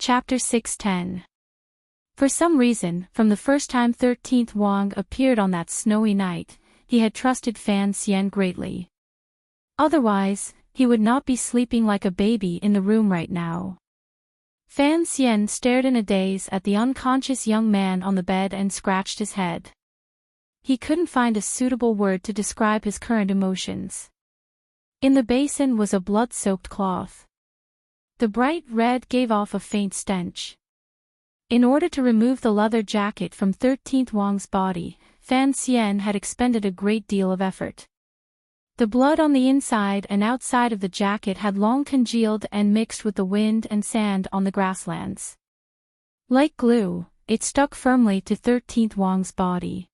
Chapter 610. For some reason, from the first time 13th Wang appeared on that snowy night, he had trusted Fan Xian greatly. Otherwise, he would not be sleeping like a baby in the room right now. Fan Xian stared in a daze at the unconscious young man on the bed and scratched his head. He couldn't find a suitable word to describe his current emotions. In the basin was a blood-soaked cloth. The bright red gave off a faint stench. In order to remove the leather jacket from 13th Wang's body, Fan Xian had expended a great deal of effort. The blood on the inside and outside of the jacket had long congealed and mixed with the wind and sand on the grasslands. Like glue, it stuck firmly to 13th Wang's body.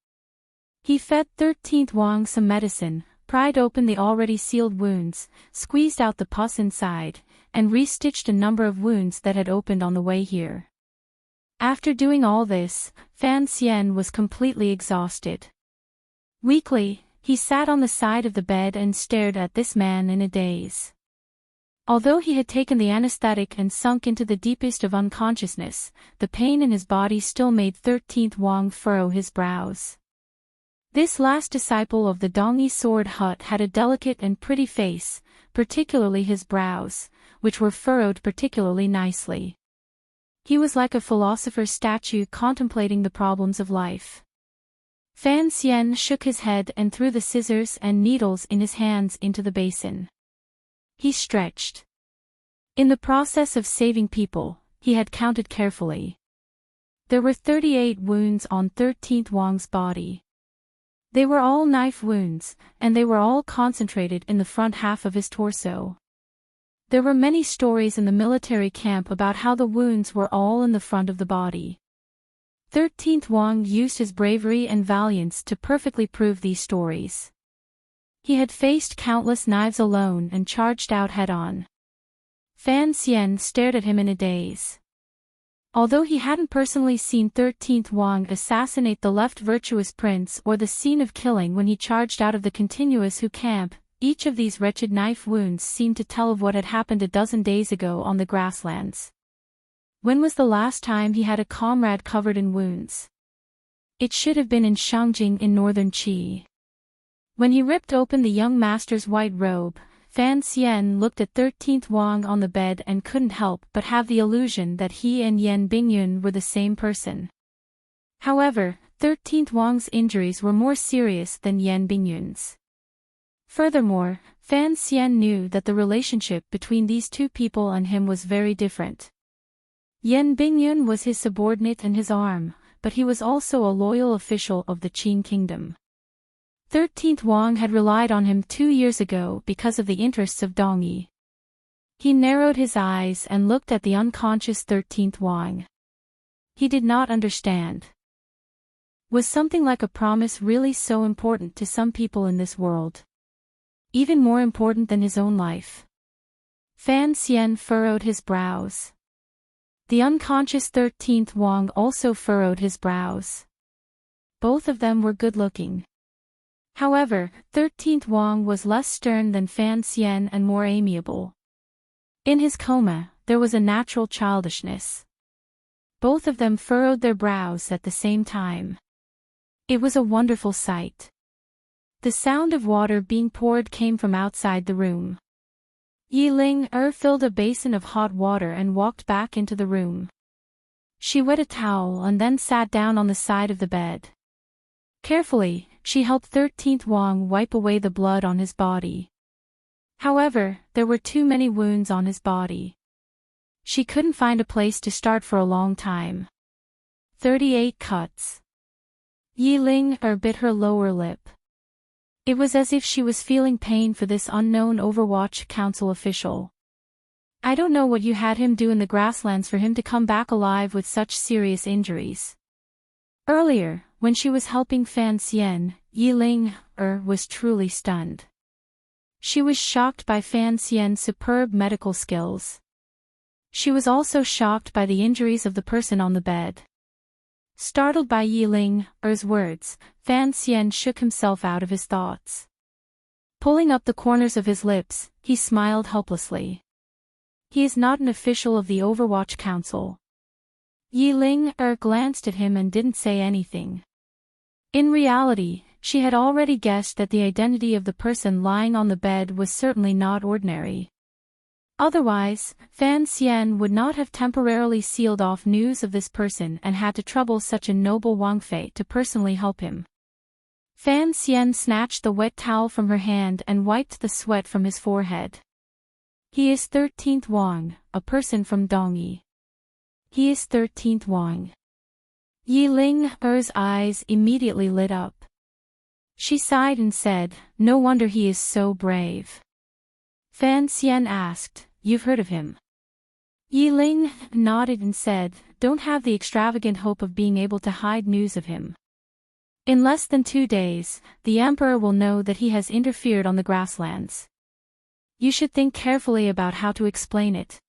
He fed 13th Wang some medicine, pried open the already sealed wounds, squeezed out the pus inside, and restitched a number of wounds that had opened on the way here. After doing all this, Fan Xian was completely exhausted. Weakly, he sat on the side of the bed and stared at this man in a daze. Although he had taken the anesthetic and sunk into the deepest of unconsciousness, the pain in his body still made 13th Wang furrow his brows. This last disciple of the Dongyi sword hut had a delicate and pretty face, particularly his brows, which were furrowed particularly nicely. He was like a philosopher's statue contemplating the problems of life. Fan Xian shook his head and threw the scissors and needles in his hands into the basin. He stretched. In the process of saving people, he had counted carefully. There were 38 wounds on 13th Wang's body. They were all knife wounds, and they were all concentrated in the front half of his torso. There were many stories in the military camp about how the wounds were all in the front of the body. 13th Wang used his bravery and valiance to perfectly prove these stories. He had faced countless knives alone and charged out head-on. Fan Xian stared at him in a daze. Although he hadn't personally seen 13th Wang assassinate the left virtuous prince or the scene of killing when he charged out of the continuous Hu camp, each of these wretched knife wounds seemed to tell of what had happened a dozen days ago on the grasslands. When was the last time he had a comrade covered in wounds? It should have been in Shangjing in northern Qi. When he ripped open the young master's white robe, Fan Xian looked at 13th Wang on the bed and couldn't help but have the illusion that he and Yan Bingyun were the same person. However, 13th Wang's injuries were more serious than Yan Bingyun's. Furthermore, Fan Xian knew that the relationship between these two people and him was very different. Yan Bingyun was his subordinate and his arm, but he was also a loyal official of the Qin kingdom. 13th Wang had relied on him 2 years ago because of the interests of Dongyi. He narrowed his eyes and looked at the unconscious 13th Wang. He did not understand. Was something like a promise really so important to some people in this world? Even more important than his own life? Fan Xian furrowed his brows. The unconscious 13th Wang also furrowed his brows. Both of them were good-looking. However, 13th Wang was less stern than Fan Xian and more amiable. In his coma, there was a natural childishness. Both of them furrowed their brows at the same time. It was a wonderful sight. The sound of water being poured came from outside the room. Yiling filled a basin of hot water and walked back into the room. She wet a towel and then sat down on the side of the bed. Carefully, she helped 13th Wang wipe away the blood on his body. However, there were too many wounds on his body. She couldn't find a place to start for a long time. 38 cuts. Yiling bit her lower lip. It was as if she was feeling pain for this unknown Overwatch Council official. I don't know what you had him do in the grasslands for him to come back alive with such serious injuries. Earlier, when she was helping Fan Xian, Yiling was truly stunned. She was shocked by Fan Xian's superb medical skills. She was also shocked by the injuries of the person on the bed. Startled by Yiling's words, Fan Xian shook himself out of his thoughts. Pulling up the corners of his lips, he smiled helplessly. He is not an official of the Overwatch Council. Yiling glanced at him and didn't say anything. In reality, she had already guessed that the identity of the person lying on the bed was certainly not ordinary. Otherwise, Fan Xian would not have temporarily sealed off news of this person and had to trouble such a noble Wang Fei to personally help him. Fan Xian snatched the wet towel from her hand and wiped the sweat from his forehead. He is 13th Wang, a person from Dongyi. He is 13th Wang. Yiling's eyes immediately lit up. She sighed and said, "No wonder he is so brave." Fan Xian asked, "You've heard of him?" Yiling nodded and said, "Don't have the extravagant hope of being able to hide news of him. In less than 2 days, the emperor will know that he has interfered on the grasslands. You should think carefully about how to explain it."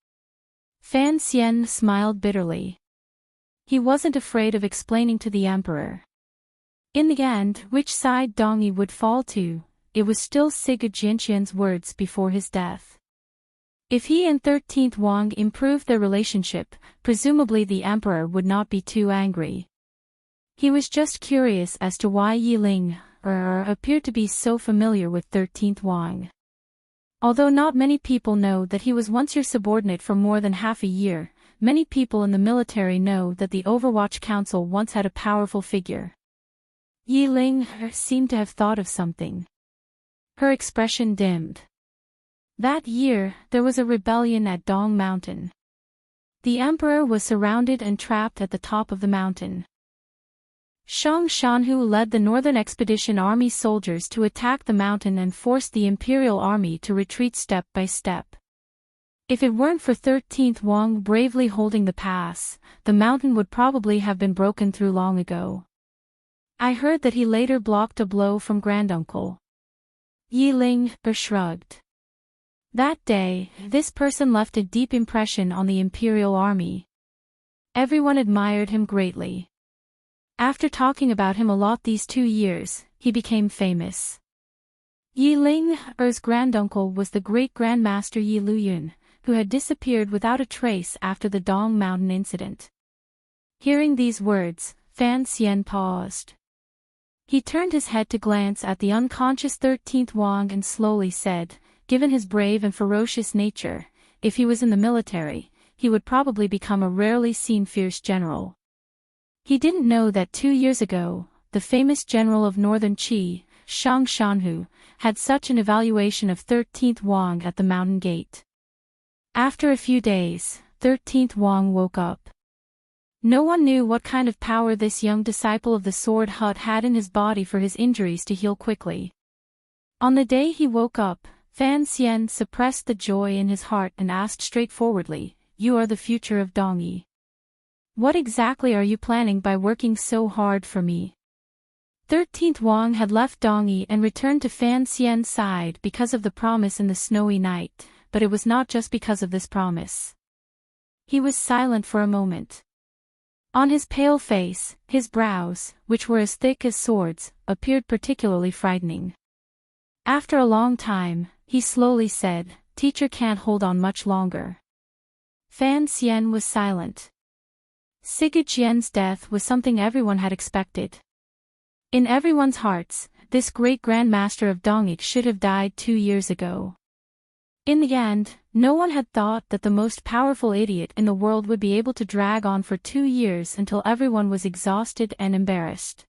Fan Xian smiled bitterly. He wasn't afraid of explaining to the emperor. In the end, which side Dongyi would fall to, it was still Siga Jianqian's words before his death. If he and 13th Wang improved their relationship, presumably the emperor would not be too angry. He was just curious as to why Yiling appeared to be so familiar with 13th Wang. Although not many people know that he was once your subordinate for more than half a year, many people in the military know that the Overwatch Council once had a powerful figure. Yiling seemed to have thought of something. Her expression dimmed. That year, there was a rebellion at Dong Mountain. The emperor was surrounded and trapped at the top of the mountain. Shang Shanhu led the Northern Expedition Army soldiers to attack the mountain and forced the Imperial Army to retreat step by step. If it weren't for 13th Wang bravely holding the pass, the mountain would probably have been broken through long ago. I heard that he later blocked a blow from Granduncle. Yiling shrugged. That day, this person left a deep impression on the Imperial Army. Everyone admired him greatly. After talking about him a lot these 2 years, he became famous. Yiling's granduncle was the great-Grand Master Yi Luyun, who had disappeared without a trace after the Dong Mountain incident. Hearing these words, Fan Xian paused. He turned his head to glance at the unconscious 13th Wang and slowly said, "Given his brave and ferocious nature, if he was in the military, he would probably become a rarely seen fierce general." He didn't know that 2 years ago, the famous general of Northern Qi, Shang Shanhu, had such an evaluation of 13th Wang at the mountain gate. After a few days, 13th Wang woke up. No one knew what kind of power this young disciple of the Sword Hut had in his body for his injuries to heal quickly. On the day he woke up, Fan Xian suppressed the joy in his heart and asked straightforwardly, "You are the future of Dongyi. What exactly are you planning by working so hard for me?" 13th Wang had left Dongyi and returned to Fan Xian's side because of the promise in the snowy night, but it was not just because of this promise. He was silent for a moment. On his pale face, his brows, which were as thick as swords, appeared particularly frightening. After a long time, he slowly said, "Teacher can't hold on much longer." Fan Xian was silent. Siga Jian's death was something everyone had expected. In everyone's hearts, this great Grand Master of Dongyi should have died 2 years ago. In the end, no one had thought that the most powerful idiot in the world would be able to drag on for 2 years until everyone was exhausted and embarrassed.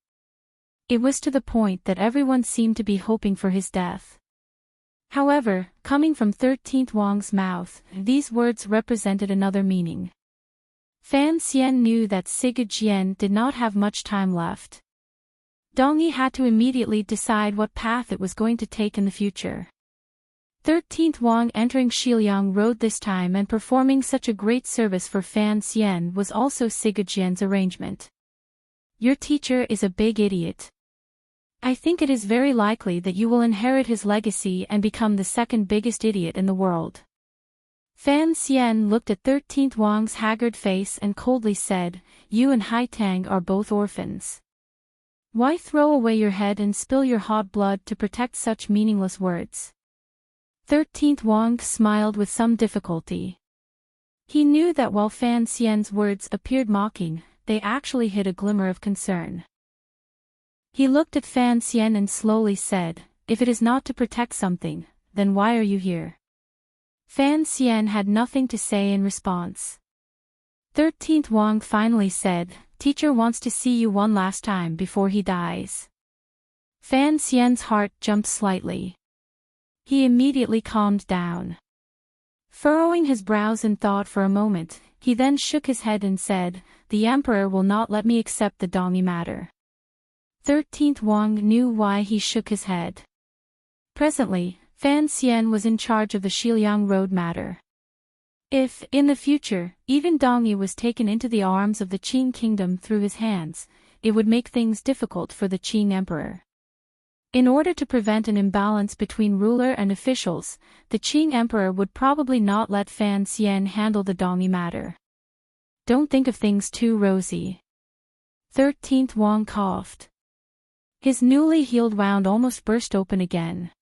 It was to the point that everyone seemed to be hoping for his death. However, coming from 13th Wang's mouth, these words represented another meaning. Fan Xian knew that Siga Jian did not have much time left. Dongyi had to immediately decide what path it was going to take in the future. 13th Wang entering Shiliang Road this time and performing such a great service for Fan Xian was also Siga Jian's arrangement. "Your teacher is a big idiot. I think it is very likely that you will inherit his legacy and become the second biggest idiot in the world." Fan Xian looked at 13th Wang's haggard face and coldly said, "You and Haitang are both orphans. Why throw away your head and spill your hot blood to protect such meaningless words?" 13th Wang smiled with some difficulty. He knew that while Fan Xian's words appeared mocking, they actually hid a glimmer of concern. He looked at Fan Xian and slowly said, "If it is not to protect something, then why are you here?" Fan Xian had nothing to say in response. 13th Wang finally said, "Teacher wants to see you one last time before he dies." Fan Xian's heart jumped slightly. He immediately calmed down. Furrowing his brows in thought for a moment, he then shook his head and said, "The Emperor will not let me accept the Dongi matter." 13th Wang knew why he shook his head. Presently, Fan Xian was in charge of the Xiliang Road matter. If, in the future, even Dongi was taken into the arms of the Qing kingdom through his hands, it would make things difficult for the Qing emperor. In order to prevent an imbalance between ruler and officials, the Qing emperor would probably not let Fan Xian handle the Dongi matter. "Don't think of things too rosy." 13th Wang coughed. His newly healed wound almost burst open again.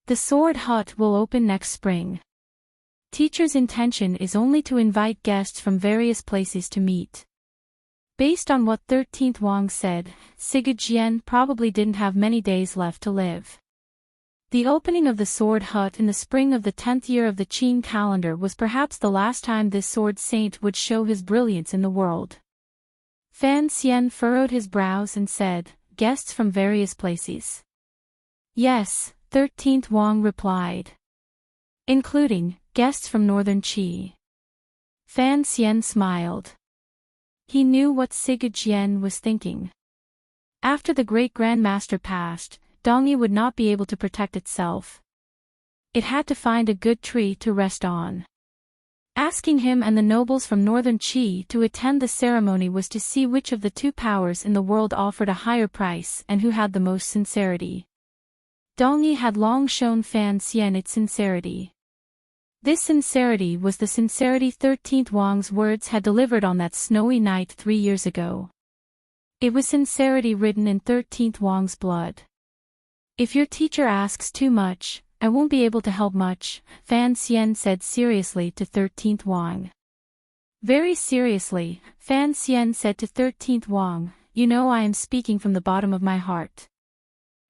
"The sword hut will open next spring. Teacher's intention is only to invite guests from various places to meet." Based on what 13th Wang said, Sigurd probably didn't have many days left to live. The opening of the sword hut in the spring of the 10th year of the Qing calendar was perhaps the last time this sword saint would show his brilliance in the world. Fan Xian furrowed his brows and said, "Guests from various places." "Yes," 13th Wang replied. "Including guests from northern Qi." Fan Xian smiled. He knew what Sigurd was thinking. After the great grandmaster passed, Dongi would not be able to protect itself. It had to find a good tree to rest on. Asking him and the nobles from northern Qi to attend the ceremony was to see which of the two powers in the world offered a higher price and who had the most sincerity. Dongi had long shown Fan Xian its sincerity. This sincerity was the sincerity 13th Wang's words had delivered on that snowy night 3 years ago. It was sincerity written in 13th Wang's blood. "If your teacher asks too much, I won't be able to help much," Fan Xian said seriously to 13th Wang. Very seriously, Fan Xian said to 13th Wang, "You know I am speaking from the bottom of my heart.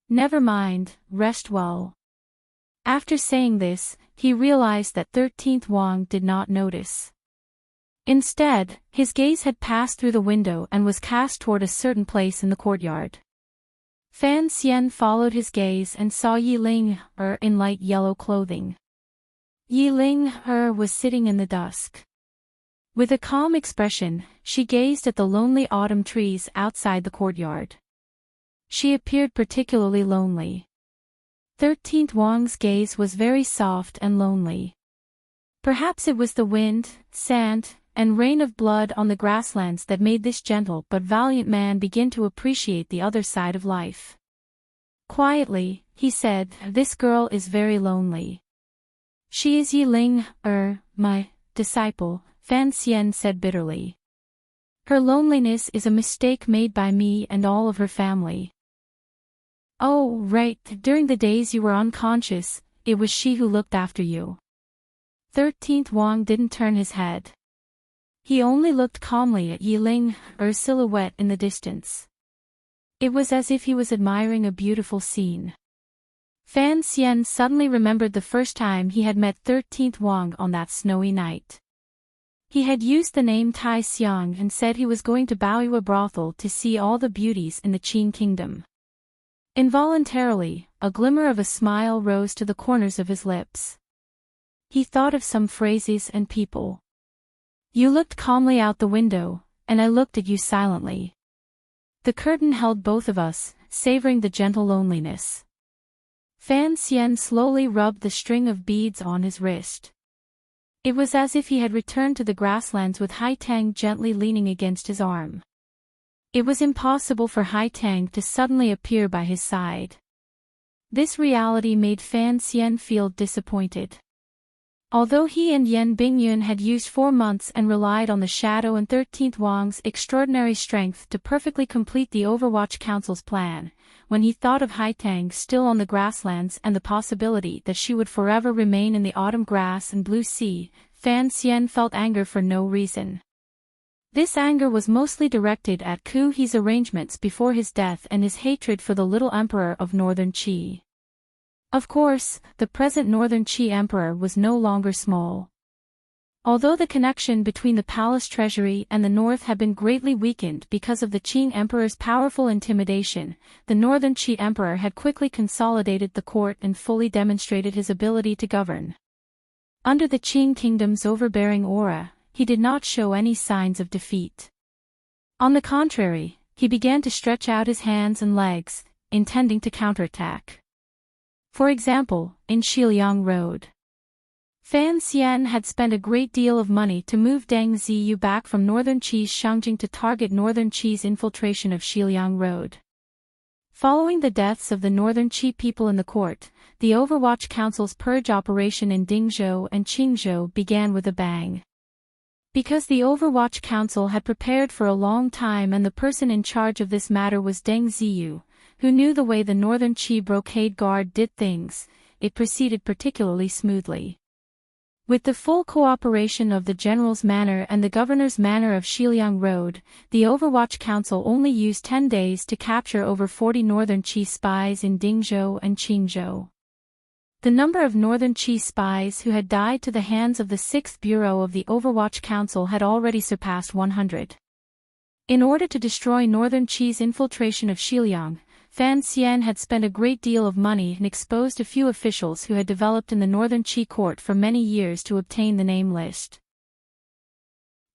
Never mind, rest well." After saying this, he realized that 13th Wang did not notice. Instead, his gaze had passed through the window and was cast toward a certain place in the courtyard. Fan Xian followed his gaze and saw Yiling in light yellow clothing. Yiling was sitting in the dusk. With a calm expression, she gazed at the lonely autumn trees outside the courtyard. She appeared particularly lonely. 13th Wang's gaze was very soft and lonely. Perhaps it was the wind, sand, and rain of blood on the grasslands that made this gentle but valiant man begin to appreciate the other side of life. Quietly, he said, "This girl is very lonely." "She is Yiling, my disciple," Fan Xian said bitterly. "Her loneliness is a mistake made by me and all of her family." "Oh, right, during the days you were unconscious, it was she who looked after you." 13th Wang didn't turn his head. He only looked calmly at Yiling's silhouette in the distance. It was as if he was admiring a beautiful scene. Fan Xian suddenly remembered the first time he had met 13th Wang on that snowy night. He had used the name Tai Xiang and said he was going to Baoyue brothel to see all the beauties in the Qing kingdom. Involuntarily, a glimmer of a smile rose to the corners of his lips. He thought of some phrases and people. "You looked calmly out the window, and I looked at you silently. The curtain held both of us, savoring the gentle loneliness." Fan Xian slowly rubbed the string of beads on his wrist. It was as if he had returned to the grasslands with Hai Tang gently leaning against his arm. It was impossible for Hai Tang to suddenly appear by his side. This reality made Fan Xian feel disappointed. Although he and Yan Bingyun had used 4 months and relied on the Shadow and 13th Wang's extraordinary strength to perfectly complete the Overwatch Council's plan, when he thought of Hai Tang still on the grasslands and the possibility that she would forever remain in the autumn grass and blue sea, Fan Xian felt anger for no reason. This anger was mostly directed at Ku He's arrangements before his death and his hatred for the little emperor of Northern Qi. Of course, the present Northern Qi emperor was no longer small. Although the connection between the palace treasury and the north had been greatly weakened because of the Qing emperor's powerful intimidation, the Northern Qi emperor had quickly consolidated the court and fully demonstrated his ability to govern. Under the Qing kingdom's overbearing aura, he did not show any signs of defeat. On the contrary, he began to stretch out his hands and legs, intending to counterattack. For example, in Xiliang Road. Fan Xian had spent a great deal of money to move Deng Ziyu back from Northern Qi's Shangjing to target Northern Qi's infiltration of Xiliang Road. Following the deaths of the Northern Qi people in the court, the Overwatch Council's purge operation in Dingzhou and Qingzhou began with a bang. Because the Overwatch Council had prepared for a long time and the person in charge of this matter was Deng Ziyu, who knew the way the Northern Qi Brocade Guard did things, it proceeded particularly smoothly. With the full cooperation of the General's Manor and the Governor's Manor of Xiliang Road, the Overwatch Council only used 10 days to capture over 40 Northern Qi spies in Dingzhou and Qingzhou. The number of Northern Qi spies who had died to the hands of the 6th Bureau of the Overwatch Council had already surpassed 100. In order to destroy Northern Qi's infiltration of Xiliang, Fan Xian had spent a great deal of money and exposed a few officials who had developed in the Northern Qi court for many years to obtain the name list.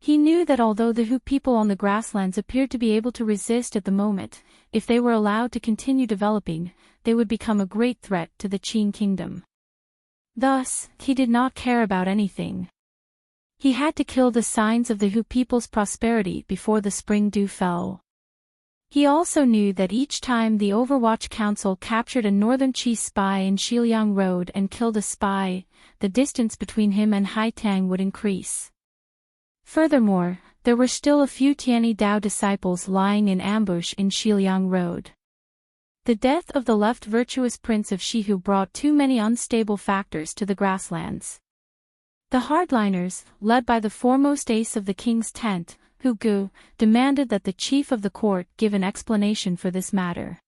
He knew that although the Hu people on the grasslands appeared to be able to resist at the moment, if they were allowed to continue developing, they would become a great threat to the Qing kingdom. Thus, he did not care about anything. He had to kill the signs of the Hu people's prosperity before the spring dew fell. He also knew that each time the Overwatch Council captured a Northern Qi spy in Xiliang Road and killed a spy, the distance between him and Haitang would increase. Furthermore, there were still a few Tianyi Dao disciples lying in ambush in Xiliang Road. The death of the left virtuous prince of Shihu brought too many unstable factors to the grasslands. The hardliners, led by the foremost ace of the king's tent, Hu Gu, demanded that the chief of the court give an explanation for this matter.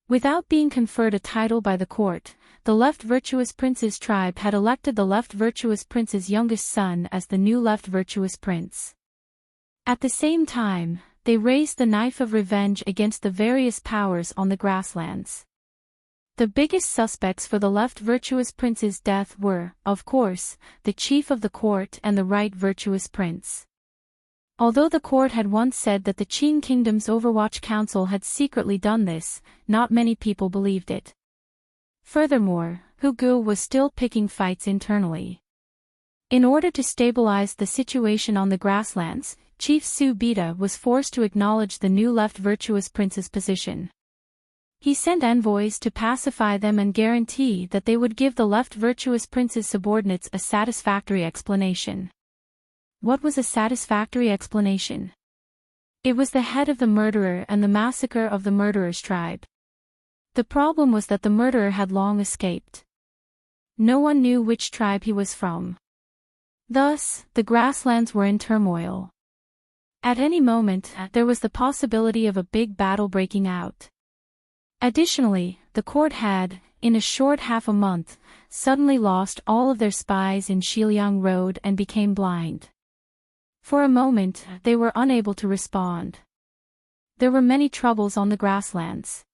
Without being conferred a title by the court, the left virtuous prince's tribe had elected the left virtuous prince's youngest son as the new left virtuous prince. At the same time, they raised the knife of revenge against the various powers on the grasslands. The biggest suspects for the left virtuous prince's death were, of course, the chief of the court and the right virtuous prince. Although the court had once said that the Qing Kingdom's Overwatch Council had secretly done this, not many people believed it. Furthermore, Hu Gu was still picking fights internally. In order to stabilize the situation on the grasslands, Chief Su Bida was forced to acknowledge the new left virtuous prince's position. He sent envoys to pacify them and guarantee that they would give the left virtuous prince's subordinates a satisfactory explanation. What was a satisfactory explanation? It was the head of the murderer and the massacre of the murderer's tribe. The problem was that the murderer had long escaped. No one knew which tribe he was from. Thus, the grasslands were in turmoil. At any moment, there was the possibility of a big battle breaking out. Additionally, the court had, in a short half a month, suddenly lost all of their spies in Xiliang Road and became blind. For a moment, they were unable to respond. There were many troubles on the grasslands.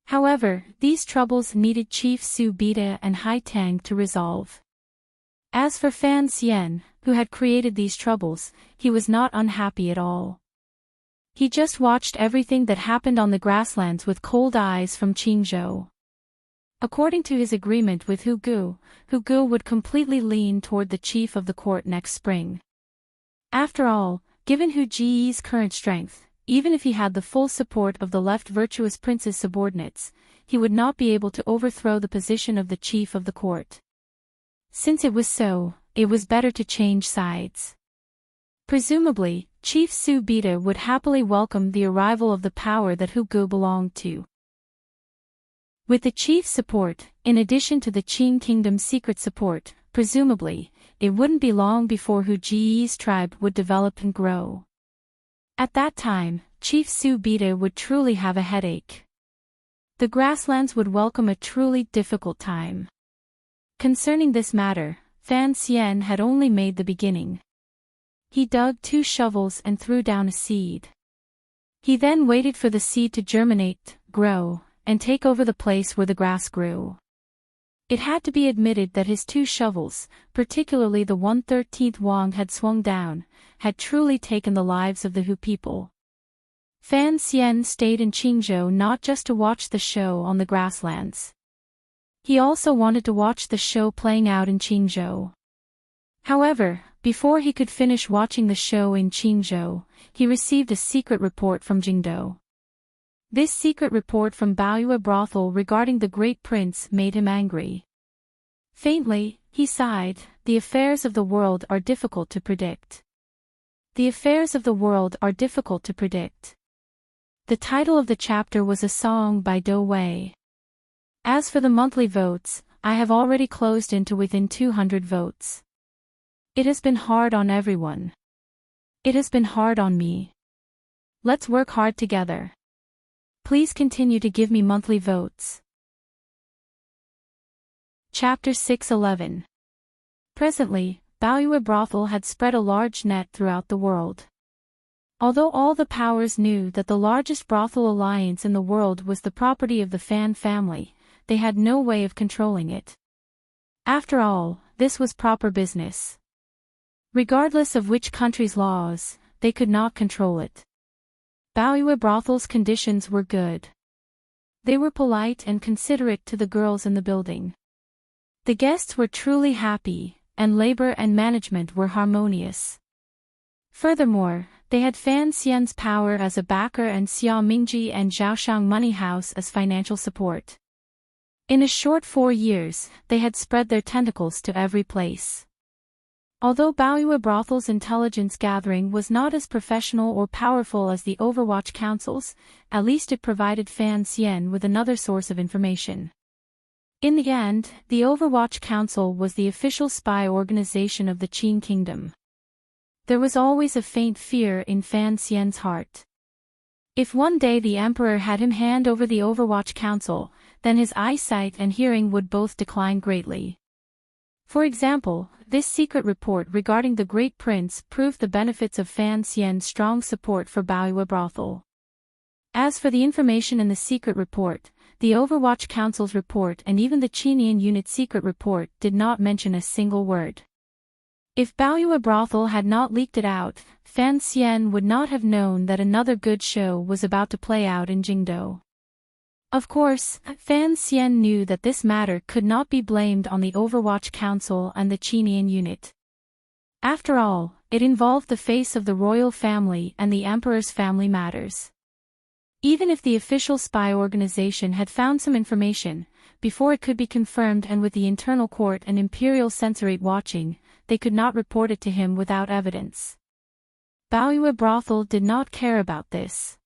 However, these troubles needed Chief Su Bida and Haitang to resolve. As for Fan Xian, who had created these troubles, he was not unhappy at all. He just watched everything that happened on the grasslands with cold eyes from Qingzhou. According to his agreement with Hu Gu would completely lean toward the chief of the court next spring. After all, given Hu Ji's current strength, even if he had the full support of the left virtuous prince's subordinates, he would not be able to overthrow the position of the chief of the court. Since it was so, it was better to change sides. Presumably, Chief Su Bida would happily welcome the arrival of the power that Hu Gu belonged to. With the chief's support, in addition to the Qing Kingdom's secret support, presumably, it wouldn't be long before Hu Ji's tribe would develop and grow. At that time, Chief Su Beta would truly have a headache. The grasslands would welcome a truly difficult time. Concerning this matter, Fan Xian had only made the beginning. He dug 2 shovels and threw down a seed. He then waited for the seed to germinate, grow, and take over the place where the grass grew. It had to be admitted that his 2 shovels, particularly the 1/13th Wang had swung down, had truly taken the lives of the Hu people. Fan Xian stayed in Qingzhou not just to watch the show on the grasslands. He also wanted to watch the show playing out in Qingzhou. However, before he could finish watching the show in Qingzhou, he received a secret report from Jingdou. This secret report from Baoyue brothel regarding the great prince made him angry. Faintly, he sighed, "The affairs of the world are difficult to predict. The affairs of the world are difficult to predict." The title of the chapter was a song by Do Wei. As for the monthly votes, I have already closed into within 200 votes. It has been hard on everyone. It has been hard on me. Let's work hard together. Please continue to give me monthly votes. Chapter 611. Presently, Baoyue brothel had spread a large net throughout the world. Although all the powers knew that the largest brothel alliance in the world was the property of the Fan family, they had no way of controlling it. After all, this was proper business. Regardless of which country's laws, they could not control it. Baoyue brothel's conditions were good. They were polite and considerate to the girls in the building. The guests were truly happy, and labor and management were harmonious. Furthermore, they had Fan Xian's power as a backer and Xia Mingji and Zhaoshang Money House as financial support. In a short 4 years, they had spread their tentacles to every place. Although Baoyue brothel's intelligence gathering was not as professional or powerful as the Overwatch Council's, at least it provided Fan Xian with another source of information. In the end, the Overwatch Council was the official spy organization of the Qin Kingdom. There was always a faint fear in Fan Xian's heart. If one day the Emperor had him hand over the Overwatch Council, then his eyesight and hearing would both decline greatly. For example, this secret report regarding the Great Prince proved the benefits of Fan Xian's strong support for Baoyue brothel. As for the information in the secret report, the Overwatch Council's report and even the Qinian Unit secret report did not mention a single word. If Baoyue brothel had not leaked it out, Fan Xian would not have known that another good show was about to play out in Jingdou. Of course, Fan Xian knew that this matter could not be blamed on the Overwatch Council and the Qinian Unit. After all, it involved the face of the royal family and the emperor's family matters. Even if the official spy organization had found some information, before it could be confirmed and with the internal court and imperial censorate watching, they could not report it to him without evidence. Baoyue brothel did not care about this.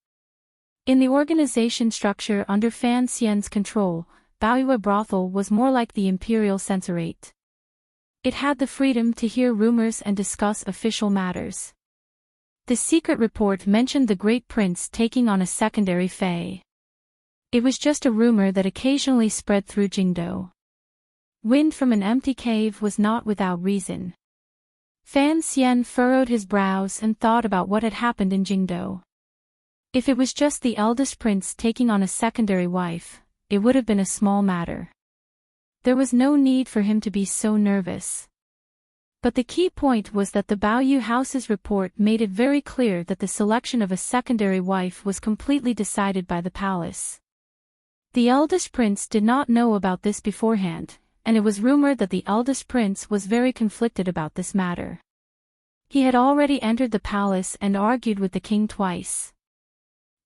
In the organization structure under Fan Xian's control, Baoyue brothel was more like the imperial censorate. It had the freedom to hear rumors and discuss official matters. The secret report mentioned the Great Prince taking on a secondary fey. It was just a rumor that occasionally spread through Jingdou. Wind from an empty cave was not without reason. Fan Xian furrowed his brows and thought about what had happened in Jingdou. If it was just the eldest prince taking on a secondary wife, it would have been a small matter. There was no need for him to be so nervous. But the key point was that the Baoyue House's report made it very clear that the selection of a secondary wife was completely decided by the palace. The eldest prince did not know about this beforehand, and it was rumored that the eldest prince was very conflicted about this matter. He had already entered the palace and argued with the king twice.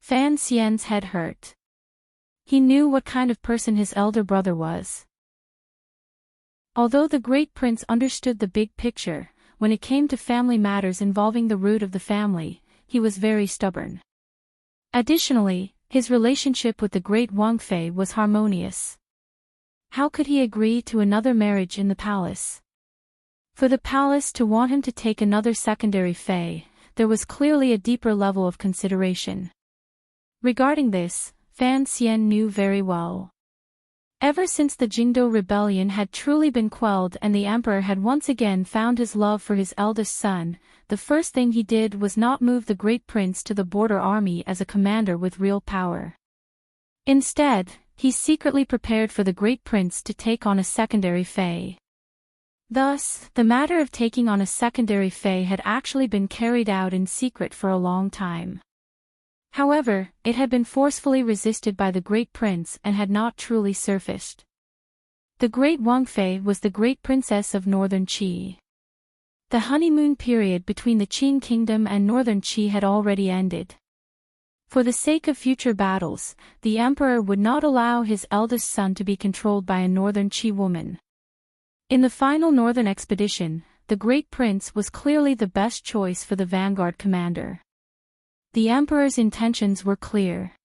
Fan Xian's head hurt. He knew what kind of person his elder brother was. Although the great prince understood the big picture, when it came to family matters involving the root of the family, he was very stubborn. Additionally, his relationship with the great Wang Fei was harmonious. How could he agree to another marriage in the palace? For the palace to want him to take another secondary fae, there was clearly a deeper level of consideration. Regarding this, Fan Xian knew very well. Ever since the Jingdo rebellion had truly been quelled and the emperor had once again found his love for his eldest son, the first thing he did was not move the great prince to the border army as a commander with real power. Instead, he secretly prepared for the great prince to take on a secondary fae. Thus, the matter of taking on a secondary fae had actually been carried out in secret for a long time. However, it had been forcefully resisted by the great prince and had not truly surfaced. The great Wang Fei was the great princess of northern Qi. The honeymoon period between the Qing kingdom and northern Qi had already ended. For the sake of future battles, the emperor would not allow his eldest son to be controlled by a northern Qi woman. In the final northern expedition, the great prince was clearly the best choice for the vanguard commander. The emperor's intentions were clear.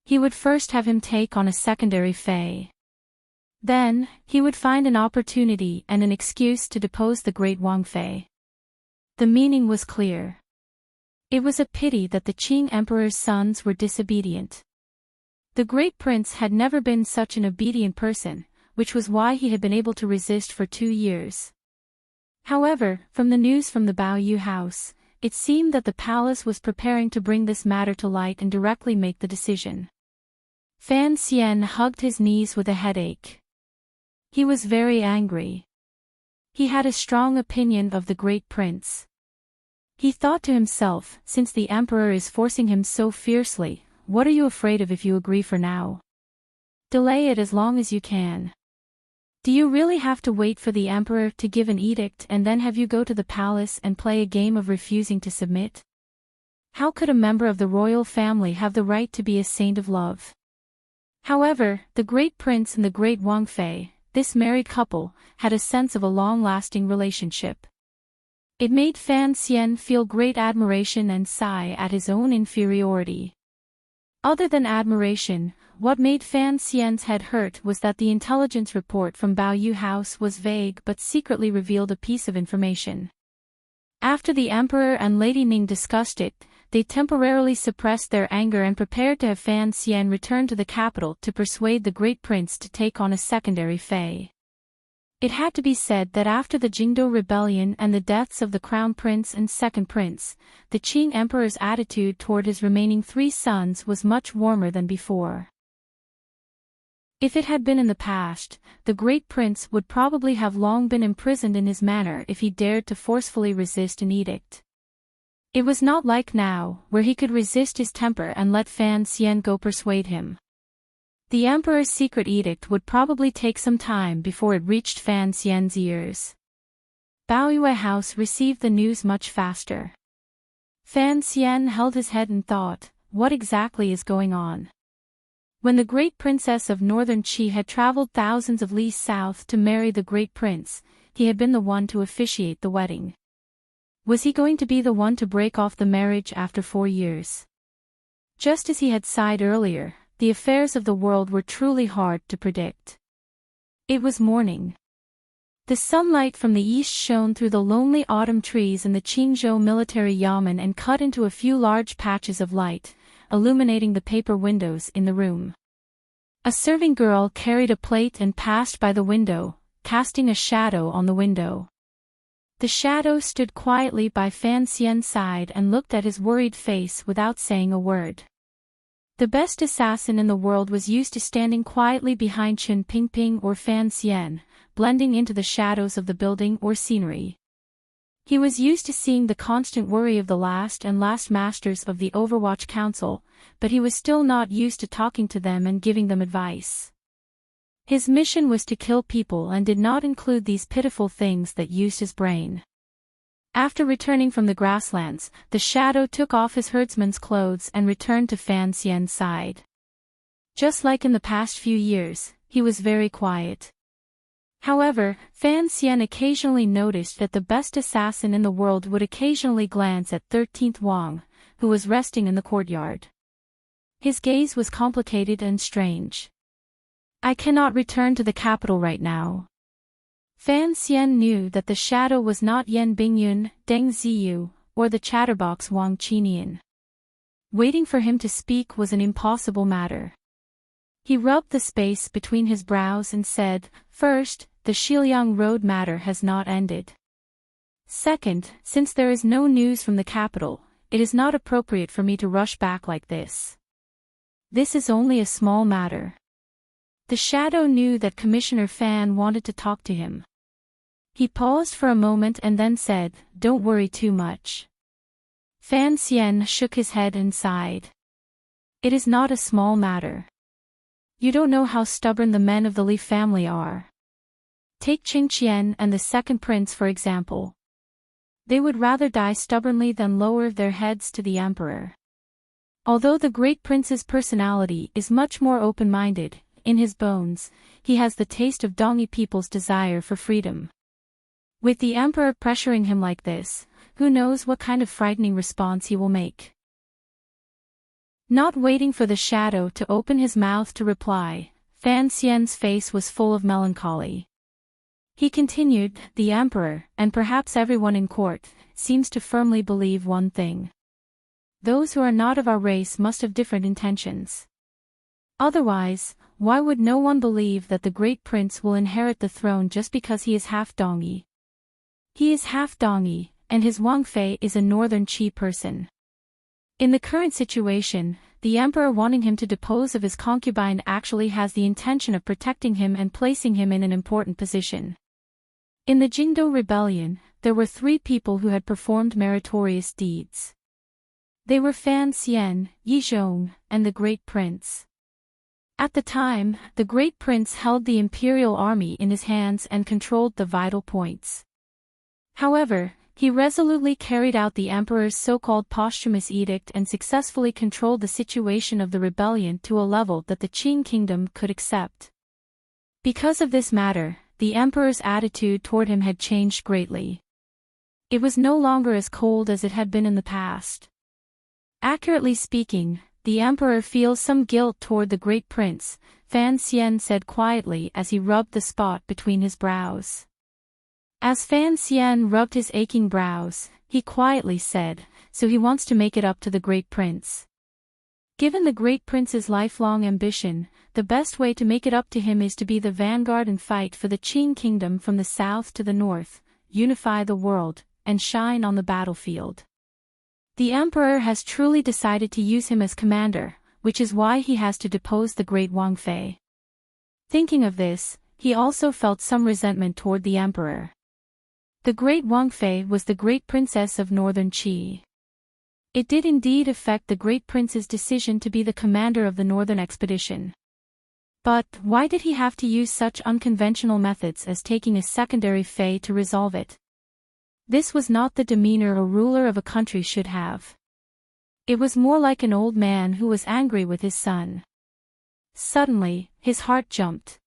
He would first have him take on a secondary fae. Then, he would find an opportunity and an excuse to depose the great Wang Fei. The meaning was clear. It was a pity that the Qing emperor's sons were disobedient. The great prince had never been such an obedient person, which was why he had been able to resist for 2 years. However, from the news from the Baoyu house, it seemed that the palace was preparing to bring this matter to light and directly make the decision. Fan Xian hugged his knees with a headache. He was very angry. He had a strong opinion of the great prince. He thought to himself, since the emperor is forcing him so fiercely, what are you afraid of if you agree for now? Delay it as long as you can. Do you really have to wait for the emperor to give an edict and then have you go to the palace and play a game of refusing to submit? How could a member of the royal family have the right to be a saint of love? However, the great prince and the great Wang Fei, this married couple, had a sense of a long-lasting relationship. It made Fan Xian feel great admiration and sigh at his own inferiority. Other than admiration, what made Fan Xian's head hurt was that the intelligence report from Baoyu House was vague but secretly revealed a piece of information. After the emperor and Lady Ning discussed it, they temporarily suppressed their anger and prepared to have Fan Xian return to the capital to persuade the great prince to take on a secondary fae. It had to be said that after the Jingdo rebellion and the deaths of the crown prince and second prince, the Qing emperor's attitude toward his remaining 3 sons was much warmer than before. If it had been in the past, the great prince would probably have long been imprisoned in his manor if he dared to forcefully resist an edict. It was not like now, where he could resist his temper and let Fan Xian go persuade him. The emperor's secret edict would probably take some time before it reached Fan Xian's ears. Baoyue House received the news much faster. Fan Xian held his head and thought, what exactly is going on? When the great princess of northern Qi had traveled thousands of leagues south to marry the great prince, he had been the one to officiate the wedding. Was he going to be the one to break off the marriage after 4 years? Just as he had sighed earlier, the affairs of the world were truly hard to predict. It was morning. The sunlight from the east shone through the lonely autumn trees in the Qingzhou military yamen and cut into a few large patches of light, illuminating the paper windows in the room. A serving girl carried a plate and passed by the window, casting a shadow on the window. The shadow stood quietly by Fan Xian's side and looked at his worried face without saying a word. The best assassin in the world was used to standing quietly behind Chen Pingping or Fan Xian, blending into the shadows of the building or scenery. He was used to seeing the constant worry of the last masters of the Overwatch Council, but he was still not used to talking to them and giving them advice. His mission was to kill people and did not include these pitiful things that used his brain. After returning from the grasslands, the shadow took off his herdsman's clothes and returned to Fan Xian's side. Just like in the past few years, he was very quiet. However, Fan Xian occasionally noticed that the best assassin in the world would occasionally glance at 13th Wang, who was resting in the courtyard. His gaze was complicated and strange. I cannot return to the capital right now. Fan Xian knew that the shadow was not Yan Bingyun, Deng Ziyu, or the chatterbox Wang Qinian. Waiting for him to speak was an impossible matter. He rubbed the space between his brows and said, "First, the Xiliang road matter has not ended. Second, since there is no news from the capital, it is not appropriate for me to rush back like this. This is only a small matter." The shadow knew that Commissioner Fan wanted to talk to him. He paused for a moment and then said, "Don't worry too much." Fan Xian shook his head and sighed. "It is not a small matter. You don't know how stubborn the men of the Li family are. Take Qing Qian and the second prince for example. They would rather die stubbornly than lower their heads to the emperor. Although the great prince's personality is much more open-minded, in his bones, he has the taste of Dongyi people's desire for freedom. With the emperor pressuring him like this, who knows what kind of frightening response he will make." Not waiting for the shadow to open his mouth to reply, Fan Xian's face was full of melancholy. He continued, "The emperor, and perhaps everyone in court, seems to firmly believe one thing. Those who are not of our race must have different intentions. Otherwise, why would no one believe that the great prince will inherit the throne just because he is half Dongyi? He is half Dongyi, and his Wang Fei is a northern Qi person. In the current situation, the emperor wanting him to depose of his concubine actually has the intention of protecting him and placing him in an important position. In the Jingdou rebellion, there were 3 people who had performed meritorious deeds. They were Fan Xian, Yi Zhong, and the great prince. At the time, the great prince held the imperial army in his hands and controlled the vital points. However, he resolutely carried out the emperor's so-called posthumous edict and successfully controlled the situation of the rebellion to a level that the Qing kingdom could accept. Because of this matter, the emperor's attitude toward him had changed greatly. It was no longer as cold as it had been in the past. Accurately speaking, the emperor feels some guilt toward the great prince, Fan Xian said quietly as he rubbed the spot between his brows. As Fan Xian rubbed his aching brows, he quietly said, "So he wants to make it up to the great prince. Given the great prince's lifelong ambition, the best way to make it up to him is to be the vanguard and fight for the Qing kingdom from the south to the north, unify the world, and shine on the battlefield. The emperor has truly decided to use him as commander, which is why he has to depose the great Wang Fei." Thinking of this, he also felt some resentment toward the emperor. The great Wang Fei was the great princess of northern Qi. It did indeed affect the great prince's decision to be the commander of the northern expedition. But why did he have to use such unconventional methods as taking a secondary Fei to resolve it? This was not the demeanor a ruler of a country should have. It was more like an old man who was angry with his son. Suddenly, his heart jumped.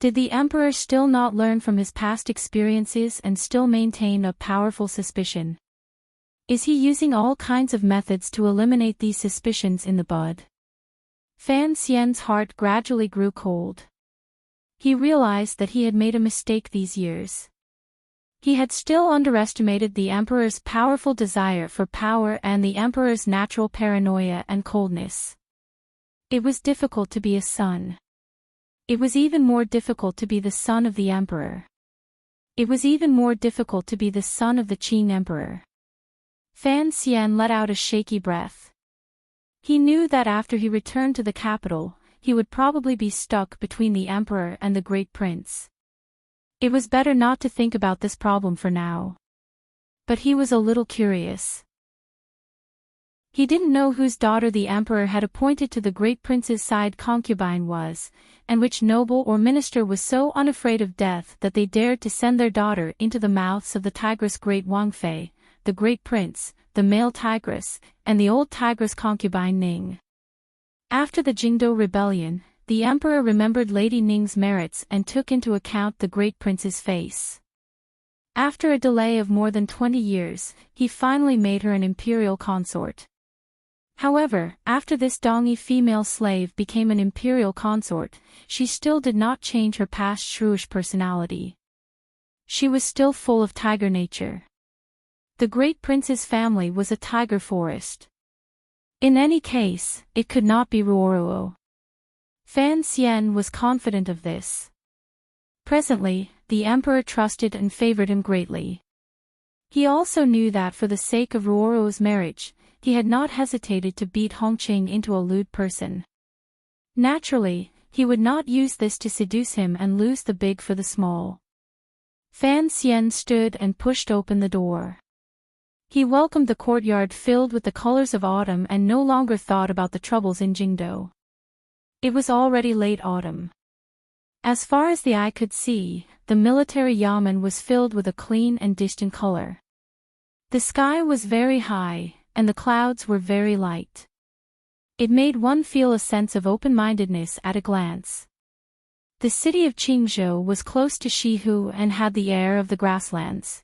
Did the emperor still not learn from his past experiences and still maintain a powerful suspicion? Is he using all kinds of methods to eliminate these suspicions in the bud? Fan Xian's heart gradually grew cold. He realized that he had made a mistake these years. He had still underestimated the emperor's powerful desire for power and the emperor's natural paranoia and coldness. It was difficult to be a son. It was even more difficult to be the son of the emperor. It was even more difficult to be the son of the Qing emperor. Fan Xian let out a shaky breath. He knew that after he returned to the capital, he would probably be stuck between the emperor and the great prince. It was better not to think about this problem for now. But he was a little curious. He didn't know whose daughter the emperor had appointed to the great prince's side concubine was, and which noble or minister was so unafraid of death that they dared to send their daughter into the mouths of the tigress great Wang Fei, the great prince, the male tigress, and the old tigress concubine Ning. After the Jingdou rebellion, the emperor remembered Lady Ning's merits and took into account the great prince's face. After a delay of more than 20 years, he finally made her an imperial consort. However, after this Dongyi female slave became an imperial consort, she still did not change her past shrewish personality. she was still full of tiger nature. The great prince's family was a tiger forest. In any case, it could not be Ruoruo. Fan Xian was confident of this. Presently, the emperor trusted and favored him greatly. He also knew that for the sake of Ruoruo's marriage, he had not hesitated to beat Hongqing into a lewd person. Naturally, he would not use this to seduce him and lose the big for the small. Fan Xian stood and pushed open the door. He welcomed the courtyard filled with the colors of autumn and no longer thought about the troubles in Jingdo. It was already late autumn. As far as the eye could see, the military yamen was filled with a clean and distant color. The sky was very high, and the clouds were very light. It made one feel a sense of open-mindedness at a glance. The city of Qingzhou was close to Shihu and had the air of the grasslands.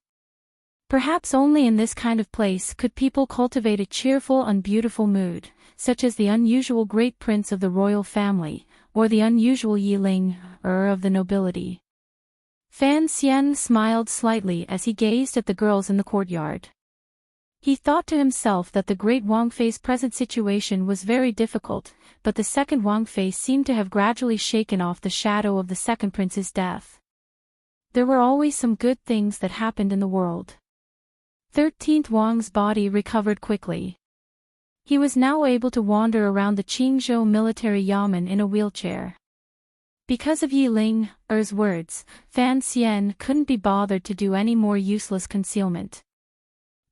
Perhaps only in this kind of place could people cultivate a cheerful and beautiful mood, such as the unusual great prince of the royal family, or the unusual Yiling, of the nobility. Fan Xian smiled slightly as he gazed at the girls in the courtyard. He thought to himself that the great Wang Fei's present situation was very difficult, but the second Wang Fei seemed to have gradually shaken off the shadow of the second prince's death. There were always some good things that happened in the world. 13th Wang's body recovered quickly. He was now able to wander around the Qingzhou military yamen in a wheelchair. Because of Yiling's words, Fan Xian couldn't be bothered to do any more useless concealment.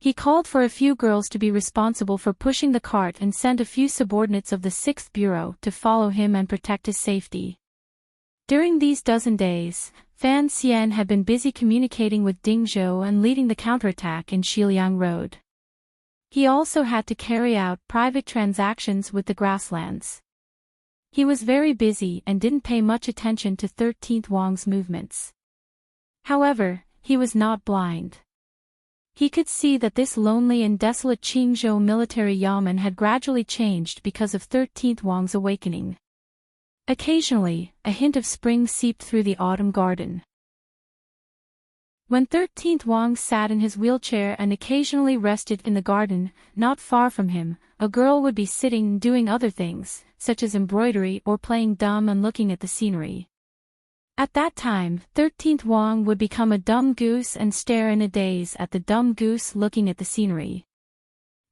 He called for a few girls to be responsible for pushing the cart and sent a few subordinates of the 6th Bureau to follow him and protect his safety. During these dozen days, Fan Xian had been busy communicating with Ding Zhou and leading the counterattack in Xiliang Road. He also had to carry out private transactions with the grasslands. He was very busy and didn't pay much attention to 13th Wang's movements. However, he was not blind. He could see that this lonely and desolate Qingzhou military yamen had gradually changed because of 13th Wang's awakening. Occasionally, a hint of spring seeped through the autumn garden. When 13th Wang sat in his wheelchair and occasionally rested in the garden, not far from him, a girl would be sitting doing other things, such as embroidery or playing dumb and looking at the scenery. At that time, 13th Wang would become a dumb goose and stare in a daze at the dumb goose looking at the scenery.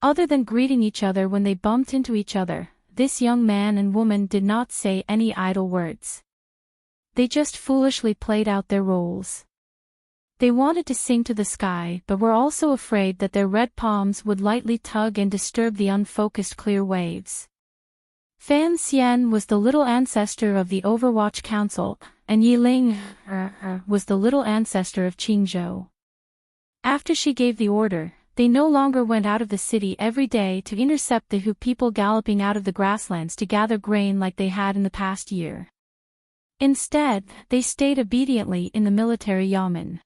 Other than greeting each other when they bumped into each other, this young man and woman did not say any idle words. They just foolishly played out their roles. They wanted to sing to the sky but were also afraid that their red palms would lightly tug and disturb the unfocused clear waves. Fan Xian was the little ancestor of the Overwatch Council, and Yiling was the little ancestor of Qingzhou. After she gave the order, they no longer went out of the city every day to intercept the Hu people galloping out of the grasslands to gather grain like they had in the past year. Instead, they stayed obediently in the military yamen.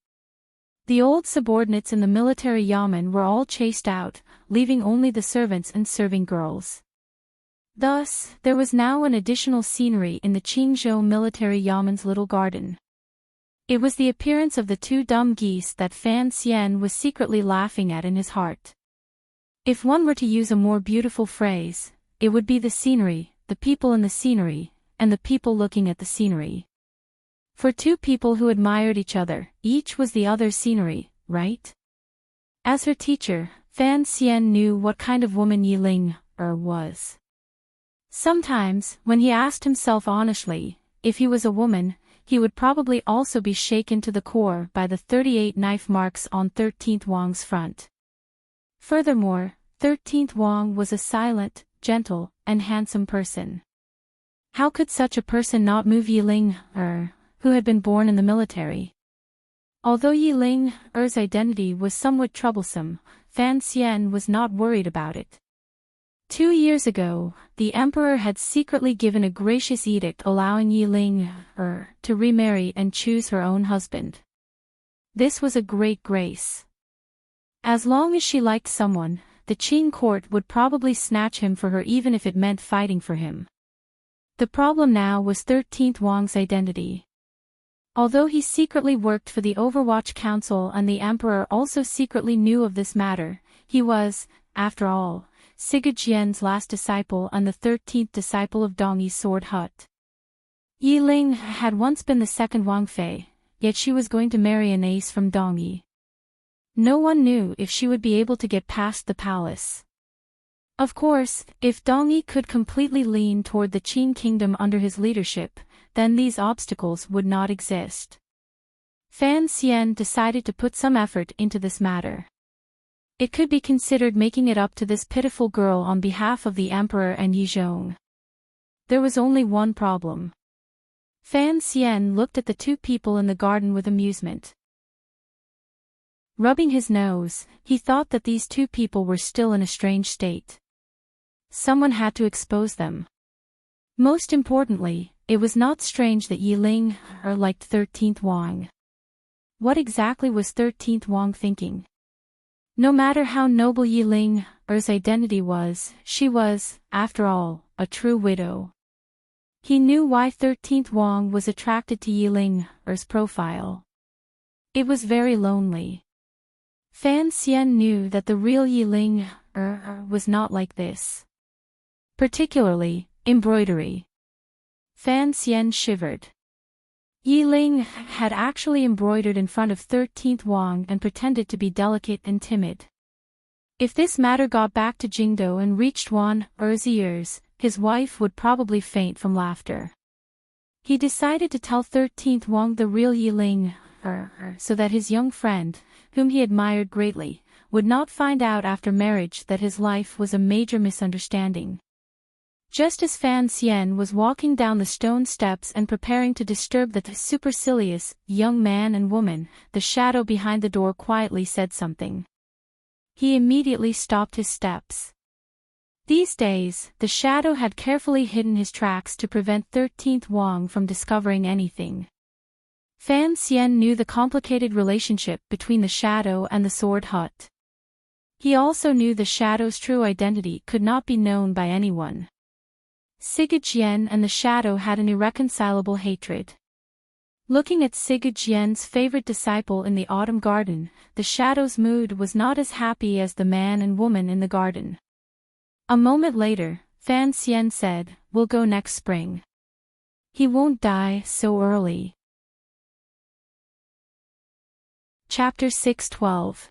The old subordinates in the military yamen were all chased out, leaving only the servants and serving girls. Thus, there was now an additional scenery in the Qingzhou military yamen's little garden. It was the appearance of the two dumb geese that Fan Xian was secretly laughing at in his heart. If one were to use a more beautiful phrase, it would be the scenery, the people in the scenery, and the people looking at the scenery. For two people who admired each other, each was the other's scenery, right? As her teacher, Fan Xian knew what kind of woman Yiling was. Sometimes, when he asked himself honestly, if he was a woman, he would probably also be shaken to the core by the 38 knife marks on 13th Wang's front. Furthermore, 13th Wang was a silent, gentle, and handsome person. How could such a person not move Yiling, who had been born in the military? Although Yiling's identity was somewhat troublesome, Fan Xian was not worried about it. 2 years ago, the emperor had secretly given a gracious edict allowing Yiling to remarry and choose her own husband. This was a great grace. As long as she liked someone, the Qing court would probably snatch him for her even if it meant fighting for him. The problem now was 13th Wang's identity. Although he secretly worked for the Overwatch Council and the Emperor also secretly knew of this matter, he was, after all, Sigurd Jien's last disciple and the 13th disciple of Dongyi's sword hut. Yi Ling had once been the second Wang Fei, yet she was going to marry an ace from Dongyi. No one knew if she would be able to get past the palace. Of course, if Dongyi could completely lean toward the Qin kingdom under his leadership, then these obstacles would not exist. Fan Xian decided to put some effort into this matter. It could be considered making it up to this pitiful girl on behalf of the Emperor and Yi Zhong. There was only one problem. Fan Xian looked at the two people in the garden with amusement. Rubbing his nose, he thought that these two people were still in a strange state. Someone had to expose them. Most importantly, it was not strange that Yi Ling liked 13th Wang. What exactly was 13th Wang thinking? No matter how noble Yi Ling's identity was, she was, after all, a true widow. He knew why 13th Wang was attracted to Yi Ling's profile. It was very lonely. Fan Xian knew that the real Yi Ling was not like this. Particularly, embroidery. Fan Xian shivered. Yi Ling had actually embroidered in front of 13th Wang and pretended to be delicate and timid. If this matter got back to Jingdo and reached Wan's ears, his wife would probably faint from laughter. He decided to tell 13th Wang the real Yi Ling so that his young friend, whom he admired greatly, would not find out after marriage that his life was a major misunderstanding. Just as Fan Xian was walking down the stone steps and preparing to disturb the supercilious young man and woman, the shadow behind the door quietly said something. He immediately stopped his steps. These days, the shadow had carefully hidden his tracks to prevent 13th Wang from discovering anything. Fan Xian knew the complicated relationship between the shadow and the sword hut. He also knew the shadow's true identity could not be known by anyone. Sigurd Jian and the shadow had an irreconcilable hatred. Looking at Sigurd Jian's favorite disciple in the autumn garden, the shadow's mood was not as happy as the man and woman in the garden. A moment later, Fan Xian said, "We'll go next spring. He won't die so early." Chapter 6:12.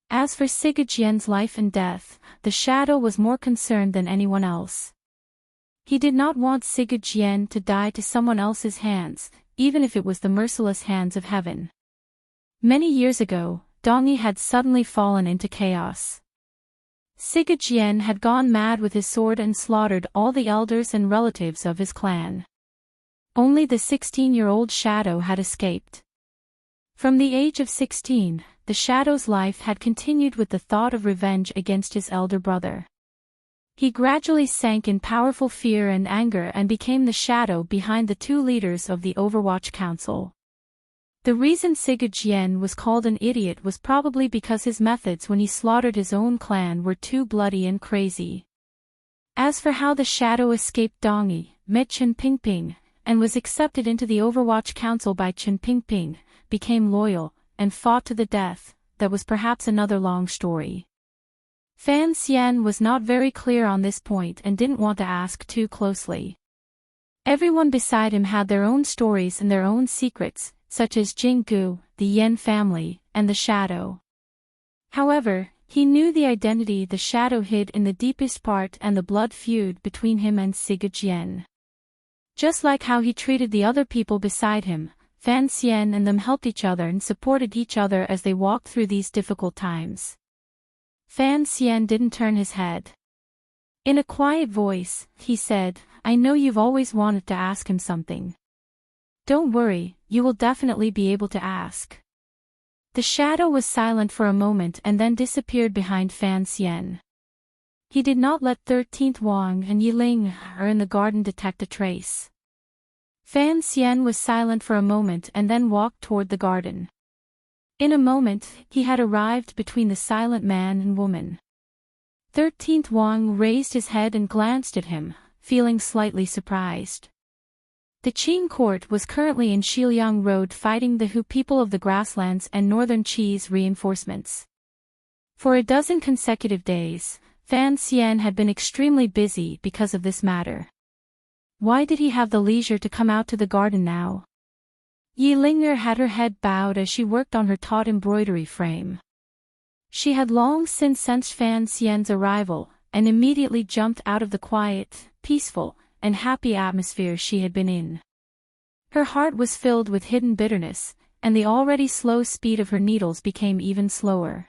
As for Sigurd Jian's life and death, the shadow was more concerned than anyone else. He did not want Sigurd Jian to die to someone else's hands, even if it was the merciless hands of heaven. Many years ago, Dongyi had suddenly fallen into chaos. Sigurd Jian had gone mad with his sword and slaughtered all the elders and relatives of his clan. Only the 16-year-old shadow had escaped. From the age of 16, the shadow's life had continued with the thought of revenge against his elder brother. He gradually sank in powerful fear and anger and became the shadow behind the two leaders of the Overwatch Council. The reason Sigurd Jian was called an idiot was probably because his methods when he slaughtered his own clan were too bloody and crazy. As for how the shadow escaped Dongyi, met Chen Pingping, and was accepted into the Overwatch Council by Chen Pingping, became loyal, and fought to the death, that was perhaps another long story. Fan Xian was not very clear on this point and didn't want to ask too closely. Everyone beside him had their own stories and their own secrets, such as Jinggu, the Yan family, and the shadow. However, he knew the identity the shadow hid in the deepest part and the blood feud between him and Sigurd Jian. Just like how he treated the other people beside him, Fan Xian and them helped each other and supported each other as they walked through these difficult times. Fan Xian didn't turn his head. In a quiet voice, he said, "I know you've always wanted to ask him something. Don't worry, you will definitely be able to ask." The shadow was silent for a moment and then disappeared behind Fan Xian. He did not let 13th Wang and Yi Ling in the garden detect a trace. Fan Xian was silent for a moment and then walked toward the garden. In a moment, he had arrived between the silent man and woman. 13th Wang raised his head and glanced at him, feeling slightly surprised. The Qing court was currently in Shiliang Road fighting the Hu people of the grasslands and northern Qi's reinforcements. For a dozen consecutive days, Fan Xian had been extremely busy because of this matter. Why did he have the leisure to come out to the garden now? Yi Ling'er had her head bowed as she worked on her taut embroidery frame. She had long since sensed Fan Xian's arrival, and immediately jumped out of the quiet, peaceful, and happy atmosphere she had been in. Her heart was filled with hidden bitterness, and the already slow speed of her needles became even slower.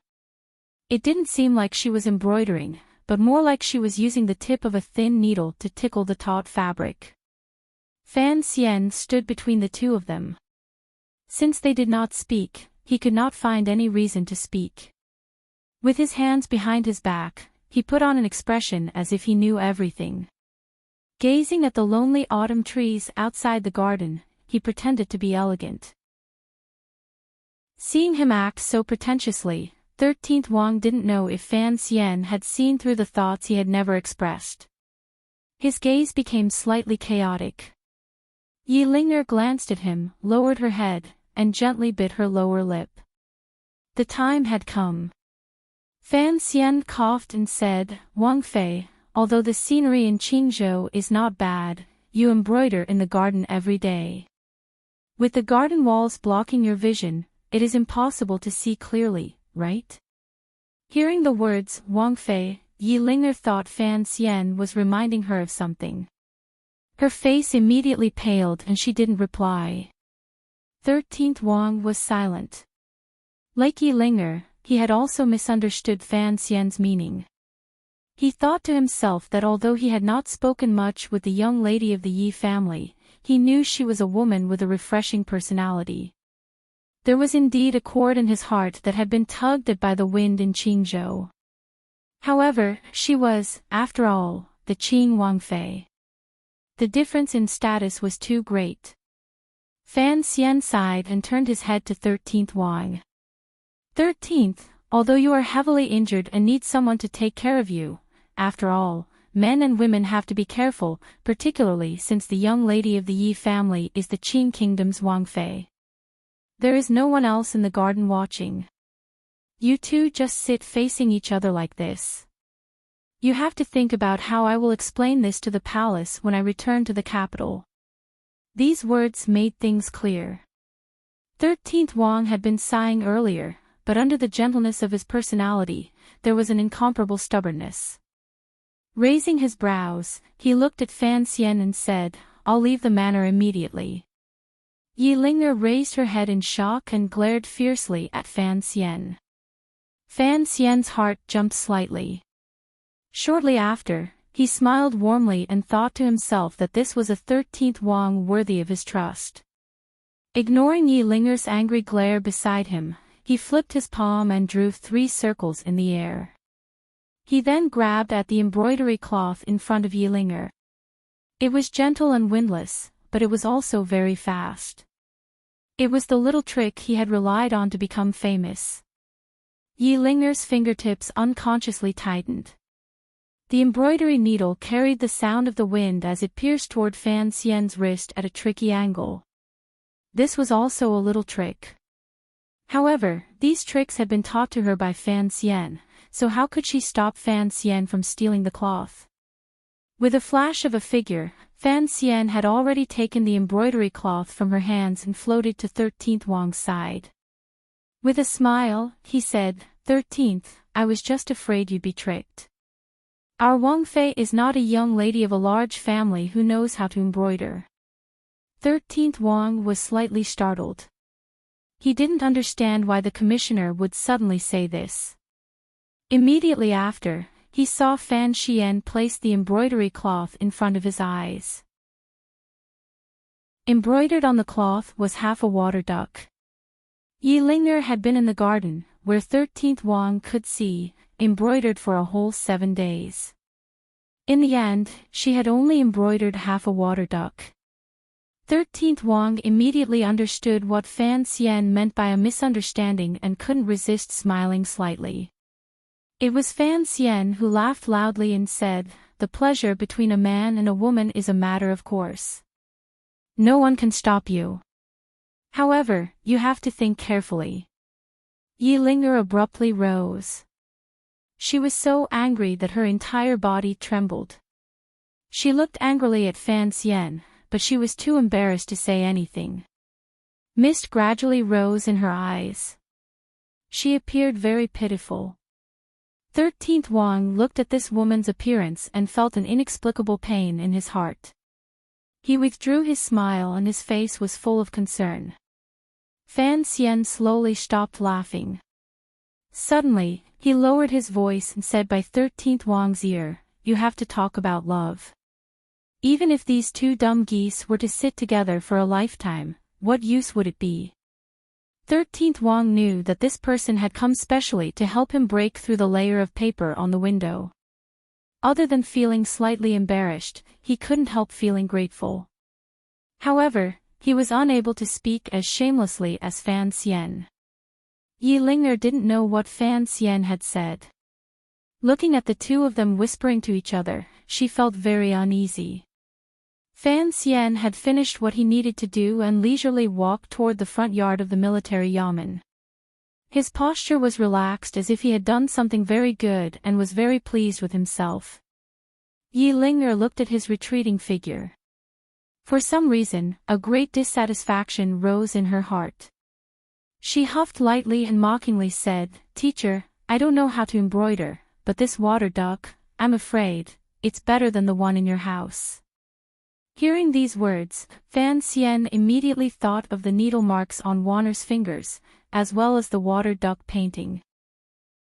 It didn't seem like she was embroidering, but more like she was using the tip of a thin needle to tickle the taut fabric. Fan Xian stood between the two of them. Since they did not speak, he could not find any reason to speak. With his hands behind his back, he put on an expression as if he knew everything. Gazing at the lonely autumn trees outside the garden, he pretended to be elegant. Seeing him act so pretentiously, 13th Wang didn't know if Fan Xian had seen through the thoughts he had never expressed. His gaze became slightly chaotic. Yi Ling'er glanced at him, lowered her head, and gently bit her lower lip. The time had come. Fan Xian coughed and said, "Wang Fei, although the scenery in Qingzhou is not bad, you embroider in the garden every day. With the garden walls blocking your vision, it is impossible to see clearly, right?" Hearing the words, Wang Fei, Yi Ling'er thought Fan Xian was reminding her of something. Her face immediately paled and she didn't reply. 13th Wang was silent. Like Yi Ling'er, he had also misunderstood Fan Xian's meaning. He thought to himself that although he had not spoken much with the young lady of the Yi family, he knew she was a woman with a refreshing personality. There was indeed a chord in his heart that had been tugged at by the wind in Qingzhou. However, she was, after all, the Qing Wang Fei. The difference in status was too great. Fan Xian sighed and turned his head to 13th Wang. 13th, although you are heavily injured and need someone to take care of you, after all, men and women have to be careful, particularly since the young lady of the Yi family is the Qing kingdom's Wang Fei. There is no one else in the garden watching. You two just sit facing each other like this. You have to think about how I will explain this to the palace when I return to the capital. These words made things clear. 13th Wang had been sighing earlier, but under the gentleness of his personality, there was an incomparable stubbornness. Raising his brows, he looked at Fan Xian and said, "I'll leave the manor immediately." Yi Ling'er raised her head in shock and glared fiercely at Fan Xian. Fan Xian's heart jumped slightly. Shortly after, he smiled warmly and thought to himself that this was a 13th Wang worthy of his trust. Ignoring Yi Ling'er's angry glare beside him, he flipped his palm and drew 3 circles in the air. He then grabbed at the embroidery cloth in front of Yi Ling'er. It was gentle and windless, but it was also very fast. It was the little trick he had relied on to become famous. Yi Ling'er's fingertips unconsciously tightened. The embroidery needle carried the sound of the wind as it pierced toward Fan Xian's wrist at a tricky angle. This was also a little trick. However, these tricks had been taught to her by Fan Xian, so how could she stop Fan Xian from stealing the cloth? With a flash of a figure, Fan Xian had already taken the embroidery cloth from her hands and floated to 13th Wang's side. With a smile, he said, 13th, I was just afraid you'd be tricked. Our Wang Fei is not a young lady of a large family who knows how to embroider. 13th Wang was slightly startled. He didn't understand why the commissioner would suddenly say this. Immediately after, he saw Fan Xian place the embroidery cloth in front of his eyes. Embroidered on the cloth was half a water duck. Yi Ling'er had been in the garden, where 13th Wang could see, embroidered for a whole 7 days. In the end, she had only embroidered half a water duck. 13th Wang immediately understood what Fan Xian meant by a misunderstanding and couldn't resist smiling slightly. It was Fan Xian who laughed loudly and said, "The pleasure between a man and a woman is a matter of course." No one can stop you. However, you have to think carefully. Yilinger abruptly rose. She was so angry that her entire body trembled. She looked angrily at Fan Xian, but she was too embarrassed to say anything. Mist gradually rose in her eyes. She appeared very pitiful. 13th Wang looked at this woman's appearance and felt an inexplicable pain in his heart. He withdrew his smile and his face was full of concern. Fan Xian slowly stopped laughing. Suddenly, he lowered his voice and said by 13th Wang's ear, "You have to talk about love. Even if these two dumb geese were to sit together for a lifetime, what use would it be?" 13th Wang knew that this person had come specially to help him break through the layer of paper on the window. Other than feeling slightly embarrassed, he couldn't help feeling grateful. However, he was unable to speak as shamelessly as Fan Xian. Yilinger didn't know what Fan Xian had said. Looking at the two of them whispering to each other, she felt very uneasy. Fan Xian had finished what he needed to do and leisurely walked toward the front yard of the military yamen. His posture was relaxed as if he had done something very good and was very pleased with himself. Yilinger looked at his retreating figure. For some reason, a great dissatisfaction rose in her heart. She huffed lightly and mockingly said, "Teacher, I don't know how to embroider, but this water duck, I'm afraid, it's better than the one in your house." Hearing these words, Fan Xian immediately thought of the needle marks on Warner's fingers, as well as the water duck painting.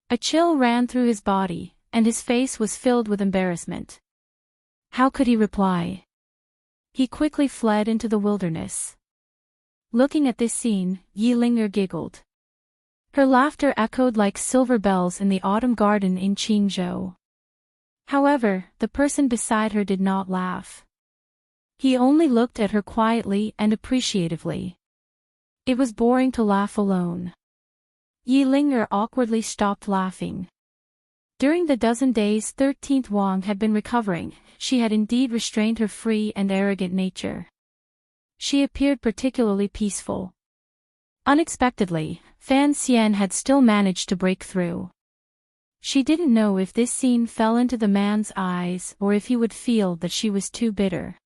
A chill ran through his body, and his face was filled with embarrassment. How could he reply? He quickly fled into the wilderness. Looking at this scene, Yilinger giggled. Her laughter echoed like silver bells in the autumn garden in Qingzhou. However, the person beside her did not laugh. He only looked at her quietly and appreciatively. It was boring to laugh alone. Yilinger awkwardly stopped laughing. During the dozen days 13th Wang had been recovering, she had indeed restrained her free and arrogant nature. She appeared particularly peaceful. Unexpectedly, Fan Xian had still managed to break through. She didn't know if this scene fell into the man's eyes or if he would feel that she was too bitter.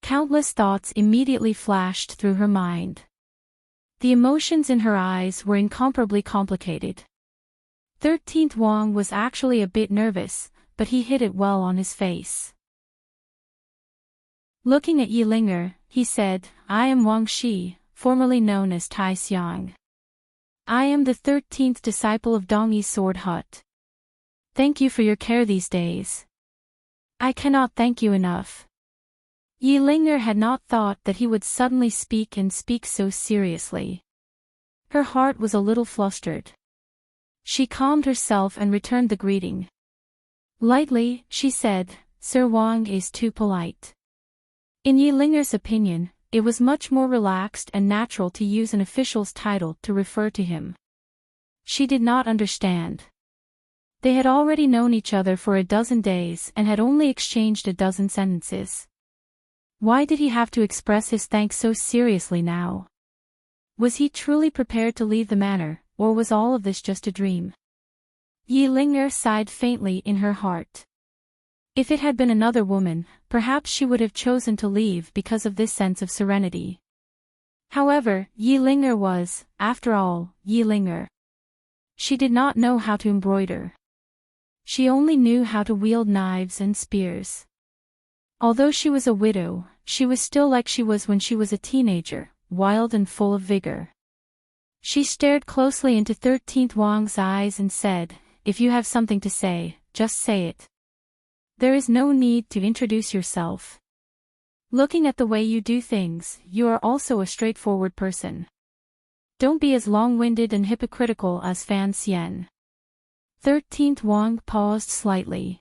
Countless thoughts immediately flashed through her mind. The emotions in her eyes were incomparably complicated. 13th Wang was actually a bit nervous, but he hid it well on his face. Looking at Yilinger, he said, "I am Wang Shi, formerly known as Tai Xiang. I am the 13th disciple of Dongyi's sword hut. Thank you for your care these days. I cannot thank you enough." Yilinger had not thought that he would suddenly speak so seriously. Her heart was a little flustered. She calmed herself and returned the greeting. Lightly, she said, "Sir Wang is too polite." In Yilinger's opinion, it was much more relaxed and natural to use an official's title to refer to him. She did not understand. They had already known each other for a dozen days and had only exchanged a dozen sentences. Why did he have to express his thanks so seriously now? Was he truly prepared to leave the manor, or was all of this just a dream? Yilinger sighed faintly in her heart. If it had been another woman, perhaps she would have chosen to leave because of this sense of serenity. However, Yilinger was, after all, Yilinger. She did not know how to embroider. She only knew how to wield knives and spears. Although she was a widow, she was still like she was when she was a teenager, wild and full of vigor. She stared closely into 13th Wang's eyes and said, "If you have something to say, just say it. There is no need to introduce yourself. Looking at the way you do things, you are also a straightforward person. Don't be as long-winded and hypocritical as Fan Xian." 13th Wang paused slightly.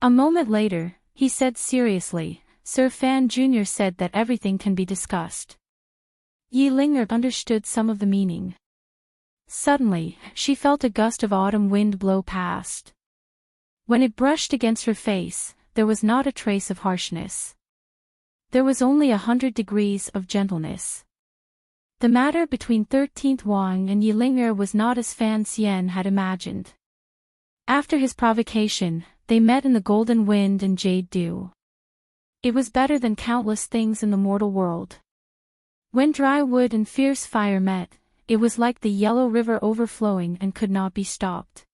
A moment later, he said seriously, "Sir Fan Jr. said that everything can be discussed." Yilinger understood some of the meaning. Suddenly, she felt a gust of autumn wind blow past. When it brushed against her face, there was not a trace of harshness. there was only 100 degrees of gentleness. The matter between 13th Wang and Yilinger was not as Fan Xian had imagined. After his provocation, they met in the golden wind and jade dew. It was better than countless things in the mortal world. When dry wood and fierce fire met, it was like the yellow river overflowing and could not be stopped.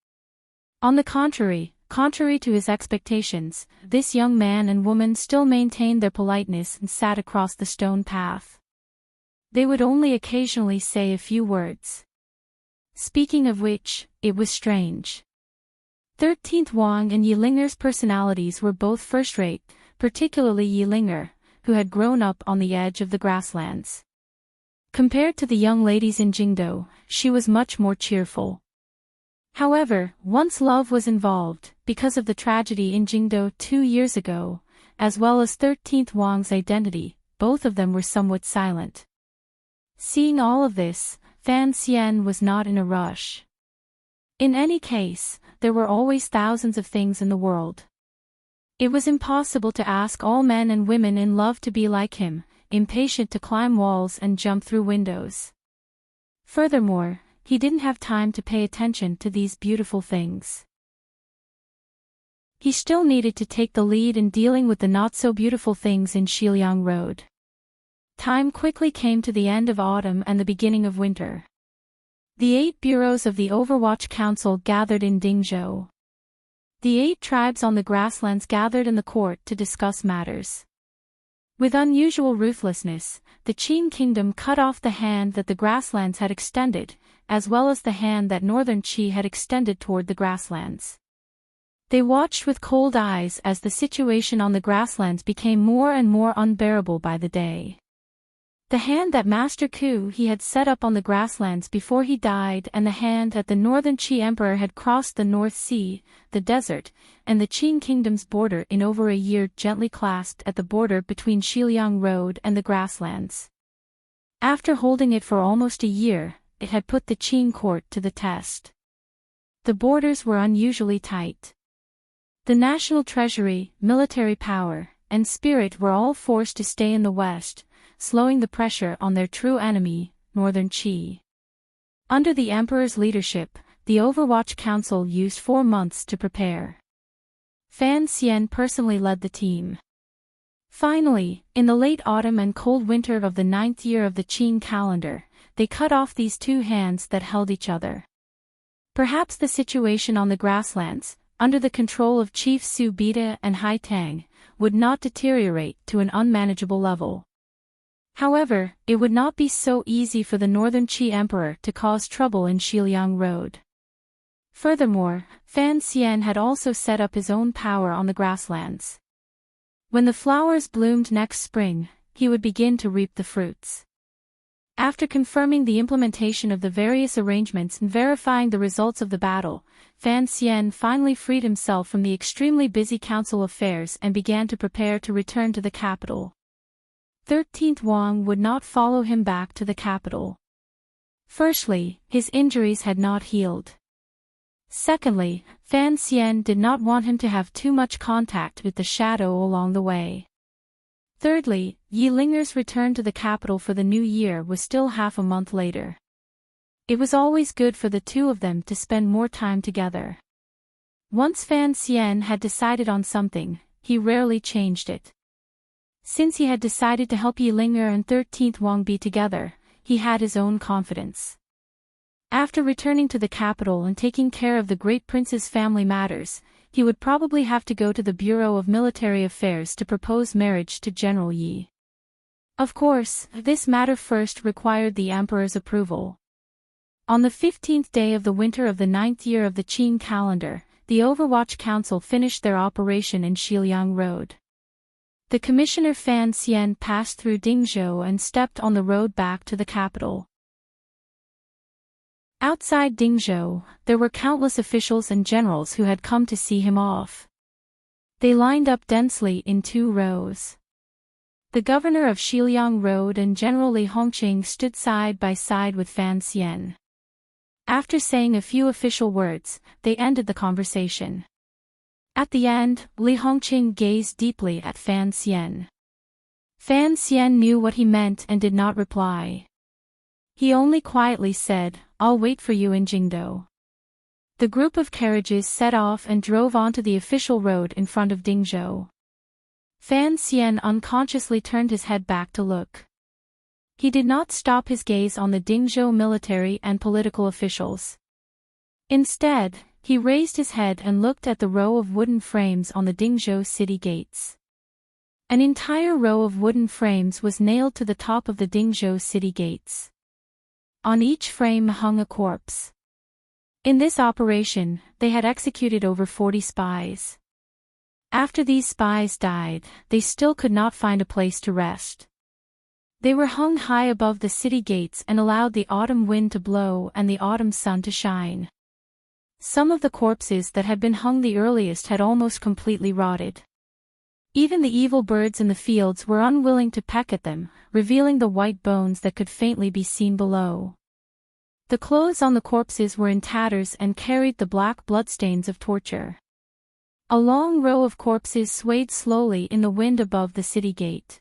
On the contrary to his expectations, this young man and woman still maintained their politeness and sat across the stone path. They would only occasionally say a few words. Speaking of which, it was strange. 13th Wang and Yilinger's personalities were both first-rate, particularly Yilinger, who had grown up on the edge of the grasslands. Compared to the young ladies in Jingdo, she was much more cheerful. However, once love was involved, because of the tragedy in Jingdo 2 years ago, as well as 13th Wang's identity, both of them were somewhat silent. Seeing all of this, Fan Xian was not in a rush. In any case, there were always thousands of things in the world. It was impossible to ask all men and women in love to be like him, impatient to climb walls and jump through windows. Furthermore, he didn't have time to pay attention to these beautiful things. He still needed to take the lead in dealing with the not-so-beautiful things in Xiliang Road. Time quickly came to the end of autumn and the beginning of winter. The 8 bureaus of the Overwatch Council gathered in Dingzhou. The 8 tribes on the grasslands gathered in the court to discuss matters. With unusual ruthlessness, the Qin kingdom cut off the hand that the grasslands had extended, as well as the hand that northern Qi had extended toward the grasslands. They watched with cold eyes as the situation on the grasslands became more and more unbearable by the day. The hand that Master Ku he had set up on the grasslands before he died and the hand that the northern Qi emperor had crossed the North Sea, the desert, and the Qin kingdom's border in over a year gently clasped at the border between Xiliang Road and the grasslands. After holding it for almost a year, it had put the Qin court to the test. The borders were unusually tight. The national treasury, military power, and spirit were all forced to stay in the west, slowing the pressure on their true enemy, northern Qi. Under the emperor's leadership, the Overwatch Council used 4 months to prepare. Fan Xian personally led the team. Finally, in the late autumn and cold winter of the 9th year of the Qin calendar, they cut off these 2 hands that held each other. Perhaps the situation on the grasslands, under the control of Chief Su Bida and Hai Tang, would not deteriorate to an unmanageable level. However, it would not be so easy for the northern Qi emperor to cause trouble in Xiliang Road. Furthermore, Fan Xian had also set up his own power on the grasslands. When the flowers bloomed next spring, he would begin to reap the fruits. After confirming the implementation of the various arrangements and verifying the results of the battle, Fan Xian finally freed himself from the extremely busy council affairs and began to prepare to return to the capital. 13th Wang would not follow him back to the capital. Firstly, his injuries had not healed. Secondly, Fan Xian did not want him to have too much contact with the shadow along the way. Thirdly, Yilinger's return to the capital for the new year was still half a month later. It was always good for the two of them to spend more time together. Once Fan Xian had decided on something, he rarely changed it. Since he had decided to help Yilinger and 13th Wang be together, he had his own confidence. After returning to the capital and taking care of the great prince's family matters, he would probably have to go to the Bureau of Military Affairs to propose marriage to General Yi. Of course, this matter first required the emperor's approval. On the 15th day of the winter of the 9th year of the Qin calendar, the Overwatch Council finished their operation in Xiliang Road. The commissioner Fan Xian passed through Dingzhou and stepped on the road back to the capital. Outside Dingzhou, there were countless officials and generals who had come to see him off. They lined up densely in 2 rows. The governor of Xiliang Road and General Li Hongqing stood side by side with Fan Xian. After saying a few official words, they ended the conversation. At the end, Li Hongqing gazed deeply at Fan Xian. Fan Xian knew what he meant and did not reply. He only quietly said, "I'll wait for you in Jingdou." The group of carriages set off and drove onto the official road in front of Dingzhou. Fan Xian unconsciously turned his head back to look. He did not stop his gaze on the Dingzhou military and political officials. Instead, he raised his head and looked at the row of wooden frames on the Dingzhou city gates. An entire row of wooden frames was nailed to the top of the Dingzhou city gates. On each frame hung a corpse. In this operation, they had executed over 40 spies. After these spies died, they still could not find a place to rest. They were hung high above the city gates and allowed the autumn wind to blow and the autumn sun to shine. Some of the corpses that had been hung the earliest had almost completely rotted. Even the evil birds in the fields were unwilling to peck at them, revealing the white bones that could faintly be seen below. The clothes on the corpses were in tatters and carried the black bloodstains of torture. A long row of corpses swayed slowly in the wind above the city gate.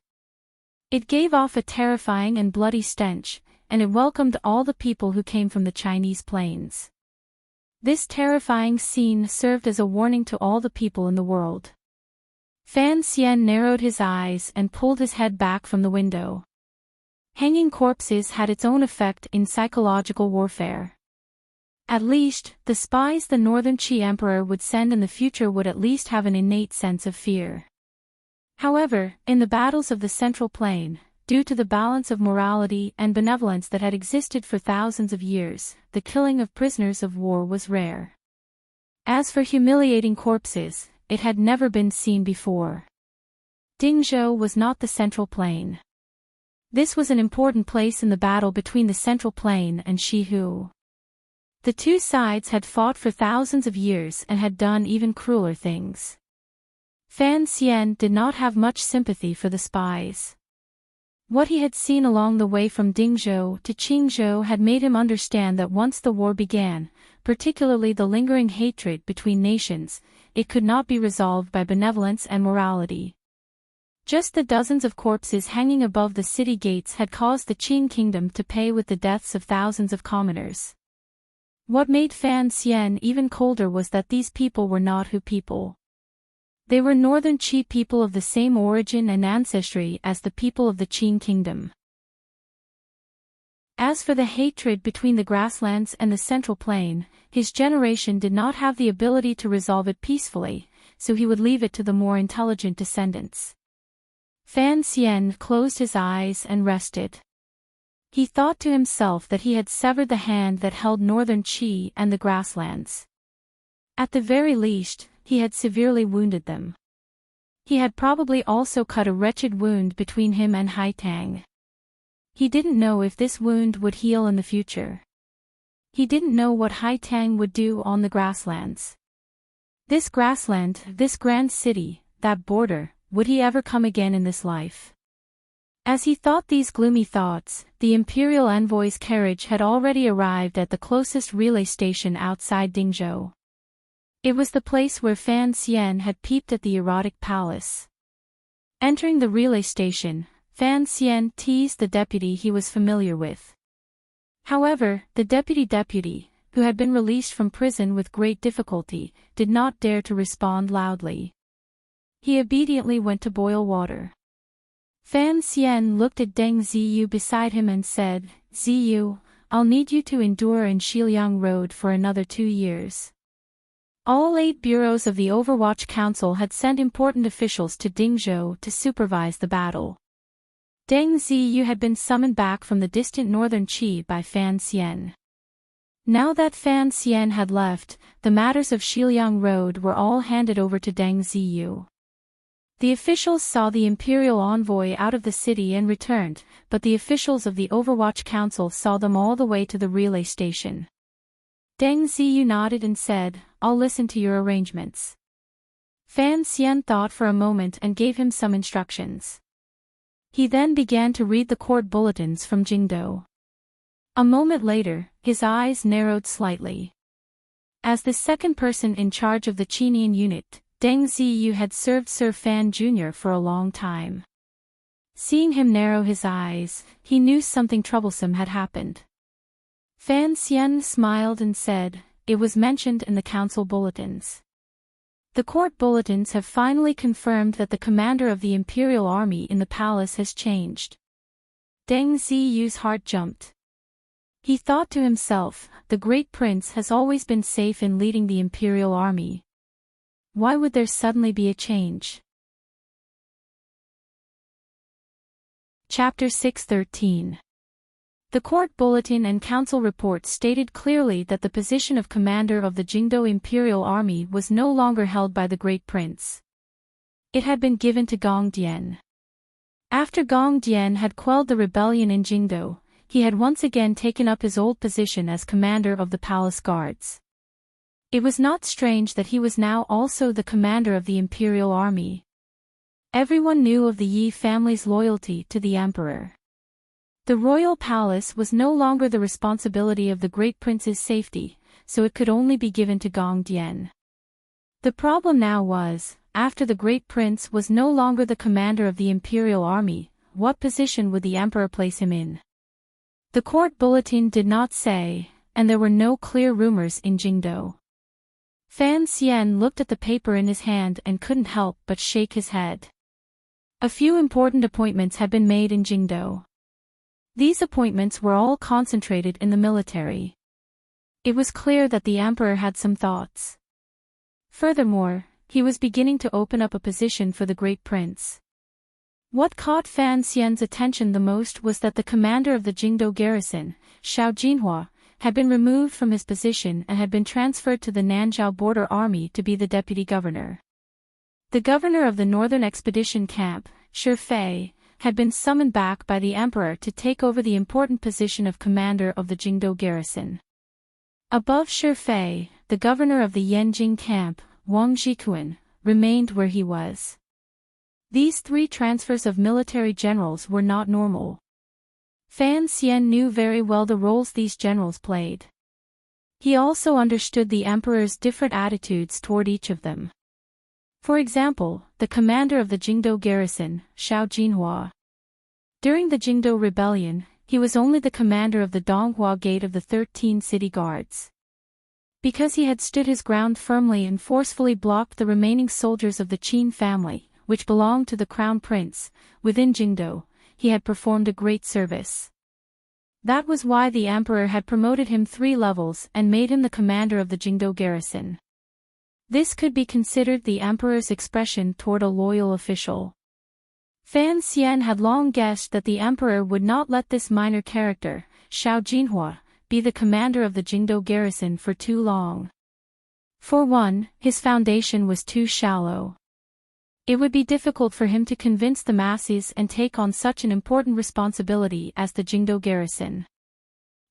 It gave off a terrifying and bloody stench, and it welcomed all the people who came from the Chinese plains. This terrifying scene served as a warning to all the people in the world. Fan Xian narrowed his eyes and pulled his head back from the window. Hanging corpses had its own effect in psychological warfare. At least, the spies the Northern Qi Emperor would send in the future would at least have an innate sense of fear. However, in the battles of the Central Plain, due to the balance of morality and benevolence that had existed for thousands of years, the killing of prisoners of war was rare. As for humiliating corpses, it had never been seen before. Dingzhou was not the Central Plain. This was an important place in the battle between the Central Plain and Shihu. The two sides had fought for thousands of years and had done even crueler things. Fan Xian did not have much sympathy for the spies. What he had seen along the way from Dingzhou to Qingzhou had made him understand that once the war began, particularly the lingering hatred between nations, it could not be resolved by benevolence and morality. Just the dozens of corpses hanging above the city gates had caused the Qing kingdom to pay with the deaths of thousands of commoners. What made Fan Xian even colder was that these people were not Hu people. They were Northern Qi people of the same origin and ancestry as the people of the Qing kingdom. As for the hatred between the grasslands and the Central Plain, his generation did not have the ability to resolve it peacefully, so he would leave it to the more intelligent descendants. Fan Xian closed his eyes and rested. He thought to himself that he had severed the hand that held Northern Qi and the grasslands. At the very least, he had severely wounded them. He had probably also cut a wretched wound between him and Haitang. He didn't know if this wound would heal in the future. He didn't know what Haitang would do on the grasslands. This grassland, this grand city, that border, would he ever come again in this life? As he thought these gloomy thoughts, the imperial envoy's carriage had already arrived at the closest relay station outside Dingzhou. It was the place where Fan Xian had peeped at the erotic palace. Entering the relay station, Fan Xian teased the deputy he was familiar with. However, the deputy, who had been released from prison with great difficulty, did not dare to respond loudly. He obediently went to boil water. Fan Xian looked at Deng Ziyu beside him and said, "Ziyu, I'll need you to endure in Xiliang Road for another 2 years." All 8 bureaus of the Overwatch Council had sent important officials to Dingzhou to supervise the battle. Deng Ziyu had been summoned back from the distant Northern Qi by Fan Xian. Now that Fan Xian had left, the matters of Xiliang Road were all handed over to Deng Ziyu. The officials saw the imperial envoy out of the city and returned, but the officials of the Overwatch Council saw them all the way to the relay station. Deng Ziyu nodded and said, "I'll listen to your arrangements." Fan Xian thought for a moment and gave him some instructions. He then began to read the court bulletins from Jingdou. A moment later, his eyes narrowed slightly. As the second person in charge of the Qinian unit, Deng Ziyu had served Sir Fan Jr. for a long time. Seeing him narrow his eyes, he knew something troublesome had happened. Fan Xian smiled and said, "It was mentioned in the council bulletins. The court bulletins have finally confirmed that the commander of the imperial army in the palace has changed." Deng Ziyu's heart jumped. He thought to himself, the great prince has always been safe in leading the imperial army. Why would there suddenly be a change? Chapter 613. The court bulletin and council report stated clearly that the position of commander of the Jingdo Imperial Army was no longer held by the great prince. It had been given to Gong Dian. After Gong Dian had quelled the rebellion in Jingdo, he had once again taken up his old position as commander of the palace guards. It was not strange that he was now also the commander of the imperial army. Everyone knew of the Yi family's loyalty to the emperor. The royal palace was no longer the responsibility of the great prince's safety, so it could only be given to Gong Dian. The problem now was, after the great prince was no longer the commander of the imperial army, what position would the emperor place him in? The court bulletin did not say, and there were no clear rumors in Jingdo. Fan Xian looked at the paper in his hand and couldn't help but shake his head. A few important appointments had been made in Jingdo. These appointments were all concentrated in the military. It was clear that the emperor had some thoughts. Furthermore, he was beginning to open up a position for the great prince. What caught Fan Xian's attention the most was that the commander of the Jingdo garrison, Xiao Jinhua, had been removed from his position and had been transferred to the Nanzhao border army to be the deputy governor. The governor of the northern expedition camp, Shi Fei, had been summoned back by the emperor to take over the important position of commander of the Jingdo garrison. Above Shi Fei, the governor of the Yanjing camp, Wang Zhikuan, remained where he was. These three transfers of military generals were not normal. Fan Xian knew very well the roles these generals played. He also understood the emperor's different attitudes toward each of them. For example, the commander of the Jingdo garrison, Xiao Jinhua. During the Jingdo rebellion, he was only the commander of the Donghua Gate of the 13 city guards. Because he had stood his ground firmly and forcefully blocked the remaining soldiers of the Qin family, which belonged to the crown prince, within Jingdo, he had performed a great service. That was why the emperor had promoted him 3 levels and made him the commander of the Jingdo garrison. This could be considered the emperor's expression toward a loyal official. Fan Xian had long guessed that the emperor would not let this minor character, Xiao Jinhua, be the commander of the Jingdo garrison for too long. For one, his foundation was too shallow. It would be difficult for him to convince the masses and take on such an important responsibility as the Jingdo garrison.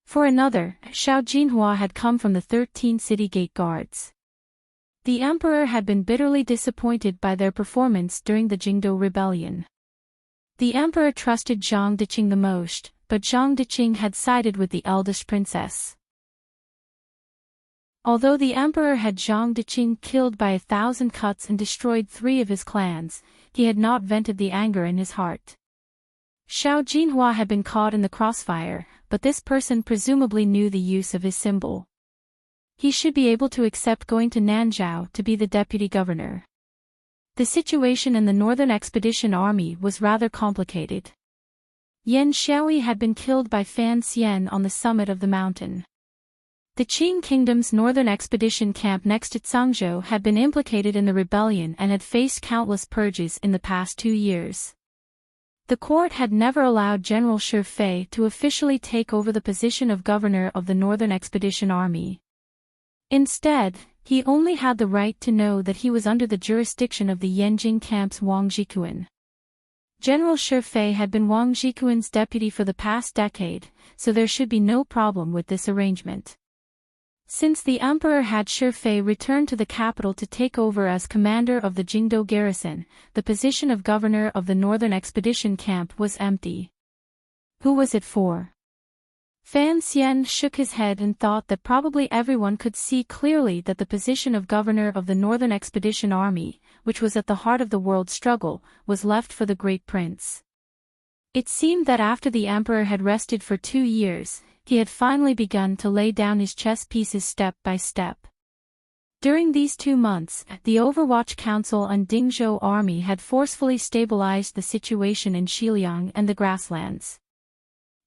For another, Xiao Jinhua had come from the 13 city gate guards. The emperor had been bitterly disappointed by their performance during the Jingdo rebellion. The emperor trusted Zhang Diqing the most, but Zhang Diqing had sided with the eldest princess. Although the emperor had Zhang Diqing killed by 1,000 cuts and destroyed 3 of his clans, he had not vented the anger in his heart. Xiao Jinhua had been caught in the crossfire, but this person presumably knew the use of his symbol. He should be able to accept going to Nanzhao to be the deputy governor. The situation in the Northern Expedition Army was rather complicated. Yan Xiaoyi had been killed by Fan Xian on the summit of the mountain. The Qing Kingdom's Northern Expedition camp next to Cangzhou had been implicated in the rebellion and had faced countless purges in the past 2 years. The court had never allowed General Shi Fei to officially take over the position of governor of the Northern Expedition Army. Instead, he only had the right to know that he was under the jurisdiction of the Yanjing camp's Wang Zhikuan. General Shi Fei had been Wang Zhikuan's deputy for the past decade, so there should be no problem with this arrangement. Since the emperor had Shi Fei return to the capital to take over as commander of the Jingdo garrison, the position of governor of the Northern Expedition camp was empty. Who was it for? Fan Xian shook his head and thought that probably everyone could see clearly that the position of governor of the Northern Expedition Army, which was at the heart of the world struggle, was left for the great prince. It seemed that after the emperor had rested for 2 years, he had finally begun to lay down his chess pieces step by step. During these 2 months, the Overwatch Council and Dingzhou army had forcefully stabilized the situation in Xiliang and the grasslands.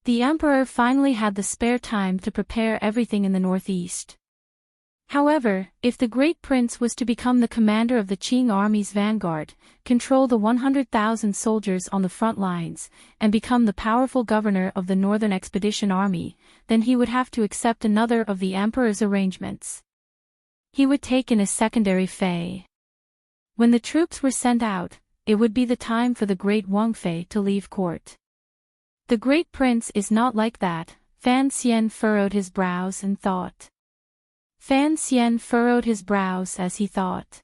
The emperor finally had the spare time to prepare everything in the northeast. However, if the great prince was to become the commander of the Qing army's vanguard, control the 100,000 soldiers on the front lines, and become the powerful governor of the Northern Expedition Army, then he would have to accept another of the emperor's arrangements. He would take in a secondary Fei. When the troops were sent out, it would be the time for the great Wang Fei to leave court. The great prince is not like that, Fan Xian furrowed his brows and thought. Fan Xian furrowed his brows as he thought.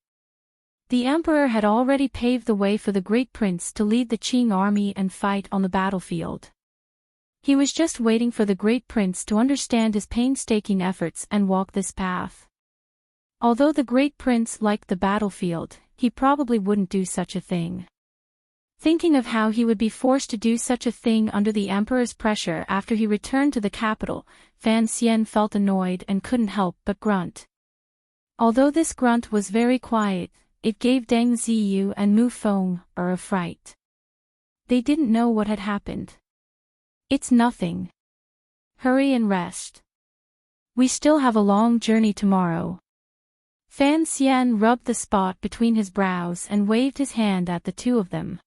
The emperor had already paved the way for the great prince to lead the Qing army and fight on the battlefield. He was just waiting for the great prince to understand his painstaking efforts and walk this path. Although the great prince liked the battlefield, he probably wouldn't do such a thing. Thinking of how he would be forced to do such a thing under the emperor's pressure after he returned to the capital, Fan Xian felt annoyed and couldn't help but grunt. Although this grunt was very quiet, it gave Deng Ziyu and Mu Feng a fright. They didn't know what had happened. It's nothing. Hurry and rest. We still have a long journey tomorrow. Fan Xian rubbed the spot between his brows and waved his hand at the two of them.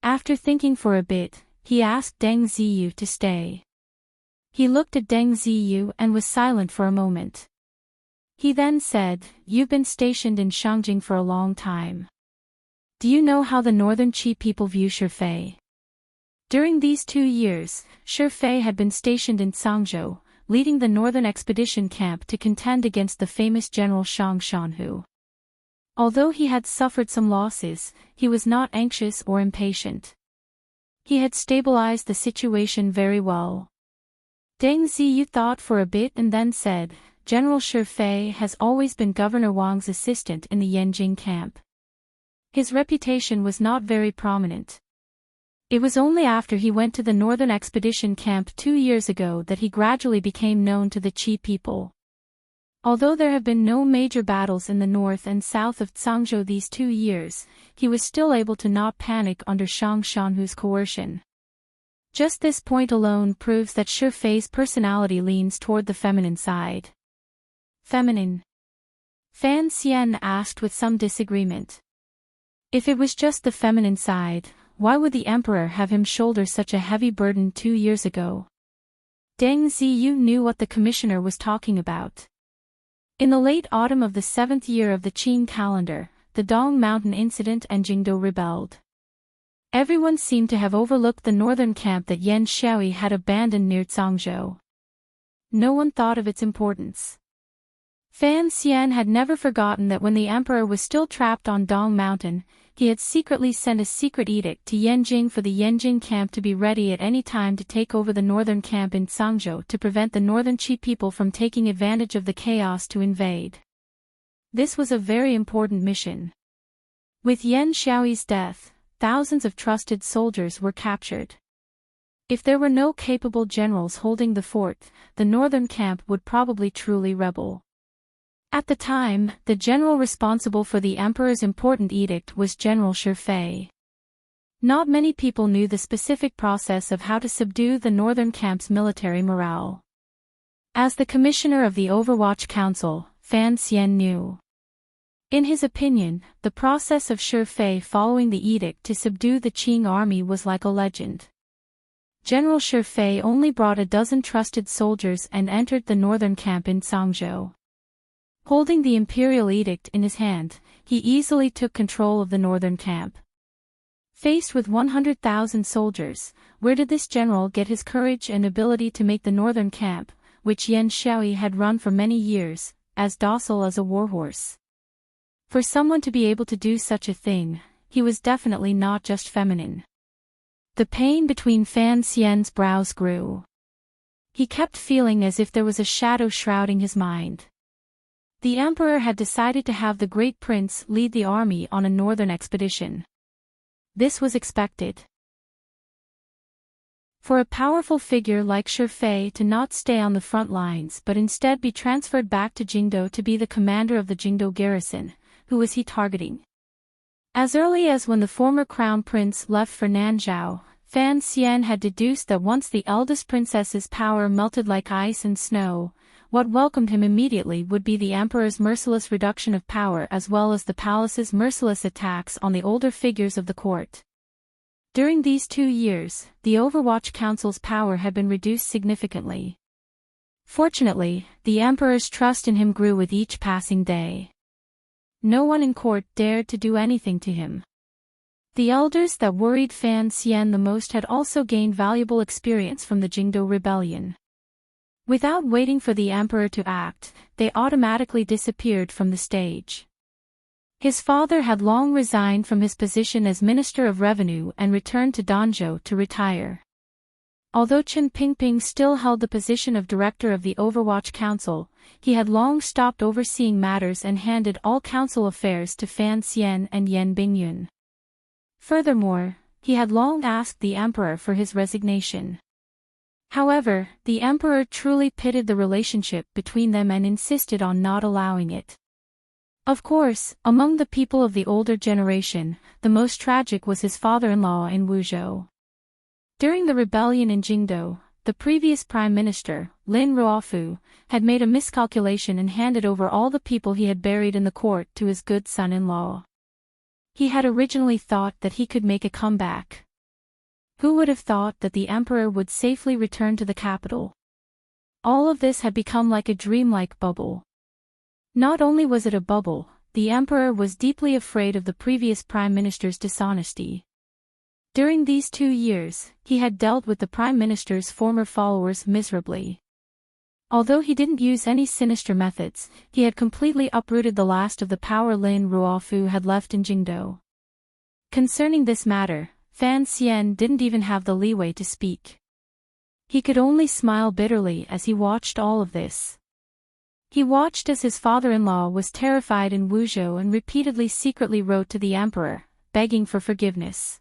After thinking for a bit, he asked Deng Ziyu to stay. He looked at Deng Ziyu and was silent for a moment. He then said, "You've been stationed in Shangjing for a long time. Do you know how the northern Qi people view Shifei?" During these 2 years, Shifei had been stationed in Cangzhou, leading the northern expedition camp to contend against the famous general Shang Shanhu. Although he had suffered some losses, he was not anxious or impatient. He had stabilized the situation very well. Deng Ziyu thought for a bit and then said, "General Shifei has always been Governor Wang's assistant in the Yanjing camp. His reputation was not very prominent. It was only after he went to the northern expedition camp 2 years ago that he gradually became known to the Qi people. Although there have been no major battles in the north and south of Cangzhou these 2 years, he was still able to not panic under Shang Shanhu's coercion. Just this point alone proves that Shifei's personality leans toward the feminine side." "Feminine?" Fan Xian asked with some disagreement. If it was just the feminine side, why would the emperor have him shoulder such a heavy burden 2 years ago? Deng Ziyu knew what the commissioner was talking about. In the late autumn of the 7th year of the Qing calendar, the Dong Mountain incident and Jingdou rebelled. Everyone seemed to have overlooked the northern camp that Yan Xiaoyi had abandoned near Cangzhou. No one thought of its importance. Fan Xian had never forgotten that when the emperor was still trapped on Dong Mountain, he had secretly sent a secret edict to Yanjing for the Yanjing camp to be ready at any time to take over the northern camp in Cangzhou to prevent the northern Qi people from taking advantage of the chaos to invade. This was a very important mission. With Yan Xiaoyi's death, thousands of trusted soldiers were captured. If there were no capable generals holding the fort, the northern camp would probably truly rebel. At the time, the general responsible for the emperor's important edict was General Shifei. Not many people knew the specific process of how to subdue the northern camp's military morale. As the commissioner of the Overwatch Council, Fan Xian knew. In his opinion, the process of Shifei following the edict to subdue the Qing army was like a legend. General Shifei only brought a dozen trusted soldiers and entered the northern camp in Cangzhou. Holding the imperial edict in his hand, he easily took control of the northern camp. Faced with 100,000 soldiers, where did this general get his courage and ability to make the northern camp, which Yan Xiaoyi had run for many years, as docile as a warhorse? For someone to be able to do such a thing, he was definitely not just feminine. The pain between Fan Xian's brows grew. He kept feeling as if there was a shadow shrouding his mind. The emperor had decided to have the great prince lead the army on a northern expedition. This was expected. For a powerful figure like Shi Fei to not stay on the front lines but instead be transferred back to Jingdo to be the commander of the Jingdo garrison, who was he targeting? As early as when the former crown prince left for Nanzhao, Fan Xian had deduced that once the eldest princess's power melted like ice and snow, what welcomed him immediately would be the emperor's merciless reduction of power as well as the palace's merciless attacks on the older figures of the court. During these 2 years, the Overwatch Council's power had been reduced significantly. Fortunately, the emperor's trust in him grew with each passing day. No one in court dared to do anything to him. The elders that worried Fan Xian the most had also gained valuable experience from the Jingdo rebellion. Without waiting for the emperor to act, they automatically disappeared from the stage. His father had long resigned from his position as Minister of Revenue and returned to Danzhou to retire. Although Chen Pingping still held the position of Director of the Overwatch Council, he had long stopped overseeing matters and handed all council affairs to Fan Xian and Yan Bingyun. Furthermore, he had long asked the emperor for his resignation. However, the emperor truly pitied the relationship between them and insisted on not allowing it. Of course, among the people of the older generation, the most tragic was his father-in-law in Wuzhou. During the rebellion in Jingdo, the previous prime minister, Lin Ruofu, had made a miscalculation and handed over all the people he had buried in the court to his good son-in-law. He had originally thought that he could make a comeback. Who would have thought that the emperor would safely return to the capital? All of this had become like a dreamlike bubble. Not only was it a bubble, the emperor was deeply afraid of the previous prime minister's dishonesty. During these 2 years, he had dealt with the prime minister's former followers miserably. Although he didn't use any sinister methods, he had completely uprooted the last of the power Lin Ruofu had left in Jingdo. Concerning this matter, Fan Xian didn't even have the leeway to speak. He could only smile bitterly as he watched all of this. He watched as his father-in-law was terrified in Wuzhou and repeatedly secretly wrote to the emperor, begging for forgiveness.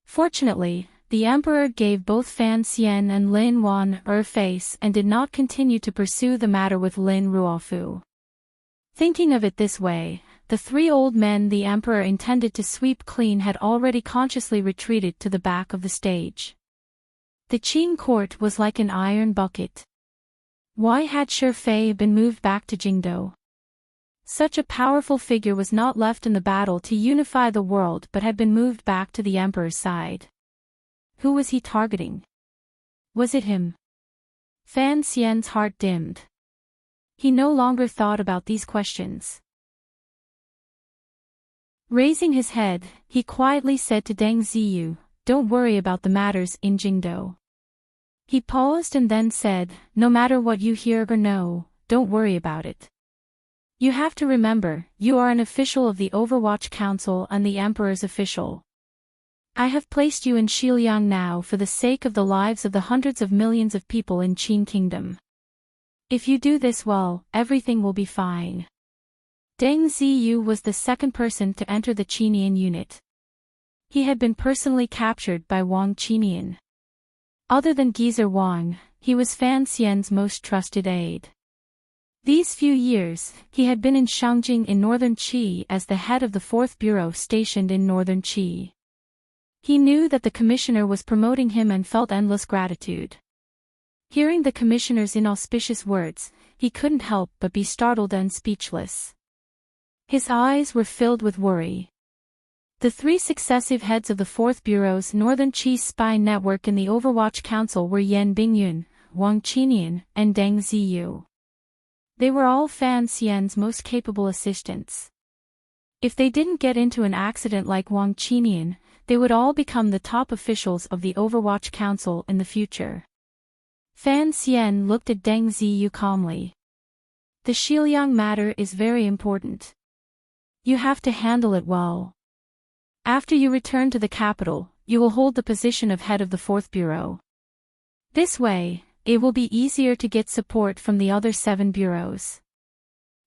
Fortunately, the emperor gave both Fan Xian and Lin Wan a face and did not continue to pursue the matter with Lin Ruofu. Thinking of it this way, the 3 old men the emperor intended to sweep clean had already consciously retreated to the back of the stage. The Qin court was like an iron bucket. Why had Shi Fei been moved back to Jingdo? Such a powerful figure was not left in the battle to unify the world but had been moved back to the emperor's side. Who was he targeting? Was it him? Fan Xian's heart dimmed. He no longer thought about these questions. Raising his head, he quietly said to Deng Ziyu, "Don't worry about the matters in Jingdo." He paused and then said, "No matter what you hear or know, don't worry about it. You have to remember, you are an official of the Overwatch Council and the Emperor's official. I have placed you in Xiliang now for the sake of the lives of the hundreds of millions of people in Qin Kingdom. If you do this well, everything will be fine." Deng Ziyu was the second person to enter the Qinian unit. He had been personally captured by Wang Qinian. Other than Geezer Wang, he was Fan Xian's most trusted aide. These few years, he had been in Shangjing in northern Qi as the head of the 4th Bureau stationed in northern Qi. He knew that the commissioner was promoting him and felt endless gratitude. Hearing the commissioner's inauspicious words, he couldn't help but be startled and speechless. His eyes were filled with worry. The 3 successive heads of the 4th Bureau's Northern Qi spy network in the Overwatch Council were Yan Bingyun, Wang Qinian, and Deng Ziyu. They were all Fan Xian's most capable assistants. If they didn't get into an accident like Wang Qinian, they would all become the top officials of the Overwatch Council in the future. Fan Xian looked at Deng Ziyu calmly. "The Xiliang matter is very important. You have to handle it well. After you return to the capital, you will hold the position of head of the 4th Bureau. This way, it will be easier to get support from the other 7 bureaus.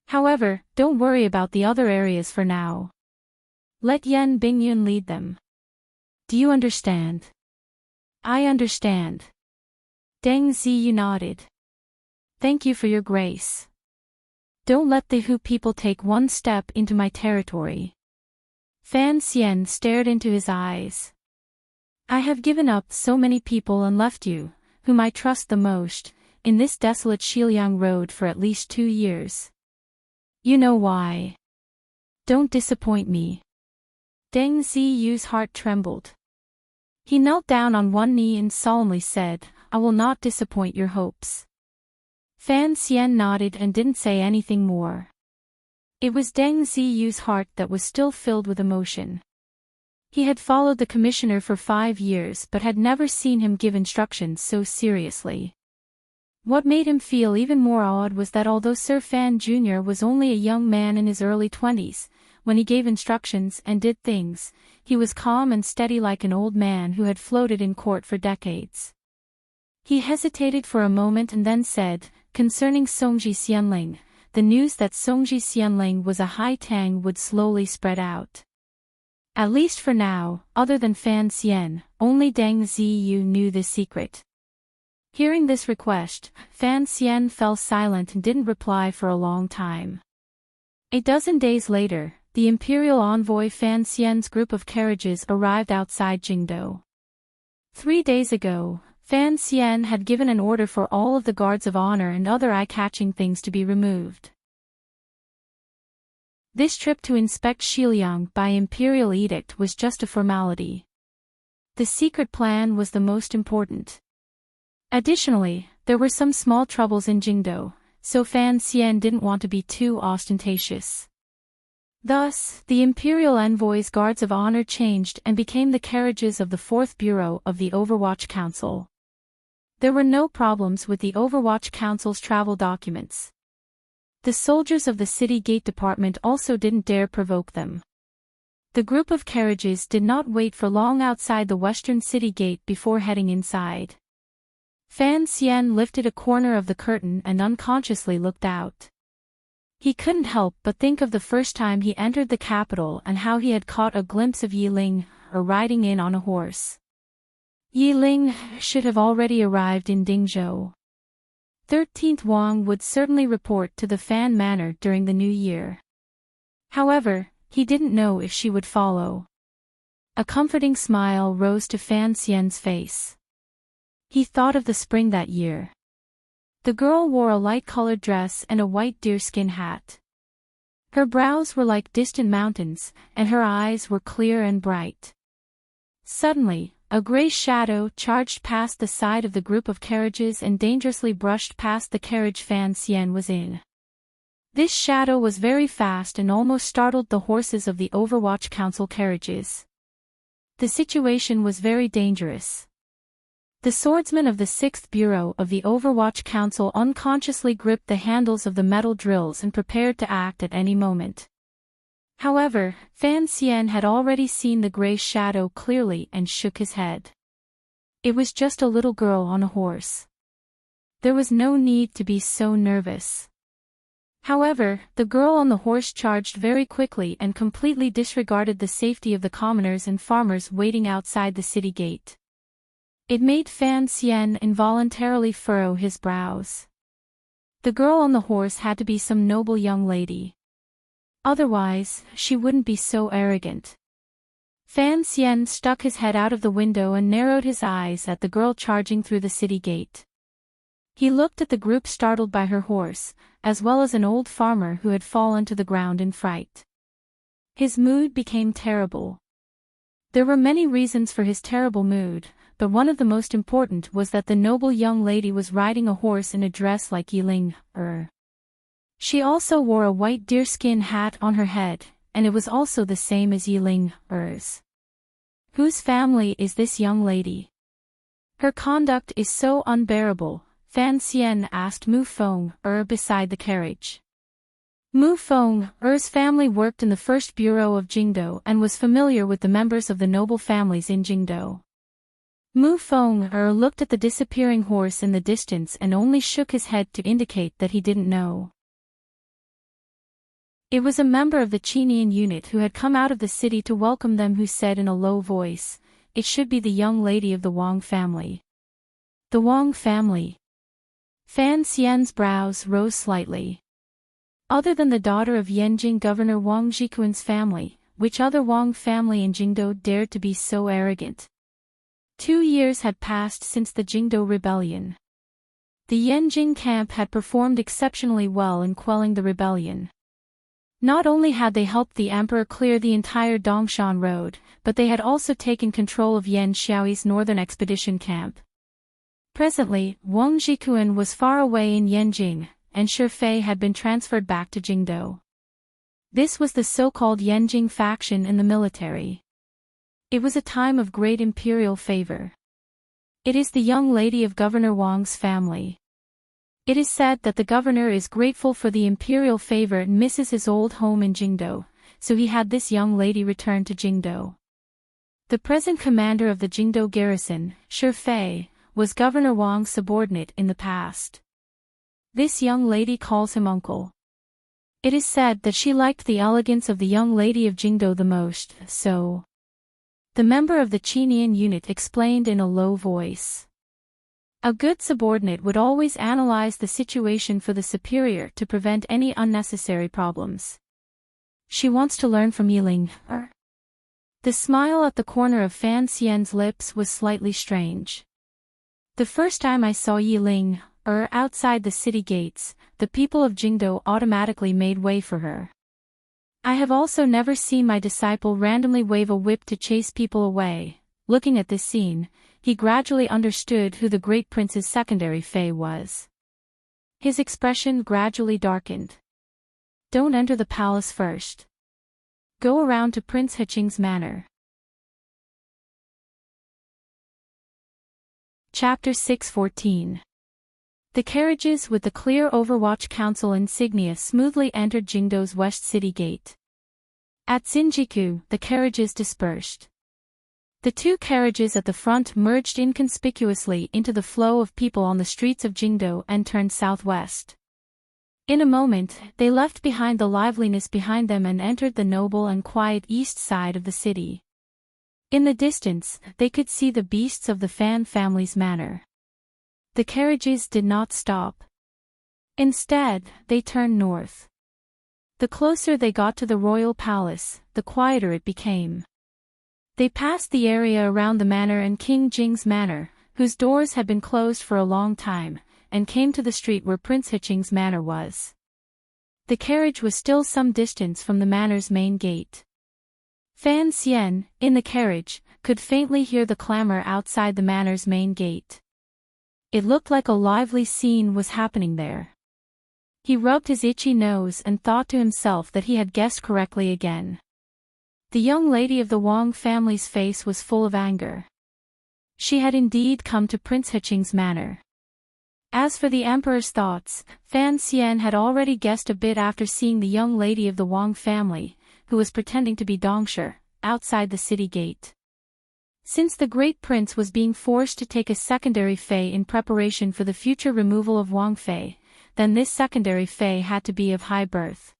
However, don't worry about the other areas for now. Let Yan Bingyun lead them. Do you understand?" I understand. Deng Ziyu nodded. Thank you for your grace. Don't let the Hu people take one step into my territory. Fan Xian stared into his eyes. I have given up so many people and left you, whom I trust the most, in this desolate Xiliang road for at least 2 years. You know why. Don't disappoint me. Deng Ziyu's heart trembled. He knelt down on one knee and solemnly said, I will not disappoint your hopes. Fan Xian nodded and didn't say anything more. It was Deng Ziyu's heart that was still filled with emotion. He had followed the commissioner for 5 years but had never seen him give instructions so seriously. What made him feel even more awed was that although Sir Fan Jr. was only a young man in his early 20s, when he gave instructions and did things, he was calm and steady like an old man who had floated in court for decades. He hesitated for a moment and then said, concerning Songji Xianling, the news that Songji Xianling was a Hai Tang would slowly spread out. At least for now, other than Fan Xian, only Deng Ziyu knew this secret. Hearing this request, Fan Xian fell silent and didn't reply for a long time. A dozen days later, the imperial envoy Fan Xian's group of carriages arrived outside Jingdou. 3 days ago, Fan Xian had given an order for all of the guards of honor and other eye-catching things to be removed. This trip to inspect Xiliang by imperial edict was just a formality. The secret plan was the most important. Additionally, there were some small troubles in Jingdou, so Fan Xian didn't want to be too ostentatious. Thus, the imperial envoy's guards of honor changed and became the carriages of the 4th Bureau of the Overwatch Council. There were no problems with the Overwatch Council's travel documents. The soldiers of the City Gate Department also didn't dare provoke them. The group of carriages did not wait for long outside the western city gate before heading inside. Fan Xian lifted a corner of the curtain and unconsciously looked out. He couldn't help but think of the first time he entered the capital and how he had caught a glimpse of Yi Ling, riding in on a horse. Yi Ling should have already arrived in Dingzhou. 13th Wang would certainly report to the Fan Manor during the new year. However, he didn't know if she would follow. A comforting smile rose to Fan Xian's face. He thought of the spring that year. The girl wore a light-colored dress and a white deerskin hat. Her brows were like distant mountains, and her eyes were clear and bright. Suddenly, a gray shadow charged past the side of the group of carriages and dangerously brushed past the carriage Fan Xian was in. This shadow was very fast and almost startled the horses of the Overwatch Council carriages. The situation was very dangerous. The swordsman of the 6th Bureau of the Overwatch Council unconsciously gripped the handles of the metal drills and prepared to act at any moment. However, Fan Xian had already seen the gray shadow clearly and shook his head. It was just a little girl on a horse. There was no need to be so nervous. However, the girl on the horse charged very quickly and completely disregarded the safety of the commoners and farmers waiting outside the city gate. It made Fan Xian involuntarily furrow his brows. The girl on the horse had to be some noble young lady. Otherwise, she wouldn't be so arrogant. Fan Xian stuck his head out of the window and narrowed his eyes at the girl charging through the city gate. He looked at the group startled by her horse, as well as an old farmer who had fallen to the ground in fright. His mood became terrible. There were many reasons for his terrible mood, but one of the most important was that the noble young lady was riding a horse in a dress like Yi Ling. She also wore a white deerskin hat on her head, and it was also the same as Yi Ling's. Whose family is this young lady? Her conduct is so unbearable, Fan Xian asked Mu Feng beside the carriage. Mu Feng's family worked in the 1st Bureau of Jingdou and was familiar with the members of the noble families in Jingdou. Mu Feng looked at the disappearing horse in the distance and only shook his head to indicate that he didn't know. It was a member of the Qinian unit who had come out of the city to welcome them who said in a low voice, it should be the young lady of the Wang family. The Wang family. Fan Xian's brows rose slightly. Other than the daughter of Yanjing Governor Wang Jikuan's family, which other Wang family in Jingdo dared to be so arrogant? 2 years had passed since the Jingdo rebellion. The Yanjing camp had performed exceptionally well in quelling the rebellion. Not only had they helped the emperor clear the entire Dongshan road, but they had also taken control of Yan Xiaoyi's northern expedition camp. Presently, Wang Jikuan was far away in Yanjing, and Shi Fei had been transferred back to Jingdo. This was the so-called Yanjing faction in the military. It was a time of great imperial favor. It is the young lady of Governor Wang's family. It is said that the governor is grateful for the imperial favor and misses his old home in Jingdo, so he had this young lady return to Jingdo. The present commander of the Jingdo garrison, Shi Fei, was Governor Wang's subordinate in the past. This young lady calls him uncle. It is said that she liked the elegance of the young lady of Jingdo the most, so... The member of the Qinian unit explained in a low voice. A good subordinate would always analyze the situation for the superior to prevent any unnecessary problems. She wants to learn from Yiling. The smile at the corner of Fan Xian's lips was slightly strange. The first time I saw Yiling, outside the city gates, the people of Jingdo automatically made way for her. I have also never seen my disciple randomly wave a whip to chase people away. Looking at this scene, he gradually understood who the great prince's secondary fei was. His expression gradually darkened. Don't enter the palace first. Go around to Prince Hiqing's manor. Chapter 6:14. The carriages with the clear Overwatch Council insignia smoothly entered Jingdo's West City Gate. At Xinjiku, the carriages dispersed. The two carriages at the front merged inconspicuously into the flow of people on the streets of Jingdo and turned southwest. In a moment, they left behind the liveliness behind them and entered the noble and quiet east side of the city. In the distance, they could see the beasts of the Fan family's manor. The carriages did not stop. Instead, they turned north. The closer they got to the royal palace, the quieter it became. They passed the area around the manor and King Jing's manor, whose doors had been closed for a long time, and came to the street where Prince Hiqing's manor was. The carriage was still some distance from the manor's main gate. Fan Xian, in the carriage, could faintly hear the clamor outside the manor's main gate. It looked like a lively scene was happening there. He rubbed his itchy nose and thought to himself that he had guessed correctly again. The young lady of the Wang family's face was full of anger. She had indeed come to Prince Hiqing's manor. As for the emperor's thoughts, Fan Xian had already guessed a bit after seeing the young lady of the Wang family, who was pretending to be Dongshi, outside the city gate. Since the great prince was being forced to take a secondary fei in preparation for the future removal of Wang Fei, then this secondary fei had to be of high birth.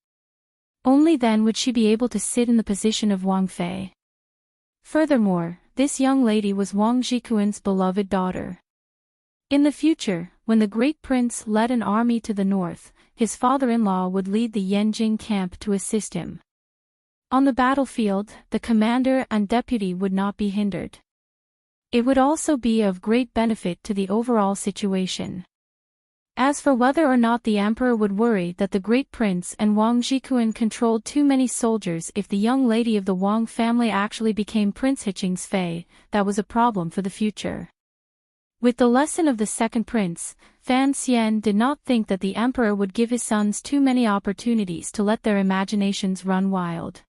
Only then would she be able to sit in the position of Wang Fei. Furthermore, this young lady was Wang Jikuan's beloved daughter. In the future, when the great prince led an army to the north, his father-in-law would lead the Yanjing camp to assist him. On the battlefield, the commander and deputy would not be hindered. It would also be of great benefit to the overall situation. As for whether or not the emperor would worry that the great prince and Wang Jikuan controlled too many soldiers if the young lady of the Wang family actually became Prince Hiqing's fei, that was a problem for the future. With the lesson of the second prince, Fan Xian did not think that the emperor would give his sons too many opportunities to let their imaginations run wild.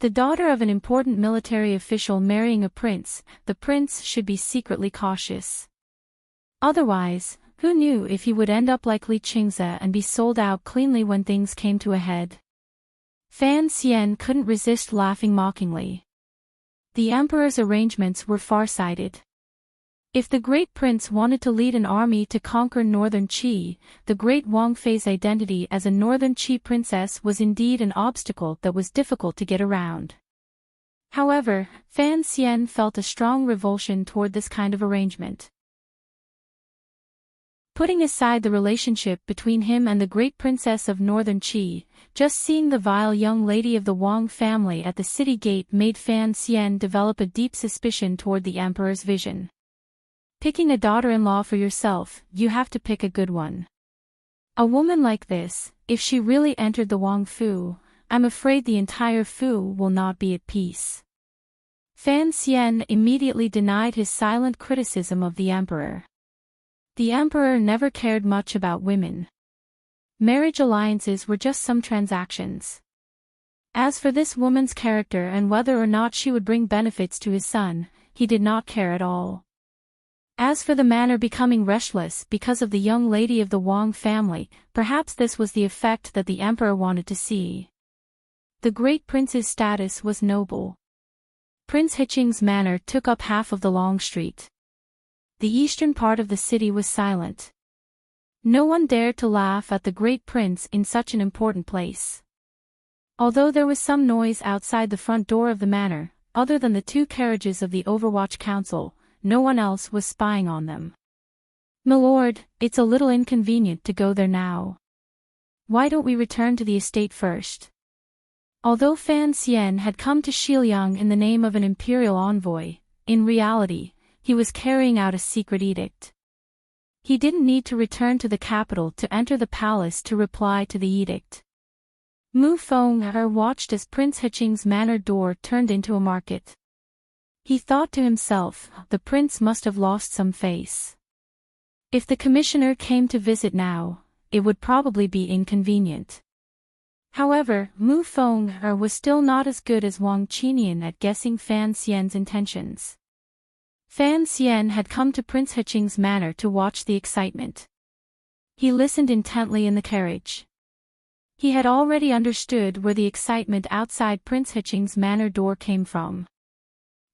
The daughter of an important military official marrying a prince, the prince should be secretly cautious. Otherwise, who knew if he would end up like Li Qingze and be sold out cleanly when things came to a head? Fan Xian couldn't resist laughing mockingly. The emperor's arrangements were far-sighted. If the great prince wanted to lead an army to conquer northern Qi, the great Wang Fei's identity as a northern Qi princess was indeed an obstacle that was difficult to get around. However, Fan Xian felt a strong revulsion toward this kind of arrangement. Putting aside the relationship between him and the great princess of Northern Qi, just seeing the vile young lady of the Wang family at the city gate made Fan Xian develop a deep suspicion toward the emperor's vision. Picking a daughter-in-law for yourself, you have to pick a good one. A woman like this, if she really entered the Wang Fu, I'm afraid the entire Fu will not be at peace. Fan Xian immediately denied his silent criticism of the emperor. The emperor never cared much about women. Marriage alliances were just some transactions. As for this woman's character and whether or not she would bring benefits to his son, he did not care at all. As for the manor becoming restless because of the young lady of the Wang family, perhaps this was the effect that the emperor wanted to see. The great prince's status was noble. Prince Hiqing's manor took up half of the long street. The eastern part of the city was silent. No one dared to laugh at the great prince in such an important place. Although there was some noise outside the front door of the manor, other than the 2 carriages of the Overwatch Council, no one else was spying on them. "Milord, it's a little inconvenient to go there now. Why don't we return to the estate first?" Although Fan Xian had come to Shiliang in the name of an imperial envoy, in reality, he was carrying out a secret edict. He didn't need to return to the capital to enter the palace to reply to the edict. Mu Feng watched as Prince Hiqing's manor door turned into a market. He thought to himself, the prince must have lost some face. If the commissioner came to visit now, it would probably be inconvenient. However, Mu Feng was still not as good as Wang Qinian at guessing Fan Xian's intentions. Fan Xian had come to Prince Hiqing's manor to watch the excitement. He listened intently in the carriage. He had already understood where the excitement outside Prince Hiqing's manor door came from.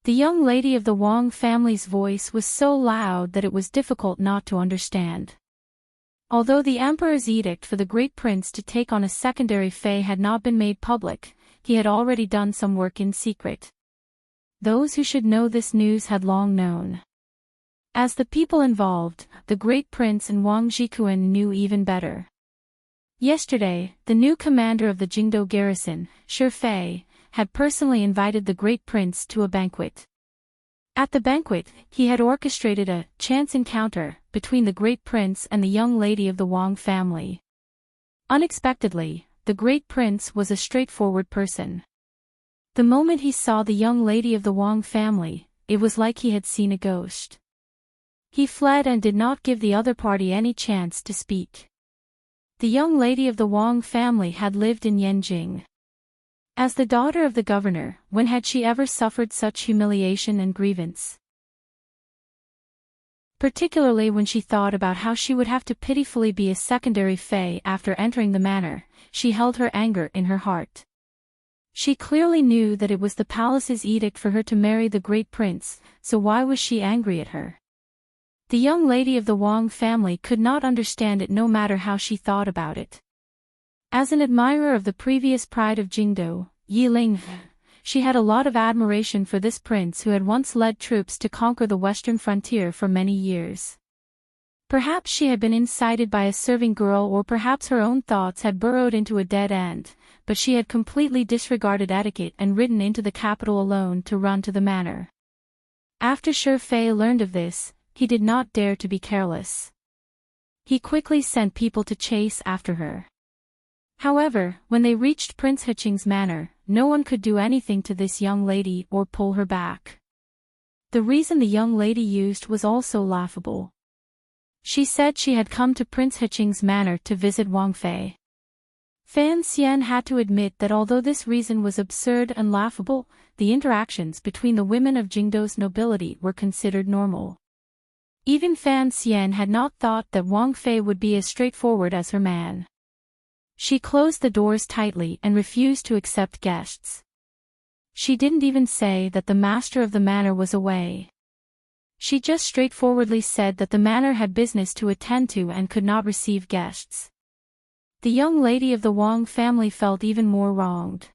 The young lady of the Wang family's voice was so loud that it was difficult not to understand. Although the emperor's edict for the great prince to take on a secondary fey had not been made public, he had already done some work in secret. Those who should know this news had long known. As the people involved, the great prince and Wang Jikuan knew even better. Yesterday, the new commander of the Jingdo garrison, Shi Fei, had personally invited the great prince to a banquet. At the banquet, he had orchestrated a chance encounter between the great prince and the young lady of the Wang family. Unexpectedly, the great prince was a straightforward person. The moment he saw the young lady of the Wang family, it was like he had seen a ghost. He fled and did not give the other party any chance to speak. The young lady of the Wang family had lived in Yanjing. As the daughter of the governor, when had she ever suffered such humiliation and grievance? Particularly when she thought about how she would have to pitifully be a secondary fey after entering the manor, she held her anger in her heart. She clearly knew that it was the palace's edict for her to marry the great prince, so why was she angry at her? The young lady of the Wang family could not understand it no matter how she thought about it. As an admirer of the previous pride of Jingdo, Yiling, she had a lot of admiration for this prince who had once led troops to conquer the western frontier for many years. Perhaps she had been incited by a serving girl, or perhaps her own thoughts had burrowed into a dead end, but she had completely disregarded etiquette and ridden into the capital alone to run to the manor. After Shi Fei learned of this, he did not dare to be careless. He quickly sent people to chase after her. However, when they reached Prince Hiqing's manor, no one could do anything to this young lady or pull her back. The reason the young lady used was also laughable. She said she had come to Prince Hiqing's manor to visit Wang Fei. Fan Xian had to admit that although this reason was absurd and laughable, the interactions between the women of Jingdo's nobility were considered normal. Even Fan Xian had not thought that Wang Fei would be as straightforward as her man. She closed the doors tightly and refused to accept guests. She didn't even say that the master of the manor was away. She just straightforwardly said that the manor had business to attend to and could not receive guests. The young lady of the Wang family felt even more wronged.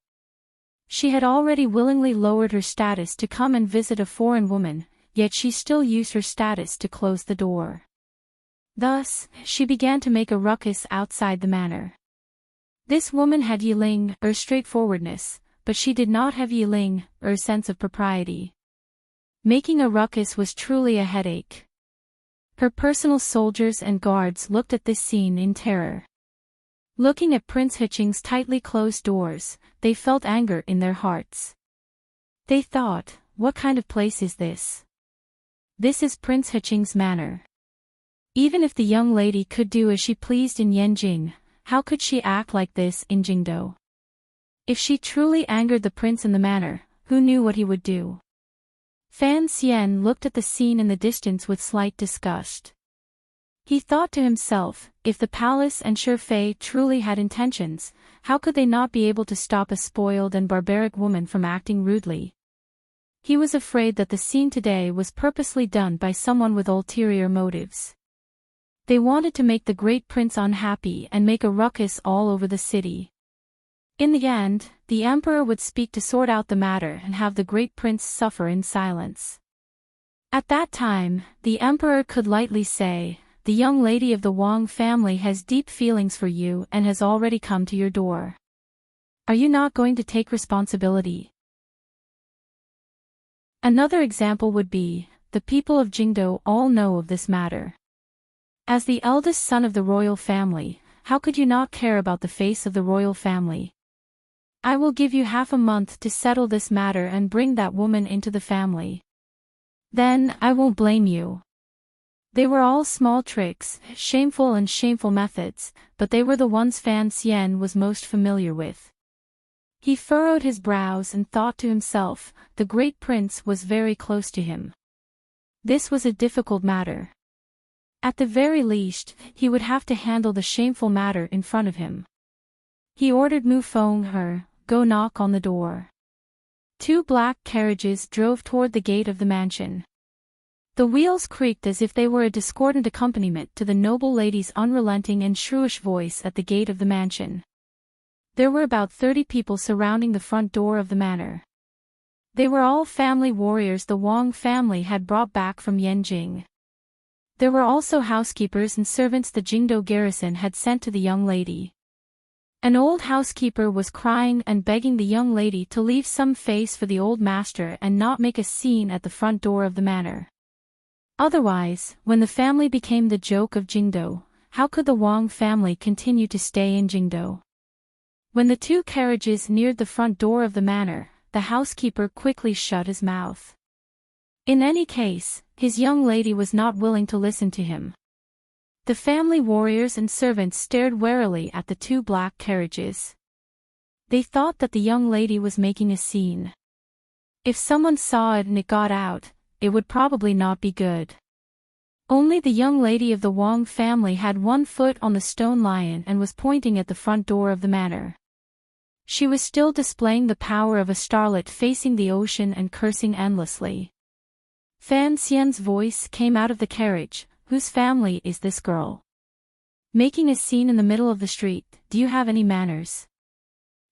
She had already willingly lowered her status to come and visit a foreign woman, yet she still used her status to close the door. Thus, she began to make a ruckus outside the manor. This woman had Yiling, straightforwardness, but she did not have Yiling, sense of propriety. Making a ruckus was truly a headache. Her personal soldiers and guards looked at this scene in terror. Looking at Prince Hitching's tightly closed doors, they felt anger in their hearts. They thought, what kind of place is this? This is Prince Hitching's manor. Even if the young lady could do as she pleased in Yanjing, how could she act like this in Jingdo? If she truly angered the prince in the manor, who knew what he would do? Fan Xian looked at the scene in the distance with slight disgust. He thought to himself, if the palace and Shifei truly had intentions, how could they not be able to stop a spoiled and barbaric woman from acting rudely? He was afraid that the scene today was purposely done by someone with ulterior motives. They wanted to make the great prince unhappy and make a ruckus all over the city. In the end, the emperor would speak to sort out the matter and have the great prince suffer in silence. At that time, the emperor could lightly say, "The young lady of the Wang family has deep feelings for you and has already come to your door. Are you not going to take responsibility?" Another example would be, the people of Jingdo all know of this matter. As the eldest son of the royal family, how could you not care about the face of the royal family? I will give you half a month to settle this matter and bring that woman into the family. Then, I won't blame you. They were all small tricks, shameful methods, but they were the ones Fan Xian was most familiar with. He furrowed his brows and thought to himself, the great prince was very close to him. This was a difficult matter. At the very least, he would have to handle the shameful matter in front of him. He ordered Mu Feng go knock on the door. 2 black carriages drove toward the gate of the mansion. The wheels creaked as if they were a discordant accompaniment to the noble lady's unrelenting and shrewish voice at the gate of the mansion. There were about 30 people surrounding the front door of the manor. They were all family warriors the Wang family had brought back from Yanjing. There were also housekeepers and servants the Jingdo garrison had sent to the young lady. An old housekeeper was crying and begging the young lady to leave some face for the old master and not make a scene at the front door of the manor. Otherwise, when the family became the joke of Jingdo, how could the Wang family continue to stay in Jingdo? When the 2 carriages neared the front door of the manor, the housekeeper quickly shut his mouth. In any case, his young lady was not willing to listen to him. The family warriors and servants stared warily at the 2 black carriages. They thought that the young lady was making a scene. If someone saw it and it got out, it would probably not be good. Only the young lady of the Wang family had 1 foot on the stone lion and was pointing at the front door of the manor. She was still displaying the power of a starlet facing the ocean and cursing endlessly. Fan Xian's voice came out of the carriage, "Whose family is this girl? Making a scene in the middle of the street, do you have any manners?"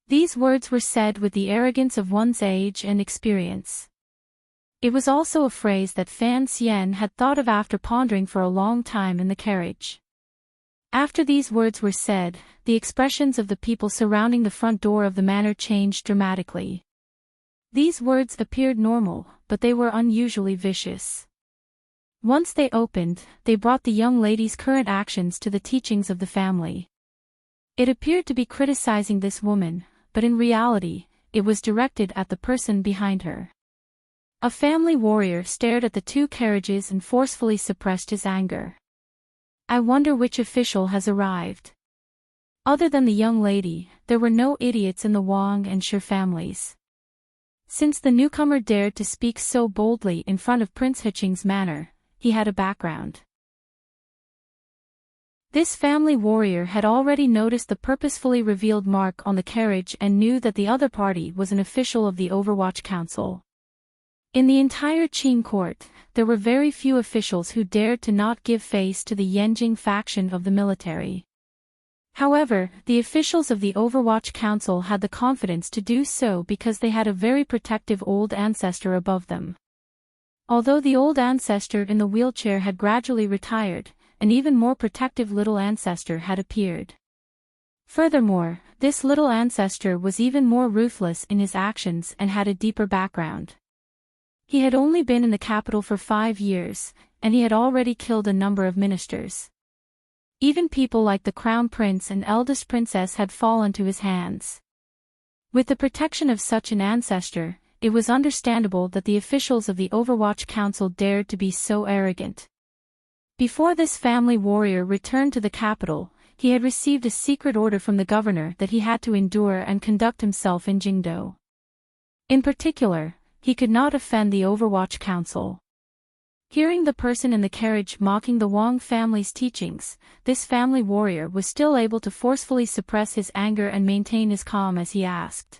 These words were said with the arrogance of one's age and experience. It was also a phrase that Fan Xian had thought of after pondering for a long time in the carriage. After these words were said, the expressions of the people surrounding the front door of the manor changed dramatically. These words appeared normal, but they were unusually vicious. Once they opened, they brought the young lady's current actions to the teachings of the family. It appeared to be criticizing this woman, but in reality, it was directed at the person behind her. A family warrior stared at the 2 carriages and forcefully suppressed his anger. I wonder which official has arrived. Other than the young lady, there were no idiots in the Wang and Shi families. Since the newcomer dared to speak so boldly in front of Prince Hitching's manor, he had a background. This family warrior had already noticed the purposefully revealed mark on the carriage and knew that the other party was an official of the Overwatch Council. In the entire Qing court, there were very few officials who dared to not give face to the Yanjing faction of the military. However, the officials of the Overwatch Council had the confidence to do so because they had a very protective old ancestor above them. Although the old ancestor in the wheelchair had gradually retired, an even more protective little ancestor had appeared. Furthermore, this little ancestor was even more ruthless in his actions and had a deeper background. He had only been in the capital for 5 years, and he had already killed a number of ministers. Even people like the crown prince and eldest princess had fallen to his hands. With the protection of such an ancestor, it was understandable that the officials of the Overwatch Council dared to be so arrogant. Before this family warrior returned to the capital, he had received a secret order from the governor that he had to endure and conduct himself in Jingdo. In particular, he could not offend the Overwatch Council. Hearing the person in the carriage mocking the Wang family's teachings, this family warrior was still able to forcefully suppress his anger and maintain his calm as he asked.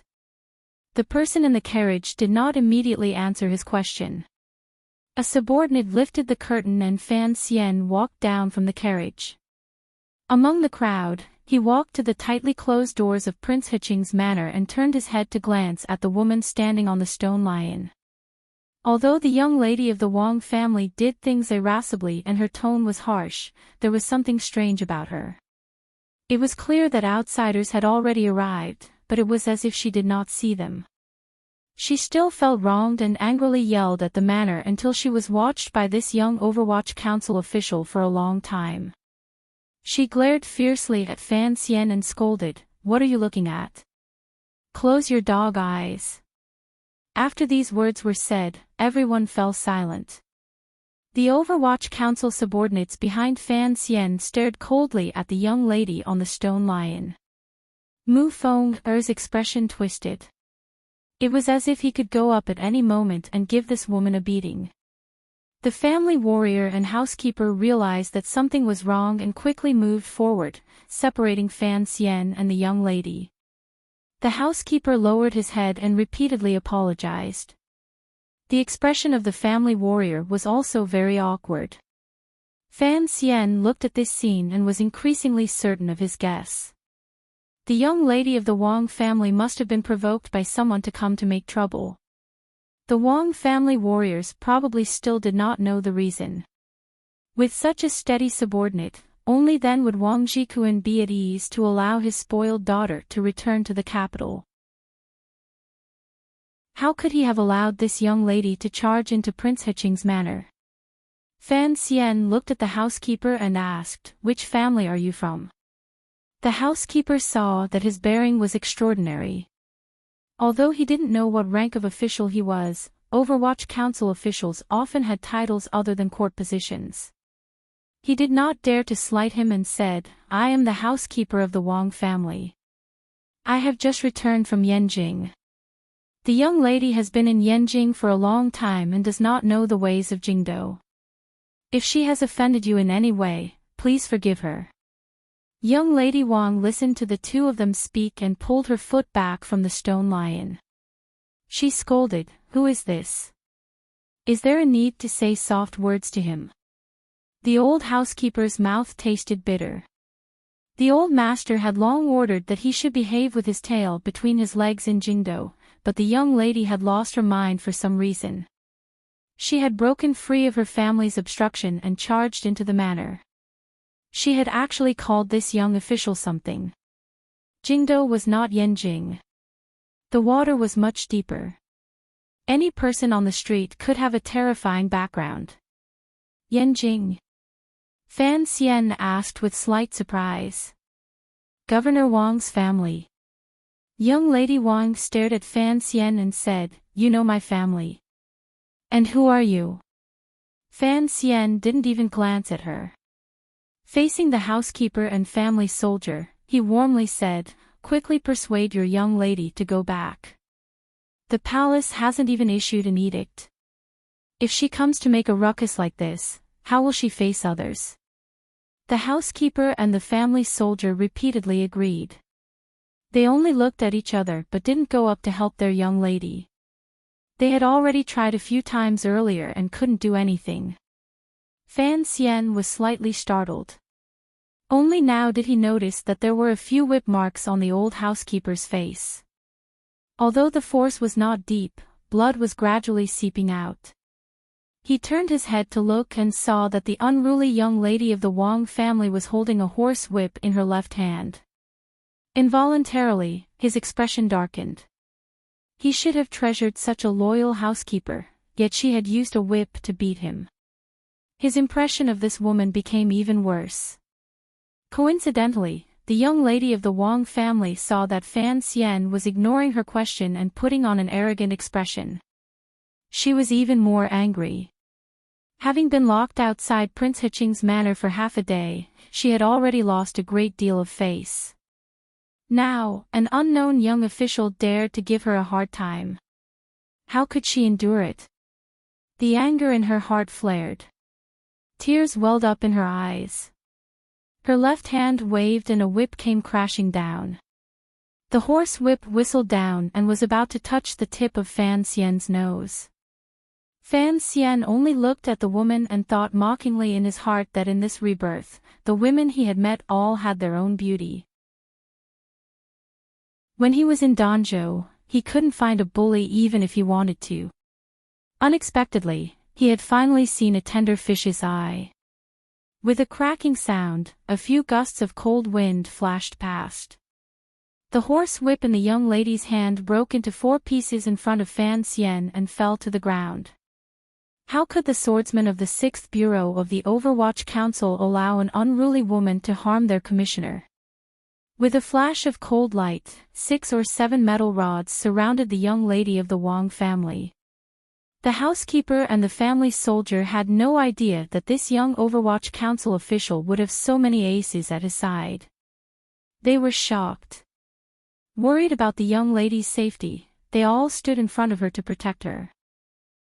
The person in the carriage did not immediately answer his question. A subordinate lifted the curtain and Fan Xian walked down from the carriage. Among the crowd, he walked to the tightly closed doors of Prince Hiching's manor and turned his head to glance at the woman standing on the stone lion. Although the young lady of the Wang family did things irascibly and her tone was harsh, there was something strange about her. It was clear that outsiders had already arrived, but it was as if she did not see them. She still felt wronged and angrily yelled at the manor until she was watched by this young Overwatch Council official for a long time. She glared fiercely at Fan Xian and scolded, "What are you looking at? Close your dog eyes." After these words were said, everyone fell silent. The Overwatch Council subordinates behind Fan Xian stared coldly at the young lady on the stone lion. Mu Feng's expression twisted. It was as if he could go up at any moment and give this woman a beating. The family warrior and housekeeper realized that something was wrong and quickly moved forward, separating Fan Xian and the young lady. The housekeeper lowered his head and repeatedly apologized. The expression of the family warrior was also very awkward. Fan Xian looked at this scene and was increasingly certain of his guess. The young lady of the Wang family must have been provoked by someone to come to make trouble. The Wang family warriors probably still did not know the reason. With such a steady subordinate, only then would Wang Jikuan be at ease to allow his spoiled daughter to return to the capital. How could he have allowed this young lady to charge into Prince Hiching's manor? Fan Xian looked at the housekeeper and asked, "Which family are you from?" The housekeeper saw that his bearing was extraordinary. Although he didn't know what rank of official he was, Overwatch Council officials often had titles other than court positions. He did not dare to slight him and said, "I am the housekeeper of the Wang family. I have just returned from Yanjing. The young lady has been in Yanjing for a long time and does not know the ways of Jingdo. If she has offended you in any way, please forgive her." Young Lady Wang listened to the two of them speak and pulled her foot back from the stone lion. She scolded, "Who is this? Is there a need to say soft words to him?" The old housekeeper's mouth tasted bitter. The old master had long ordered that he should behave with his tail between his legs in Jingdo, but the young lady had lost her mind for some reason. She had broken free of her family's obstruction and charged into the manor. She had actually called this young official something. Jingdo was not Yanjing. The water was much deeper. Any person on the street could have a terrifying background. Yanjing? Fan Xian asked with slight surprise. Governor Wang's family. Young Lady Wang stared at Fan Xian and said, "You know my family. And who are you?" Fan Xian didn't even glance at her. Facing the housekeeper and family soldier, he warmly said, "Quickly persuade your young lady to go back. The palace hasn't even issued an edict. If she comes to make a ruckus like this, how will she face others?" The housekeeper and the family soldier repeatedly agreed. They only looked at each other but didn't go up to help their young lady. They had already tried a few times earlier and couldn't do anything. Fan Xian was slightly startled. Only now did he notice that there were a few whip marks on the old housekeeper's face. Although the force was not deep, blood was gradually seeping out. He turned his head to look and saw that the unruly young lady of the Wang family was holding a horse whip in her left hand. Involuntarily, his expression darkened. He should have treasured such a loyal housekeeper, yet she had used a whip to beat him. His impression of this woman became even worse. Coincidentally, the young lady of the Wang family saw that Fan Xian was ignoring her question and putting on an arrogant expression. She was even more angry. Having been locked outside Prince Hiching's manor for half a day, she had already lost a great deal of face. Now, an unknown young official dared to give her a hard time. How could she endure it? The anger in her heart flared. Tears welled up in her eyes. Her left hand waved and a whip came crashing down. The horse whip whistled down and was about to touch the tip of Fan Xian's nose. Fan Xian only looked at the woman and thought mockingly in his heart that in this rebirth, the women he had met all had their own beauty. When he was in Danzhou, he couldn't find a bully even if he wanted to. Unexpectedly, he had finally seen a tender fish's eye. With a cracking sound, a few gusts of cold wind flashed past. The horse whip in the young lady's hand broke into 4 pieces in front of Fan Xian and fell to the ground. How could the swordsman of the 6th Bureau of the Overwatch Council allow an unruly woman to harm their commissioner? With a flash of cold light, 6 or 7 metal rods surrounded the young lady of the Wang family. The housekeeper and the family soldier had no idea that this young Overwatch Council official would have so many aces at his side. They were shocked. Worried about the young lady's safety, they all stood in front of her to protect her.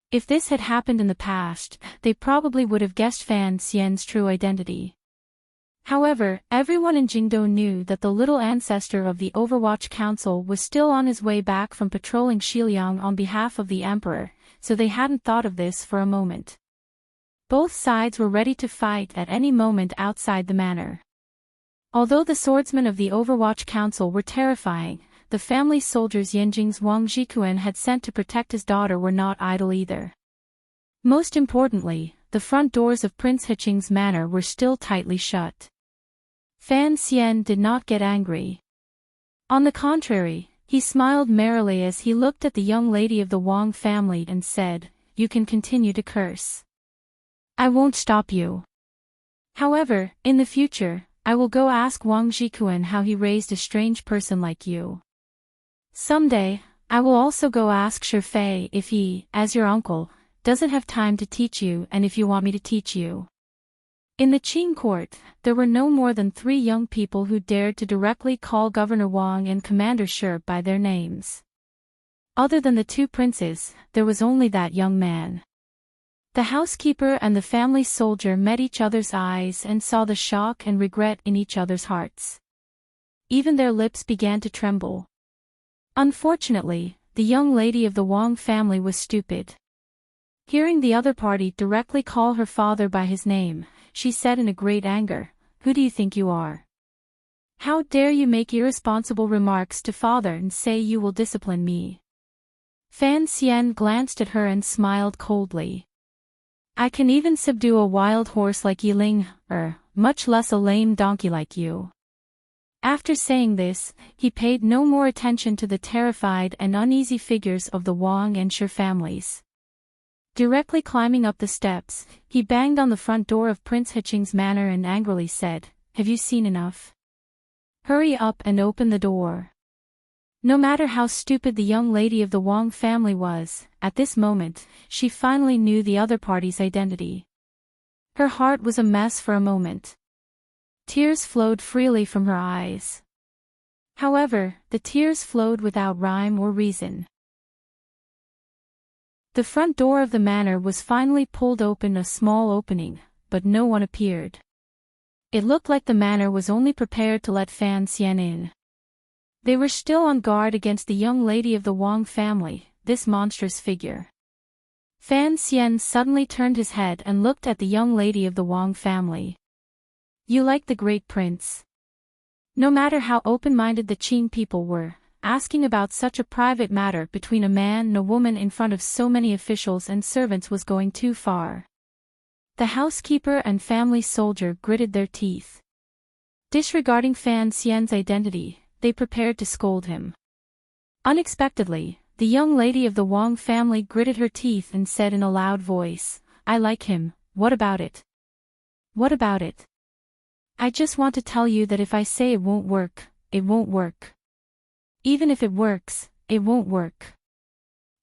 If this had happened in the past, they probably would have guessed Fan Xian's true identity. However, everyone in Jingdou knew that the little ancestor of the Overwatch Council was still on his way back from patrolling Xiliang on behalf of the emperor, so they hadn't thought of this for a moment. Both sides were ready to fight at any moment outside the manor. Although the swordsmen of the Overwatch Council were terrifying, the family soldiers Yanjing's Wang Zhikuan had sent to protect his daughter were not idle either. Most importantly, the front doors of Prince Hiching's manor were still tightly shut. Fan Xian did not get angry. On the contrary, he smiled merrily as he looked at the young lady of the Wang family and said, "You can continue to curse. I won't stop you. However, in the future, I will go ask Wang Zhikuan how he raised a strange person like you. Someday, I will also go ask Shifei if he, as your uncle, doesn't have time to teach you and if you want me to teach you." In the Qing court, there were no more than 3 young people who dared to directly call Governor Wang and Commander Shi by their names. Other than the 2 princes, there was only that young man. The housekeeper and the family soldier met each other's eyes and saw the shock and regret in each other's hearts. Even their lips began to tremble. Unfortunately, the young lady of the Wang family was stupid. Hearing the other party directly call her father by his name, she said in a great anger, "Who do you think you are? How dare you make irresponsible remarks to father and say you will discipline me?" Fan Xian glanced at her and smiled coldly. "I can even subdue a wild horse like Yiling, much less a lame donkey like you." After saying this, he paid no more attention to the terrified and uneasy figures of the Wang and Shi families. Directly climbing up the steps, he banged on the front door of Prince Hiching's manor and angrily said, "Have you seen enough? Hurry up and open the door." No matter how stupid the young lady of the Wang family was, at this moment, she finally knew the other party's identity. Her heart was a mess for a moment. Tears flowed freely from her eyes. However, the tears flowed without rhyme or reason. The front door of the manor was finally pulled open, a small opening, but no one appeared. It looked like the manor was only prepared to let Fan Xian in. They were still on guard against the young lady of the Wang family, this monstrous figure. Fan Xian suddenly turned his head and looked at the young lady of the Wang family. You like the great prince. No matter how open-minded the Qing people were, asking about such a private matter between a man and a woman in front of so many officials and servants was going too far. The housekeeper and family soldier gritted their teeth. Disregarding Fan Xian's identity, they prepared to scold him. Unexpectedly, the young lady of the Wang family gritted her teeth and said in a loud voice, "I like him, what about it? What about it? I just want to tell you that if I say it won't work, it won't work. Even if it works, it won't work."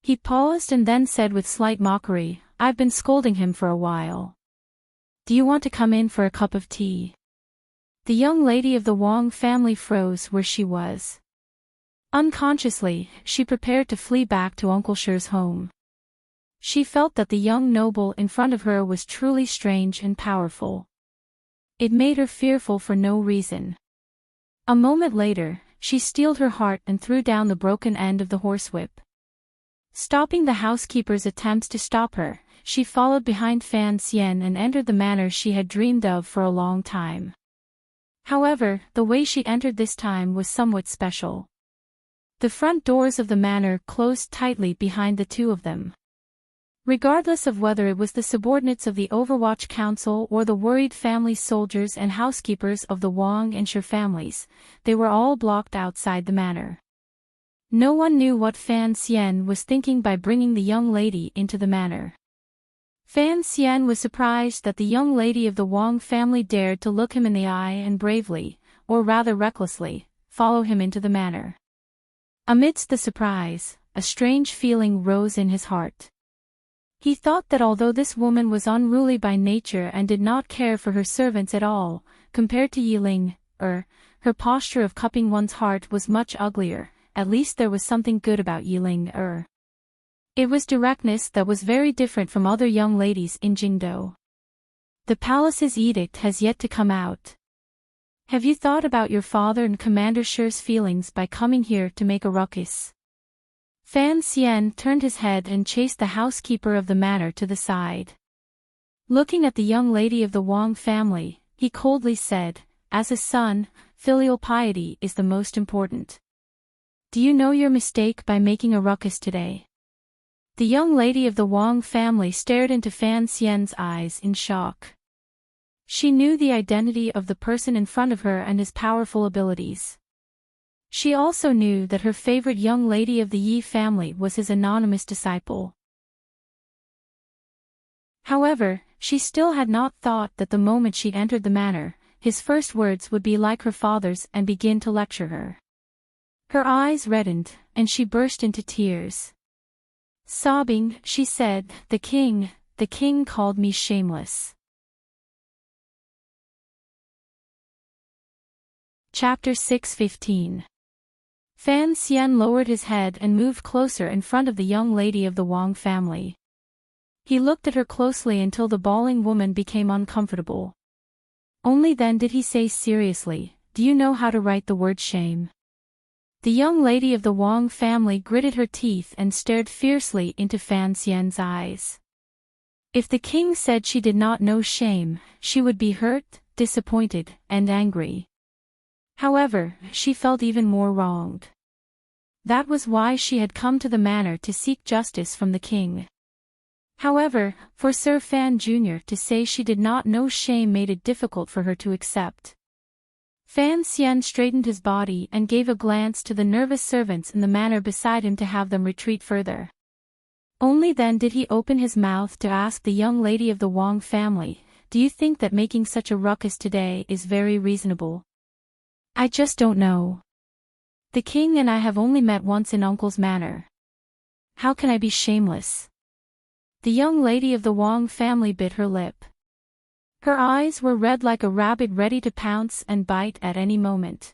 He paused and then said with slight mockery, "I've been scolding him for a while. Do you want to come in for a cup of tea?" The young lady of the Wang family froze where she was. Unconsciously, she prepared to flee back to Uncle Shi's home. She felt that the young noble in front of her was truly strange and powerful. It made her fearful for no reason. A moment later, she steeled her heart and threw down the broken end of the horsewhip. Stopping the housekeeper's attempts to stop her, she followed behind Fan Xian and entered the manor she had dreamed of for a long time. However, the way she entered this time was somewhat special. The front doors of the manor closed tightly behind the two of them. Regardless of whether it was the subordinates of the Overwatch Council or the worried family soldiers and housekeepers of the Wang and Shi families, they were all blocked outside the manor. No one knew what Fan Xian was thinking by bringing the young lady into the manor. Fan Xian was surprised that the young lady of the Wang family dared to look him in the eye and bravely, or rather recklessly, follow him into the manor. Amidst the surprise, a strange feeling rose in his heart. He thought that although this woman was unruly by nature and did not care for her servants at all, compared to Yiling, her posture of cupping one's heart was much uglier. At least there was something good about Yiling. It was directness that was very different from other young ladies in Jingdou. The palace's edict has yet to come out. Have you thought about your father and Commander Shi's feelings by coming here to make a ruckus? Fan Xian turned his head and chased the housekeeper of the manor to the side. Looking at the young lady of the Wang family, he coldly said, "As a son, filial piety is the most important. Do you know your mistake by making a ruckus today?" The young lady of the Wang family stared into Fan Xian's eyes in shock. She knew the identity of the person in front of her and his powerful abilities. She also knew that her favorite young lady of the Yi family was his anonymous disciple. However, she still had not thought that the moment she entered the manor, his first words would be like her father's and begin to lecture her. Her eyes reddened, and she burst into tears. Sobbing, she said, the king called me shameless." Chapter 6:15. Fan Xian lowered his head and moved closer in front of the young lady of the Wang family. He looked at her closely until the bawling woman became uncomfortable. Only then did he say seriously, "Do you know how to write the word shame?" The young lady of the Wang family gritted her teeth and stared fiercely into Fan Xian's eyes. If the king said she did not know shame, she would be hurt, disappointed, and angry. However, she felt even more wronged. That was why she had come to the manor to seek justice from the king. However, for Sir Fan Jr. to say she did not know shame made it difficult for her to accept. Fan Xian straightened his body and gave a glance to the nervous servants in the manor beside him to have them retreat further. Only then did he open his mouth to ask the young lady of the Wang family, "Do you think that making such a ruckus today is very reasonable?" "I just don't know. The king and I have only met once in Uncle's manor. How can I be shameless?" The young lady of the Wang family bit her lip. Her eyes were red like a rabbit ready to pounce and bite at any moment.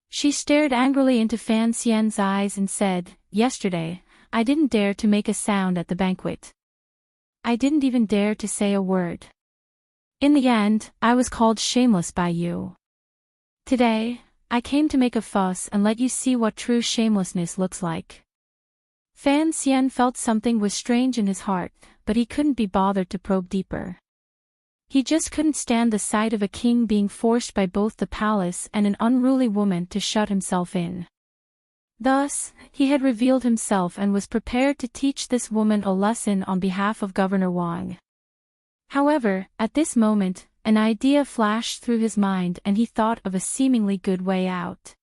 She stared angrily into Fan Xian's eyes and said, "Yesterday, I didn't dare to make a sound at the banquet. I didn't even dare to say a word. In the end, I was called shameless by you. Today, I came to make a fuss and let you see what true shamelessness looks like." Fan Xian felt something was strange in his heart, but he couldn't be bothered to probe deeper. He just couldn't stand the sight of a king being forced by both the palace and an unruly woman to shut himself in. Thus, he had revealed himself and was prepared to teach this woman a lesson on behalf of Governor Wang. However, at this moment, an idea flashed through his mind and he thought of a seemingly good way out.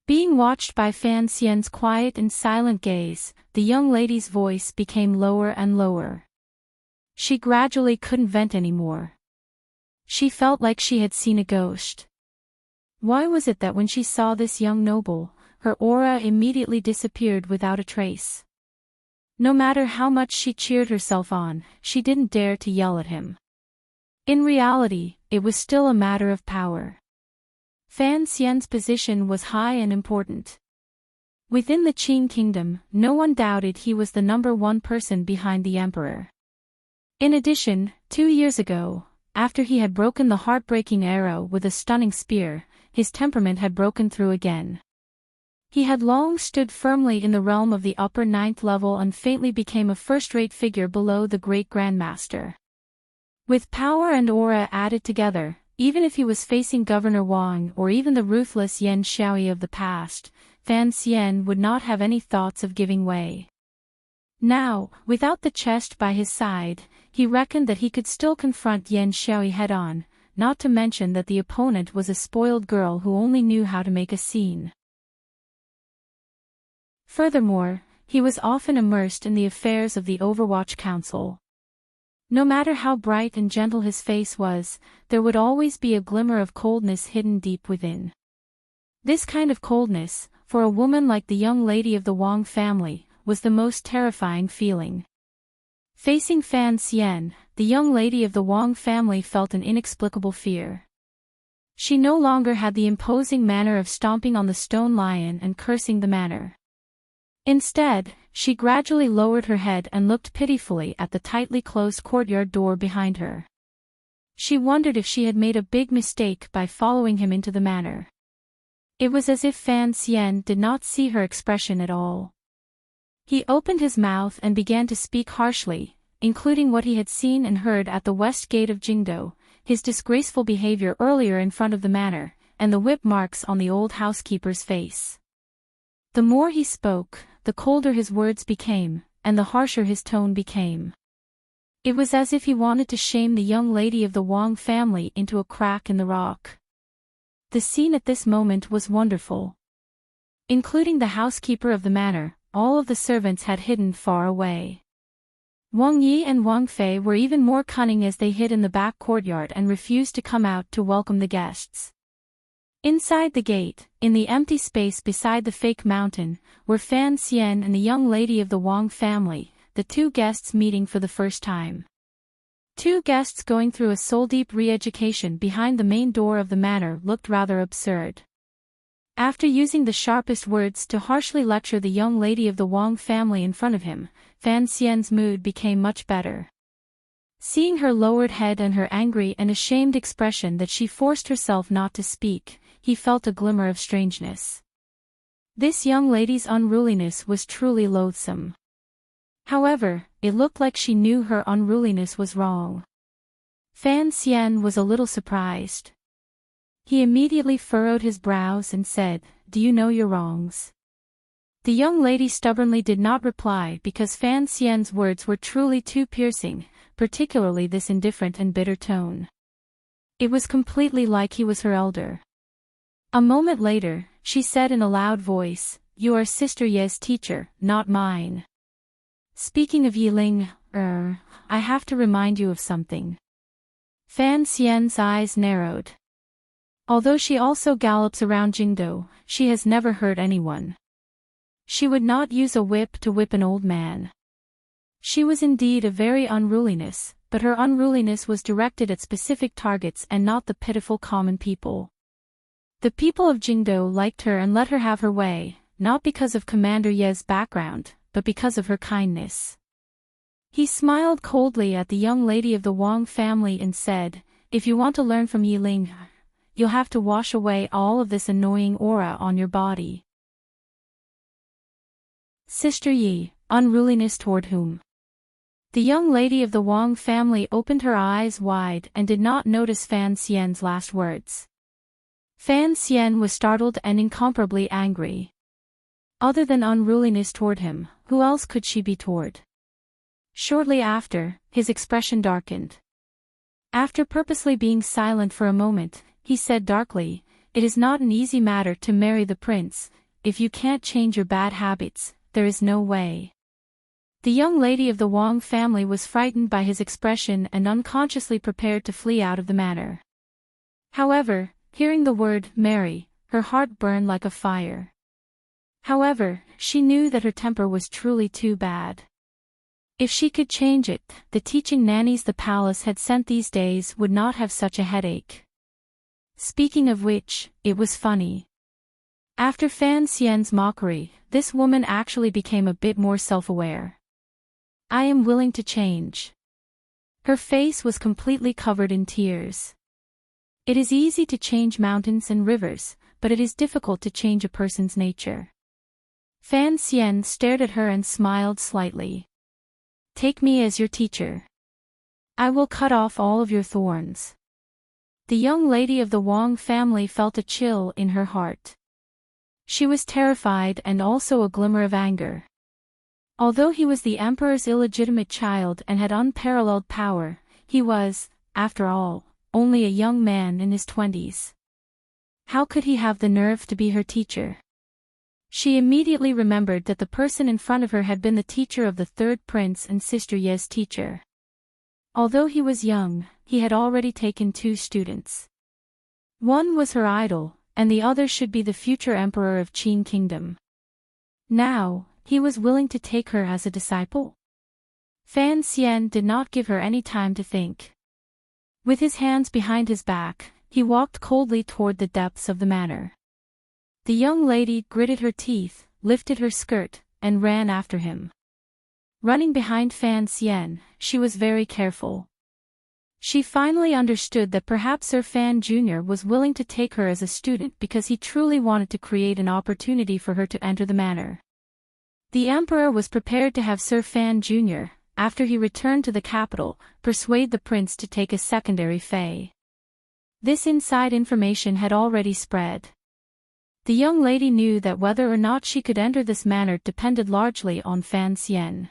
Being watched by Fan Xian's quiet and silent gaze, the young lady's voice became lower and lower. She gradually couldn't vent anymore. She felt like she had seen a ghost. Why was it that when she saw this young noble, her aura immediately disappeared without a trace? No matter how much she cheered herself on, she didn't dare to yell at him. In reality, it was still a matter of power. Fan Xian's position was high and important. Within the Qing kingdom, no one doubted he was the #1 person behind the emperor. In addition, 2 years ago, after he had broken the heartbreaking arrow with a stunning spear, his temperament had broken through again. He had long stood firmly in the realm of the upper 9th level and faintly became a first-rate figure below the great grandmaster. With power and aura added together, even if he was facing Governor Wang or even the ruthless Yan Xiaoyi of the past, Fan Xian would not have any thoughts of giving way. Now, without the chest by his side, he reckoned that he could still confront Yan Xiaoyi head-on, not to mention that the opponent was a spoiled girl who only knew how to make a scene. Furthermore, he was often immersed in the affairs of the Overwatch Council. No matter how bright and gentle his face was, there would always be a glimmer of coldness hidden deep within. This kind of coldness, for a woman like the young lady of the Wang family, was the most terrifying feeling. Facing Fan Xian, the young lady of the Wang family felt an inexplicable fear. She no longer had the imposing manner of stomping on the stone lion and cursing the manor. Instead, she gradually lowered her head and looked pitifully at the tightly closed courtyard door behind her. She wondered if she had made a big mistake by following him into the manor. It was as if Fan Xian did not see her expression at all. He opened his mouth and began to speak harshly, including what he had seen and heard at the west gate of Jingdo, his disgraceful behavior earlier in front of the manor, and the whip marks on the old housekeeper's face. The more he spoke, the colder his words became, and the harsher his tone became. It was as if he wanted to shame the young lady of the Wang family into a crack in the rock. The scene at this moment was wonderful. Including the housekeeper of the manor, all of the servants had hidden far away. Wang Yi and Wang Fei were even more cunning as they hid in the back courtyard and refused to come out to welcome the guests. Inside the gate, in the empty space beside the fake mountain, were Fan Xian and the young lady of the Wang family, the 2 guests meeting for the first time. 2 guests going through a soul-deep re-education behind the main door of the manor looked rather absurd. After using the sharpest words to harshly lecture the young lady of the Wang family in front of him, Fan Xian's mood became much better. Seeing her lowered head and her angry and ashamed expression that she forced herself not to speak, he felt a glimmer of strangeness. This young lady's unruliness was truly loathsome. However, it looked like she knew her unruliness was wrong. Fan Xian was a little surprised. He immediately furrowed his brows and said, "Do you know your wrongs?" The young lady stubbornly did not reply because Fan Xian's words were truly too piercing, particularly this indifferent and bitter tone. It was completely like he was her elder. A moment later, she said in a loud voice, "You are Sister Ye's teacher, not mine. Speaking of Yiling, I have to remind you of something." Fan Xian's eyes narrowed. Although she also gallops around Jingdo, she has never hurt anyone. She would not use a whip to whip an old man. She was indeed a very unruliness, but her unruliness was directed at specific targets and not the pitiful common people. The people of Jingdo liked her and let her have her way, not because of Commander Ye's background, but because of her kindness. He smiled coldly at the young lady of the Wang family and said, "If you want to learn from Yiling, you'll have to wash away all of this annoying aura on your body." Sister Yi, unruliness toward whom? The young lady of the Wang family opened her eyes wide and did not notice Fan Xian's last words. Fan Xian was startled and incomparably angry. Other than unruliness toward him, who else could she be toward? Shortly after, his expression darkened. After purposely being silent for a moment, he said darkly, "It is not an easy matter to marry the prince. If you can't change your bad habits, there is no way." The young lady of the Wang family was frightened by his expression and unconsciously prepared to flee out of the manor. However, hearing the word marry, her heart burned like a fire. However, she knew that her temper was truly too bad. If she could change it, the teaching nannies the palace had sent these days would not have such a headache. Speaking of which, it was funny. After Fan Xian's mockery, this woman actually became a bit more self-aware. "I am willing to change." Her face was completely covered in tears. It is easy to change mountains and rivers, but it is difficult to change a person's nature. Fan Xian stared at her and smiled slightly. "Take me as your teacher. I will cut off all of your thorns." The young lady of the Wang family felt a chill in her heart. She was terrified and also a glimmer of anger. Although he was the emperor's illegitimate child and had unparalleled power, he was, after all, only a young man in his 20s. How could he have the nerve to be her teacher? She immediately remembered that the person in front of her had been the teacher of the third prince and Sister Ye's teacher. Although he was young, he had already taken 2 students. One was her idol, and the other should be the future emperor of Qin Kingdom. Now, he was willing to take her as a disciple? Fan Xian did not give her any time to think. With his hands behind his back, he walked coldly toward the depths of the manor. The young lady gritted her teeth, lifted her skirt, and ran after him. Running behind Fan Xian, she was very careful. She finally understood that perhaps Sir Fan Jr. was willing to take her as a student because he truly wanted to create an opportunity for her to enter the manor. The emperor was prepared to have Sir Fan Jr., after he returned to the capital, persuade the prince to take a secondary fey. This inside information had already spread. The young lady knew that whether or not she could enter this manor depended largely on Fan Xian.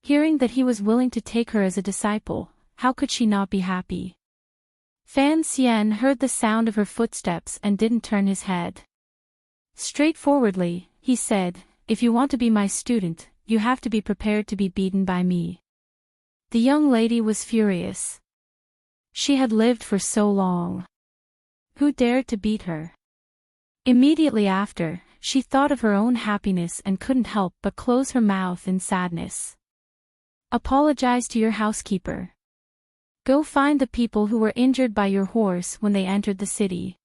Hearing that he was willing to take her as a disciple, how could she not be happy? Fan Xian heard the sound of her footsteps and didn't turn his head. Straightforwardly, he said, "If you want to be my student, you have to be prepared to be beaten by me." The young lady was furious. She had lived for so long. Who dared to beat her? Immediately after, she thought of her own happiness and couldn't help but close her mouth in sadness. "Apologize to your housekeeper. Go find the people who were injured by your horse when they entered the city.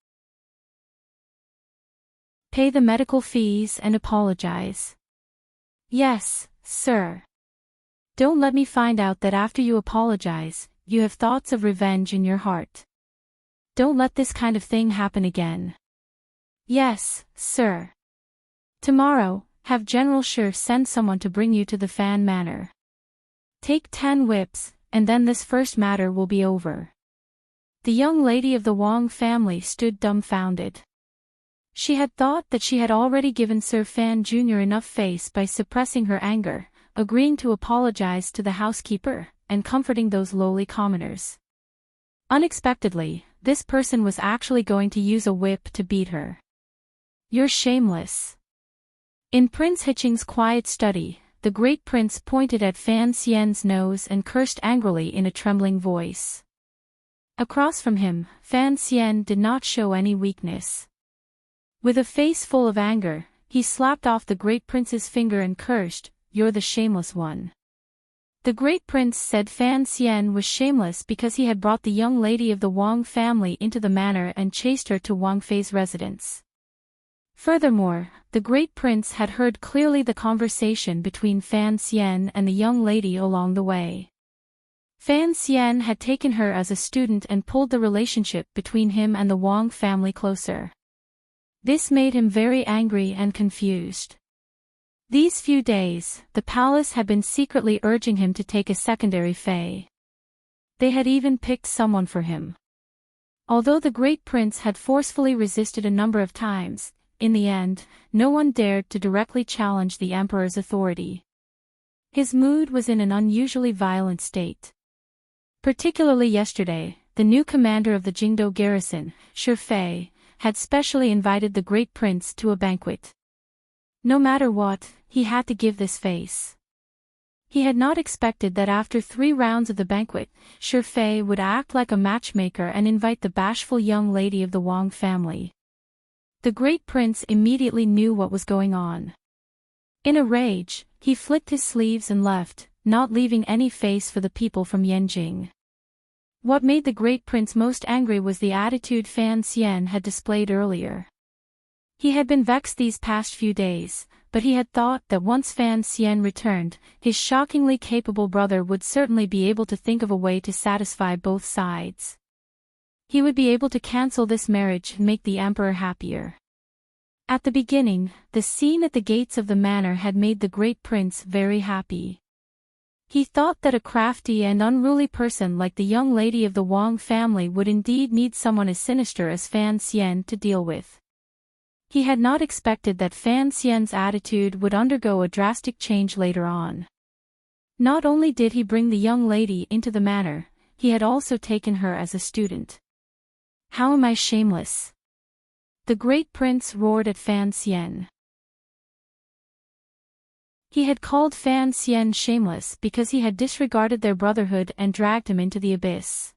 Pay the medical fees and apologize." "Yes, sir." "Don't let me find out that after you apologize, you have thoughts of revenge in your heart. Don't let this kind of thing happen again." "Yes, sir." "Tomorrow, have General Shi send someone to bring you to the Fan Manor. Take 10 whips, and then this first matter will be over." The young lady of the Wang family stood dumbfounded. She had thought that she had already given Sir Fan Jr. enough face by suppressing her anger, agreeing to apologize to the housekeeper, and comforting those lowly commoners. Unexpectedly, this person was actually going to use a whip to beat her. "You're shameless." In Prince Hiching's quiet study, the great prince pointed at Fan Xian's nose and cursed angrily in a trembling voice. Across from him, Fan Xian did not show any weakness. With a face full of anger, he slapped off the great prince's finger and cursed, "You're the shameless one." The great prince said Fan Xian was shameless because he had brought the young lady of the Wang family into the manor and chased her to Wang Fei's residence. Furthermore, the great prince had heard clearly the conversation between Fan Xian and the young lady along the way. Fan Xian had taken her as a student and pulled the relationship between him and the Wang family closer. This made him very angry and confused. These few days, the palace had been secretly urging him to take a secondary fae. They had even picked someone for him. Although the great prince had forcefully resisted a number of times, in the end, no one dared to directly challenge the emperor's authority. His mood was in an unusually violent state. Particularly yesterday, the new commander of the Jingdo garrison, Shi Fei, had specially invited the great prince to a banquet. No matter what, he had to give this face. He had not expected that after 3 rounds of the banquet, Shi Fei would act like a matchmaker and invite the bashful young lady of the Wang family. The great prince immediately knew what was going on. In a rage, he flicked his sleeves and left, not leaving any face for the people from Yanjing. What made the great prince most angry was the attitude Fan Xian had displayed earlier. He had been vexed these past few days, but he had thought that once Fan Xian returned, his shockingly capable brother would certainly be able to think of a way to satisfy both sides. He would be able to cancel this marriage and make the emperor happier. At the beginning, the scene at the gates of the manor had made the great prince very happy. He thought that a crafty and unruly person like the young lady of the Wang family would indeed need someone as sinister as Fan Xian to deal with. He had not expected that Fan Xian's attitude would undergo a drastic change later on. Not only did he bring the young lady into the manor, he had also taken her as a student. How am I shameless? The great prince roared at Fan Xian. He had called Fan Xian shameless because he had disregarded their brotherhood and dragged him into the abyss.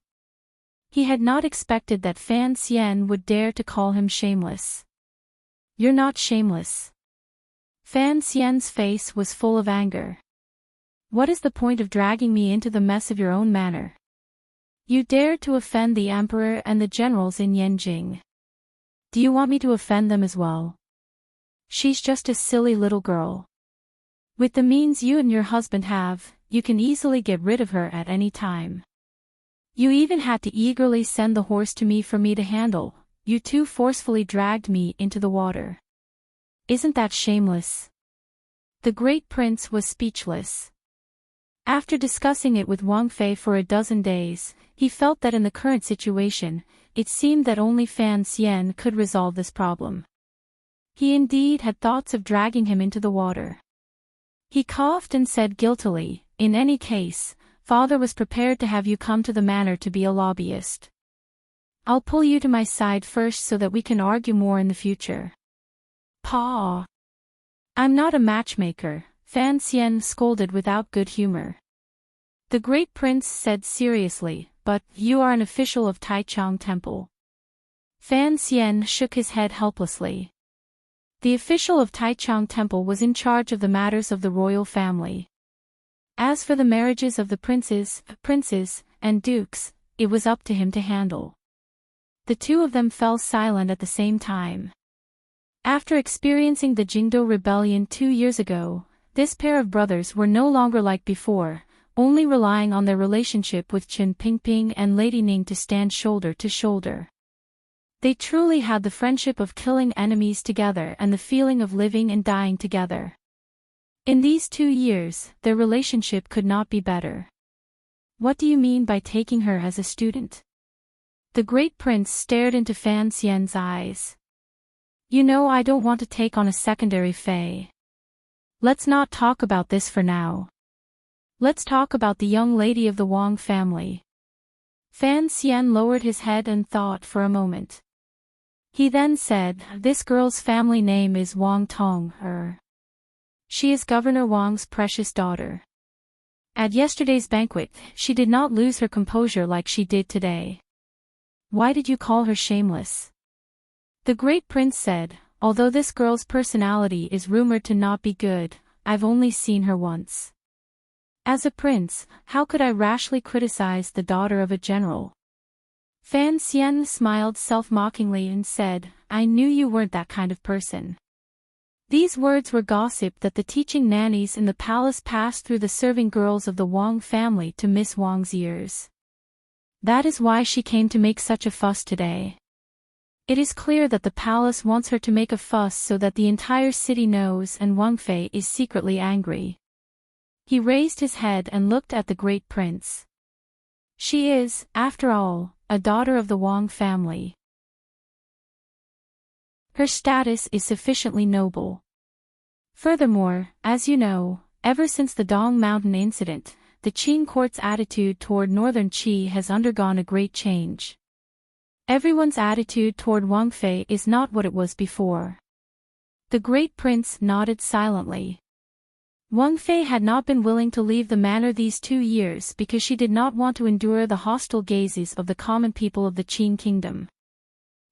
He had not expected that Fan Xian would dare to call him shameless. You're not shameless. Fan Xian's face was full of anger. What is the point of dragging me into the mess of your own manor? You dare to offend the emperor and the generals in Yanjing. Do you want me to offend them as well? She's just a silly little girl. With the means you and your husband have, you can easily get rid of her at any time. You even had to eagerly send the horse to me for me to handle. You too forcefully dragged me into the water. Isn't that shameless? The great prince was speechless. After discussing it with Wang Fei for a dozen days, he felt that in the current situation, it seemed that only Fan Xian could resolve this problem. He indeed had thoughts of dragging him into the water. He coughed and said guiltily, in any case, father was prepared to have you come to the manor to be a lobbyist. I'll pull you to my side first so that we can argue more in the future. Pa! I'm not a matchmaker, Fan Xian scolded without good humor. The great prince said seriously, but you are an official of Taichung Temple. Fan Xian shook his head helplessly. The official of Taichung Temple was in charge of the matters of the royal family. As for the marriages of the princes, and dukes, it was up to him to handle. The two of them fell silent at the same time. After experiencing the Jingdo rebellion 2 years ago, this pair of brothers were no longer like before, only relying on their relationship with Qin Pingping and Lady Ning to stand shoulder to shoulder. They truly had the friendship of killing enemies together and the feeling of living and dying together. In these 2 years, their relationship could not be better. What do you mean by taking her as a student? The great prince stared into Fan Xian's eyes. You know I don't want to take on a secondary fae. Let's not talk about this for now. Let's talk about the young lady of the Wang family. Fan Xian lowered his head and thought for a moment. He then said, this girl's family name is Wang Tong. She is Governor Wang's precious daughter. At yesterday's banquet, she did not lose her composure like she did today. Why did you call her shameless? The great prince said, although this girl's personality is rumored to not be good, I've only seen her once. As a prince, how could I rashly criticize the daughter of a general? Fan Xian smiled self-mockingly and said, I knew you weren't that kind of person. These words were gossip that the teaching nannies in the palace passed through the serving girls of the Wang family to Miss Wang's ears. That is why she came to make such a fuss today. It is clear that the palace wants her to make a fuss so that the entire city knows, and Wang Fei is secretly angry. He raised his head and looked at the great prince. She is, after all, a daughter of the Wang family. Her status is sufficiently noble. Furthermore, as you know, ever since the Dong Mountain incident, the Qing court's attitude toward Northern Qi has undergone a great change. Everyone's attitude toward Wang Fei is not what it was before. The great prince nodded silently. Wang Fei had not been willing to leave the manor these 2 years because she did not want to endure the hostile gazes of the common people of the Qing kingdom.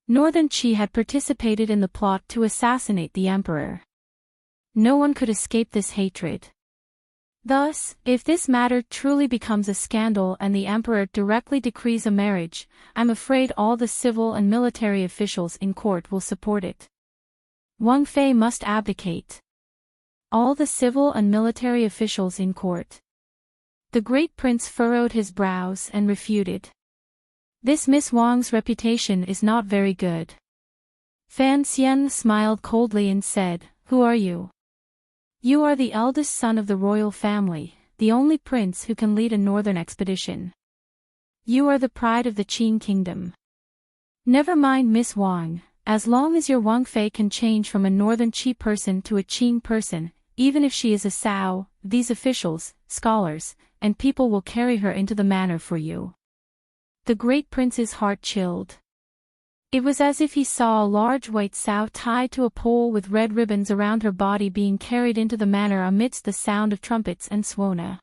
Northern Qi had participated in the plot to assassinate the emperor. No one could escape this hatred. Thus, if this matter truly becomes a scandal and the emperor directly decrees a marriage, I'm afraid all the civil and military officials in court will support it. Wang Fei must abdicate. All the civil and military officials in court. The great prince furrowed his brows and refuted. This Miss Wang's reputation is not very good. Fan Xian smiled coldly and said, "Who are you?" "You are the eldest son of the royal family, the only prince who can lead a northern expedition. You are the pride of the Qing kingdom. Never mind Miss Wang, as long as your Wang Fei can change from a northern Qi person to a Qing person, even if she is a sow, these officials, scholars, and people will carry her into the manor for you." The great prince's heart chilled. It was as if he saw a large white sow tied to a pole with red ribbons around her body being carried into the manor amidst the sound of trumpets and swona.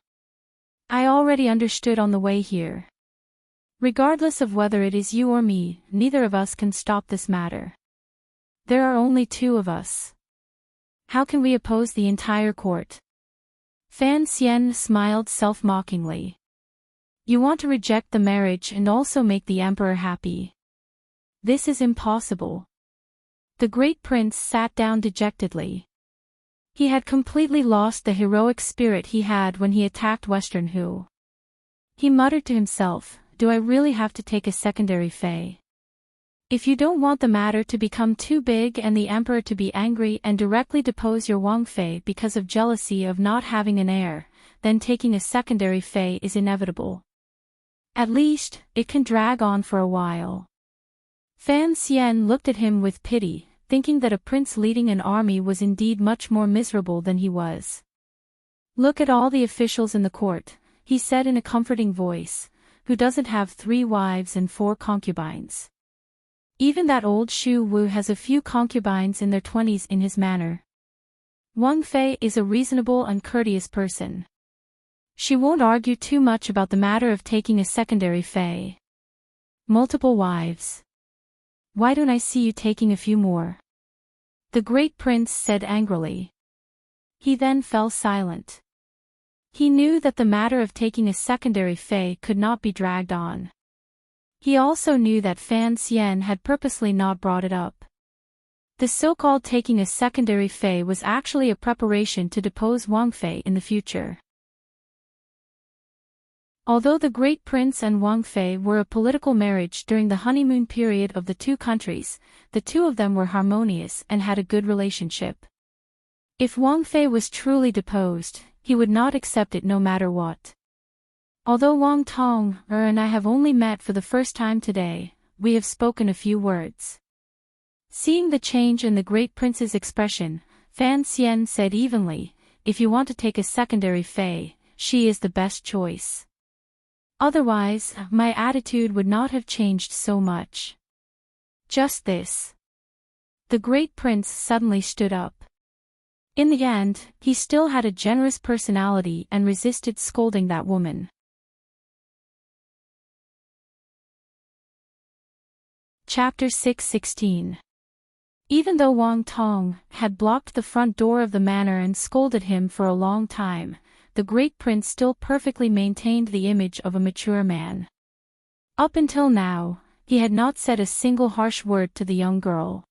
I already understood on the way here. Regardless of whether it is you or me, neither of us can stop this matter. There are only 2 of us. How can we oppose the entire court? Fan Xian smiled self-mockingly. You want to reject the marriage and also make the emperor happy. This is impossible. The great prince sat down dejectedly. He had completely lost the heroic spirit he had when he attacked Western Hu. He muttered to himself, "Do I really have to take a secondary fei? If you don't want the matter to become too big and the emperor to be angry and directly depose your Wang Fei because of jealousy of not having an heir, then taking a secondary fei is inevitable. At least, it can drag on for a while." Fan Xian looked at him with pity, thinking that a prince leading an army was indeed much more miserable than he was. "Look at all the officials in the court," he said in a comforting voice, "who doesn't have 3 wives and 4 concubines? Even that old Shu Wu has a few concubines in their 20s in his manor. Wang Fei is a reasonable and courteous person. She won't argue too much about the matter of taking a secondary fei. Multiple wives. Why don't I see you taking a few more?" The great prince said angrily. He then fell silent. He knew that the matter of taking a secondary fei could not be dragged on. He also knew that Fan Xian had purposely not brought it up. The so-called taking a secondary fei was actually a preparation to depose Wang Fei in the future. Although the great prince and Wang Fei were a political marriage during the honeymoon period of the 2 countries, the 2 of them were harmonious and had a good relationship. If Wang Fei was truly deposed, he would not accept it no matter what. Although Wang Tong and I have only met for the first time today, we have spoken a few words. Seeing the change in the great prince's expression, Fan Xian said evenly, "If you want to take a secondary fei, she is the best choice. Otherwise, my attitude would not have changed so much." Just this. The great prince suddenly stood up. In the end, he still had a generous personality and resisted scolding that woman. Chapter 6:16. Even though Wang Tong had blocked the front door of the manor and scolded him for a long time, the great prince still perfectly maintained the image of a mature man. Up until now, he had not said a single harsh word to the young girl.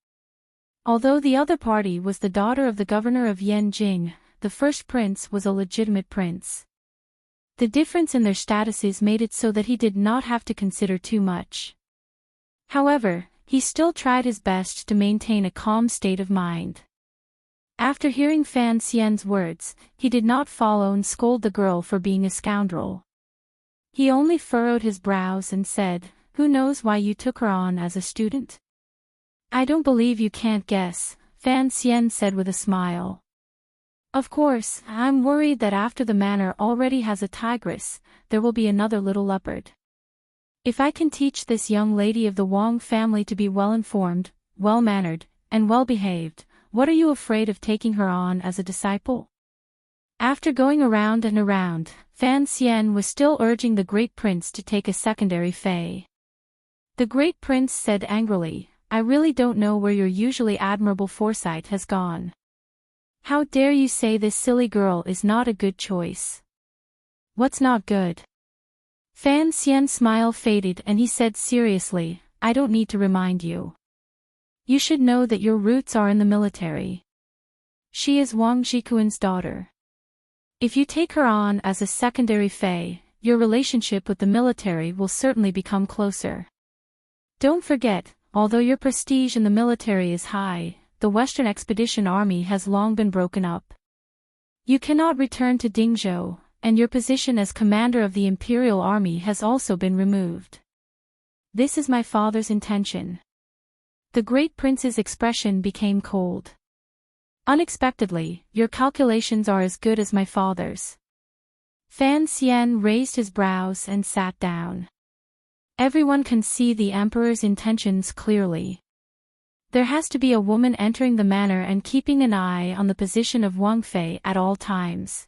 Although the other party was the daughter of the governor of Yanjing, the first prince was a legitimate prince. The difference in their statuses made it so that he did not have to consider too much. However, he still tried his best to maintain a calm state of mind. After hearing Fan Xian's words, he did not follow and scold the girl for being a scoundrel. He only furrowed his brows and said, "Who knows why you took her on as a student?" "I don't believe you can't guess," Fan Xian said with a smile. "Of course, I'm worried that after the manor already has a tigress, there will be another little leopard. If I can teach this young lady of the Wang family to be well-informed, well-mannered, and well-behaved, what are you afraid of taking her on as a disciple?" After going around and around, Fan Xian was still urging the great prince to take a secondary fei. The great prince said angrily, "I really don't know where your usually admirable foresight has gone. How dare you say this silly girl is not a good choice? What's not good?" Fan Xian's smile faded and he said seriously, "I don't need to remind you. You should know that your roots are in the military. She is Wang Jikuan's daughter. If you take her on as a secondary fei, your relationship with the military will certainly become closer. Don't forget, although your prestige in the military is high, the Western Expedition Army has long been broken up. You cannot return to Dingzhou, and your position as commander of the Imperial Army has also been removed. This is my father's intention." The great prince's expression became cold. "Unexpectedly, your calculations are as good as my father's." Fan Xian raised his brows and sat down. Everyone can see the emperor's intentions clearly. There has to be a woman entering the manor and keeping an eye on the position of Wang Fei at all times.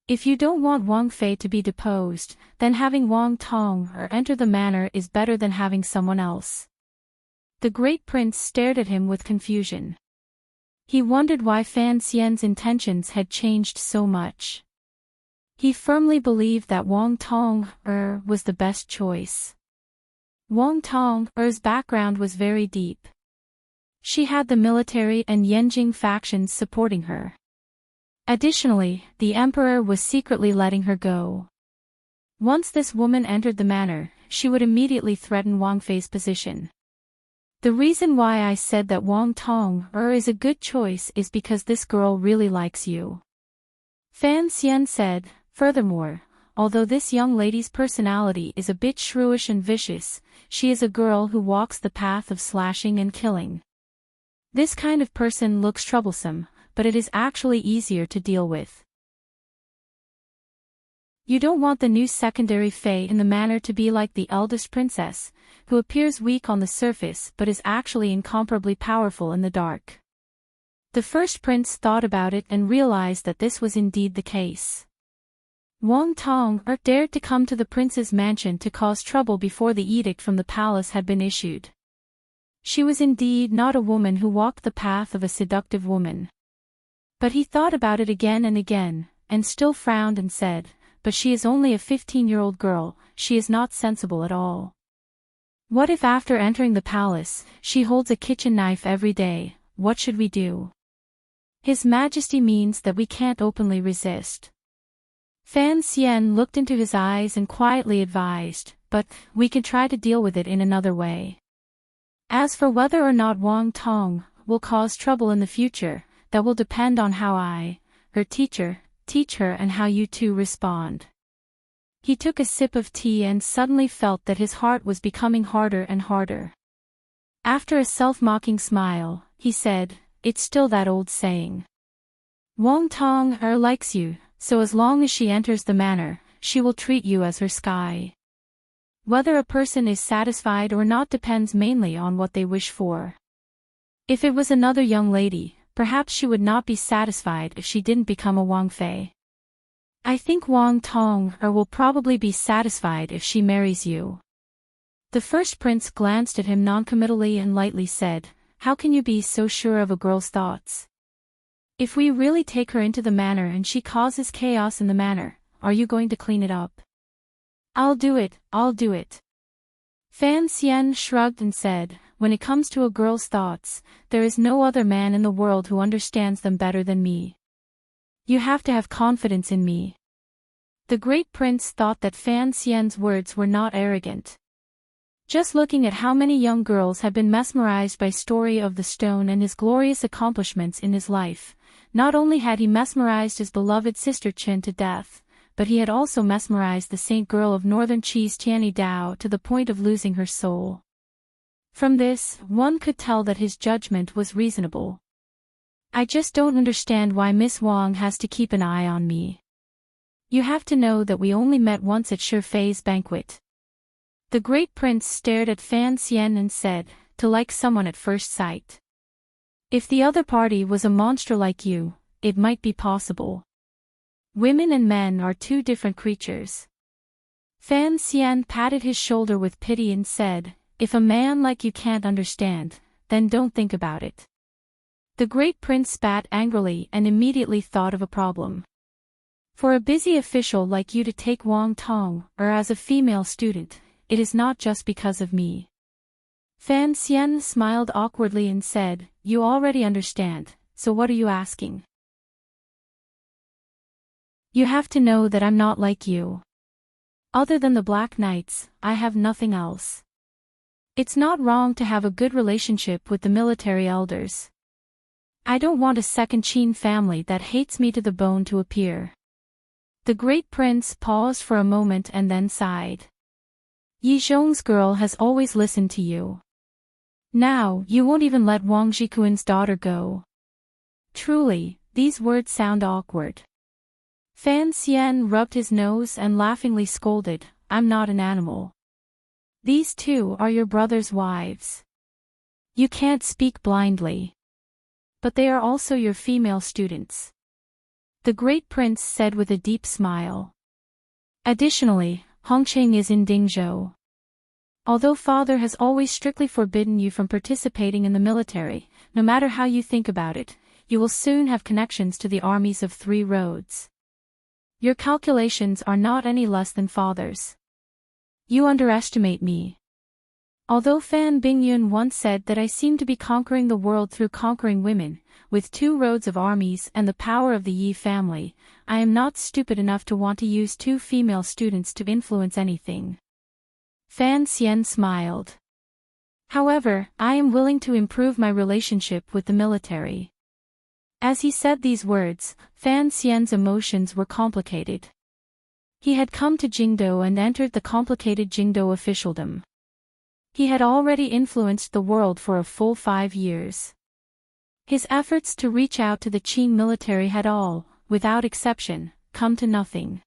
If you don't want Wang Fei to be deposed, then having Wang Tong enter the manor is better than having someone else. The great prince stared at him with confusion. He wondered why Fan Xian's intentions had changed so much. He firmly believed that Wang Tong was the best choice. Wang Tong's background was very deep. She had the military and Yanjing factions supporting her. Additionally, the emperor was secretly letting her go. Once this woman entered the manor, she would immediately threaten Wang Fei's position. The reason why I said that Wang Tong is a good choice is because this girl really likes you. Fan Xian said, "Furthermore, although this young lady's personality is a bit shrewish and vicious, she is a girl who walks the path of slashing and killing. This kind of person looks troublesome, but it is actually easier to deal with. You don't want the new secondary fei in the manor to be like the eldest princess, who appears weak on the surface but is actually incomparably powerful in the dark." The first prince thought about it and realized that this was indeed the case. Wang Tong dared to come to the prince's mansion to cause trouble before the edict from the palace had been issued. She was indeed not a woman who walked the path of a seductive woman. But he thought about it again, and still frowned and said, "But she is only a 15-year-old girl, she is not sensible at all. What if after entering the palace, she holds a kitchen knife every day? What should we do?" "His Majesty means that we can't openly resist." Fan Xian looked into his eyes and quietly advised, "But we can try to deal with it in another way. As for whether or not Wang Tong will cause trouble in the future, that will depend on how I, her teacher, teach her and how you two respond." He took a sip of tea and suddenly felt that his heart was becoming harder and harder. After a self-mocking smile, he said, "It's still that old saying. Wang Tong likes you, so as long as she enters the manor, she will treat you as her sky. Whether a person is satisfied or not depends mainly on what they wish for. If it was another young lady, perhaps she would not be satisfied if she didn't become a Wang Fei. I think Wang Tong will probably be satisfied if she marries you." The first prince glanced at him noncommittally and lightly said, "How can you be so sure of a girl's thoughts? If we really take her into the manor and she causes chaos in the manor, are you going to clean it up?" I'll do it. Fan Xian shrugged and said, "When it comes to a girl's thoughts, there is no other man in the world who understands them better than me. You have to have confidence in me." The great prince thought that Fan Xian's words were not arrogant. Just looking at how many young girls have been mesmerized by Story of the Stone and his glorious accomplishments in his life, not only had he mesmerized his beloved sister Chen to death, but he had also mesmerized the saint girl of northern Cheese Tianyi Dao to the point of losing her soul. From this, one could tell that his judgment was reasonable. I just don't understand why Miss Wang has to keep an eye on me. You have to know that we only met once at Shi Fei's banquet. The great prince stared at Fan Xian and said, to like someone at first sight. If the other party was a monster like you, it might be possible. Women and men are two different creatures. Fan Xian patted his shoulder with pity and said, if a man like you can't understand, then don't think about it. The great prince spat angrily and immediately thought of a problem. For a busy official like you to take Wang Tong, or as a female student, it is not just because of me. Fan Xian smiled awkwardly and said, you already understand, so what are you asking? You have to know that I'm not like you. Other than the Black Knights, I have nothing else. It's not wrong to have a good relationship with the military elders. I don't want a second Qin family that hates me to the bone to appear. The great prince paused for a moment and then sighed. Yi Zhong's girl has always listened to you. Now, you won't even let Wang Jikuan's daughter go. Truly, these words sound awkward. Fan Xian rubbed his nose and laughingly scolded, I'm not an animal. These two are your brother's wives. You can't speak blindly. But they are also your female students. The great prince said with a deep smile. Additionally, Hongqing is in Dingzhou. Although father has always strictly forbidden you from participating in the military, no matter how you think about it, you will soon have connections to the armies of 3 roads. Your calculations are not any less than father's. You underestimate me. Although Fan Bingyun once said that I seem to be conquering the world through conquering women, with 2 roads of armies and the power of the Yi family, I am not stupid enough to want to use 2 female students to influence anything. Fan Xian smiled. However, I am willing to improve my relationship with the military. As he said these words, Fan Xian's emotions were complicated. He had come to Jingdou and entered the complicated Jingdou officialdom. He had already influenced the world for a full 5 years. His efforts to reach out to the Qing military had all, without exception, come to nothing.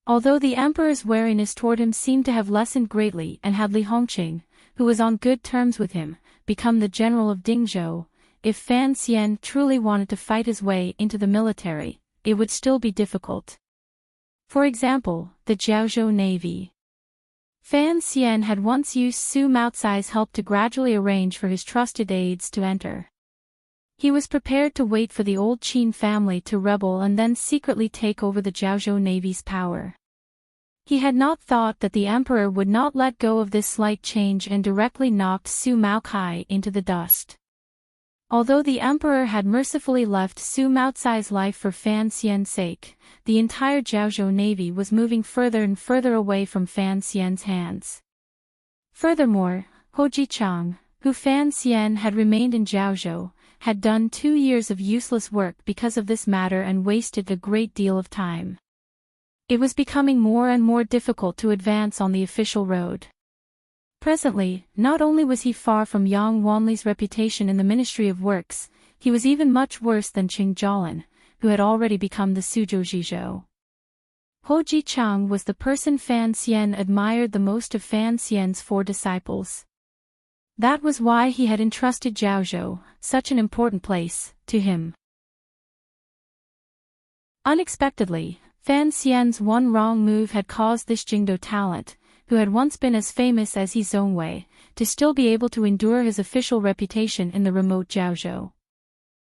Although the emperor's wariness toward him seemed to have lessened greatly and had Li Hongqing, who was on good terms with him, become the general of Dingzhou, if Fan Xian truly wanted to fight his way into the military, it would still be difficult. For example, the Jiaozhou Navy. Fan Xian had once used Su Maocai's help to gradually arrange for his trusted aides to enter. He was prepared to wait for the old Qin family to rebel and then secretly take over the Jiaozhou Navy's power. He had not thought that the emperor would not let go of this slight change and directly knocked Su Maocai into the dust. Although the emperor had mercifully left Su Maocai's life for Fan Xian's sake, the entire Jiaozhou Navy was moving further and further away from Fan Xian's hands. Furthermore, Ho Jichang, who Fan Xian had remained in Jiaozhou, had done 2 years of useless work because of this matter and wasted a great deal of time. It was becoming more and more difficult to advance on the official road. Presently, not only was he far from Yang Wanli's reputation in the Ministry of Works, he was even much worse than Qing Jialin, who had already become the Suzhou Zhizhou. Ho Jichang was the person Fan Xian admired the most of Fan Xian's 4 disciples. That was why he had entrusted Jiaozhou, such an important place, to him. Unexpectedly, Fan Xian's one wrong move had caused this Jingdou talent, who had once been as famous as He Zongwei, to still be able to endure his official reputation in the remote Jiaozhou.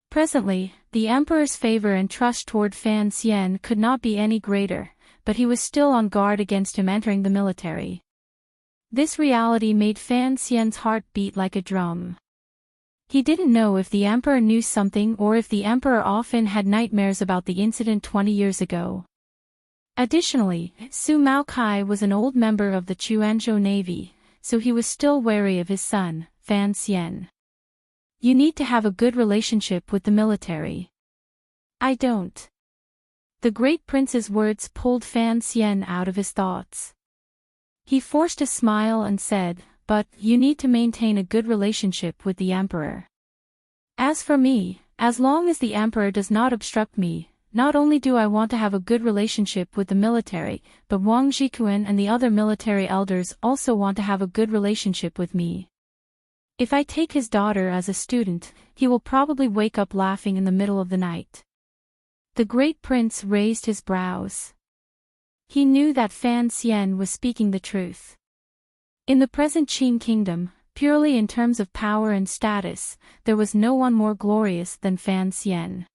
Presently, the emperor's favor and trust toward Fan Xian could not be any greater, but he was still on guard against him entering the military. This reality made Fan Xian's heart beat like a drum. He didn't know if the emperor knew something or if the emperor often had nightmares about the incident 20 years ago. Additionally, Su Maocai was an old member of the Chuanzhou Navy, so he was still wary of his son, Fan Xian. You need to have a good relationship with the military. I don't. The great prince's words pulled Fan Xian out of his thoughts. He forced a smile and said, but you need to maintain a good relationship with the emperor. As for me, as long as the emperor does not obstruct me, not only do I want to have a good relationship with the military, but Wang Zhikuan and the other military elders also want to have a good relationship with me. If I take his daughter as a student, he will probably wake up laughing in the middle of the night. The great prince raised his brows. He knew that Fan Xian was speaking the truth. In the present Qing kingdom, purely in terms of power and status, there was no one more glorious than Fan Xian.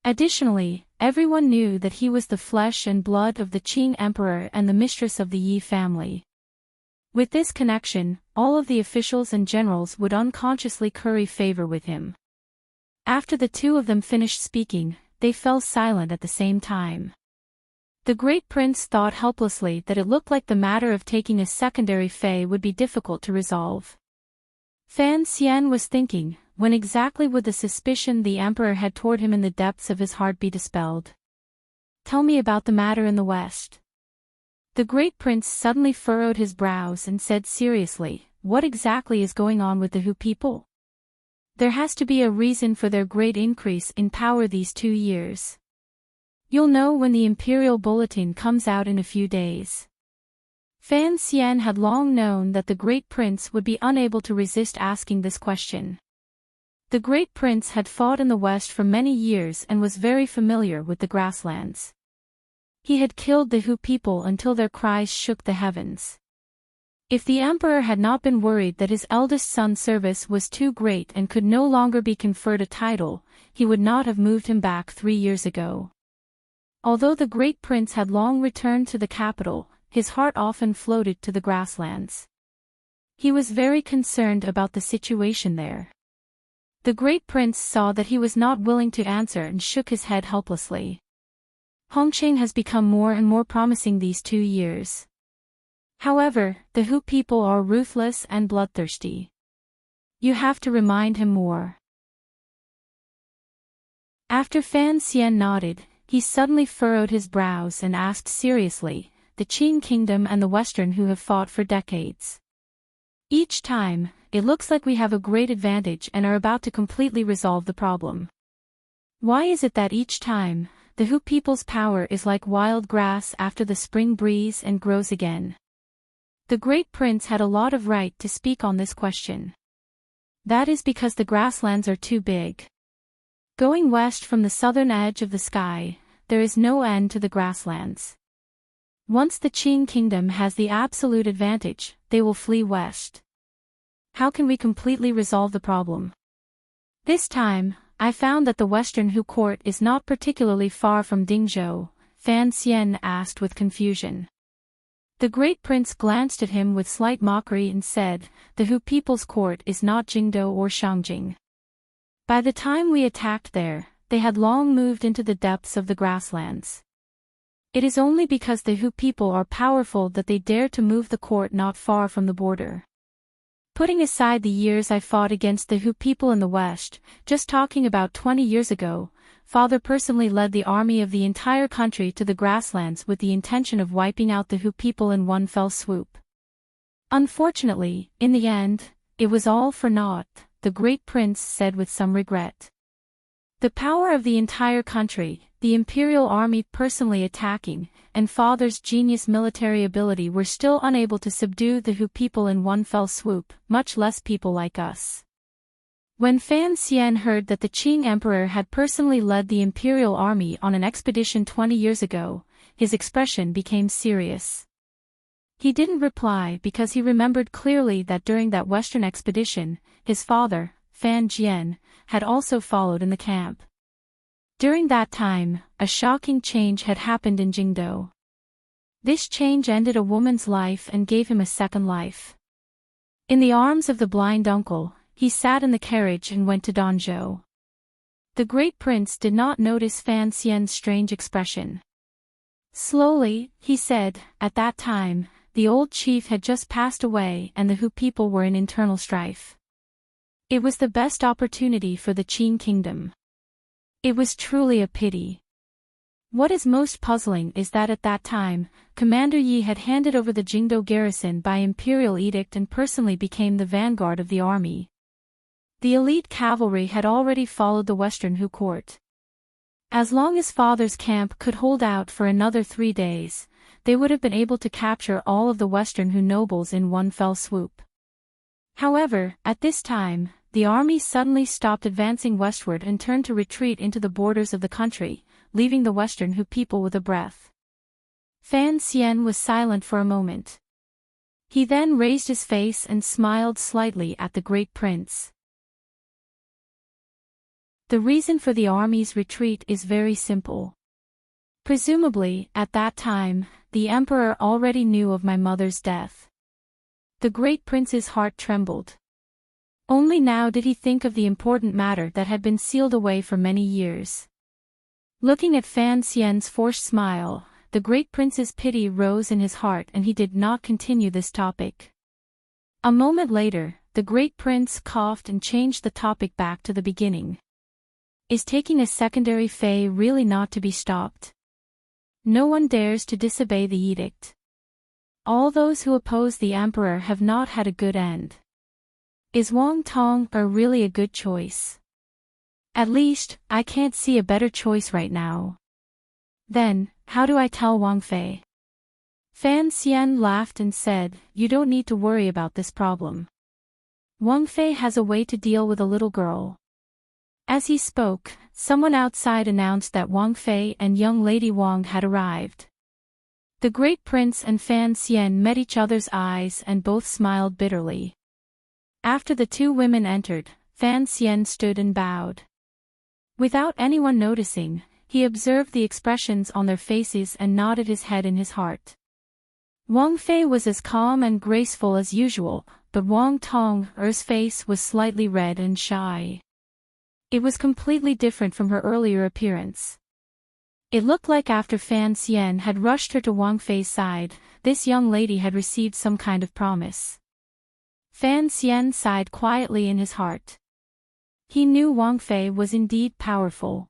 Additionally, everyone knew that he was the flesh and blood of the Qing emperor and the mistress of the Yi family. With this connection, all of the officials and generals would unconsciously curry favor with him. After the two of them finished speaking, they fell silent at the same time. The great prince thought helplessly that it looked like the matter of taking a secondary fey would be difficult to resolve. Fan Xian was thinking, when exactly would the suspicion the emperor had toward him in the depths of his heart be dispelled? Tell me about the matter in the west. The great prince suddenly furrowed his brows and said seriously, what exactly is going on with the Hu people? There has to be a reason for their great increase in power these 2 years. You'll know when the imperial bulletin comes out in a few days. Fan Xian had long known that the great prince would be unable to resist asking this question. The great prince had fought in the west for many years and was very familiar with the grasslands. He had killed the Hu people until their cries shook the heavens. If the emperor had not been worried that his eldest son's service was too great and could no longer be conferred a title, he would not have moved him back 3 years ago. Although the great prince had long returned to the capital, his heart often floated to the grasslands. He was very concerned about the situation there. The great prince saw that he was not willing to answer and shook his head helplessly. Hongqing has become more and more promising these 2 years. However, the Hu people are ruthless and bloodthirsty. You have to remind him more. After Fan Xian nodded, he suddenly furrowed his brows and asked seriously, the Qing kingdom and the Western who have fought for decades. Each time, it looks like we have a great advantage and are about to completely resolve the problem. Why is it that each time, the Hu people's power is like wild grass after the spring breeze and grows again? The great prince had a lot of right to speak on this question. That is because the grasslands are too big. Going west from the southern edge of the sky, there is no end to the grasslands. Once the Qing kingdom has the absolute advantage, they will flee west. How can we completely resolve the problem? This time, I found that the Western Hu court is not particularly far from Dingzhou, Fan Xian asked with confusion. The great prince glanced at him with slight mockery and said, the Hu people's court is not Jingdou or Shangjing. By the time we attacked there, they had long moved into the depths of the grasslands. It is only because the Hu people are powerful that they dare to move the court not far from the border. Putting aside the years I fought against the Hu people in the west, just talking about 20 years ago, Father personally led the army of the entire country to the grasslands with the intention of wiping out the Hu people in one fell swoop. Unfortunately, in the end, it was all for naught, the great prince said with some regret. The power of the entire country, the imperial army personally attacking, and Father's genius military ability were still unable to subdue the Hu people in one fell swoop, much less people like us. When Fan Xian heard that the Qing emperor had personally led the imperial army on an expedition 20 years ago, his expression became serious. He didn't reply because he remembered clearly that during that western expedition, his father, Fan Jian, had also followed in the camp. During that time, a shocking change had happened in Jingdou. This change ended a woman's life and gave him a second life. In the arms of the blind uncle, he sat in the carriage and went to Danzhou. The great prince did not notice Fan Xian's strange expression. Slowly, he said, at that time, the old chief had just passed away and the Hu people were in internal strife. It was the best opportunity for the Qin kingdom. It was truly a pity. What is most puzzling is that at that time, Commander Yi had handed over the Jingdo garrison by imperial edict and personally became the vanguard of the army. The elite cavalry had already followed the western Hu court. As long as father's camp could hold out for another 3 days, they would have been able to capture all of the western Hu nobles in one fell swoop. However, at this time, the army suddenly stopped advancing westward and turned to retreat into the borders of the country, leaving the western Hu people with a breath. Fan Xian was silent for a moment. He then raised his face and smiled slightly at the great prince. The reason for the army's retreat is very simple. Presumably, at that time, the emperor already knew of my mother's death. The great prince's heart trembled. Only now did he think of the important matter that had been sealed away for many years. Looking at Fan Xian's forced smile, the great prince's pity rose in his heart and he did not continue this topic. A moment later, the great prince coughed and changed the topic back to the beginning. Is taking a secondary fey really not to be stopped? No one dares to disobey the edict. All those who oppose the emperor have not had a good end. Is Wang Tong really a good choice? At least, I can't see a better choice right now. Then, how do I tell Wang Fei? Fan Xian laughed and said, you don't need to worry about this problem. Wang Fei has a way to deal with a little girl. As he spoke, someone outside announced that Wang Fei and young lady Wang had arrived. The great prince and Fan Xian met each other's eyes and both smiled bitterly. After the two women entered, Fan Xian stood and bowed. Without anyone noticing, he observed the expressions on their faces and nodded his head in his heart. Wang Fei was as calm and graceful as usual, but Wang Tong's face was slightly red and shy. It was completely different from her earlier appearance. It looked like after Fan Xian had rushed her to Wang Fei's side, this young lady had received some kind of promise. Fan Xian sighed quietly in his heart. He knew Wang Fei was indeed powerful.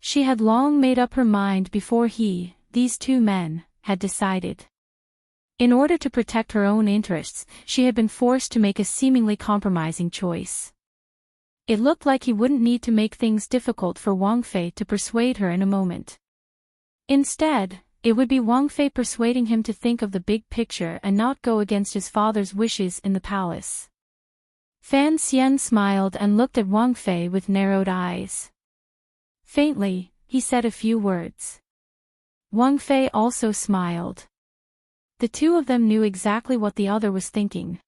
She had long made up her mind before these two men, had decided. In order to protect her own interests, she had been forced to make a seemingly compromising choice. It looked like he wouldn't need to make things difficult for Wang Fei to persuade her in a moment. Instead, it would be Wang Fei persuading him to think of the big picture and not go against his father's wishes in the palace. Fan Xian smiled and looked at Wang Fei with narrowed eyes. Faintly, he said a few words. Wang Fei also smiled. The two of them knew exactly what the other was thinking.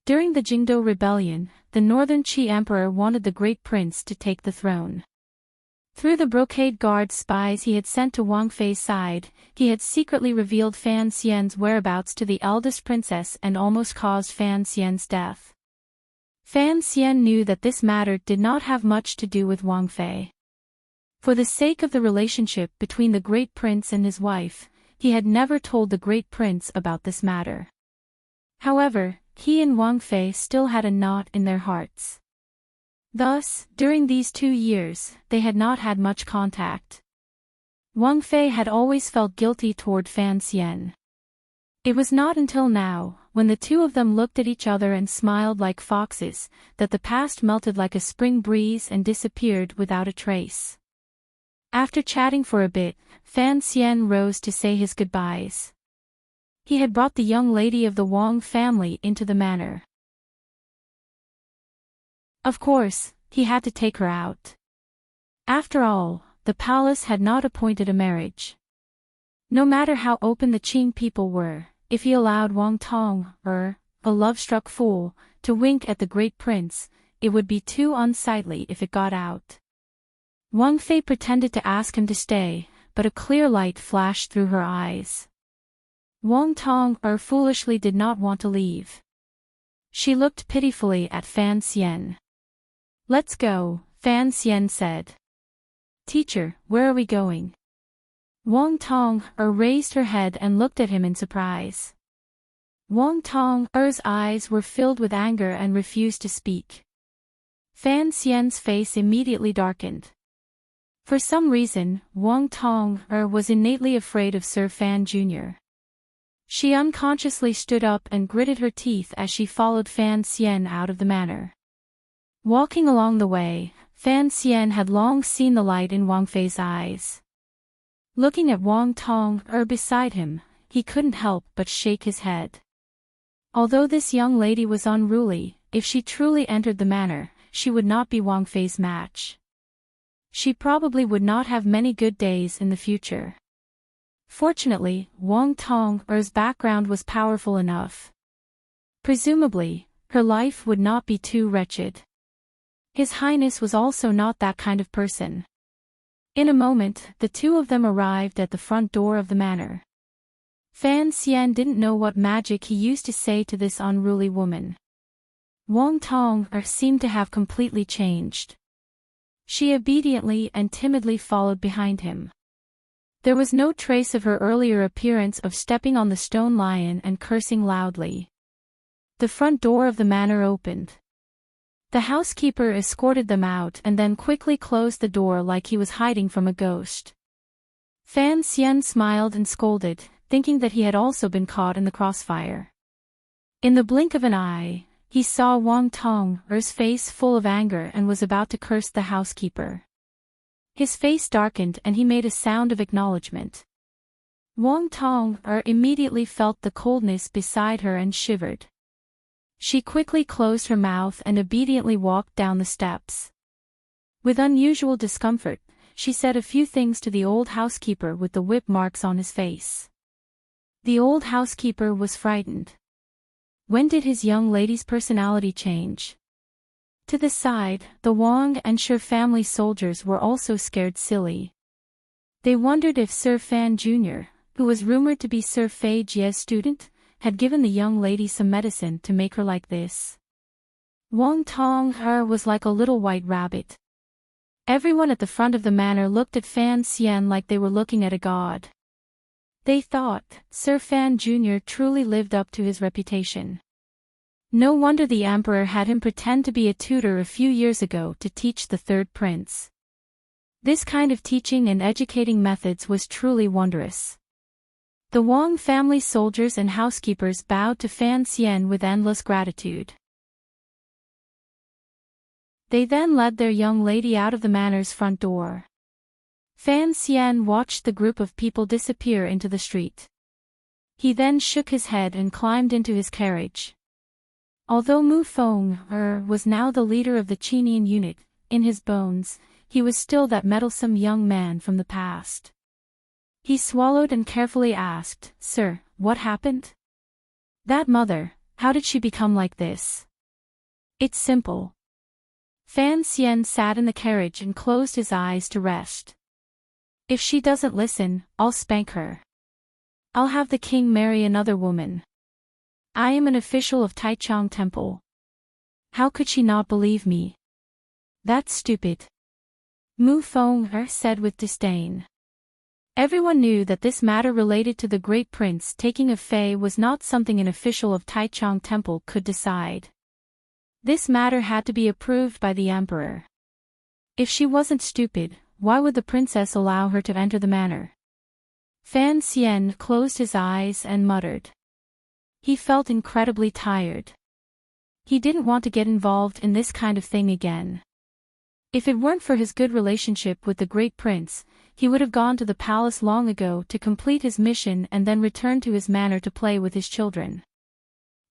During the Jingdo rebellion, the northern Qi emperor wanted the great prince to take the throne. Through the brocade guard spies he had sent to Wang Fei's side, he had secretly revealed Fan Xian's whereabouts to the eldest princess and almost caused Fan Xian's death. Fan Xian knew that this matter did not have much to do with Wang Fei. For the sake of the relationship between the great prince and his wife, he had never told the great prince about this matter. However, he and Wang Fei still had a knot in their hearts. Thus, during these 2 years, they had not had much contact. Wang Fei had always felt guilty toward Fan Xian. It was not until now, when the two of them looked at each other and smiled like foxes, that the past melted like a spring breeze and disappeared without a trace. After chatting for a bit, Fan Xian rose to say his goodbyes. He had brought the young lady of the Wang family into the manor. Of course, he had to take her out. After all, the palace had not appointed a marriage. No matter how open the Qing people were, if he allowed Wang Tong, a love-struck fool, to wink at the great prince, it would be too unsightly if it got out. Wang Fei pretended to ask him to stay, but a clear light flashed through her eyes. Wang Tong foolishly did not want to leave. She looked pitifully at Fan Xian. Let's go, Fan Xian said. Teacher, where are we going? Wang Tong raised her head and looked at him in surprise. Wang Tong's eyes were filled with anger and refused to speak. Fan Xian's face immediately darkened. For some reason, Wang Tong was innately afraid of Sir Fan Jr. She unconsciously stood up and gritted her teeth as she followed Fan Xian out of the manor. Walking along the way, Fan Xian had long seen the light in Wang Fei's eyes. Looking at Wang Tong beside him, he couldn't help but shake his head. Although this young lady was unruly, if she truly entered the manor, she would not be Wang Fei's match. She probably would not have many good days in the future. Fortunately, Wang Tong's background was powerful enough. Presumably, her life would not be too wretched. His Highness was also not that kind of person. In a moment, the two of them arrived at the front door of the manor. Fan Xian didn't know what magic he used to say to this unruly woman. Wang Tong seemed to have completely changed. She obediently and timidly followed behind him. There was no trace of her earlier appearance of stepping on the stone lion and cursing loudly. The front door of the manor opened. The housekeeper escorted them out and then quickly closed the door like he was hiding from a ghost. Fan Xian smiled and scolded, thinking that he had also been caught in the crossfire. In the blink of an eye, he saw Wang Tong's face full of anger and was about to curse the housekeeper. His face darkened and he made a sound of acknowledgement. Wang Tong immediately felt the coldness beside her and shivered. She quickly closed her mouth and obediently walked down the steps. With unusual discomfort, she said a few things to the old housekeeper with the whip marks on his face. The old housekeeper was frightened. When did his young lady's personality change? To the side, the Wang and Shi family soldiers were also scared silly. They wondered if Sir Fan Jr., who was rumored to be Sir Fei Jie's student, had given the young lady some medicine to make her like this. Wang Tong was like a little white rabbit. Everyone at the front of the manor looked at Fan Xian like they were looking at a god. They thought Sir Fan Jr. truly lived up to his reputation. No wonder the emperor had him pretend to be a tutor a few years ago to teach the third prince. This kind of teaching and educating methods was truly wondrous. The Wang family soldiers and housekeepers bowed to Fan Xian with endless gratitude. They then led their young lady out of the manor's front door. Fan Xian watched the group of people disappear into the street. He then shook his head and climbed into his carriage. Although Mu Feng was now the leader of the Qinian unit, in his bones, he was still that meddlesome young man from the past. He swallowed and carefully asked, "Sir, what happened? That mother, how did she become like this?" "It's simple." Fan Xian sat in the carriage and closed his eyes to rest. "If she doesn't listen, I'll spank her. I'll have the king marry another woman. I am an official of Taichung Temple. How could she not believe me? That's stupid," Mu Feng said with disdain. Everyone knew that this matter related to the great prince taking a fey was not something an official of Taichung Temple could decide. This matter had to be approved by the emperor. If she wasn't stupid, why would the princess allow her to enter the manor? Fan Xian closed his eyes and muttered. He felt incredibly tired. He didn't want to get involved in this kind of thing again. If it weren't for his good relationship with the great prince, he would have gone to the palace long ago to complete his mission and then returned to his manor to play with his children.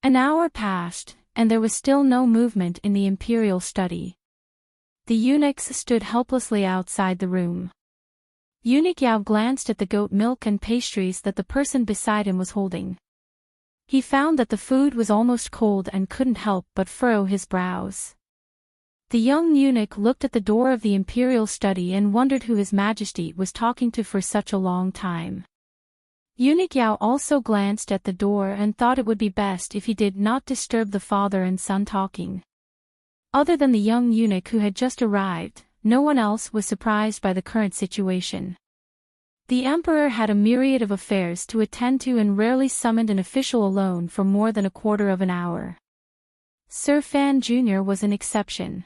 An hour passed, and there was still no movement in the imperial study. The eunuchs stood helplessly outside the room. Eunuch Yao glanced at the goat milk and pastries that the person beside him was holding. He found that the food was almost cold and couldn't help but furrow his brows. The young eunuch looked at the door of the imperial study and wondered who His Majesty was talking to for such a long time. Eunuch Yao also glanced at the door and thought it would be best if he did not disturb the father and son talking. Other than the young eunuch who had just arrived, no one else was surprised by the current situation. The emperor had a myriad of affairs to attend to and rarely summoned an official alone for more than a quarter of an hour. Sir Fan Jr. was an exception.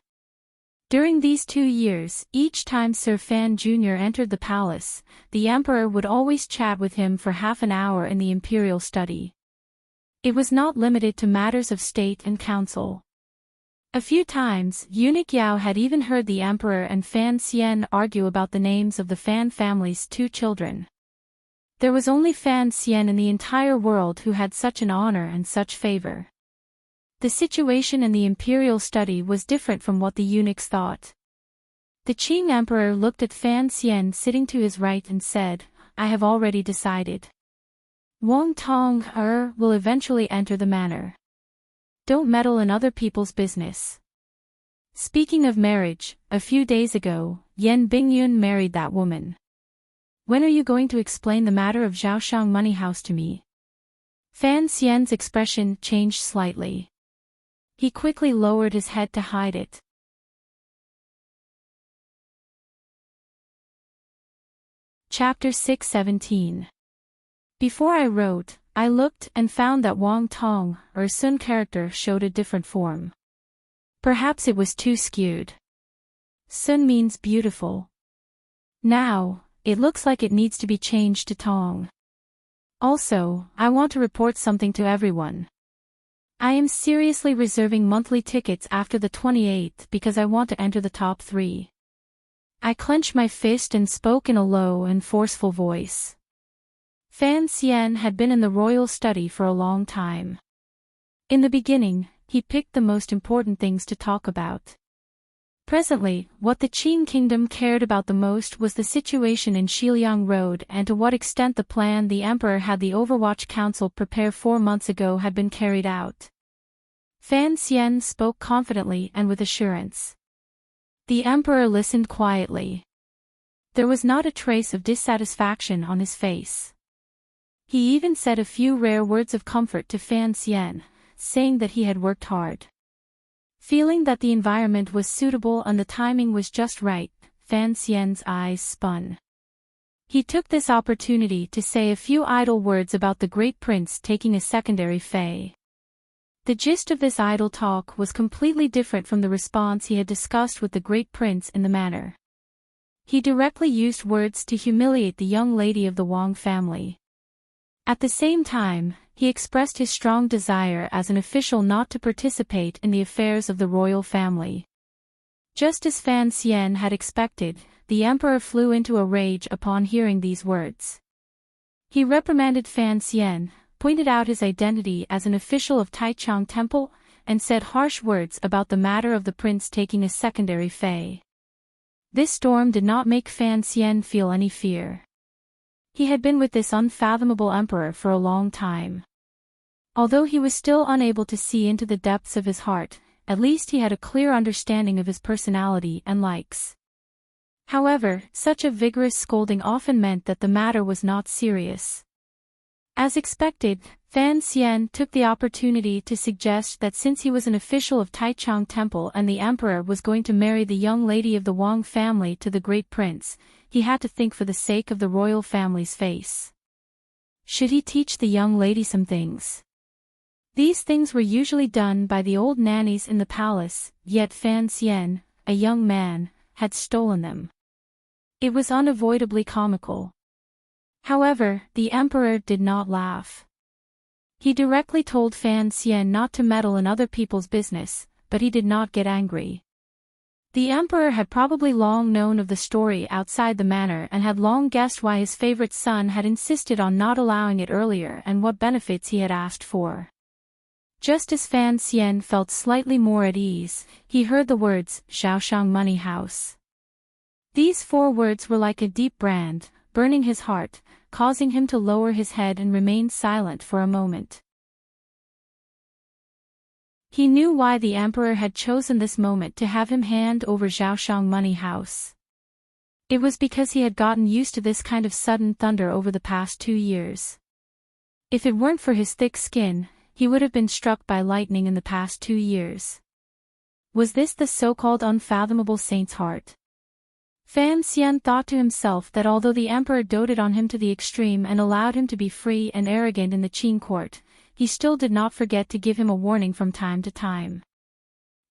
During these 2 years, each time Sir Fan Jr. entered the palace, the emperor would always chat with him for half an hour in the imperial study. It was not limited to matters of state and council. A few times, eunuch Yao had even heard the emperor and Fan Xian argue about the names of the Fan family's 2 children. There was only Fan Xian in the entire world who had such an honor and such favor. The situation in the imperial study was different from what the eunuchs thought. The Qing emperor looked at Fan Xian sitting to his right and said, "I have already decided. Wang Tong will eventually enter the manor. Don't meddle in other people's business." Speaking of marriage, a few days ago, Yan Bingyun married that woman. "When are you going to explain the matter of Zhaoshang Money House to me?" Fan Xian's expression changed slightly. He quickly lowered his head to hide it. Chapter 617. Before I wrote, I looked and found that Wang Tong, or Sun character showed a different form. Perhaps it was too skewed. Sun means beautiful. Now, it looks like it needs to be changed to Tong. Also, I want to report something to everyone. I am seriously reserving monthly tickets after the 28th because I want to enter the top 3. I clenched my fist and spoke in a low and forceful voice. Fan Xian had been in the royal study for a long time. In the beginning, he picked the most important things to talk about. Presently, what the Qing kingdom cared about the most was the situation in Xiliang Road and to what extent the plan the emperor had the Overwatch Council prepare 4 months ago had been carried out. Fan Xian spoke confidently and with assurance. The emperor listened quietly. There was not a trace of dissatisfaction on his face. He even said a few rare words of comfort to Fan Xian, saying that he had worked hard. Feeling that the environment was suitable and the timing was just right, Fan Xian's eyes spun. He took this opportunity to say a few idle words about the great prince taking a secondary fei. The gist of this idle talk was completely different from the response he had discussed with the great prince in the manor. He directly used words to humiliate the young lady of the Wang family. At the same time, he expressed his strong desire as an official not to participate in the affairs of the royal family. Just as Fan Xian had expected, the emperor flew into a rage upon hearing these words. He reprimanded Fan Xian, pointed out his identity as an official of Taichung Temple, and said harsh words about the matter of the prince taking a secondary fei. This storm did not make Fan Xian feel any fear. He had been with this unfathomable emperor for a long time. Although he was still unable to see into the depths of his heart, at least he had a clear understanding of his personality and likes. However, such a vigorous scolding often meant that the matter was not serious. As expected, Fan Xian took the opportunity to suggest that since he was an official of Taichung Temple and the emperor was going to marry the young lady of the Wang family to the great prince, he had to think for the sake of the royal family's face. Should he teach the young lady some things? These things were usually done by the old nannies in the palace, yet Fan Xian, a young man, had stolen them. It was unavoidably comical. However, the emperor did not laugh. He directly told Fan Xian not to meddle in other people's business, but he did not get angry. The emperor had probably long known of the story outside the manor and had long guessed why his favorite son had insisted on not allowing it earlier and what benefits he had asked for. Just as Fan Xian felt slightly more at ease, he heard the words, Zhaoshang Money House. These 4 words were like a deep brand, burning his heart, causing him to lower his head and remain silent for a moment. He knew why the emperor had chosen this moment to have him hand over Zhaoshang Money House. It was because he had gotten used to this kind of sudden thunder over the past 2 years. If it weren't for his thick skin, he would have been struck by lightning in the past 2 years. Was this the so-called unfathomable saint's heart? Fan Xian thought to himself that although the emperor doted on him to the extreme and allowed him to be free and arrogant in the Qin court, he still did not forget to give him a warning from time to time.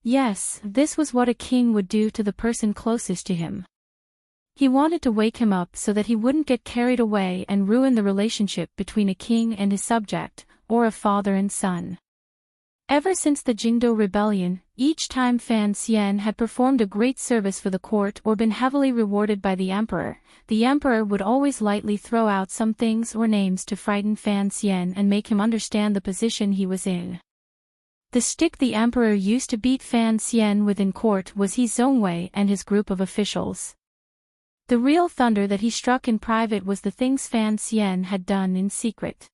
Yes, this was what a king would do to the person closest to him. He wanted to wake him up so that he wouldn't get carried away and ruin the relationship between a king and his subject, or a father and son. Ever since the Jingdo rebellion, each time Fan Xian had performed a great service for the court or been heavily rewarded by the emperor would always lightly throw out some things or names to frighten Fan Xian and make him understand the position he was in. The stick the emperor used to beat Fan Xian with in court was He Zhongwei and his group of officials. The real thunder that he struck in private was the things Fan Xian had done in secret.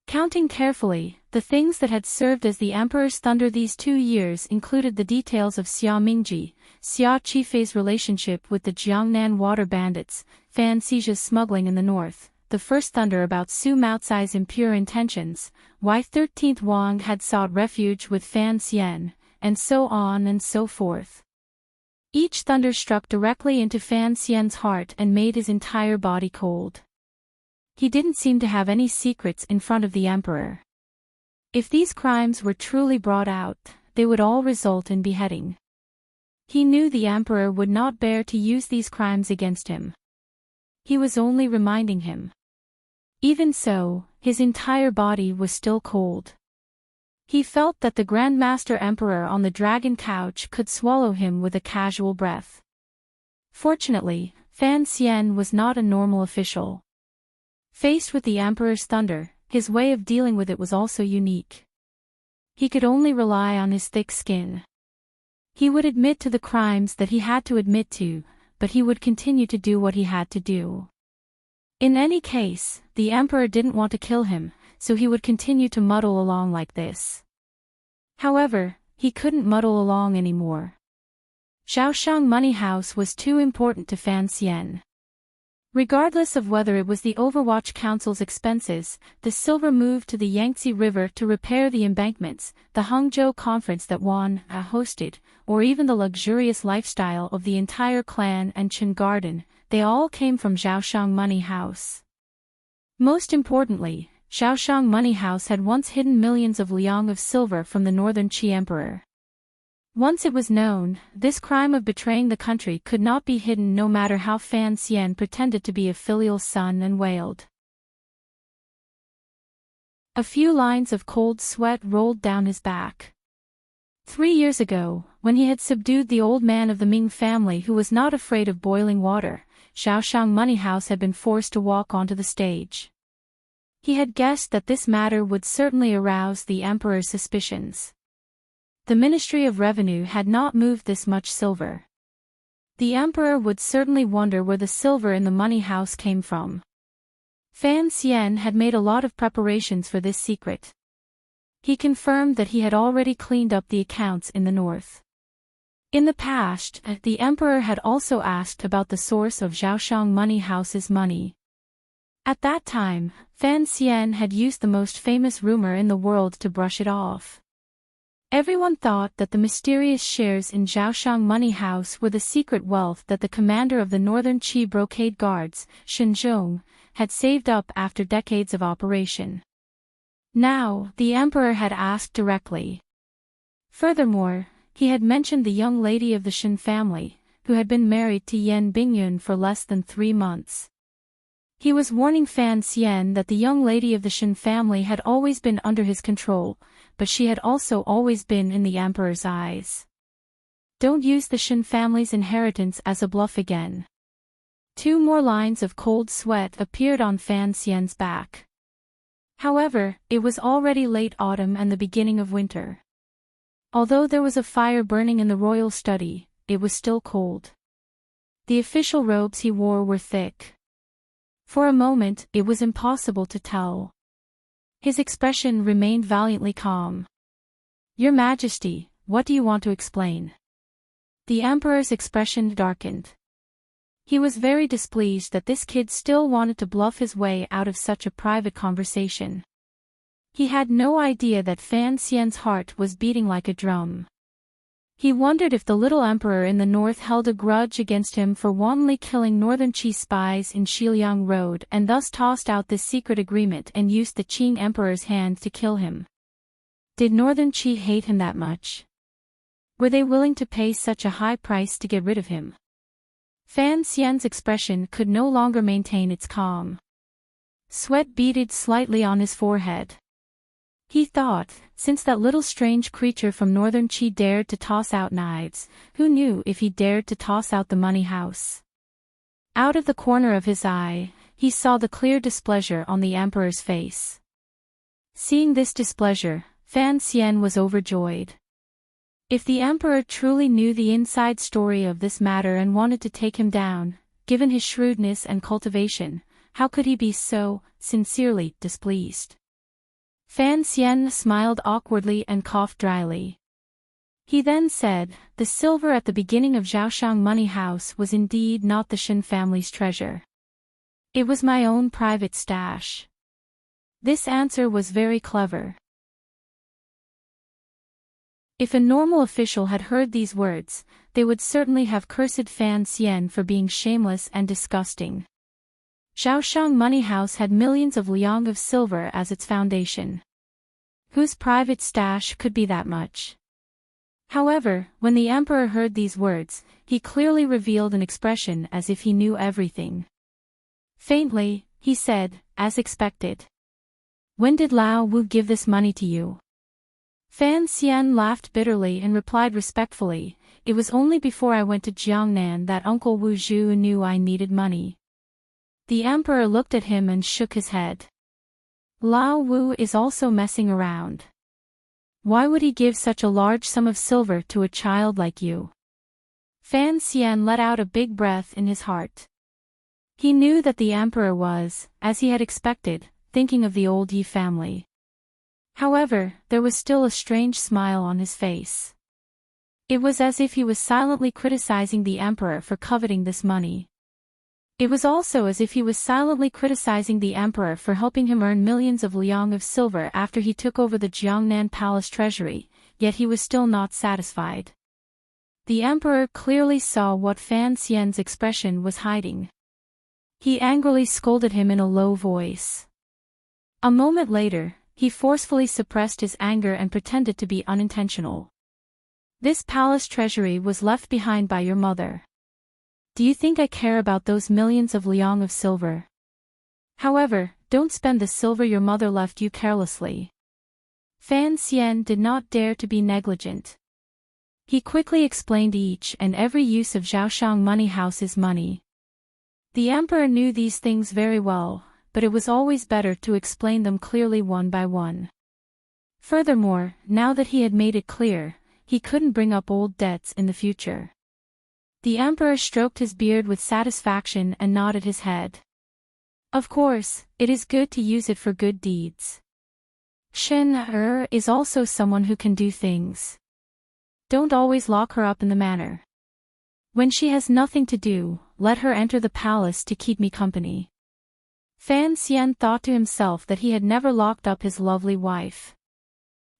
Counting carefully, the things that had served as the emperor's thunder these 2 years included the details of Xia Mingji, Xia Qifei's relationship with the Jiangnan water bandits, Fan Xijia's smuggling in the north, the first thunder about Su Maocai's impure intentions, why 13th Wang had sought refuge with Fan Xian, and so on and so forth. Each thunder struck directly into Fan Xian's heart and made his entire body cold. He didn't seem to have any secrets in front of the emperor. If these crimes were truly brought out, they would all result in beheading. He knew the emperor would not bear to use these crimes against him. He was only reminding him. Even so, his entire body was still cold. He felt that the Grand Master Emperor on the dragon couch could swallow him with a casual breath. Fortunately, Fan Xian was not a normal official. Faced with the emperor's thunder, his way of dealing with it was also unique. He could only rely on his thick skin. He would admit to the crimes that he had to admit to, but he would continue to do what he had to do. In any case, the emperor didn't want to kill him, so he would continue to muddle along like this. However, he couldn't muddle along anymore. Zhaoshang Money House was too important to Fan Xian. Regardless of whether it was the Overwatch Council's expenses, the silver move to the Yangtze River to repair the embankments, the Hangzhou conference that Wan hosted, or even the luxurious lifestyle of the entire clan and Chen Garden, they all came from Zhaoshang Money House. Most importantly, Zhaoshang Money House had once hidden millions of liang of silver from the northern Qi emperor. Once it was known, this crime of betraying the country could not be hidden no matter how Fan Xian pretended to be a filial son and wailed. A few lines of cold sweat rolled down his back. 3 years ago, when he had subdued the old man of the Ming family who was not afraid of boiling water, Zhaoshang Money House had been forced to walk onto the stage. He had guessed that this matter would certainly arouse the emperor's suspicions. The Ministry of Revenue had not moved this much silver. The emperor would certainly wonder where the silver in the money house came from. Fan Xian had made a lot of preparations for this secret. He confirmed that he had already cleaned up the accounts in the north. In the past, the emperor had also asked about the source of Zhaoshang Money House's money. At that time, Fan Xian had used the most famous rumor in the world to brush it off. Everyone thought that the mysterious shares in Zhaoshang Money House were the secret wealth that the commander of the Northern Qi Brocade Guards, Shen Zhong, had saved up after decades of operation. Now, the emperor had asked directly. Furthermore, he had mentioned the young lady of the Shen family, who had been married to Yan Bingyun for less than 3 months. He was warning Fan Xian that the young lady of the Shen family had always been under his control, but she had also always been in the emperor's eyes. Don't use the Shen family's inheritance as a bluff again. 2 more lines of cold sweat appeared on Fan Xian's back. However, it was already late autumn and the beginning of winter. Although there was a fire burning in the royal study, it was still cold. The official robes he wore were thick. For a moment, it was impossible to tell. His expression remained valiantly calm. Your Majesty, what do you want to explain? The emperor's expression darkened. He was very displeased that this kid still wanted to bluff his way out of such a private conversation. He had no idea that Fan Xian's heart was beating like a drum. He wondered if the little emperor in the north held a grudge against him for wantonly killing northern Qi spies in Xiliang Road and thus tossed out this secret agreement and used the Qing emperor's hand to kill him. Did northern Qi hate him that much? Were they willing to pay such a high price to get rid of him? Fan Xian's expression could no longer maintain its calm. Sweat beaded slightly on his forehead. He thought, since that little strange creature from northern Qi dared to toss out knives, who knew if he dared to toss out the money house? Out of the corner of his eye, he saw the clear displeasure on the emperor's face. Seeing this displeasure, Fan Xian was overjoyed. If the emperor truly knew the inside story of this matter and wanted to take him down, given his shrewdness and cultivation, how could he be so sincerely displeased? Fan Xian smiled awkwardly and coughed dryly. He then said, "The silver at the beginning of Zhaoshang Money House was indeed not the Shen family's treasure. It was my own private stash." This answer was very clever. If a normal official had heard these words, they would certainly have cursed Fan Xian for being shameless and disgusting. Zhaoshang Money House had millions of liang of silver as its foundation. Whose private stash could be that much? However, when the emperor heard these words, he clearly revealed an expression as if he knew everything. Faintly, he said, as expected. "When did Lao Wu give this money to you?" Fan Xian laughed bitterly and replied respectfully, "It was only before I went to Jiangnan that Uncle Wu Zhu knew I needed money." The emperor looked at him and shook his head. "Lao Wu is also messing around. Why would he give such a large sum of silver to a child like you?" Fan Xian let out a big breath in his heart. He knew that the emperor was, as he had expected, thinking of the old Yi family. However, there was still a strange smile on his face. It was as if he was silently criticizing the emperor for coveting this money. It was also as if he was silently criticizing the emperor for helping him earn millions of liang of silver after he took over the Jiangnan palace treasury, yet he was still not satisfied. The emperor clearly saw what Fan Xian's expression was hiding. He angrily scolded him in a low voice. A moment later, he forcefully suppressed his anger and pretended to be unintentional. "This palace treasury was left behind by your mother. Do you think I care about those millions of liang of silver? However, don't spend the silver your mother left you carelessly." Fan Xian did not dare to be negligent. He quickly explained each and every use of Zhaoshang Money House's money. The emperor knew these things very well, but it was always better to explain them clearly one by one. Furthermore, now that he had made it clear, he couldn't bring up old debts in the future. The emperor stroked his beard with satisfaction and nodded his head. "Of course, it is good to use it for good deeds. Shen is also someone who can do things. Don't always lock her up in the manor. When she has nothing to do, let her enter the palace to keep me company." Fan Xian thought to himself that he had never locked up his lovely wife.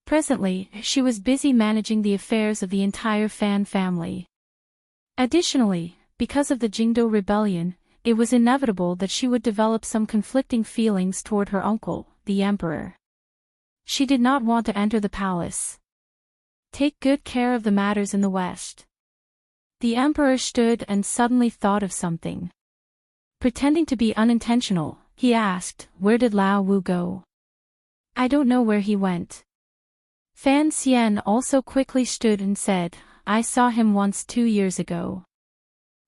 Presently, she was busy managing the affairs of the entire Fan family. Additionally, because of the Jingdo rebellion, it was inevitable that she would develop some conflicting feelings toward her uncle, the emperor. She did not want to enter the palace. Take good care of the matters in the west. The emperor stood and suddenly thought of something. Pretending to be unintentional, he asked, "Where did Lao Wu go?" "I don't know where he went." Fan Xian also quickly stood and said, "I saw him once 2 years ago.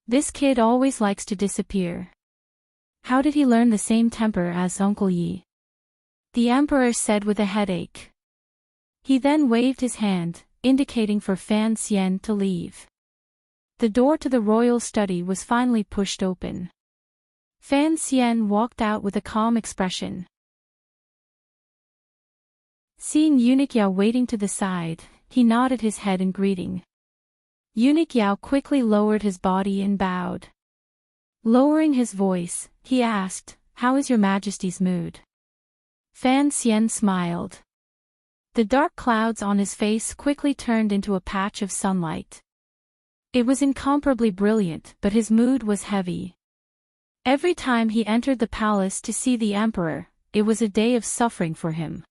This kid always likes to disappear. How did he learn the same temper as Uncle Yi?" The emperor said with a headache. He then waved his hand, indicating for Fan Xian to leave. The door to the royal study was finally pushed open. Fan Xian walked out with a calm expression. Seeing Eunuch Yao waiting to the side, he nodded his head in greeting. Eunuch Yao quickly lowered his body and bowed. Lowering his voice, he asked, "How is your Majesty's mood?" Fan Xian smiled. The dark clouds on his face quickly turned into a patch of sunlight. It was incomparably brilliant, but his mood was heavy. Every time he entered the palace to see the emperor, it was a day of suffering for him.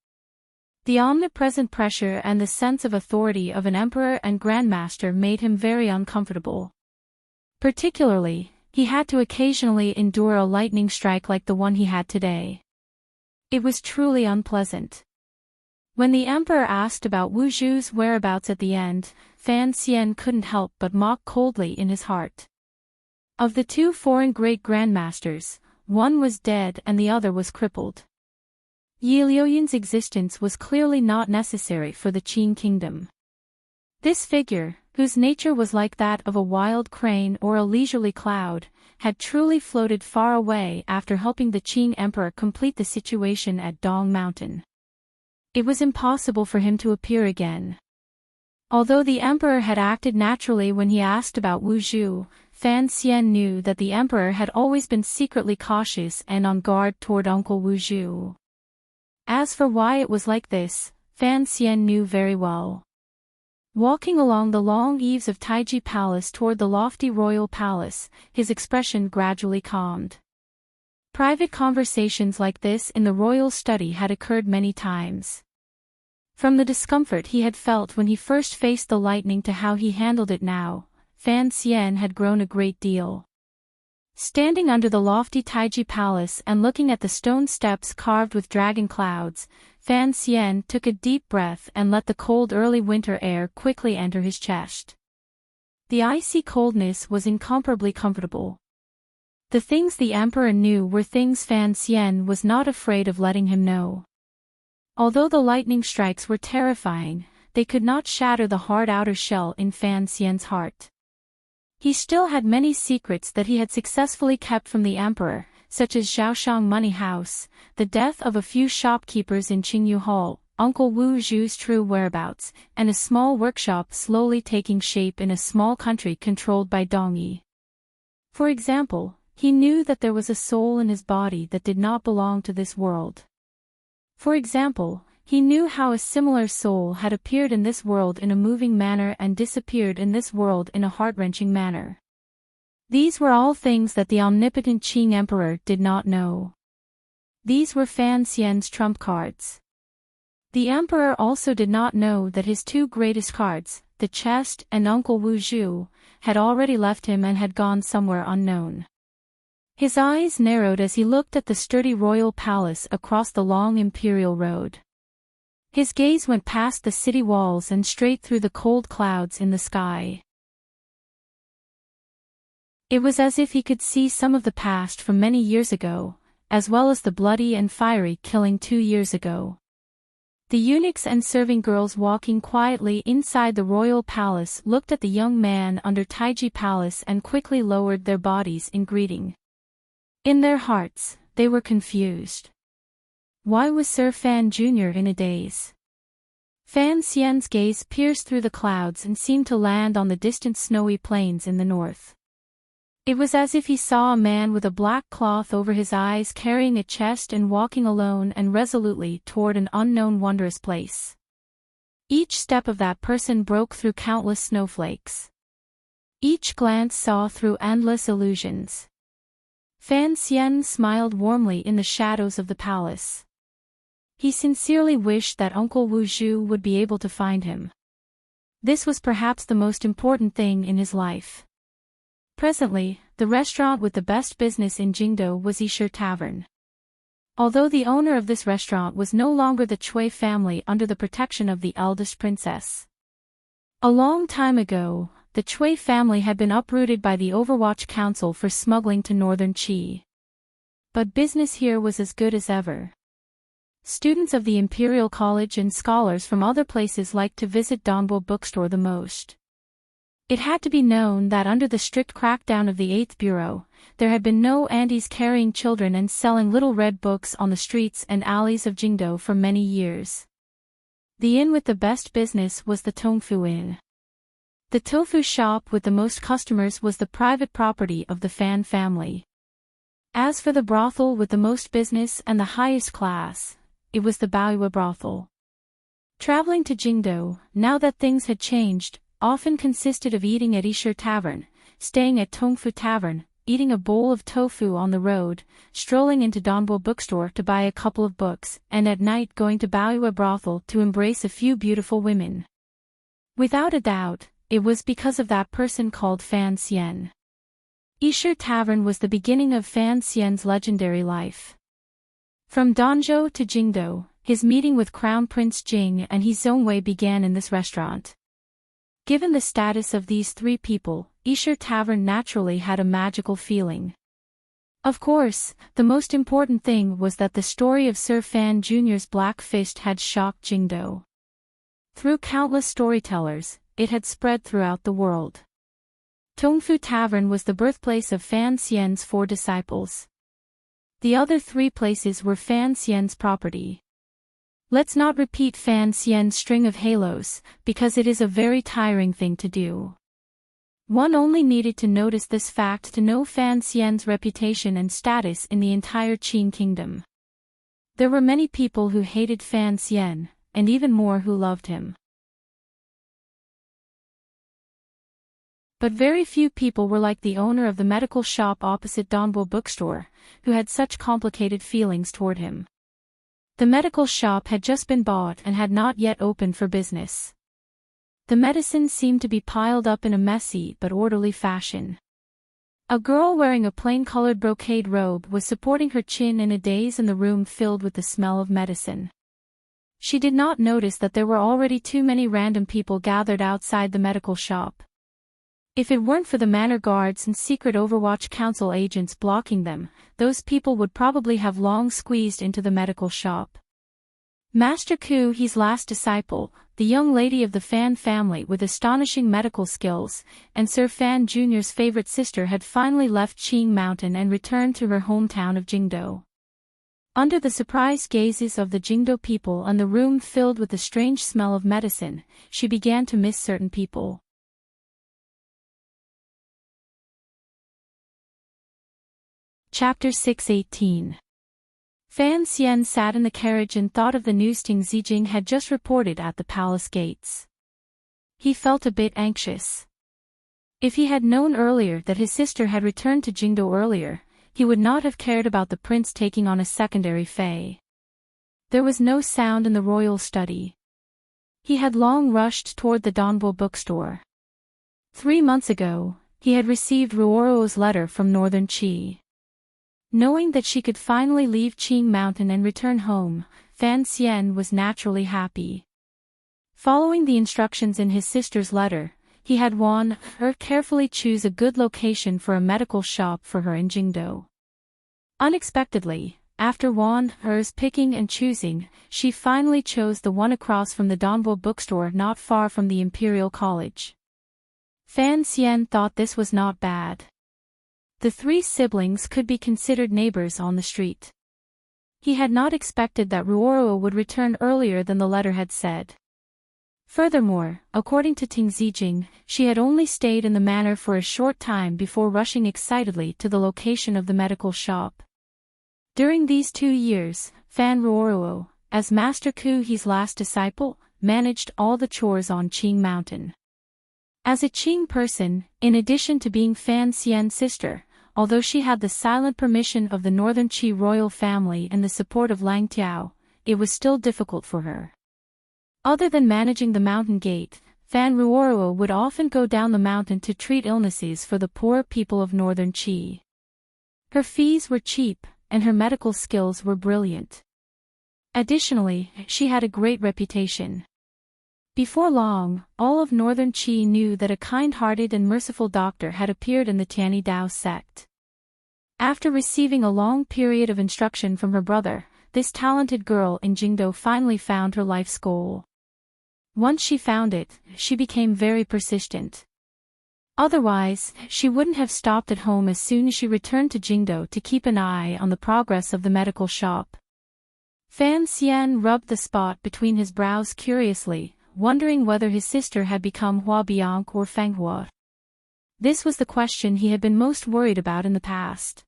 The omnipresent pressure and the sense of authority of an emperor and grandmaster made him very uncomfortable. Particularly, he had to occasionally endure a lightning strike like the one he had today. It was truly unpleasant. When the emperor asked about Wu Zhu's whereabouts at the end, Fan Xian couldn't help but mock coldly in his heart. Of the two foreign great grandmasters, one was dead and the other was crippled. Yi Liuyan's existence was clearly not necessary for the Qing kingdom. This figure, whose nature was like that of a wild crane or a leisurely cloud, had truly floated far away after helping the Qing emperor complete the situation at Dong Mountain. It was impossible for him to appear again. Although the emperor had acted naturally when he asked about Wu Zhu, Fan Xian knew that the emperor had always been secretly cautious and on guard toward Uncle Wu Zhu. As for why it was like this, Fan Xian knew very well. Walking along the long eaves of Taiji Palace toward the lofty royal palace, his expression gradually calmed. Private conversations like this in the royal study had occurred many times. From the discomfort he had felt when he first faced the lightning to how he handled it now, Fan Xian had grown a great deal. Standing under the lofty Taiji Palace and looking at the stone steps carved with dragon clouds, Fan Xian took a deep breath and let the cold early winter air quickly enter his chest. The icy coldness was incomparably comfortable. The things the emperor knew were things Fan Xian was not afraid of letting him know. Although the lightning strikes were terrifying, they could not shatter the hard outer shell in Fan Xian's heart. He still had many secrets that he had successfully kept from the emperor, such as Zhaoshang Money House, the death of a few shopkeepers in Qingyu Hall, Uncle Wu Zhu's true whereabouts, and a small workshop slowly taking shape in a small country controlled by Dongyi. For example, he knew that there was a soul in his body that did not belong to this world. For example, he knew how a similar soul had appeared in this world in a moving manner and disappeared in this world in a heart-wrenching manner. These were all things that the omnipotent Qing emperor did not know. These were Fan Xian's trump cards. The emperor also did not know that his two greatest cards, the chest and Uncle Wu Zhu, had already left him and had gone somewhere unknown. His eyes narrowed as he looked at the sturdy royal palace across the long imperial road. His gaze went past the city walls and straight through the cold clouds in the sky. It was as if he could see some of the past from many years ago, as well as the bloody and fiery killing 2 years ago. The eunuchs and serving girls walking quietly inside the royal palace looked at the young man under Taiji Palace and quickly lowered their bodies in greeting. In their hearts, they were confused. Why was Sir Fan Jr. in a daze? Fan Xian's gaze pierced through the clouds and seemed to land on the distant snowy plains in the north. It was as if he saw a man with a black cloth over his eyes carrying a chest and walking alone and resolutely toward an unknown wondrous place. Each step of that person broke through countless snowflakes. Each glance saw through endless illusions. Fan Xian smiled warmly in the shadows of the palace. He sincerely wished that Uncle Wu Zhu would be able to find him. This was perhaps the most important thing in his life. Presently, the restaurant with the best business in Jingdo was Yishe Tavern. Although the owner of this restaurant was no longer the Cui family under the protection of the eldest princess. A long time ago, the Cui family had been uprooted by the Overwatch Council for smuggling to northern Qi. But business here was as good as ever. Students of the Imperial College and scholars from other places liked to visit Dongbo bookstore the most. It had to be known that under the strict crackdown of the 8th Bureau, there had been no Andes carrying children and selling little red books on the streets and alleys of Jingdo for many years. The inn with the best business was the Tongfu Inn. The tofu shop with the most customers was the private property of the Fan family. As for the brothel with the most business and the highest class, it was the Baoyue brothel. Traveling to Jingdo, now that things had changed, often consisted of eating at Isher Tavern, staying at Tongfu Tavern, eating a bowl of tofu on the road, strolling into Donbo bookstore to buy a couple of books, and at night going to Baoyue brothel to embrace a few beautiful women. Without a doubt, it was because of that person called Fan Xian. Isher Tavern was the beginning of Fan Xian's legendary life. From Danzhou to Jingdo, his meeting with Crown Prince Jing and He Zhongwei began in this restaurant. Given the status of these three people, Isher Tavern naturally had a magical feeling. Of course, the most important thing was that the story of Sir Fan Jr.'s Black Fist had shocked Jingdo. Through countless storytellers, it had spread throughout the world. Tongfu Tavern was the birthplace of Fan Xian's 4 disciples. The other 3 places were Fan Xian's property. Let's not repeat Fan Xian's string of halos, because it is a very tiring thing to do. One only needed to notice this fact to know Fan Xian's reputation and status in the entire Qin kingdom. There were many people who hated Fan Xian, and even more who loved him. But very few people were like the owner of the medical shop opposite Donbo bookstore, who had such complicated feelings toward him. The medical shop had just been bought and had not yet opened for business. The medicines seemed to be piled up in a messy but orderly fashion. A girl wearing a plain-colored brocade robe was supporting her chin in a daze in the room filled with the smell of medicine. She did not notice that there were already too many random people gathered outside the medical shop. If it weren't for the manor guards and secret Overwatch Council agents blocking them, those people would probably have long squeezed into the medical shop. Master Ku He's last disciple, the young lady of the Fan family with astonishing medical skills, and Sir Fan Jr.'s favorite sister had finally left Qing Mountain and returned to her hometown of Jingdo. Under the surprised gazes of the Jingdo people and the room filled with the strange smell of medicine, she began to miss certain people. Chapter 6:18. Fan Xian sat in the carriage and thought of the news Ting Zijing had just reported at the palace gates. He felt a bit anxious. If he had known earlier that his sister had returned to Jingdo earlier, he would not have cared about the prince taking on a secondary fey. There was no sound in the royal study. He had long rushed toward the Donbo bookstore. 3 months ago, he had received Ruoro's letter from Northern Qi. Knowing that she could finally leave Qing Mountain and return home, Fan Xian was naturally happy. Following the instructions in his sister's letter, he had Wan He carefully choose a good location for a medical shop for her in Jingdo. Unexpectedly, after Wan He's picking and choosing, she finally chose the one across from the Donbo bookstore not far from the Imperial College. Fan Xian thought this was not bad. The 3 siblings could be considered neighbors on the street. He had not expected that Ruoro would return earlier than the letter had said. Furthermore, according to Ting Zijing, she had only stayed in the manor for a short time before rushing excitedly to the location of the medical shop. During these 2 years, Fan Ruoro, as Master Ku He's last disciple, managed all the chores on Qing Mountain. As a Qing person, in addition to being Fan Xian's sister, although she had the silent permission of the Northern Qi royal family and the support of Lang Tiao, it was still difficult for her. Other than managing the mountain gate, Fan Ruoro would often go down the mountain to treat illnesses for the poor people of Northern Qi. Her fees were cheap, and her medical skills were brilliant. Additionally, she had a great reputation. Before long, all of Northern Qi knew that a kind-hearted and merciful doctor had appeared in the Tianyi Dao sect. After receiving a long period of instruction from her brother, this talented girl in Jingdo finally found her life's goal. Once she found it, she became very persistent. Otherwise, she wouldn't have stopped at home as soon as she returned to Jingdo to keep an eye on the progress of the medical shop. Fan Xian rubbed the spot between his brows curiously, wondering whether his sister had become Hua Biang or Feng Hua. This was the question he had been most worried about in the past.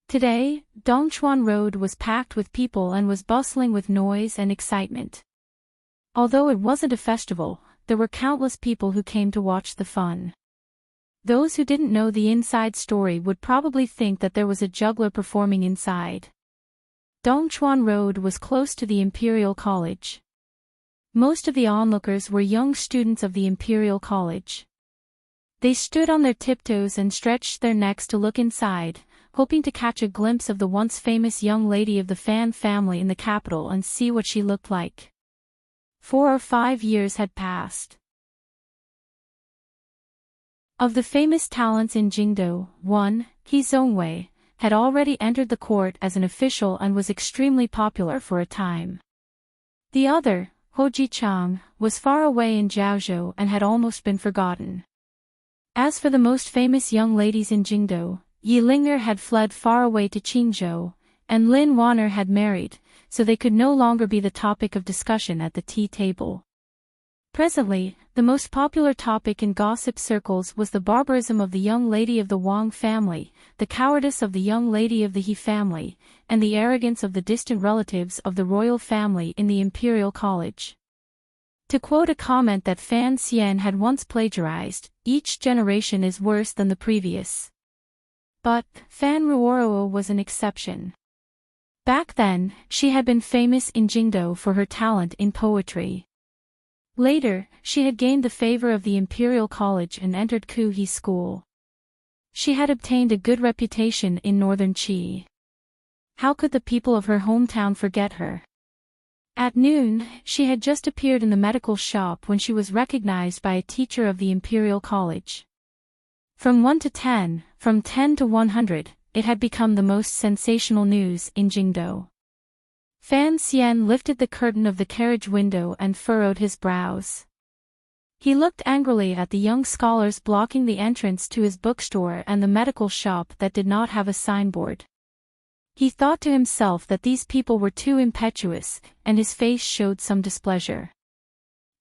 Today, Dongchuan Road was packed with people and was bustling with noise and excitement. Although it wasn't a festival, there were countless people who came to watch the fun. Those who didn't know the inside story would probably think that there was a juggler performing inside. Dongchuan Road was close to the Imperial College. Most of the onlookers were young students of the Imperial College. They stood on their tiptoes and stretched their necks to look inside, hoping to catch a glimpse of the once famous young lady of the Fan family in the capital and see what she looked like. 4 or 5 years had passed. Of the famous talents in Jingdo, one, He Zongwei, had already entered the court as an official and was extremely popular for a time. The other, Ho Jichang, was far away in Jiaozhou and had almost been forgotten. As for the most famous young ladies in Jingdo, Yi Ling'er had fled far away to Qingzhou, and Lin Wan'er had married, so they could no longer be the topic of discussion at the tea table. Presently, the most popular topic in gossip circles was the barbarism of the young lady of the Wang family, the cowardice of the young lady of the He family, and the arrogance of the distant relatives of the royal family in the Imperial College. To quote a comment that Fan Xian had once plagiarized, each generation is worse than the previous. But Fan Ruoruo was an exception. Back then, she had been famous in Jingdo for her talent in poetry. Later, she had gained the favor of the Imperial College and entered Kuhi School. She had obtained a good reputation in northern Qi. How could the people of her hometown forget her? At noon, she had just appeared in the medical shop when she was recognized by a teacher of the Imperial College. From 1 to 10, from 10 to 100, it had become the most sensational news in Jingdo. Fan Xian lifted the curtain of the carriage window and furrowed his brows. He looked angrily at the young scholars blocking the entrance to his bookstore and the medical shop that did not have a signboard. He thought to himself that these people were too impetuous, and his face showed some displeasure.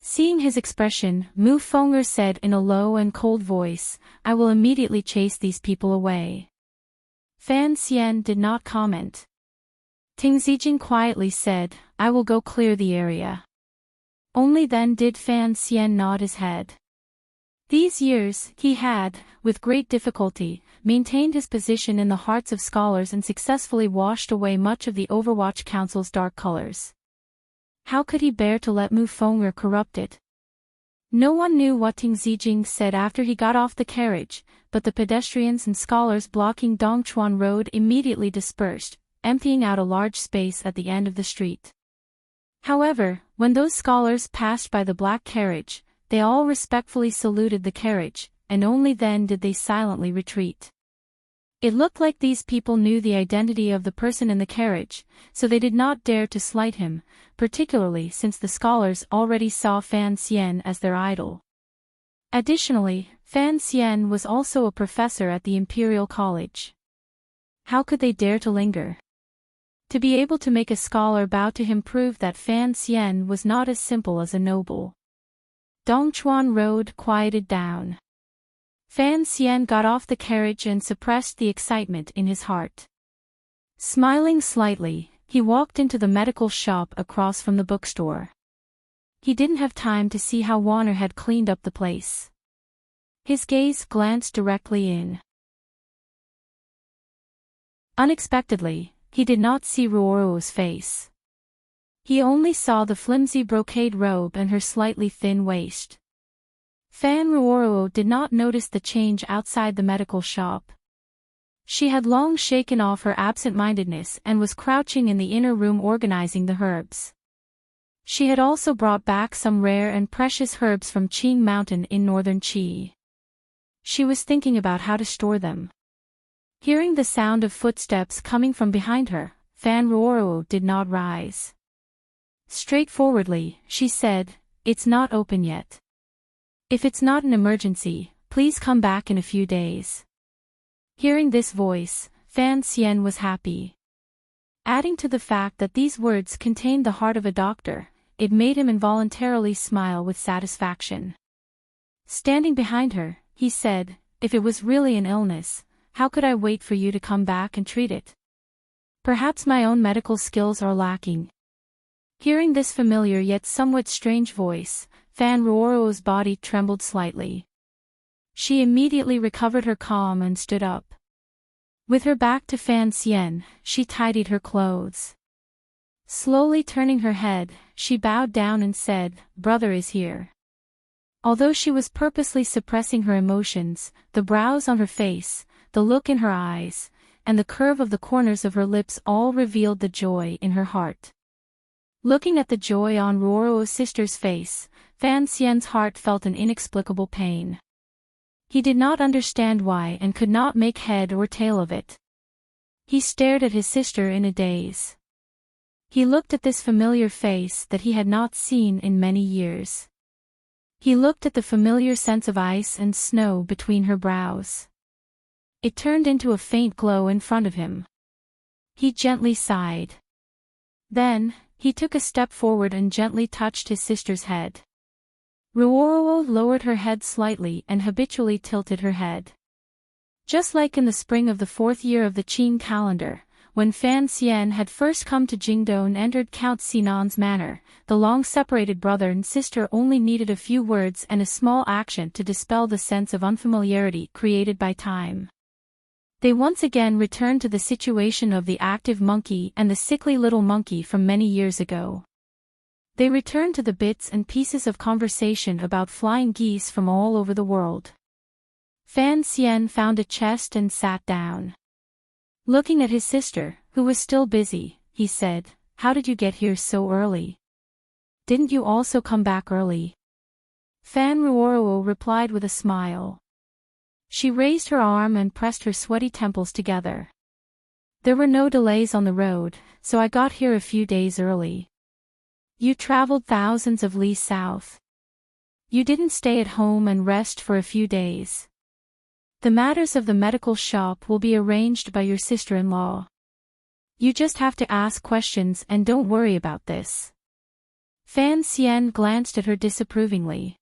Seeing his expression, Mu Feng'er said in a low and cold voice, "I will immediately chase these people away." Fan Xian did not comment. Ting Zijing quietly said, "I will go clear the area." Only then did Fan Xian nod his head. These years, he had, with great difficulty, maintained his position in the hearts of scholars and successfully washed away much of the Overwatch Council's dark colors. How could he bear to let Mu Feng'er corrupt it? No one knew what Ting Zijing said after he got off the carriage, but the pedestrians and scholars blocking Dongchuan Road immediately dispersed, emptying out a large space at the end of the street. However, when those scholars passed by the black carriage, they all respectfully saluted the carriage, and only then did they silently retreat. It looked like these people knew the identity of the person in the carriage, so they did not dare to slight him, particularly since the scholars already saw Fan Xian as their idol. Additionally, Fan Xian was also a professor at the Imperial College. How could they dare to linger? To be able to make a scholar bow to him proved that Fan Xian was not as simple as a noble. Dongchuan Road quieted down. Fan Xian got off the carriage and suppressed the excitement in his heart. Smiling slightly, he walked into the medical shop across from the bookstore. He didn't have time to see how Wan'er had cleaned up the place. His gaze glanced directly in. Unexpectedly, he did not see Ruoruo's face. He only saw the flimsy brocade robe and her slightly thin waist. Fan Ruoruo did not notice the change outside the medical shop. She had long shaken off her absent-mindedness and was crouching in the inner room organizing the herbs. She had also brought back some rare and precious herbs from Qing Mountain in northern Qi. She was thinking about how to store them. Hearing the sound of footsteps coming from behind her, Fan Ruoruo did not rise. Straightforwardly, she said, "It's not open yet. If it's not an emergency, please come back in a few days." Hearing this voice, Fan Xian was happy. Adding to the fact that these words contained the heart of a doctor, it made him involuntarily smile with satisfaction. Standing behind her, he said, "If it was really an illness, how could I wait for you to come back and treat it? Perhaps my own medical skills are lacking." Hearing this familiar yet somewhat strange voice, Fan Ruoro's body trembled slightly. She immediately recovered her calm and stood up. With her back to Fan Xian, she tidied her clothes. Slowly turning her head, she bowed down and said, "Brother is here." Although she was purposely suppressing her emotions, the brows on her face, the look in her eyes, and the curve of the corners of her lips all revealed the joy in her heart. Looking at the joy on Ruoro's sister's face, Fan Xian's heart felt an inexplicable pain. He did not understand why and could not make head or tail of it. He stared at his sister in a daze. He looked at this familiar face that he had not seen in many years. He looked at the familiar sense of ice and snow between her brows. It turned into a faint glow in front of him. He gently sighed. Then, he took a step forward and gently touched his sister's head. Ruoro lowered her head slightly and habitually tilted her head. Just like in the spring of the 4th year of the Qing calendar, when Fan Xian had first come to Jingdou and entered Count Sinan's manor, the long-separated brother and sister only needed a few words and a small action to dispel the sense of unfamiliarity created by time. They once again returned to the situation of the active monkey and the sickly little monkey from many years ago. They returned to the bits and pieces of conversation about flying geese from all over the world. Fan Xian found a chest and sat down. Looking at his sister, who was still busy, he said, "How did you get here so early? Didn't you also come back early?" Fan Ruoro replied with a smile. She raised her arm and pressed her sweaty temples together. "There were no delays on the road, so I got here a few days early." "You traveled thousands of li south. You didn't stay at home and rest for a few days. The matters of the medical shop will be arranged by your sister-in-law. You just have to ask questions and don't worry about this." Fan Xian glanced at her disapprovingly.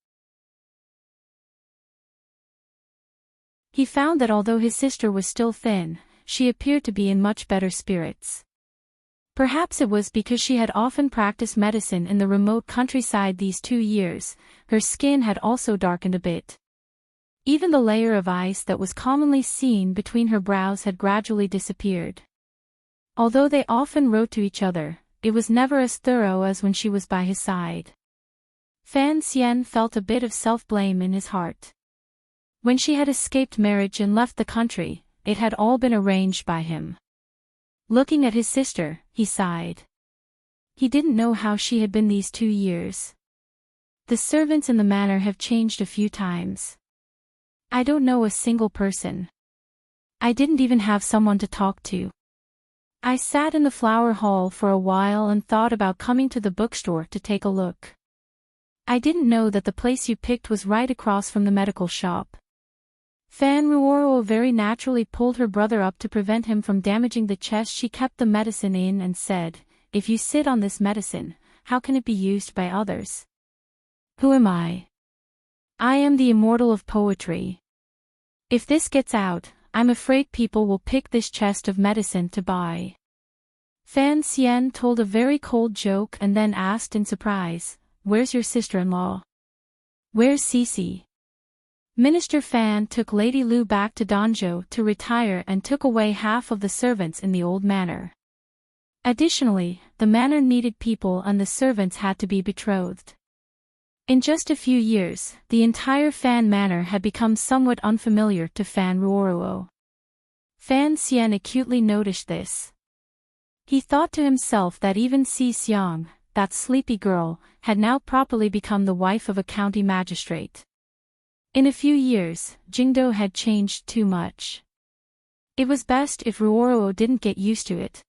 He found that although his sister was still thin, she appeared to be in much better spirits. Perhaps it was because she had often practiced medicine in the remote countryside these 2 years, her skin had also darkened a bit. Even the layer of ice that was commonly seen between her brows had gradually disappeared. Although they often wrote to each other, it was never as thorough as when she was by his side. Fan Xian felt a bit of self-blame in his heart. When she had escaped marriage and left the country, it had all been arranged by him. Looking at his sister, he sighed. He didn't know how she had been these 2 years. The servants in the manor have changed a few times. I don't know a single person. I didn't even have someone to talk to. I sat in the flower hall for a while and thought about coming to the bookstore to take a look. I didn't know that the place you picked was right across from the medical shop. Fan Ruoro very naturally pulled her brother up to prevent him from damaging the chest she kept the medicine in and said, "If you sit on this medicine, how can it be used by others? Who am I? I am the immortal of poetry. If this gets out, I'm afraid people will pick this chest of medicine to buy." Fan Xian told a very cold joke and then asked in surprise, "Where's your sister-in-law? Where's Cece?" Minister Fan took Lady Lu back to Danzhou to retire and took away half of the servants in the old manor. Additionally, the manor needed people and the servants had to be betrothed. In just a few years, the entire Fan manor had become somewhat unfamiliar to Fan Ruoro. Fan Xian acutely noticed this. He thought to himself that even Si Xiang, that sleepy girl, had now properly become the wife of a county magistrate. In a few years, Jingdou had changed too much. It was best if Ruoro didn't get used to it.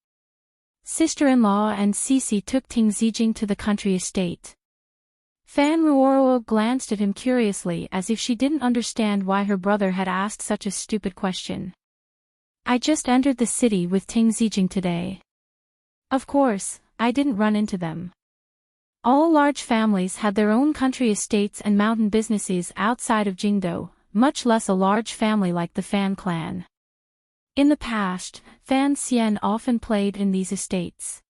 Sister-in-law and Cece took Ting Zijing to the country estate. Fan Ruoro glanced at him curiously as if she didn't understand why her brother had asked such a stupid question. "I just entered the city with Ting Zijing today. Of course, I didn't run into them." All large families had their own country estates and mountain businesses outside of Jingdou, much less a large family like the Fan clan. In the past, Fan Xian often played in these estates.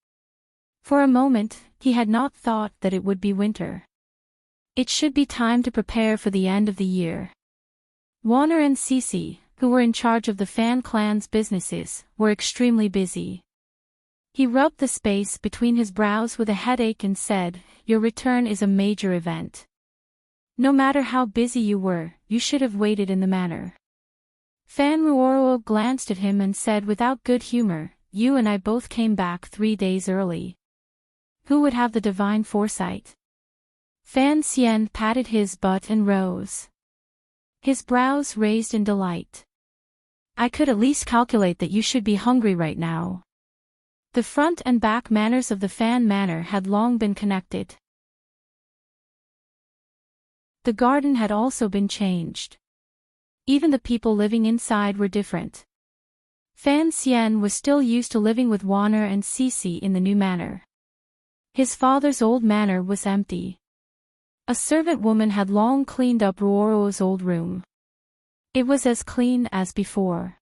For a moment, he had not thought that it would be winter. It should be time to prepare for the end of the year. Warner and Cece, who were in charge of the Fan clan's businesses, were extremely busy. He rubbed the space between his brows with a headache and said, "Your return is a major event. No matter how busy you were, you should have waited in the manor." Fan Ruoro glanced at him and said without good humor, "You and I both came back 3 days early. Who would have the divine foresight?" Fan Xian patted his butt and rose. His brows raised in delight. "I could at least calculate that you should be hungry right now." The front and back manors of the Fan Manor had long been connected. The garden had also been changed. Even the people living inside were different. Fan Xian was still used to living with Warner and Cece in the new manor. His father's old manor was empty. A servant woman had long cleaned up Ruoro's old room. It was as clean as before.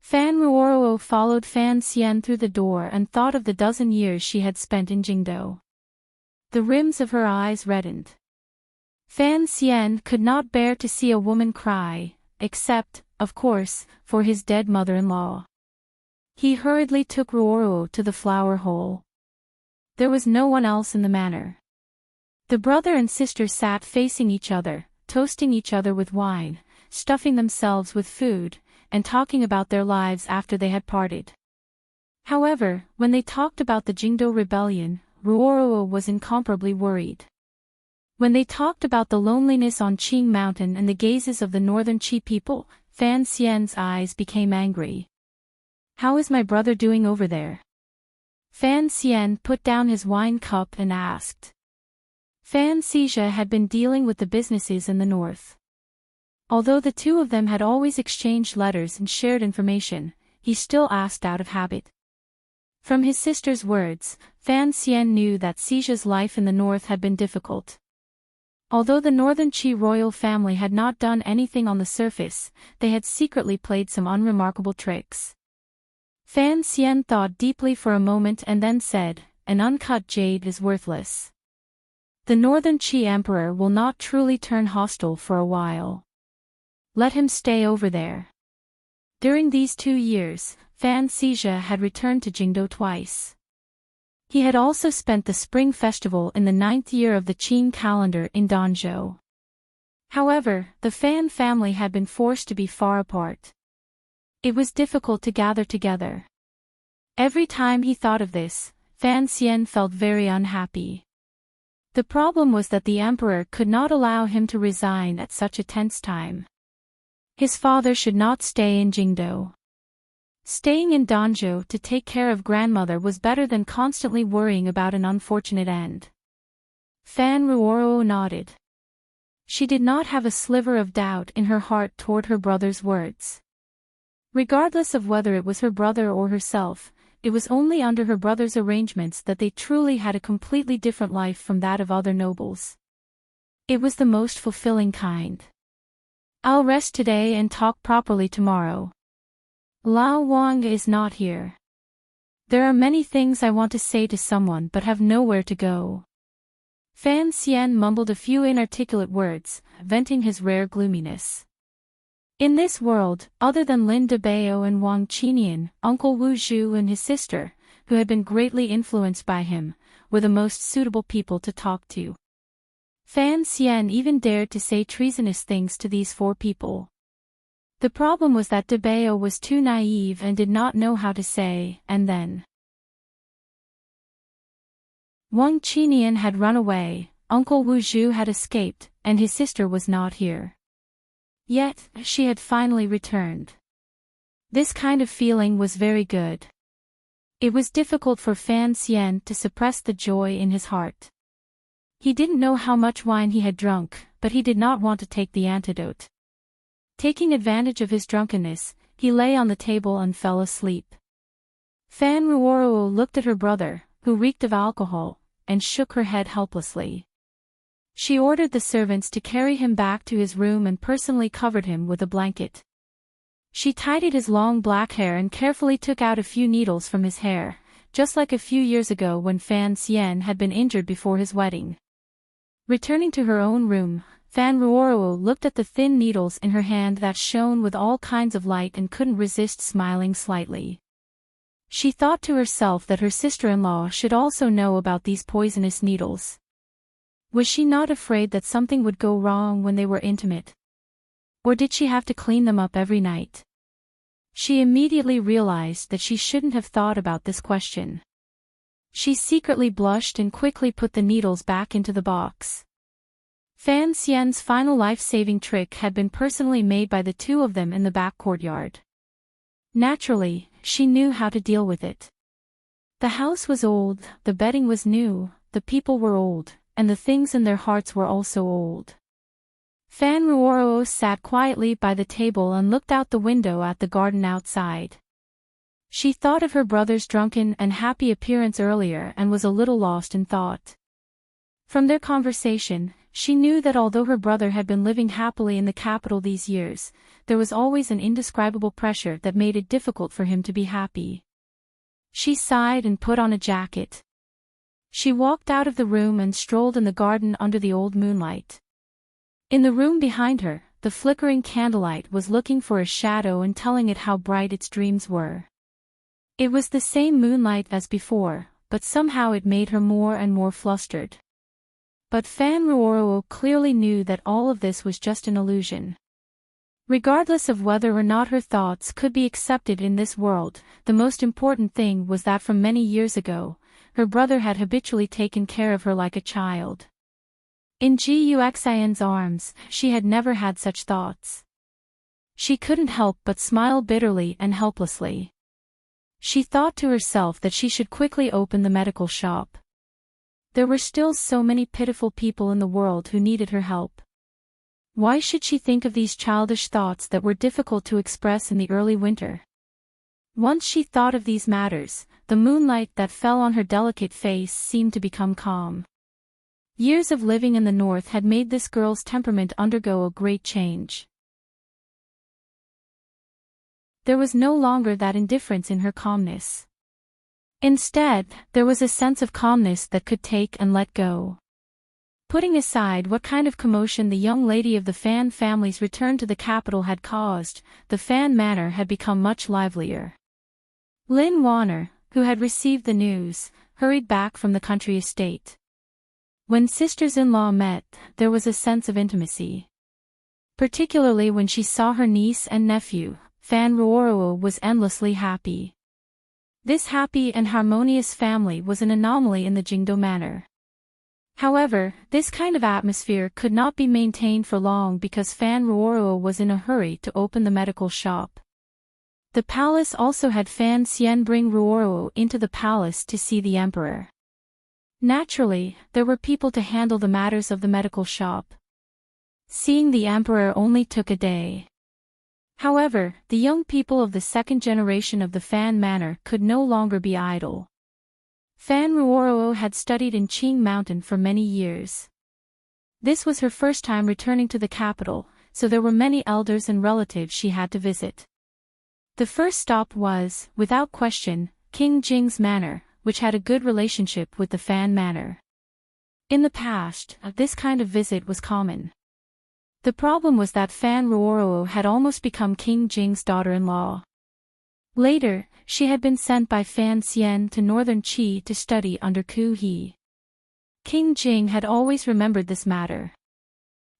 Fan Ruoro followed Fan Xian through the door and thought of the dozen years she had spent in Jingdo. The rims of her eyes reddened. Fan Xian could not bear to see a woman cry, except, of course, for his dead mother-in-law. He hurriedly took Ruoro to the flower hole. There was no one else in the manor. The brother and sister sat facing each other, toasting each other with wine, stuffing themselves with food, and talking about their lives after they had parted. However, when they talked about the Jingdo rebellion, Ruoro was incomparably worried. When they talked about the loneliness on Qing Mountain and the gazes of the northern Qi people, Fan Xian's eyes became angry. "How is my brother doing over there?" Fan Xian put down his wine cup and asked. Fan Xizha had been dealing with the businesses in the north. Although the two of them had always exchanged letters and shared information, he still asked out of habit. From his sister's words, Fan Xian knew that Xizha's life in the north had been difficult. Although the northern Qi royal family had not done anything on the surface, they had secretly played some unremarkable tricks. Fan Xian thought deeply for a moment and then said, "An uncut jade is worthless. The northern Qi emperor will not truly turn hostile for a while. Let him stay over there." During these 2 years, Fan Xizha had returned to Jingdo twice. He had also spent the spring festival in the 9th year of the Qin calendar in Danzhou. However, the Fan family had been forced to be far apart. It was difficult to gather together. Every time he thought of this, Fan Xian felt very unhappy. The problem was that the emperor could not allow him to resign at such a tense time. His father should not stay in Jingdo. Staying in Danzhou to take care of grandmother was better than constantly worrying about an unfortunate end. Fan Ruoro nodded. She did not have a sliver of doubt in her heart toward her brother's words. Regardless of whether it was her brother or herself, it was only under her brother's arrangements that they truly had a completely different life from that of other nobles. It was the most fulfilling kind. "I'll rest today and talk properly tomorrow. Lao Wang is not here. There are many things I want to say to someone but have nowhere to go." Fan Xian mumbled a few inarticulate words, venting his rare gloominess. In this world, other than Lin Debao and Wang Qinian, Uncle Wu Zhu and his sister, who had been greatly influenced by him, were the most suitable people to talk to. Fan Xian even dared to say treasonous things to these 4 people. The problem was that Debao was too naive and did not know how to say, "and then." Wang Qinian had run away, Uncle Wu Zhu had escaped, and his sister was not here. Yet, she had finally returned. This kind of feeling was very good. It was difficult for Fan Xian to suppress the joy in his heart. He didn't know how much wine he had drunk, but he did not want to take the antidote. Taking advantage of his drunkenness, he lay on the table and fell asleep. Fan Ruoro looked at her brother, who reeked of alcohol, and shook her head helplessly. She ordered the servants to carry him back to his room and personally covered him with a blanket. She tidied his long black hair and carefully took out a few needles from his hair, just like a few years ago when Fan Xian had been injured before his wedding. Returning to her own room, Fan Ruoruo looked at the thin needles in her hand that shone with all kinds of light and couldn't resist smiling slightly. She thought to herself that her sister-in-law should also know about these poisonous needles. Was she not afraid that something would go wrong when they were intimate? Or did she have to clean them up every night? She immediately realized that she shouldn't have thought about this question. She secretly blushed and quickly put the needles back into the box. Fan Xian's final life-saving trick had been personally made by the two of them in the back courtyard. Naturally, she knew how to deal with it. The house was old, the bedding was new, the people were old, and the things in their hearts were also old. Fan Ruoruo sat quietly by the table and looked out the window at the garden outside. She thought of her brother's drunken and happy appearance earlier and was a little lost in thought. From their conversation, she knew that although her brother had been living happily in the capital these years, there was always an indescribable pressure that made it difficult for him to be happy. She sighed and put on a jacket. She walked out of the room and strolled in the garden under the old moonlight. In the room behind her, the flickering candlelight was looking for a shadow and telling it how bright its dreams were. It was the same moonlight as before, but somehow it made her more and more flustered. But Fan Ruoruo clearly knew that all of this was just an illusion. Regardless of whether or not her thoughts could be accepted in this world, the most important thing was that from many years ago, her brother had habitually taken care of her like a child. In Guxian's arms, she had never had such thoughts. She couldn't help but smile bitterly and helplessly. She thought to herself that she should quickly open the medical shop. There were still so many pitiful people in the world who needed her help. Why should she think of these childish thoughts that were difficult to express in the early winter? Once she thought of these matters, the moonlight that fell on her delicate face seemed to become calm. Years of living in the north had made this girl's temperament undergo a great change. There was no longer that indifference in her calmness. Instead, there was a sense of calmness that could take and let go. Putting aside what kind of commotion the young lady of the Fan family's return to the capital had caused, the Fan manor had become much livelier. Lin Warner, who had received the news, hurried back from the country estate. When sisters-in-law met, there was a sense of intimacy. Particularly when she saw her niece and nephew, Fan Ruoruo was endlessly happy. This happy and harmonious family was an anomaly in the Jingdo manor. However, this kind of atmosphere could not be maintained for long because Fan Ruoruo was in a hurry to open the medical shop. The palace also had Fan Xian bring Ruoruo into the palace to see the emperor. Naturally, there were people to handle the matters of the medical shop. Seeing the emperor only took a day. However, the young people of the second generation of the Fan manor could no longer be idle. Fan Ruoruo had studied in Qing Mountain for many years. This was her first time returning to the capital, so there were many elders and relatives she had to visit. The first stop was, without question, King Jing's manor, which had a good relationship with the Fan manor. In the past, this kind of visit was common. The problem was that Fan Ruoruo had almost become King Jing's daughter-in-law. Later, she had been sent by Fan Xian to northern Qi to study under Ku He. King Jing had always remembered this matter.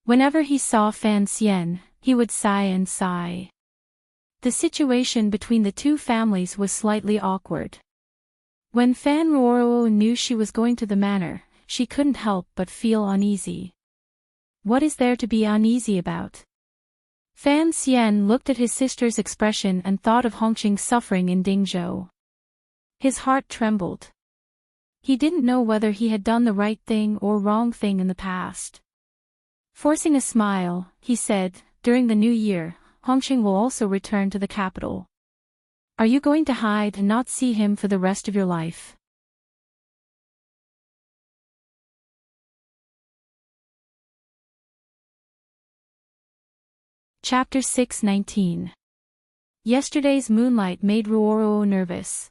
Whenever he saw Fan Xian, he would sigh and sigh. The situation between the two families was slightly awkward. When Fan Ruoruo knew she was going to the manor, she couldn't help but feel uneasy. What is there to be uneasy about? Fan Xian looked at his sister's expression and thought of Hongqing's suffering in Dingzhou. His heart trembled. He didn't know whether he had done the right thing or wrong thing in the past. Forcing a smile, he said, "During the new year, Hongqing will also return to the capital. Are you going to hide and not see him for the rest of your life?" Chapter 6:19. Yesterday's moonlight made Ruoruo nervous.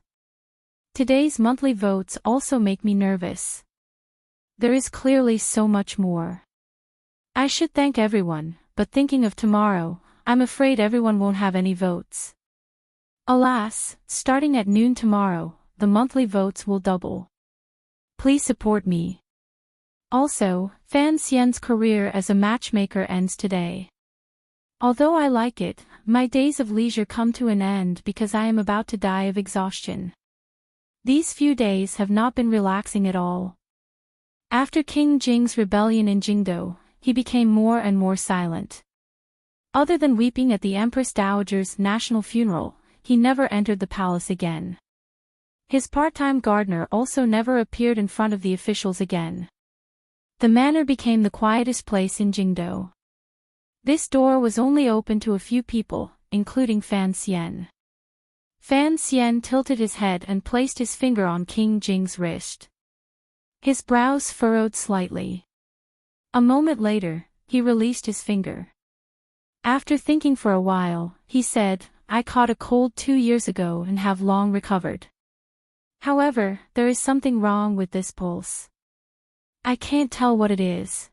Today's monthly votes also make me nervous. There is clearly so much more. I should thank everyone, but thinking of tomorrow, I'm afraid everyone won't have any votes. Alas, starting at noon tomorrow, the monthly votes will double. Please support me. Also, Fan Xian's career as a matchmaker ends today. Although I like it, my days of leisure come to an end because I am about to die of exhaustion. These few days have not been relaxing at all. After King Jing's rebellion in Jingdo, he became more and more silent. Other than weeping at the Empress Dowager's national funeral, he never entered the palace again. His part-time gardener also never appeared in front of the officials again. The manor became the quietest place in Jingdo. This door was only open to a few people, including Fan Xian. Fan Xian tilted his head and placed his finger on King Jing's wrist. His brows furrowed slightly. A moment later, he released his finger. After thinking for a while, he said, "I caught a cold 2 years ago and have long recovered. However, there is something wrong with this pulse. I can't tell what it is."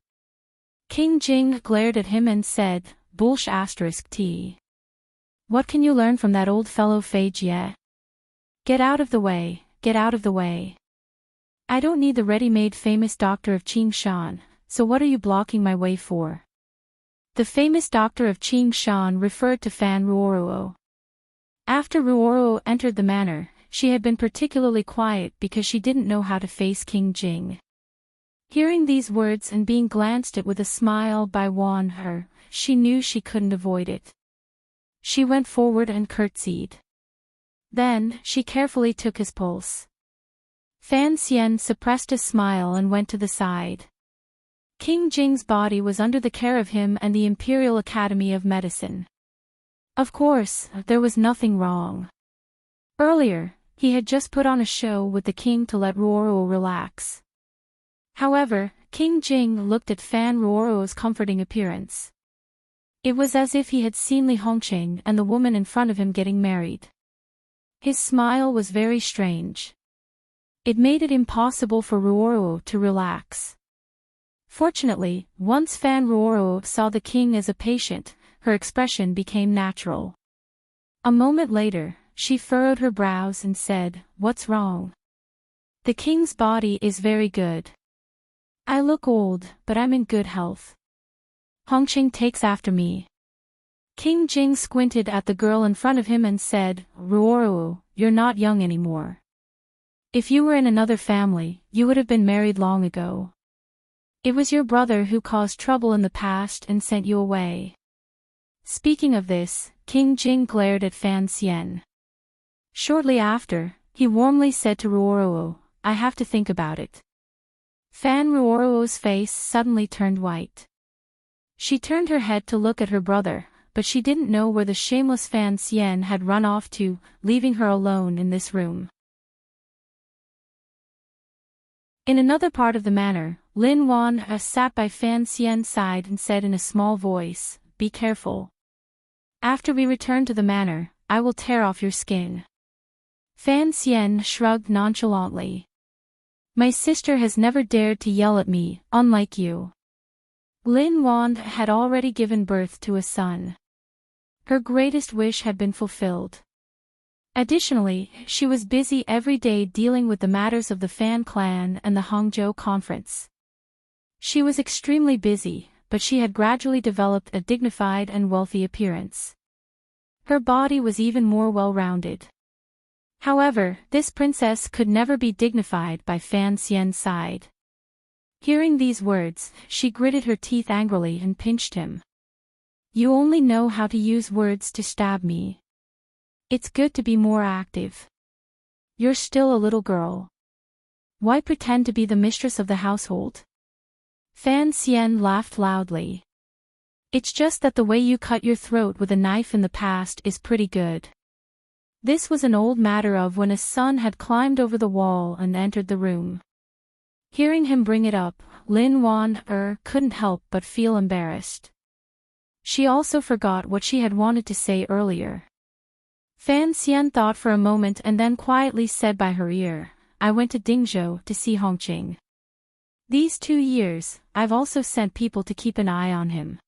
King Jing glared at him and said, "T. What can you learn from that old fellow Fei Jie? Get out of the way, get out of the way. I don't need the ready-made famous doctor of Qingshan, so what are you blocking my way for?" The famous doctor of Qingshan referred to Fan Ruoruo. After Ruoruo entered the manor, she had been particularly quiet because she didn't know how to face King Jing. Hearing these words and being glanced at with a smile by Wan He, she knew she couldn't avoid it. She went forward and curtsied. Then, she carefully took his pulse. Fan Xian suppressed a smile and went to the side. King Jing's body was under the care of him and the Imperial Academy of Medicine. Of course, there was nothing wrong. Earlier, he had just put on a show with the king to let Ruoruo relax. However, King Jing looked at Fan Ruoruo's comforting appearance. It was as if he had seen Li Hongqing and the woman in front of him getting married. His smile was very strange. It made it impossible for Ruoruo to relax. Fortunately, once Fan Ruoruo saw the king as a patient, her expression became natural. A moment later, she furrowed her brows and said, "What's wrong?" "The king's body is very good. I look old, but I'm in good health. Hongqing takes after me." King Jing squinted at the girl in front of him and said, "Ruoruo, you're not young anymore. If you were in another family, you would have been married long ago. It was your brother who caused trouble in the past and sent you away." Speaking of this, King Jing glared at Fan Xian. Shortly after, he warmly said to Ruoruo, "I have to think about it." Fan Ruoruo's face suddenly turned white. She turned her head to look at her brother, but she didn't know where the shameless Fan Xian had run off to, leaving her alone in this room. In another part of the manor, Lin Wan sat by Fan Xian's side and said in a small voice, "Be careful. After we return to the manor, I will tear off your skin." Fan Xian shrugged nonchalantly. "My sister has never dared to yell at me, unlike you." Lin Wan had already given birth to a son. Her greatest wish had been fulfilled. Additionally, she was busy every day dealing with the matters of the Fan clan and the Hangzhou conference. She was extremely busy, but she had gradually developed a dignified and wealthy appearance. Her body was even more well-rounded. However, this princess could never be dignified by Fan Xian's side. Hearing these words, she gritted her teeth angrily and pinched him. "You only know how to use words to stab me. It's good to be more active. You're still a little girl. Why pretend to be the mistress of the household?" Fan Xian laughed loudly. "It's just that the way you cut your throat with a knife in the past is pretty good." This was an old matter of when a son had climbed over the wall and entered the room. Hearing him bring it up, Lin Wan couldn't help but feel embarrassed. She also forgot what she had wanted to say earlier. Fan Xian thought for a moment and then quietly said by her ear, I went to Dingzhou to see Hongqing. These 2 years, I've also sent people to keep an eye on him.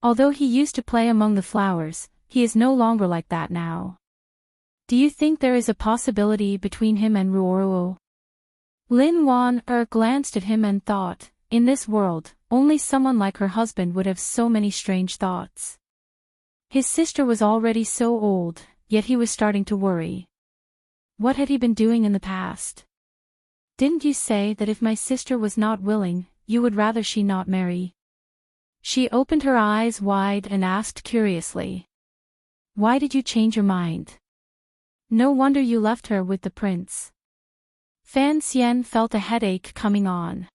Although he used to play among the flowers, he is no longer like that now. Do you think there is a possibility between him and Ruoruo? Lin Wan glanced at him and thought, in this world, only someone like her husband would have so many strange thoughts. His sister was already so old, yet he was starting to worry. What had he been doing in the past? Didn't you say that if my sister was not willing, you would rather she not marry? She opened her eyes wide and asked curiously. Why did you change your mind? No wonder you left her with the prince. Fan Xian felt a headache coming on.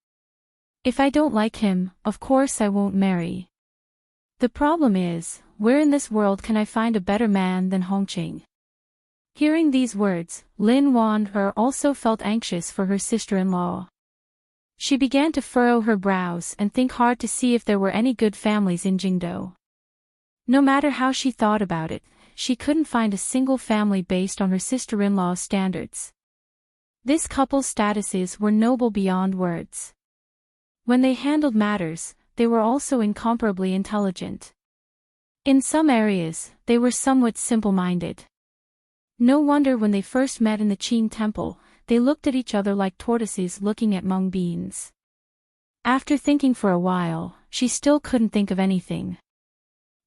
If I don't like him, of course I won't marry. The problem is, where in this world can I find a better man than Hongqing? Hearing these words, Lin Wan also felt anxious for her sister-in-law. She began to furrow her brows and think hard to see if there were any good families in Jingdou. No matter how she thought about it, she couldn't find a single family based on her sister-in-law's standards. This couple's statuses were noble beyond words. When they handled matters, they were also incomparably intelligent. In some areas, they were somewhat simple-minded. No wonder when they first met in the Qin temple, they looked at each other like tortoises looking at mung beans. After thinking for a while, she still couldn't think of anything.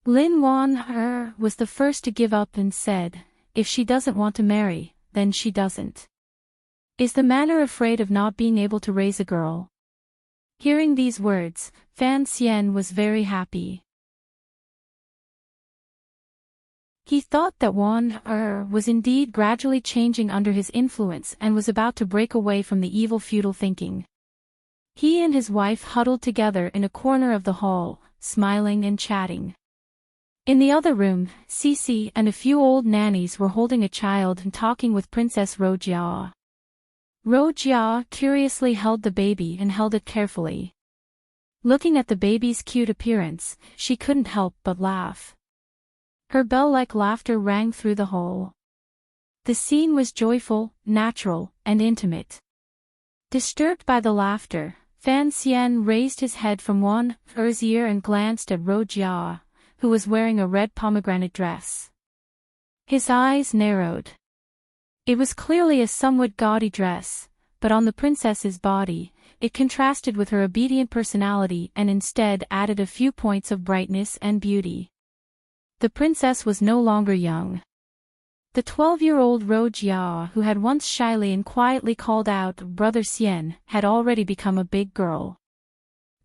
Lin Wan was the first to give up and said, if she doesn't want to marry, then she doesn't. Is the manor afraid of not being able to raise a girl? Hearing these words, Fan Xian was very happy. He thought that Wan was indeed gradually changing under his influence and was about to break away from the evil feudal thinking. He and his wife huddled together in a corner of the hall, smiling and chatting. In the other room, Cici and a few old nannies were holding a child and talking with Princess Rojia. Rojia curiously held the baby and held it carefully. Looking at the baby's cute appearance, she couldn't help but laugh. Her bell-like laughter rang through the hall. The scene was joyful, natural, and intimate. Disturbed by the laughter, Fan Xian raised his head from Wan's ear and glanced at Rojia, who was wearing a red pomegranate dress. His eyes narrowed. It was clearly a somewhat gaudy dress, but on the princess's body, it contrasted with her obedient personality and instead added a few points of brightness and beauty. The princess was no longer young. The 12-year-old Rojia, who had once shyly and quietly called out Brother Xian, had already become a big girl.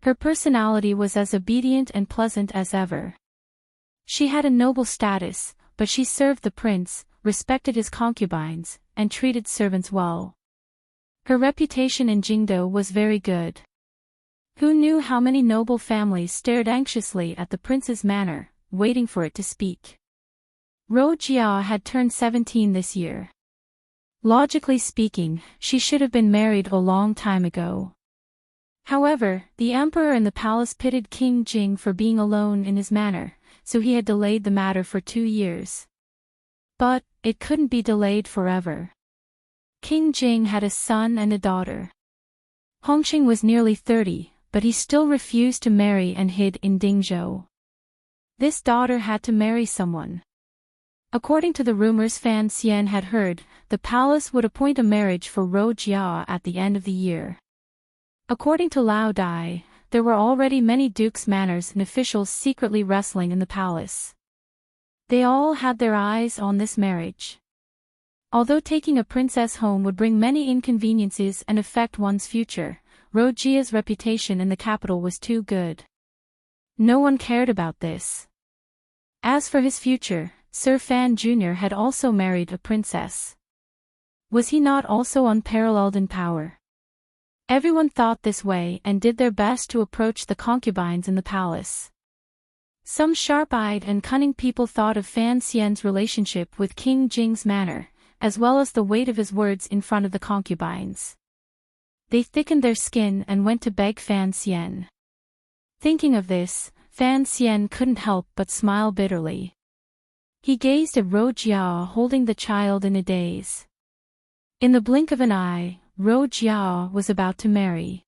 Her personality was as obedient and pleasant as ever. She had a noble status, but she served the prince, respected his concubines, and treated servants well. Her reputation in Jingdou was very good. Who knew how many noble families stared anxiously at the prince's manor, waiting for it to speak. Rojia had turned 17 this year. Logically speaking, she should have been married a long time ago. However, the emperor in the palace pitied King Jing for being alone in his manor, so he had delayed the matter for 2 years. But, it couldn't be delayed forever. King Jing had a son and a daughter. Hongqing was nearly 30, but he still refused to marry and hid in Dingzhou. This daughter had to marry someone. According to the rumors Fan Xian had heard, the palace would appoint a marriage for Rojia at the end of the year. According to Lao Dai, there were already many dukes' manors and officials secretly wrestling in the palace. They all had their eyes on this marriage. Although taking a princess home would bring many inconveniences and affect one's future, Rojia's reputation in the capital was too good. No one cared about this. As for his future, Sir Fan Jr. had also married a princess. Was he not also unparalleled in power? Everyone thought this way and did their best to approach the concubines in the palace. Some sharp-eyed and cunning people thought of Fan Xian's relationship with King Jing's manor, as well as the weight of his words in front of the concubines. They thickened their skin and went to beg Fan Xian. Thinking of this, Fan Xian couldn't help but smile bitterly. He gazed at Rojia holding the child in a daze. In the blink of an eye, Rojia was about to marry.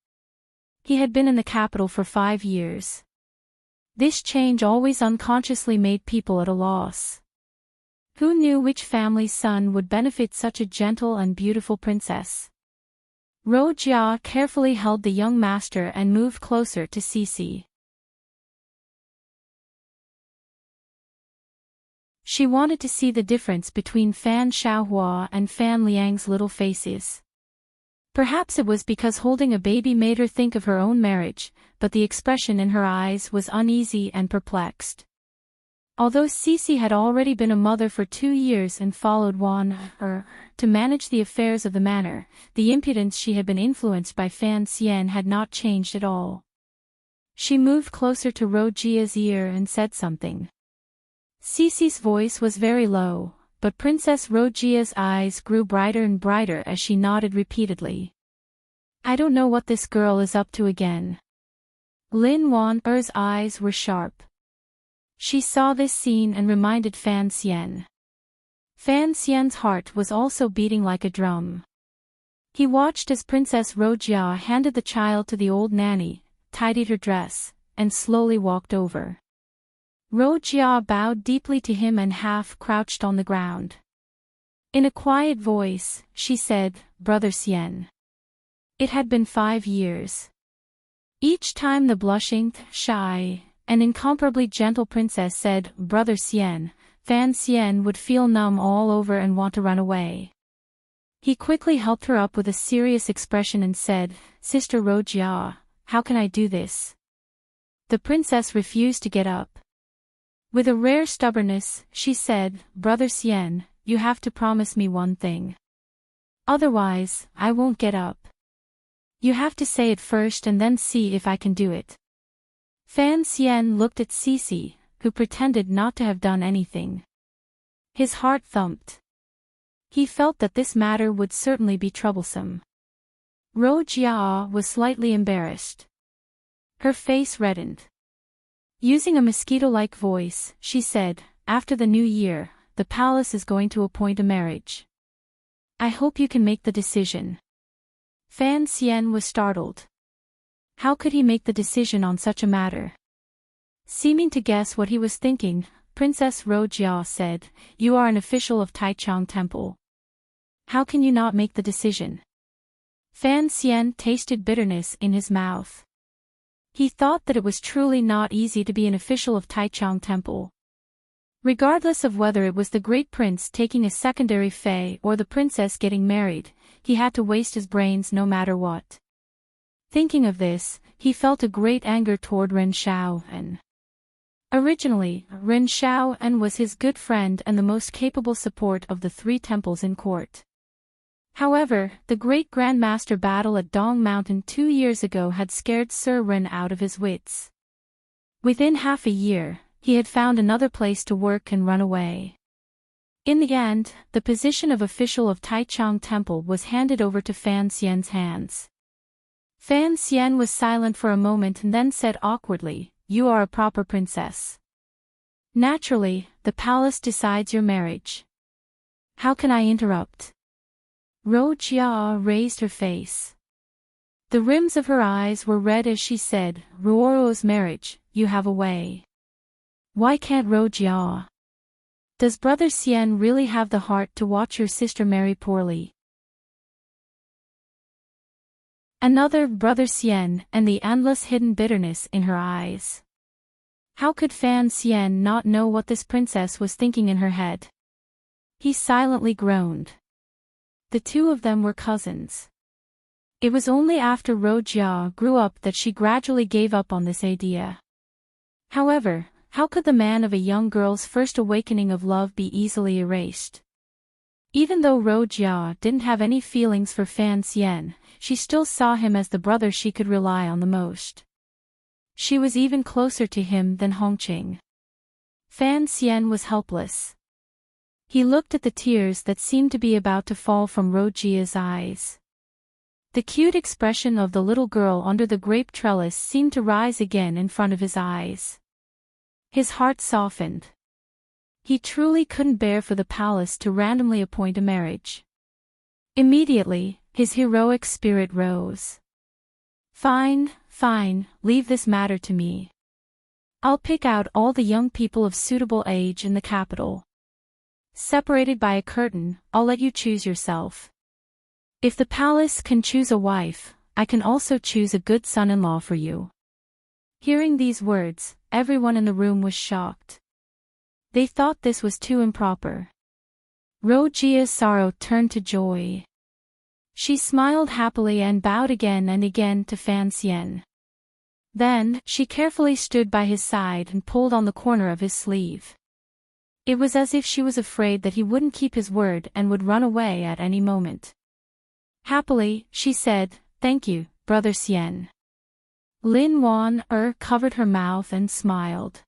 He had been in the capital for 5 years. This change always unconsciously made people at a loss. Who knew which family's son would benefit such a gentle and beautiful princess? Rojia carefully held the young master and moved closer to Cici. She wanted to see the difference between Fan Xiaohua and Fan Liang's little faces. Perhaps it was because holding a baby made her think of her own marriage, but the expression in her eyes was uneasy and perplexed. Although Cici had already been a mother for 2 years and followed her to manage the affairs of the manor, the impudence she had been influenced by Fan Xian had not changed at all. She moved closer to Rojia's ear and said something. Cici's voice was very low, but Princess Rojia's eyes grew brighter and brighter as she nodded repeatedly. I don't know what this girl is up to again. Lin Wan-er's eyes were sharp. She saw this scene and reminded Fan Xian. Fan Xian's heart was also beating like a drum. He watched as Princess Rojia handed the child to the old nanny, tidied her dress, and slowly walked over. Rojia bowed deeply to him and half crouched on the ground. In a quiet voice, she said, Brother Xian. It had been 5 years. Each time the blushing, shy, and incomparably gentle princess said, Brother Xian, Fan Xian would feel numb all over and want to run away. He quickly helped her up with a serious expression and said, Sister Rojia, how can I do this? The princess refused to get up. With a rare stubbornness, she said, Brother Xian, you have to promise me one thing. Otherwise, I won't get up. You have to say it first and then see if I can do it. Fan Xian looked at Cici, who pretended not to have done anything. His heart thumped. He felt that this matter would certainly be troublesome. Rojia was slightly embarrassed. Her face reddened. Using a mosquito-like voice, she said, After the new year, the palace is going to appoint a marriage. I hope you can make the decision. Fan Xian was startled. How could he make the decision on such a matter? Seeming to guess what he was thinking, Princess Rojia said, You are an official of Taichung Temple. How can you not make the decision? Fan Xian tasted bitterness in his mouth. He thought that it was truly not easy to be an official of Taichung Temple. Regardless of whether it was the great prince taking a secondary fei or the princess getting married, he had to waste his brains no matter what. Thinking of this, he felt a great anger toward Ren Xiaoan. Originally, Ren Xiaoan was his good friend and the most capable support of the 3 temples in court. However, the great Grandmaster battle at Dong Mountain 2 years ago had scared Sir Ren out of his wits. Within half a year, he had found another place to work and run away. In the end, the position of official of Taichung Temple was handed over to Fan Xian's hands. Fan Xian was silent for a moment and then said awkwardly, You are a proper princess. Naturally, the palace decides your marriage. How can I interrupt? Rojia raised her face. The rims of her eyes were red as she said, Ruoro's marriage, you have a way. Why can't Rojia? Does Brother Xian really have the heart to watch your sister marry poorly? Another Brother Xian and the endless hidden bitterness in her eyes. How could Fan Xian not know what this princess was thinking in her head? He silently groaned. The 2 of them were cousins. It was only after Rojia grew up that she gradually gave up on this idea. However, how could the man of a young girl's first awakening of love be easily erased? Even though Rojia didn't have any feelings for Fan Xian, she still saw him as the brother she could rely on the most. She was even closer to him than Hongqing. Fan Xian was helpless. He looked at the tears that seemed to be about to fall from Rojia's eyes. The cute expression of the little girl under the grape trellis seemed to rise again in front of his eyes. His heart softened. He truly couldn't bear for the palace to randomly appoint a marriage. Immediately, his heroic spirit rose. Fine, fine, leave this matter to me. I'll pick out all the young people of suitable age in the capital. Separated by a curtain, I'll let you choose yourself. If the palace can choose a wife, I can also choose a good son-in-law for you. Hearing these words, everyone in the room was shocked. They thought this was too improper. Rogia's sorrow turned to joy. She smiled happily and bowed again and again to Fan Xian. Then, she carefully stood by his side and pulled on the corner of his sleeve. It was as if she was afraid that he wouldn't keep his word and would run away at any moment. Happily, she said, "Thank you, Brother Xian." Lin Wan covered her mouth and smiled.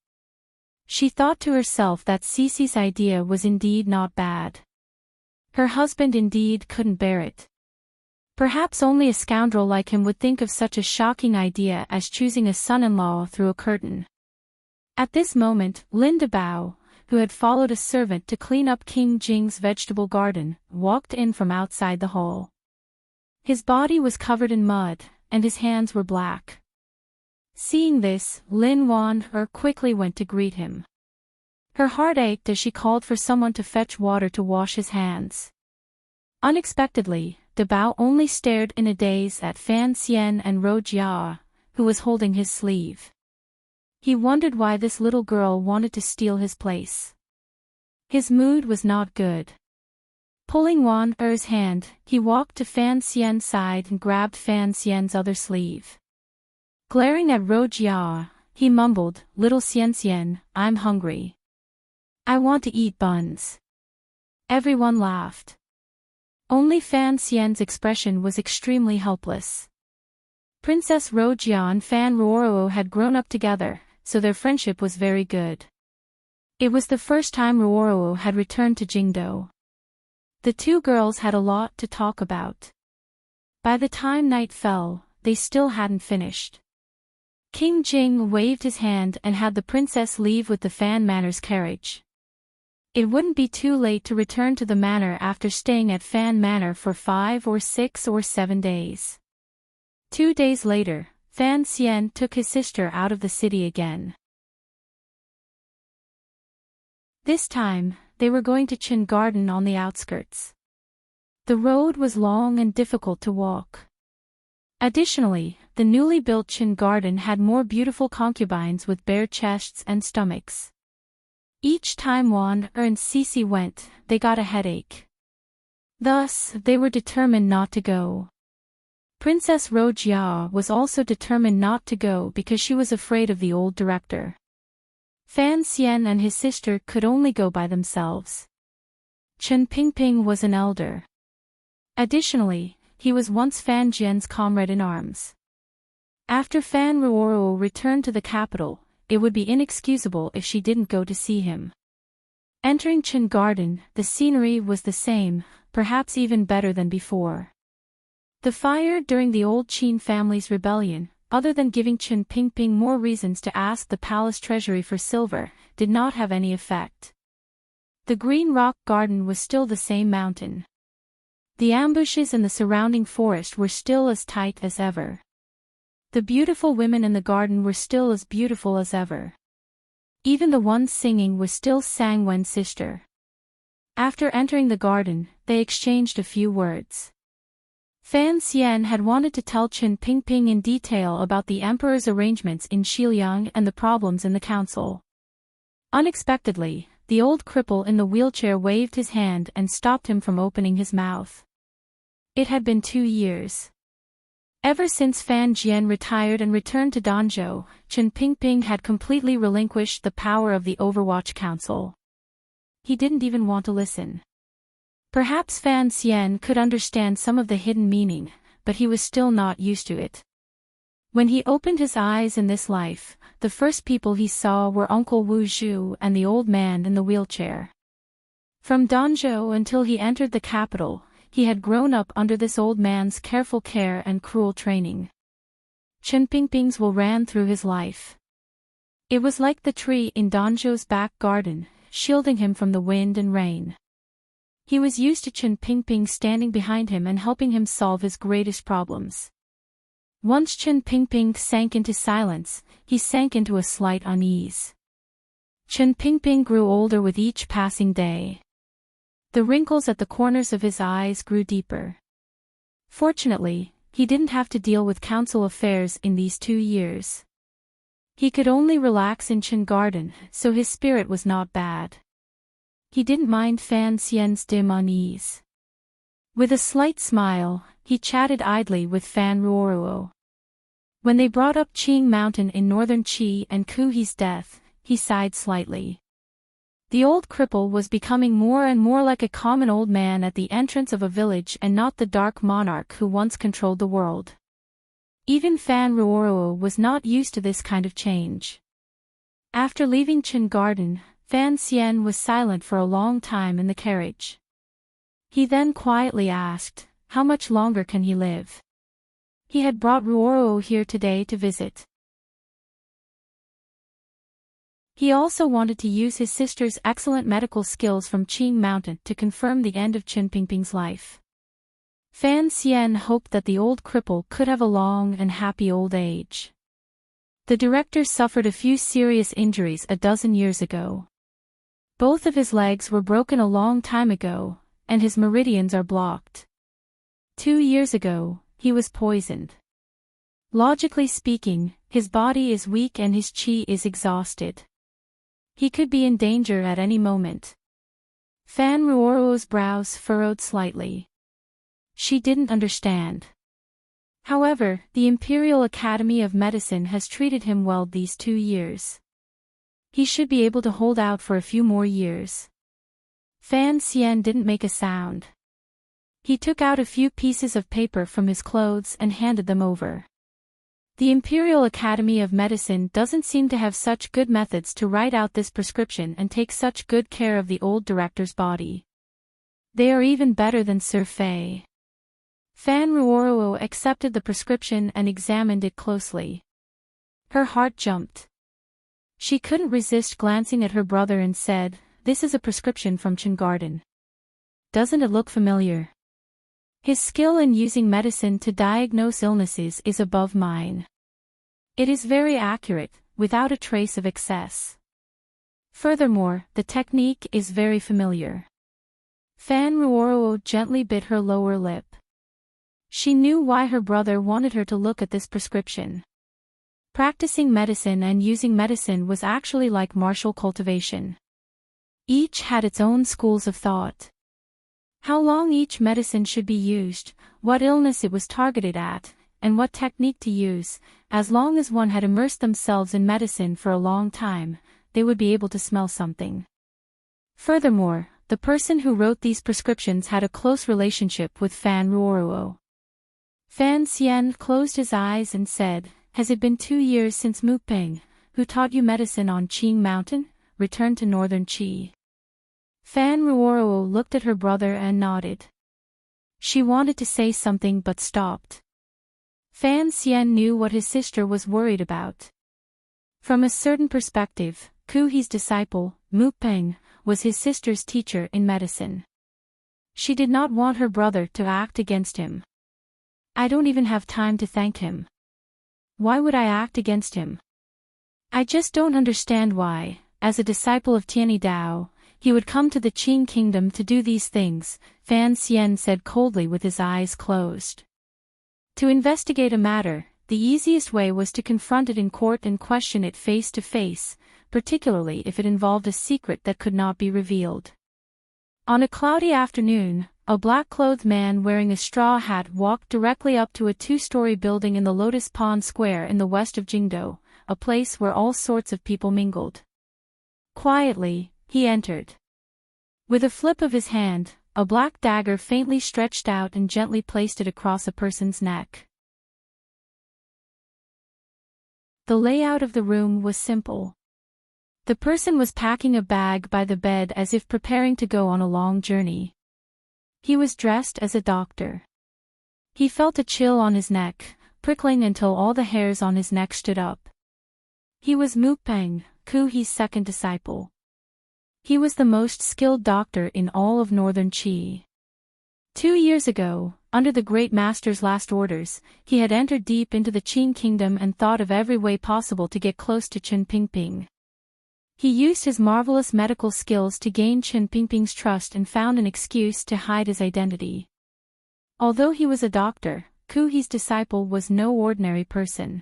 She thought to herself that Cece's idea was indeed not bad. Her husband indeed couldn't bear it. Perhaps only a scoundrel like him would think of such a shocking idea as choosing a son-in-law through a curtain. At this moment, Lin Dabao, who had followed a servant to clean up King Jing's vegetable garden, walked in from outside the hall. His body was covered in mud, and his hands were black. Seeing this, Lin Wan quickly went to greet him. Her heart ached as she called for someone to fetch water to wash his hands. Unexpectedly, Dabao only stared in a daze at Fan Xian and Rojia, who was holding his sleeve. He wondered why this little girl wanted to steal his place. His mood was not good. Pulling Wan Er's hand, he walked to Fan Xian's side and grabbed Fan Xian's other sleeve. Glaring at Rojia, he mumbled, "Little Xian, I'm hungry. I want to eat buns." Everyone laughed. Only Fan Xian's expression was extremely helpless. Princess Rojia and Fan Ruoro had grown up together, so their friendship was very good. It was the first time Ruoro had returned to Jingdo. The two girls had a lot to talk about. By the time night fell, they still hadn't finished. King Jing waved his hand and had the princess leave with the Fan Manor's carriage. It wouldn't be too late to return to the manor after staying at Fan Manor for 5 or 6 or 7 days. 2 days later, Fan Xian took his sister out of the city again. This time, they were going to Qin Garden on the outskirts. The road was long and difficult to walk. Additionally, the newly built Qin Garden had more beautiful concubines with bare chests and stomachs. Each time Wan and Cece went, they got a headache. Thus, they were determined not to go. Princess Rojia was also determined not to go because she was afraid of the old director. Fan Xian and his sister could only go by themselves. Chen Pingping was an elder. Additionally, he was once Fan Jian's comrade in arms. After Fan Ruoro returned to the capital, it would be inexcusable if she didn't go to see him. Entering Qin Garden, the scenery was the same, perhaps even better than before. The fire during the old Qin family's rebellion, other than giving Chen Pingping more reasons to ask the palace treasury for silver, did not have any effect. The green rock garden was still the same mountain. The ambushes in the surrounding forest were still as tight as ever. The beautiful women in the garden were still as beautiful as ever. Even the one singing was still Sang Wen's sister. After entering the garden, they exchanged a few words. Fan Xian had wanted to tell Chen Pingping in detail about the emperor's arrangements in Xiliang and the problems in the council. Unexpectedly, the old cripple in the wheelchair waved his hand and stopped him from opening his mouth. It had been 2 years. Ever since Fan Jian retired and returned to Danzhou, Chen Pingping had completely relinquished the power of the Overwatch Council. He didn't even want to listen. Perhaps Fan Xian could understand some of the hidden meaning, but he was still not used to it. When he opened his eyes in this life, the first people he saw were Uncle Wu Zhu and the old man in the wheelchair. From Danzhou until he entered the capital, he had grown up under this old man's careful care and cruel training. Chen Pingping's will ran through his life. It was like the tree in Danzhou's back garden, shielding him from the wind and rain. He was used to Chen Pingping standing behind him and helping him solve his greatest problems. Once Chen Pingping sank into silence, he sank into a slight unease. Chen Pingping grew older with each passing day. The wrinkles at the corners of his eyes grew deeper. Fortunately, he didn't have to deal with council affairs in these 2 years. He could only relax in Chen Garden, so his spirit was not bad. He didn't mind Fan Xian's dim unease. With a slight smile, he chatted idly with Fan Ruoruo. When they brought up Qing Mountain in northern Qi and Ku He's death, he sighed slightly. The old cripple was becoming more and more like a common old man at the entrance of a village and not the dark monarch who once controlled the world. Even Fan Ruoruo was not used to this kind of change. After leaving Chen Garden, Fan Xian was silent for a long time in the carriage. He then quietly asked, how much longer can he live? He had brought Ruoruo here today to visit. He also wanted to use his sister's excellent medical skills from Qing Mountain to confirm the end of Chen Pingping's life. Fan Xian hoped that the old cripple could have a long and happy old age. The director suffered a few serious injuries a dozen years ago. Both of his legs were broken a long time ago, and his meridians are blocked. 2 years ago, he was poisoned. Logically speaking, his body is weak and his qi is exhausted. He could be in danger at any moment. Fan Ruoruo's brows furrowed slightly. She didn't understand. However, the Imperial Academy of Medicine has treated him well these 2 years. He should be able to hold out for a few more years. Fan Xian didn't make a sound. He took out a few pieces of paper from his clothes and handed them over. The Imperial Academy of Medicine doesn't seem to have such good methods to write out this prescription and take such good care of the old director's body. They are even better than Sir Fei. Fan Ruoruo accepted the prescription and examined it closely. Her heart jumped. She couldn't resist glancing at her brother and said, "This is a prescription from Chen Garden. Doesn't it look familiar?" His skill in using medicine to diagnose illnesses is above mine. It is very accurate, without a trace of excess. Furthermore, the technique is very familiar. Fan Ruoruo gently bit her lower lip. She knew why her brother wanted her to look at this prescription. Practicing medicine and using medicine was actually like martial cultivation. Each had its own schools of thought. How long each medicine should be used, what illness it was targeted at, and what technique to use. As long as one had immersed themselves in medicine for a long time, they would be able to smell something. Furthermore, the person who wrote these prescriptions had a close relationship with Fan Ruoruo. Fan Xian closed his eyes and said, "Has it been 2 years since Mu Peng, who taught you medicine on Qing Mountain, returned to northern Qi?" Fan Ruoruo looked at her brother and nodded. She wanted to say something but stopped. Fan Xian knew what his sister was worried about. From a certain perspective, Ku He's disciple, Mu Peng, was his sister's teacher in medicine. She did not want her brother to act against him. "I don't even have time to thank him. Why would I act against him? I just don't understand why, as a disciple of Tianyi Dao, he would come to the Qing kingdom to do these things," Fan Xian said coldly with his eyes closed. To investigate a matter, the easiest way was to confront it in court and question it face to face, particularly if it involved a secret that could not be revealed. On a cloudy afternoon, a black-clothed man wearing a straw hat walked directly up to a 2-story building in the Lotus Pond Square in the west of Jingdou, a place where all sorts of people mingled. Quietly, he entered. With a flip of his hand, a black dagger faintly stretched out and gently placed it across a person's neck. The layout of the room was simple. The person was packing a bag by the bed as if preparing to go on a long journey. He was dressed as a doctor. He felt a chill on his neck, prickling until all the hairs on his neck stood up. He was Mu Peng, Ku He's second disciple. He was the most skilled doctor in all of northern Qi. 2 years ago, under the great master's last orders, he had entered deep into the Qin kingdom and thought of every way possible to get close to Chen Pingping. He used his marvelous medical skills to gain Chen Pingping's trust and found an excuse to hide his identity. Although he was a doctor, Ku He's disciple was no ordinary person.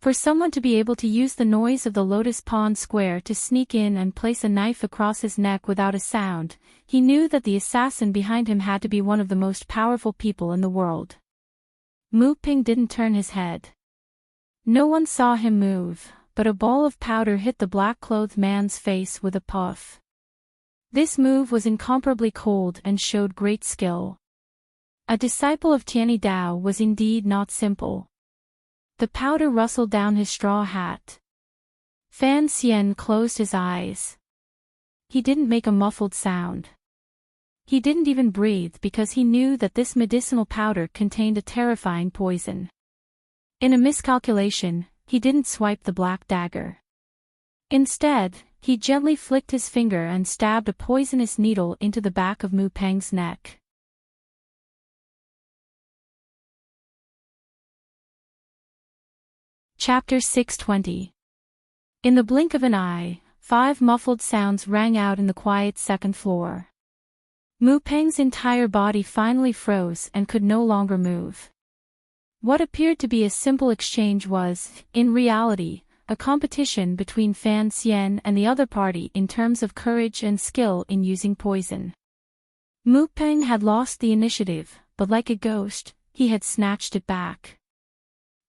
For someone to be able to use the noise of the Lotus Pond Square to sneak in and place a knife across his neck without a sound, he knew that the assassin behind him had to be one of the most powerful people in the world. Mu Ping didn't turn his head. No one saw him move, but a ball of powder hit the black-clothed man's face with a puff. This move was incomparably cold and showed great skill. A disciple of Tianyi Dao was indeed not simple. The powder rustled down his straw hat. Fan Xian closed his eyes. He didn't make a muffled sound. He didn't even breathe because he knew that this medicinal powder contained a terrifying poison. In a miscalculation, he didn't swipe the black dagger. Instead, he gently flicked his finger and stabbed a poisonous needle into the back of Mu Peng's neck. Chapter 620. In the blink of an eye, 5 muffled sounds rang out in the quiet second floor. Mu Peng's entire body finally froze and could no longer move. What appeared to be a simple exchange was, in reality, a competition between Fan Xian and the other party in terms of courage and skill in using poison. Mu Peng had lost the initiative, but like a ghost, he had snatched it back.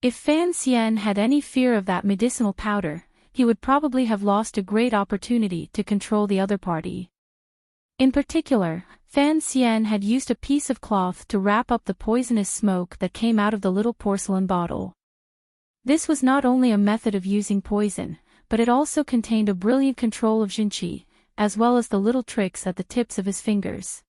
If Fan Xian had any fear of that medicinal powder, he would probably have lost a great opportunity to control the other party. In particular, Fan Xian had used a piece of cloth to wrap up the poisonous smoke that came out of the little porcelain bottle. This was not only a method of using poison, but it also contained a brilliant control of Jinqi, as well as the little tricks at the tips of his fingers.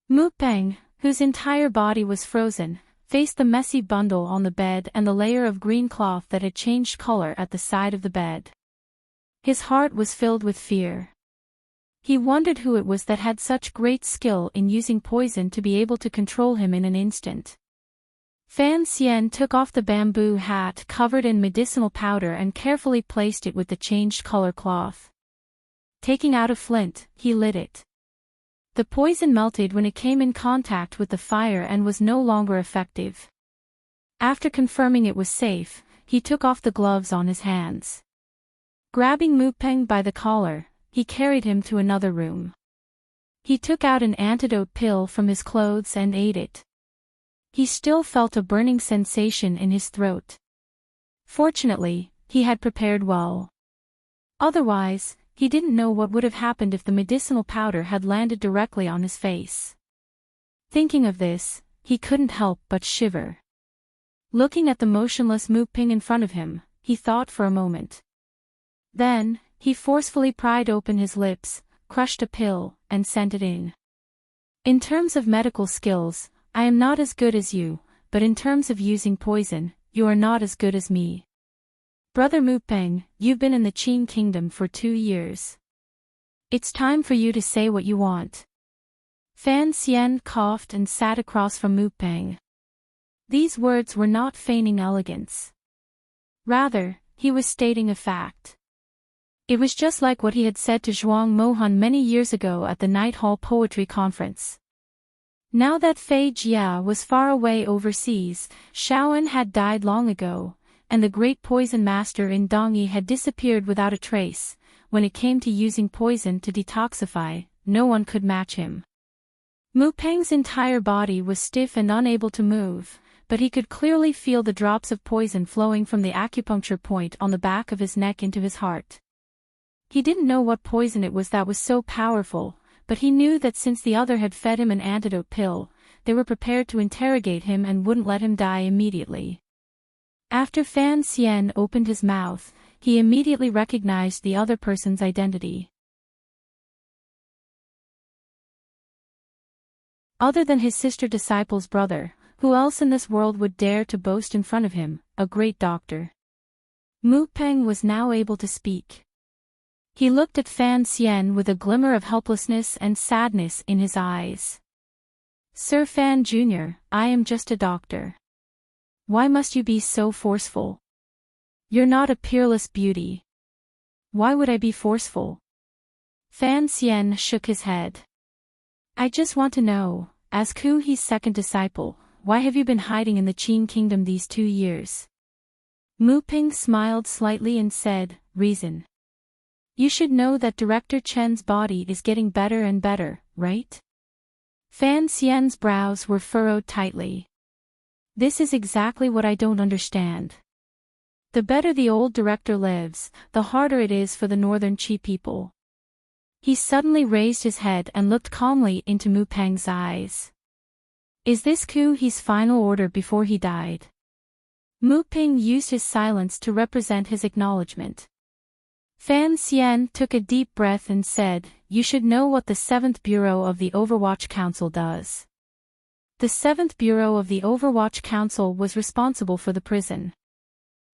Mu Peng, whose entire body was frozen, faced the messy bundle on the bed and the layer of green cloth that had changed color at the side of the bed. His heart was filled with fear. He wondered who it was that had such great skill in using poison to be able to control him in an instant. Fan Xian took off the bamboo hat covered in medicinal powder and carefully placed it with the changed color cloth. Taking out a flint, he lit it. The poison melted when it came in contact with the fire and was no longer effective. After confirming it was safe, he took off the gloves on his hands. Grabbing Mu Peng by the collar, he carried him to another room. He took out an antidote pill from his clothes and ate it. He still felt a burning sensation in his throat. Fortunately, he had prepared well. Otherwise, he didn't know what would have happened if the medicinal powder had landed directly on his face. Thinking of this, he couldn't help but shiver. Looking at the motionless Mu Ping in front of him, he thought for a moment. Then, he forcefully pried open his lips, crushed a pill, and sent it in. In terms of medical skills, I am not as good as you, but in terms of using poison, you are not as good as me. Brother Mu Peng, you've been in the Qin kingdom for 2 years. It's time for you to say what you want. Fan Xian coughed and sat across from Mu Peng. These words were not feigning elegance. Rather, he was stating a fact. It was just like what he had said to Zhuang Mohan many years ago at the Night Hall Poetry Conference. Now that Fei Jia was far away overseas, Shaoan had died long ago, and the great poison master in Dongyi had disappeared without a trace. When it came to using poison to detoxify, no one could match him. Mu Peng's entire body was stiff and unable to move, but he could clearly feel the drops of poison flowing from the acupuncture point on the back of his neck into his heart. He didn't know what poison it was that was so powerful, but he knew that since the other had fed him an antidote pill, they were prepared to interrogate him and wouldn't let him die immediately. After Fan Xian opened his mouth, he immediately recognized the other person's identity. Other than his sister disciple's brother, who else in this world would dare to boast in front of him, a great doctor? Mu Peng was now able to speak. He looked at Fan Xian with a glimmer of helplessness and sadness in his eyes. Sir Fan Jr., I am just a doctor. Why must you be so forceful? You're not a peerless beauty. Why would I be forceful? Fan Xian shook his head. I just want to know, as Ku He's second disciple, why have you been hiding in the Qin kingdom these 2 years? Mu Ping smiled slightly and said, reason. You should know that Director Chen's body is getting better and better, right? Fan Xian's brows were furrowed tightly. This is exactly what I don't understand. The better the old director lives, the harder it is for the Northern Qi people. He suddenly raised his head and looked calmly into Mu Peng's eyes. Is this Ku He's final order before he died? Mu Peng used his silence to represent his acknowledgement. Fan Xian took a deep breath and said, you should know what the 7th Bureau of the Overwatch Council does. The 7th Bureau of the Overwatch Council was responsible for the prison.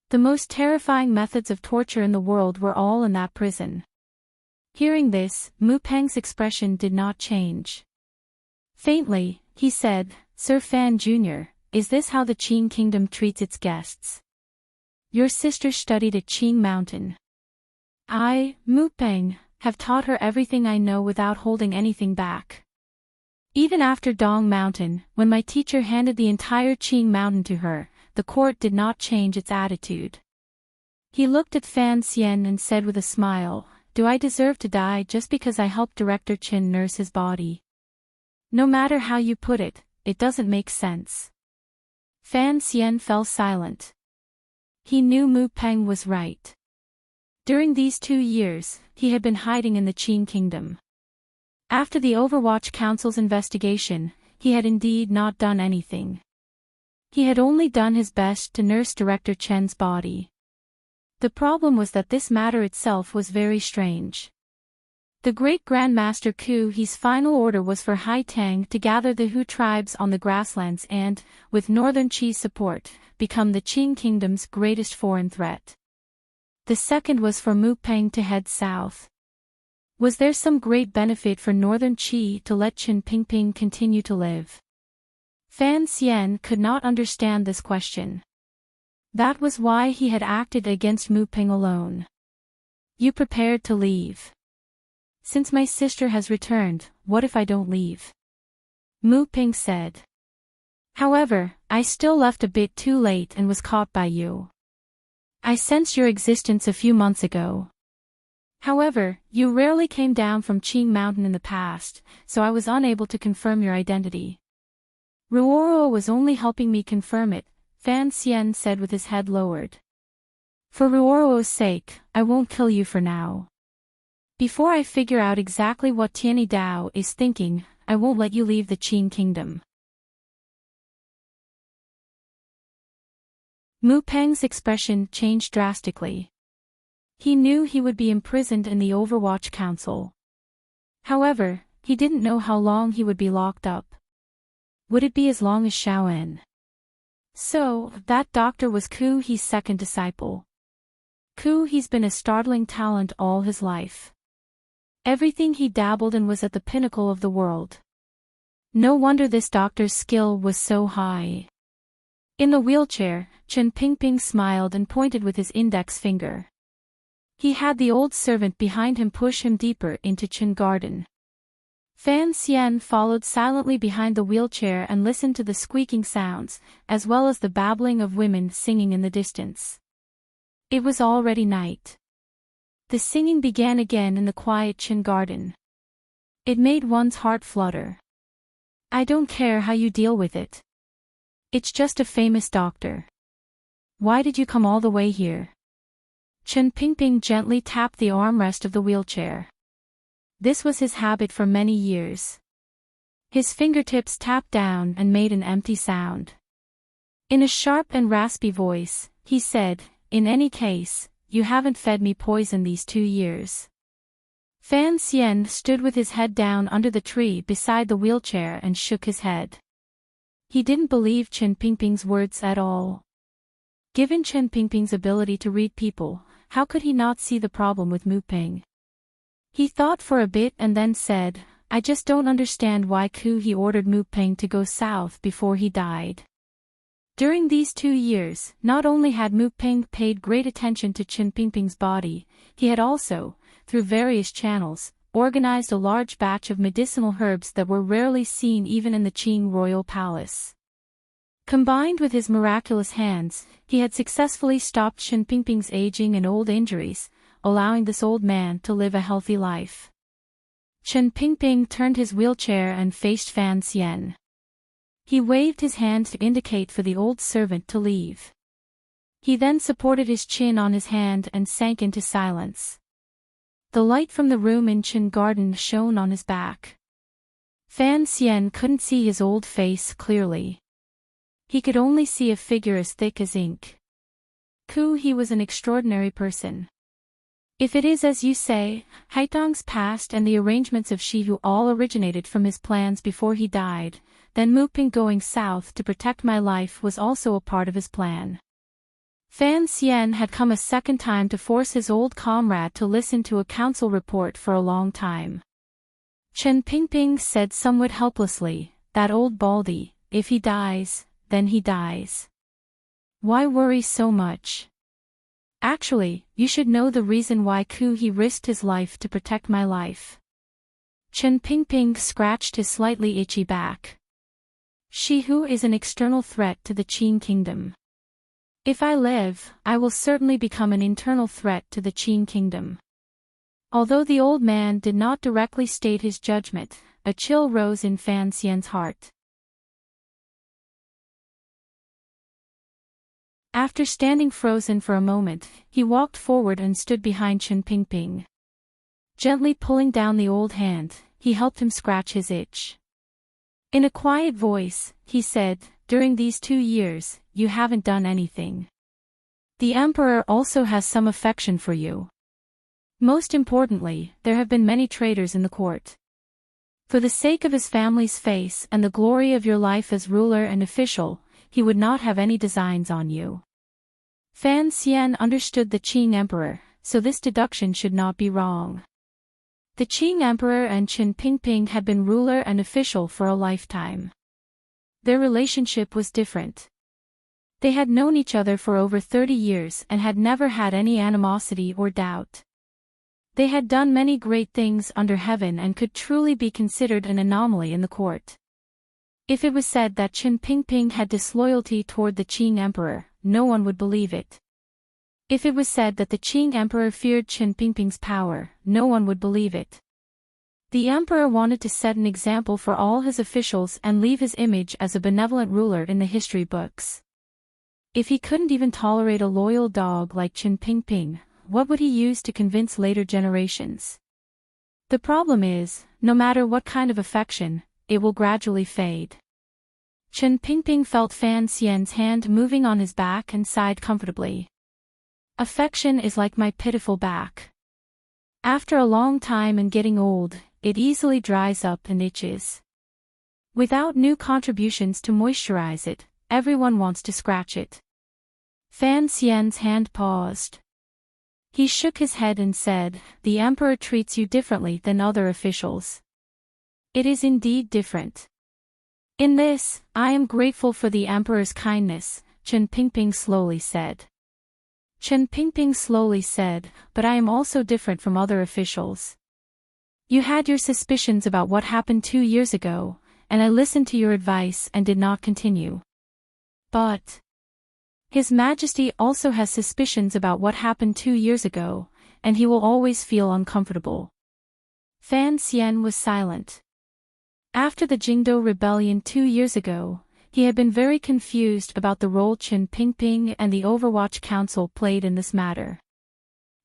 The most terrifying methods of torture in the world were all in that prison. Hearing this, Mu Peng's expression did not change. Faintly, he said, Sir Fan Jr., is this how the Qin kingdom treats its guests? Your sister studied at Qing Mountain. I, Mu Peng, have taught her everything I know without holding anything back. Even after Dong Mountain, when my teacher handed the entire Qing Mountain to her, the court did not change its attitude. He looked at Fan Xian and said with a smile, do I deserve to die just because I helped Director Qin nurse his body? No matter how you put it, it doesn't make sense. Fan Xian fell silent. He knew Mu Peng was right. During these 2 years, he had been hiding in the Qin kingdom. After the Overwatch Council's investigation, he had indeed not done anything. He had only done his best to nurse Director Chen's body. The problem was that this matter itself was very strange. The great Grandmaster Ku He's final order was for Hai Tang to gather the Hu tribes on the grasslands and, with Northern Qi's support, become the Qin kingdom's greatest foreign threat. The second was for Mu Peng to head south. Was there some great benefit for Northern Qi to let Qin Pingping continue to live? Fan Xian could not understand this question. That was why he had acted against Mu Peng alone. You prepared to leave. Since my sister has returned, what if I don't leave? Mu Peng said. However, I still left a bit too late and was caught by you. I sensed your existence a few months ago. However, you rarely came down from Qing Mountain in the past, so I was unable to confirm your identity. Ruoro was only helping me confirm it, Fan Xian said with his head lowered. For Ruoro's sake, I won't kill you for now. Before I figure out exactly what Tianyi Dao is thinking, I won't let you leave the Qin kingdom. Mu Peng's expression changed drastically. He knew he would be imprisoned in the Overwatch Council. However, he didn't know how long he would be locked up. Would it be as long as Shaoan? So, that doctor was Ku He's second disciple. Ku He's been a startling talent all his life. Everything he dabbled in was at the pinnacle of the world. No wonder this doctor's skill was so high. In the wheelchair, Chen Pingping smiled and pointed with his index finger. He had the old servant behind him push him deeper into Chen Garden. Fan Xian followed silently behind the wheelchair and listened to the squeaking sounds, as well as the babbling of women singing in the distance. It was already night. The singing began again in the quiet Chen Garden. It made one's heart flutter. I don't care how you deal with it. It's just a famous doctor. Why did you come all the way here? Chen Pingping gently tapped the armrest of the wheelchair. This was his habit for many years. His fingertips tapped down and made an empty sound. In a sharp and raspy voice, he said, in any case, you haven't fed me poison these 2 years. Fan Xian stood with his head down under the tree beside the wheelchair and shook his head. He didn't believe Chen Pingping's words at all. Given Chen Pingping's ability to read people, how could he not see the problem with Mu Peng? He thought for a bit and then said, I just don't understand why he ordered Mupeng to go south before he died. During these 2 years, not only had Mupeng paid great attention to Chen Pingping's body, he had also, through various channels, organized a large batch of medicinal herbs that were rarely seen even in the Qing royal palace. Combined with his miraculous hands, he had successfully stopped Chen Pingping's aging and old injuries, allowing this old man to live a healthy life. Chen Pingping turned his wheelchair and faced Fan Xian. He waved his hand to indicate for the old servant to leave. He then supported his chin on his hand and sank into silence. The light from the room in Chen Garden shone on his back. Fan Xian couldn't see his old face clearly. He could only see a figure as thick as ink. He was an extraordinary person. If it is as you say, Haitong's past and the arrangements of Shihu all originated from his plans before he died, then Muping going south to protect my life was also a part of his plan. Fan Xian had come a second time to force his old comrade to listen to a council report for a long time. Chen Pingping said somewhat helplessly, that old baldy, if he dies, then he dies. Why worry so much? Actually, you should know the reason why he risked his life to protect my life. Chen Pingping scratched his slightly itchy back. Shihu is an external threat to the Qing kingdom. If I live, I will certainly become an internal threat to the Qing kingdom. Although the old man did not directly state his judgment, a chill rose in Fan Xian's heart. After standing frozen for a moment, he walked forward and stood behind Chen Pingping. Gently pulling down the old hand, he helped him scratch his itch. In a quiet voice, he said, during these 2 years, you haven't done anything. The emperor also has some affection for you. Most importantly, there have been many traitors in the court. For the sake of his family's face and the glory of your life as ruler and official, he would not have any designs on you. Fan Xian understood the Qing emperor, so this deduction should not be wrong. The Qing emperor and Chen Pingping had been ruler and official for a lifetime. Their relationship was different. They had known each other for over 30 years and had never had any animosity or doubt. They had done many great things under heaven and could truly be considered an anomaly in the court. If it was said that Chen Pingping had disloyalty toward the Qing emperor, no one would believe it. If it was said that the Qing emperor feared Chen Pingping's power, no one would believe it. The emperor wanted to set an example for all his officials and leave his image as a benevolent ruler in the history books. If he couldn't even tolerate a loyal dog like Chen Pingping, what would he use to convince later generations? The problem is, no matter what kind of affection, it will gradually fade. Chen Pingping felt Fan Xian's hand moving on his back and sighed comfortably. Affection is like my pitiful back. After a long time and getting old, it easily dries up and itches. Without new contributions to moisturize it, everyone wants to scratch it. Fan Xian's hand paused. He shook his head and said, the emperor treats you differently than other officials. It is indeed different. In this, I am grateful for the emperor's kindness, Chen Pingping slowly said. Chen Pingping slowly said, but I am also different from other officials. You had your suspicions about what happened 2 years ago, and I listened to your advice and did not continue. But His Majesty also has suspicions about what happened 2 years ago, and he will always feel uncomfortable. Fan Xian was silent. After the Jingdo rebellion 2 years ago, he had been very confused about the role Chen Pingping and the Overwatch Council played in this matter.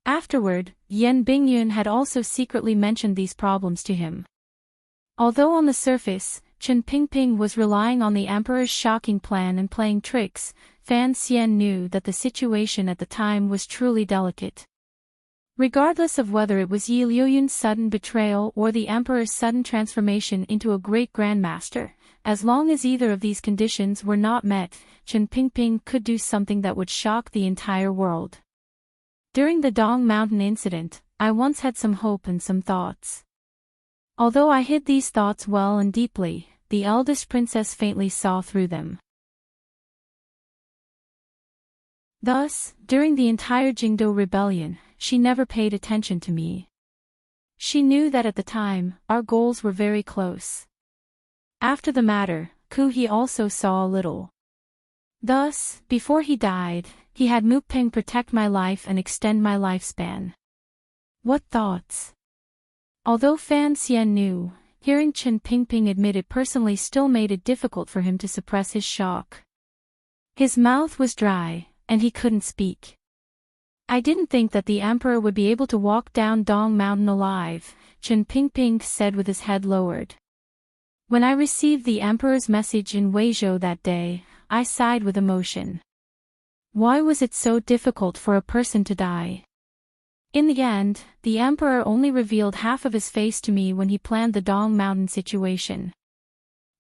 Afterward, Yan Bingyun had also secretly mentioned these problems to him. Although on the surface, Chen Pingping was relying on the emperor's shocking plan and playing tricks, Fan Xian knew that the situation at the time was truly delicate. Regardless of whether it was Yi Liuyun's sudden betrayal or the emperor's sudden transformation into a great grandmaster, as long as either of these conditions were not met, Chen Pingping could do something that would shock the entire world. During the Dong Mountain incident, I once had some hope and some thoughts. Although I hid these thoughts well and deeply, the eldest princess faintly saw through them. Thus, during the entire Jingdo rebellion, she never paid attention to me. She knew that at the time, our goals were very close. After the matter, He also saw a little. Thus, before he died, he had Mupeng protect my life and extend my lifespan. What thoughts? Although Fan Xian knew, hearing Chen Pingping admit it personally still made it difficult for him to suppress his shock. His mouth was dry, and he couldn't speak. I didn't think that the emperor would be able to walk down Dong Mountain alive, Chen Pingping said with his head lowered. When I received the emperor's message in Weizhou that day, I sighed with emotion. Why was it so difficult for a person to die? In the end, the emperor only revealed half of his face to me when he planned the Dong Mountain situation.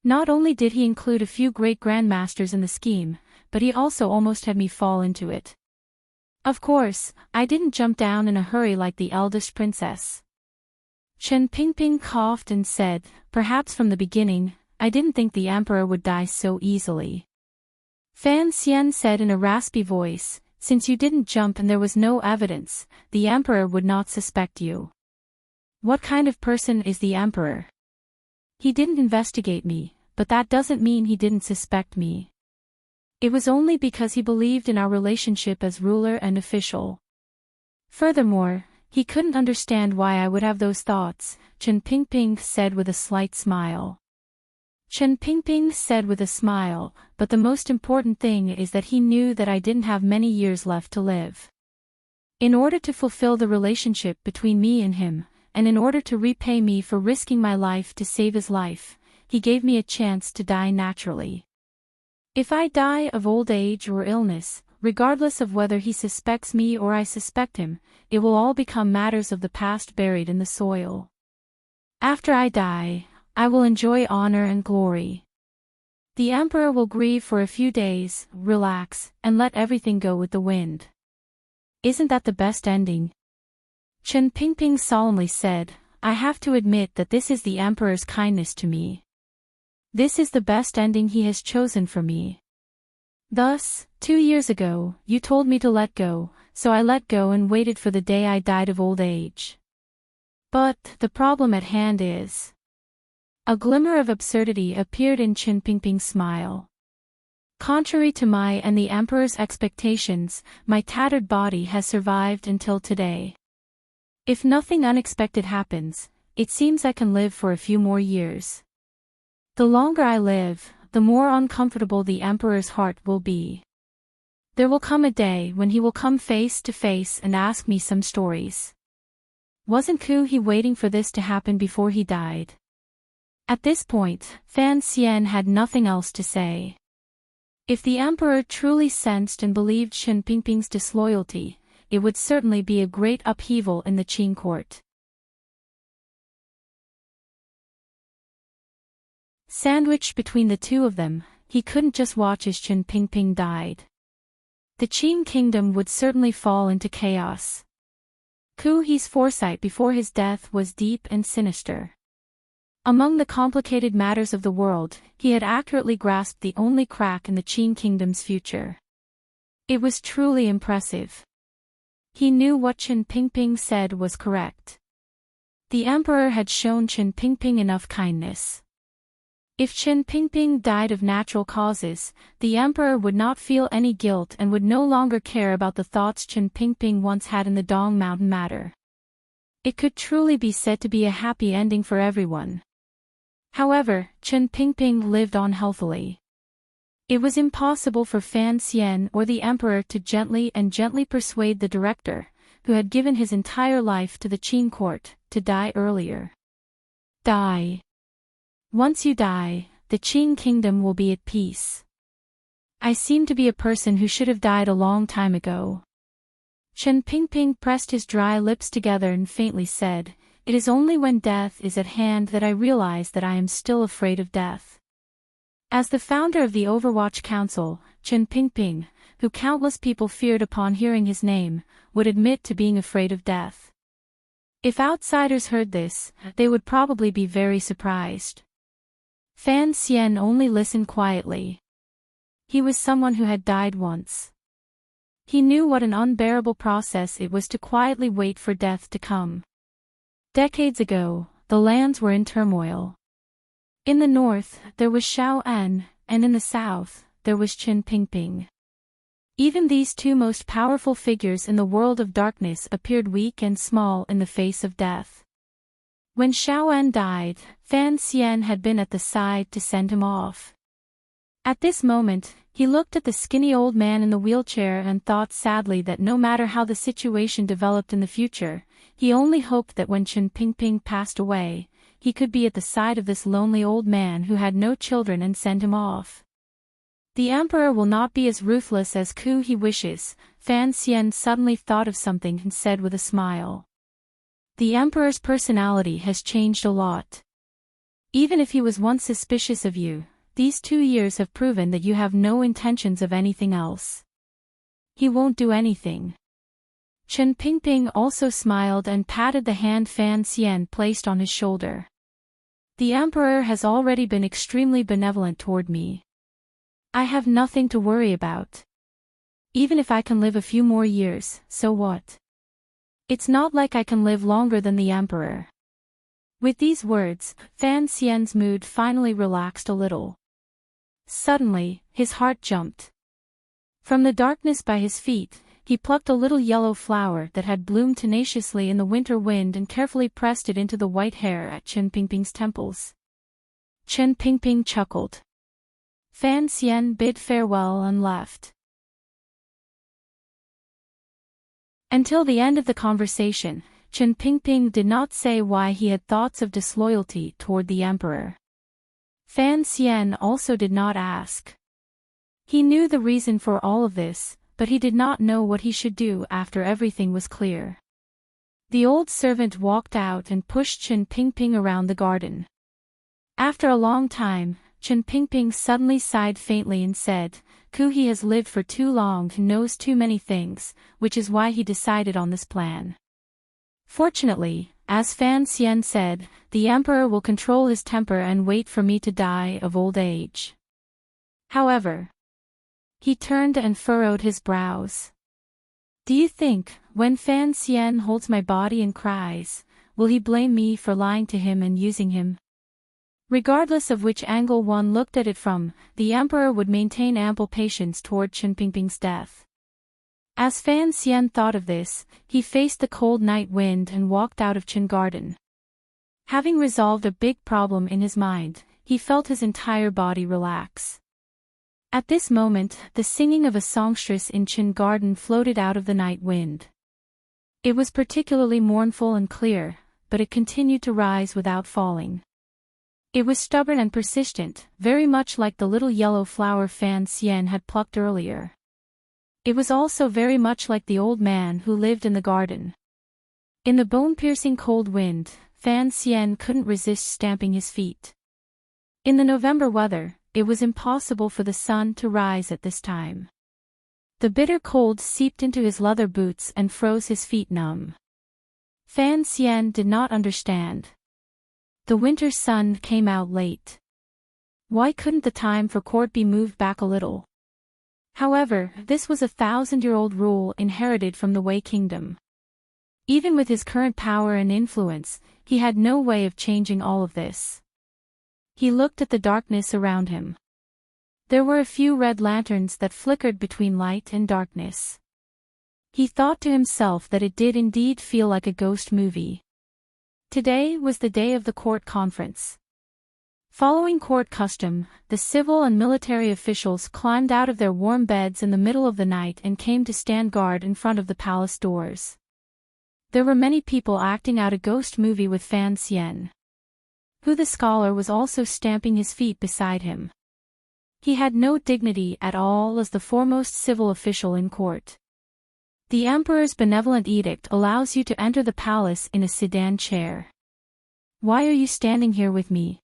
Not only did he include a few great grandmasters in the scheme, but he also almost had me fall into it. Of course, I didn't jump down in a hurry like the eldest princess. Chen Pingping coughed and said, perhaps from the beginning, I didn't think the emperor would die so easily. Fan Xian said in a raspy voice, since you didn't jump and there was no evidence, the emperor would not suspect you. What kind of person is the emperor? He didn't investigate me, but that doesn't mean he didn't suspect me. It was only because he believed in our relationship as ruler and official. Furthermore, he couldn't understand why I would have those thoughts, Chen Pingping said with a slight smile. Chen Pingping said with a smile, but the most important thing is that he knew that I didn't have many years left to live. In order to fulfill the relationship between me and him, and in order to repay me for risking my life to save his life, he gave me a chance to die naturally. If I die of old age or illness, regardless of whether he suspects me or I suspect him, it will all become matters of the past buried in the soil. After I die, I will enjoy honor and glory. The emperor will grieve for a few days, relax, and let everything go with the wind. Isn't that the best ending? Chen Pingping solemnly said, I have to admit that this is the emperor's kindness to me. This is the best ending he has chosen for me. Thus, 2 years ago, you told me to let go, so I let go and waited for the day I died of old age. But, the problem at hand is... A glimmer of absurdity appeared in Chen Pingping's smile. Contrary to my and the emperor's expectations, my tattered body has survived until today. If nothing unexpected happens, it seems I can live for a few more years. The longer I live, the more uncomfortable the emperor's heart will be. There will come a day when he will come face to face and ask me some stories. Wasn't He waiting for this to happen before he died? At this point, Fan Xian had nothing else to say. If the emperor truly sensed and believed Chen Pingping's disloyalty, it would certainly be a great upheaval in the Qing court. Sandwiched between the two of them, he couldn't just watch as Chen Pingping died. The Qing kingdom would certainly fall into chaos. He's foresight before his death was deep and sinister. Among the complicated matters of the world, he had accurately grasped the only crack in the Qing kingdom's future. It was truly impressive. He knew what Chen Pingping said was correct. The emperor had shown Chen Pingping enough kindness. If Chen Pingping died of natural causes, the emperor would not feel any guilt and would no longer care about the thoughts Chen Pingping once had in the Dong Mountain matter. It could truly be said to be a happy ending for everyone. However, Chen Pingping lived on healthily. It was impossible for Fan Xian or the emperor to gently persuade the director, who had given his entire life to the Qing court, to die earlier. Die. Once you die, the Qing kingdom will be at peace. I seem to be a person who should have died a long time ago. Chen Pingping pressed his dry lips together and faintly said, it is only when death is at hand that I realize that I am still afraid of death. As the founder of the Overwatch Council, Chen Pingping, who countless people feared upon hearing his name, would admit to being afraid of death. If outsiders heard this, they would probably be very surprised. Fan Xian only listened quietly. He was someone who had died once. He knew what an unbearable process it was to quietly wait for death to come. Decades ago, the lands were in turmoil. In the north, there was Shao An, and in the south, there was Qin Pingping. Even these two most powerful figures in the world of darkness appeared weak and small in the face of death. When Shao An died, Fan Xian had been at the side to send him off. At this moment, he looked at the skinny old man in the wheelchair and thought sadly that no matter how the situation developed in the future, he only hoped that when Qin Pingping passed away, he could be at the side of this lonely old man who had no children and send him off. The emperor will not be as ruthless as he wishes, Fan Xian suddenly thought of something and said with a smile. The emperor's personality has changed a lot. Even if he was once suspicious of you, these 2 years have proven that you have no intentions of anything else. He won't do anything. Qin Pingping also smiled and patted the hand Fan Xian placed on his shoulder. The emperor has already been extremely benevolent toward me. I have nothing to worry about. Even if I can live a few more years, so what? It's not like I can live longer than the emperor. With these words, Fan Xian's mood finally relaxed a little. Suddenly, his heart jumped. From the darkness by his feet, he plucked a little yellow flower that had bloomed tenaciously in the winter wind and carefully pressed it into the white hair at Qin Pingping's temples. Qin Pingping chuckled. Fan Xian bid farewell and left. Until the end of the conversation, Qin Pingping did not say why he had thoughts of disloyalty toward the emperor. Fan Xian also did not ask. He knew the reason for all of this, but he did not know what he should do after everything was clear. The old servant walked out and pushed Qin Pingping around the garden. After a long time, Qin Pingping suddenly sighed faintly and said, he has lived for too long and knows too many things, which is why he decided on this plan. Fortunately, as Fan Xian said, the emperor will control his temper and wait for me to die of old age. However, he turned and furrowed his brows. Do you think, when Fan Xian holds my body and cries, will he blame me for lying to him and using him? Regardless of which angle one looked at it from, the emperor would maintain ample patience toward Qin Pingping's death. As Fan Xian thought of this, he faced the cold night wind and walked out of Qin Garden. Having resolved a big problem in his mind, he felt his entire body relax. At this moment, the singing of a songstress in Qin Garden floated out of the night wind. It was particularly mournful and clear, but it continued to rise without falling. It was stubborn and persistent, very much like the little yellow flower Fan Xian had plucked earlier. It was also very much like the old man who lived in the garden. In the bone-piercing cold wind, Fan Xian couldn't resist stamping his feet. In the November weather, it was impossible for the sun to rise at this time. The bitter cold seeped into his leather boots and froze his feet numb. Fan Xian did not understand. The winter sun came out late. Why couldn't the time for court be moved back a little? However, this was a 1,000-year-old rule inherited from the Wei Kingdom. Even with his current power and influence, he had no way of changing all of this. He looked at the darkness around him. There were a few red lanterns that flickered between light and darkness. He thought to himself that it did indeed feel like a ghost movie. Today was the day of the court conference. Following court custom, the civil and military officials climbed out of their warm beds in the middle of the night and came to stand guard in front of the palace doors. There were many people acting out a ghost movie with Fan Xian. The scholar was also stamping his feet beside him. He had no dignity at all as the foremost civil official in court. The emperor's benevolent edict allows you to enter the palace in a sedan chair. Why are you standing here with me?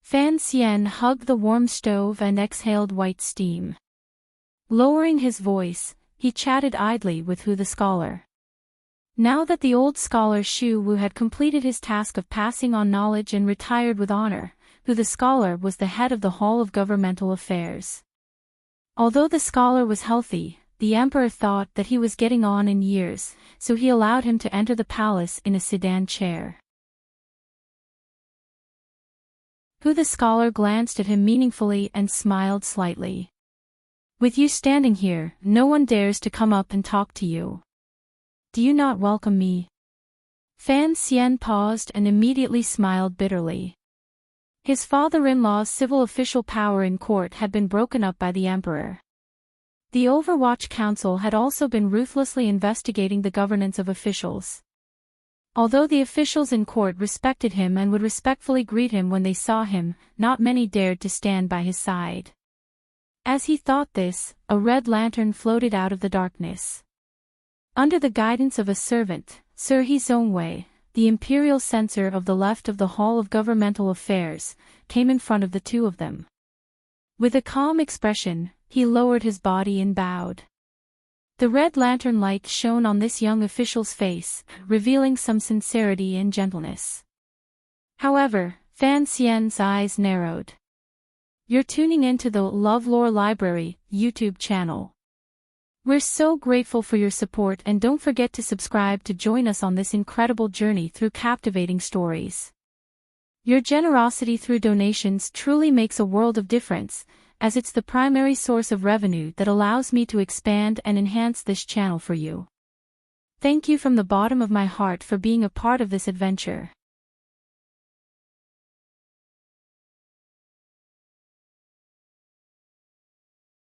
Fan Xian hugged the warm stove and exhaled white steam. Lowering his voice, he chatted idly with the scholar. Now that the old scholar Shu Wu had completed his task of passing on knowledge and retired with honor, Hu the scholar was the head of the Hall of Governmental Affairs. Although the scholar was healthy, the emperor thought that he was getting on in years, so he allowed him to enter the palace in a sedan chair. Hu the scholar glanced at him meaningfully and smiled slightly. With you standing here, no one dares to come up and talk to you. Do you not welcome me? Fan Xian paused and immediately smiled bitterly. His father-in-law's civil official power in court had been broken up by the emperor. The Overwatch Council had also been ruthlessly investigating the governance of officials. Although the officials in court respected him and would respectfully greet him when they saw him, not many dared to stand by his side. As he thought this, a red lantern floated out of the darkness. Under the guidance of a servant, Sir He Zongwei, the imperial censor of the left of the Hall of Governmental Affairs, came in front of the two of them. With a calm expression, he lowered his body and bowed. The red lantern light shone on this young official's face, revealing some sincerity and gentleness. However, Fan Xian's eyes narrowed. You're tuning into the LoveLore Library YouTube channel. We're so grateful for your support, and don't forget to subscribe to join us on this incredible journey through captivating stories. Your generosity through donations truly makes a world of difference, as it's the primary source of revenue that allows me to expand and enhance this channel for you. Thank you from the bottom of my heart for being a part of this adventure.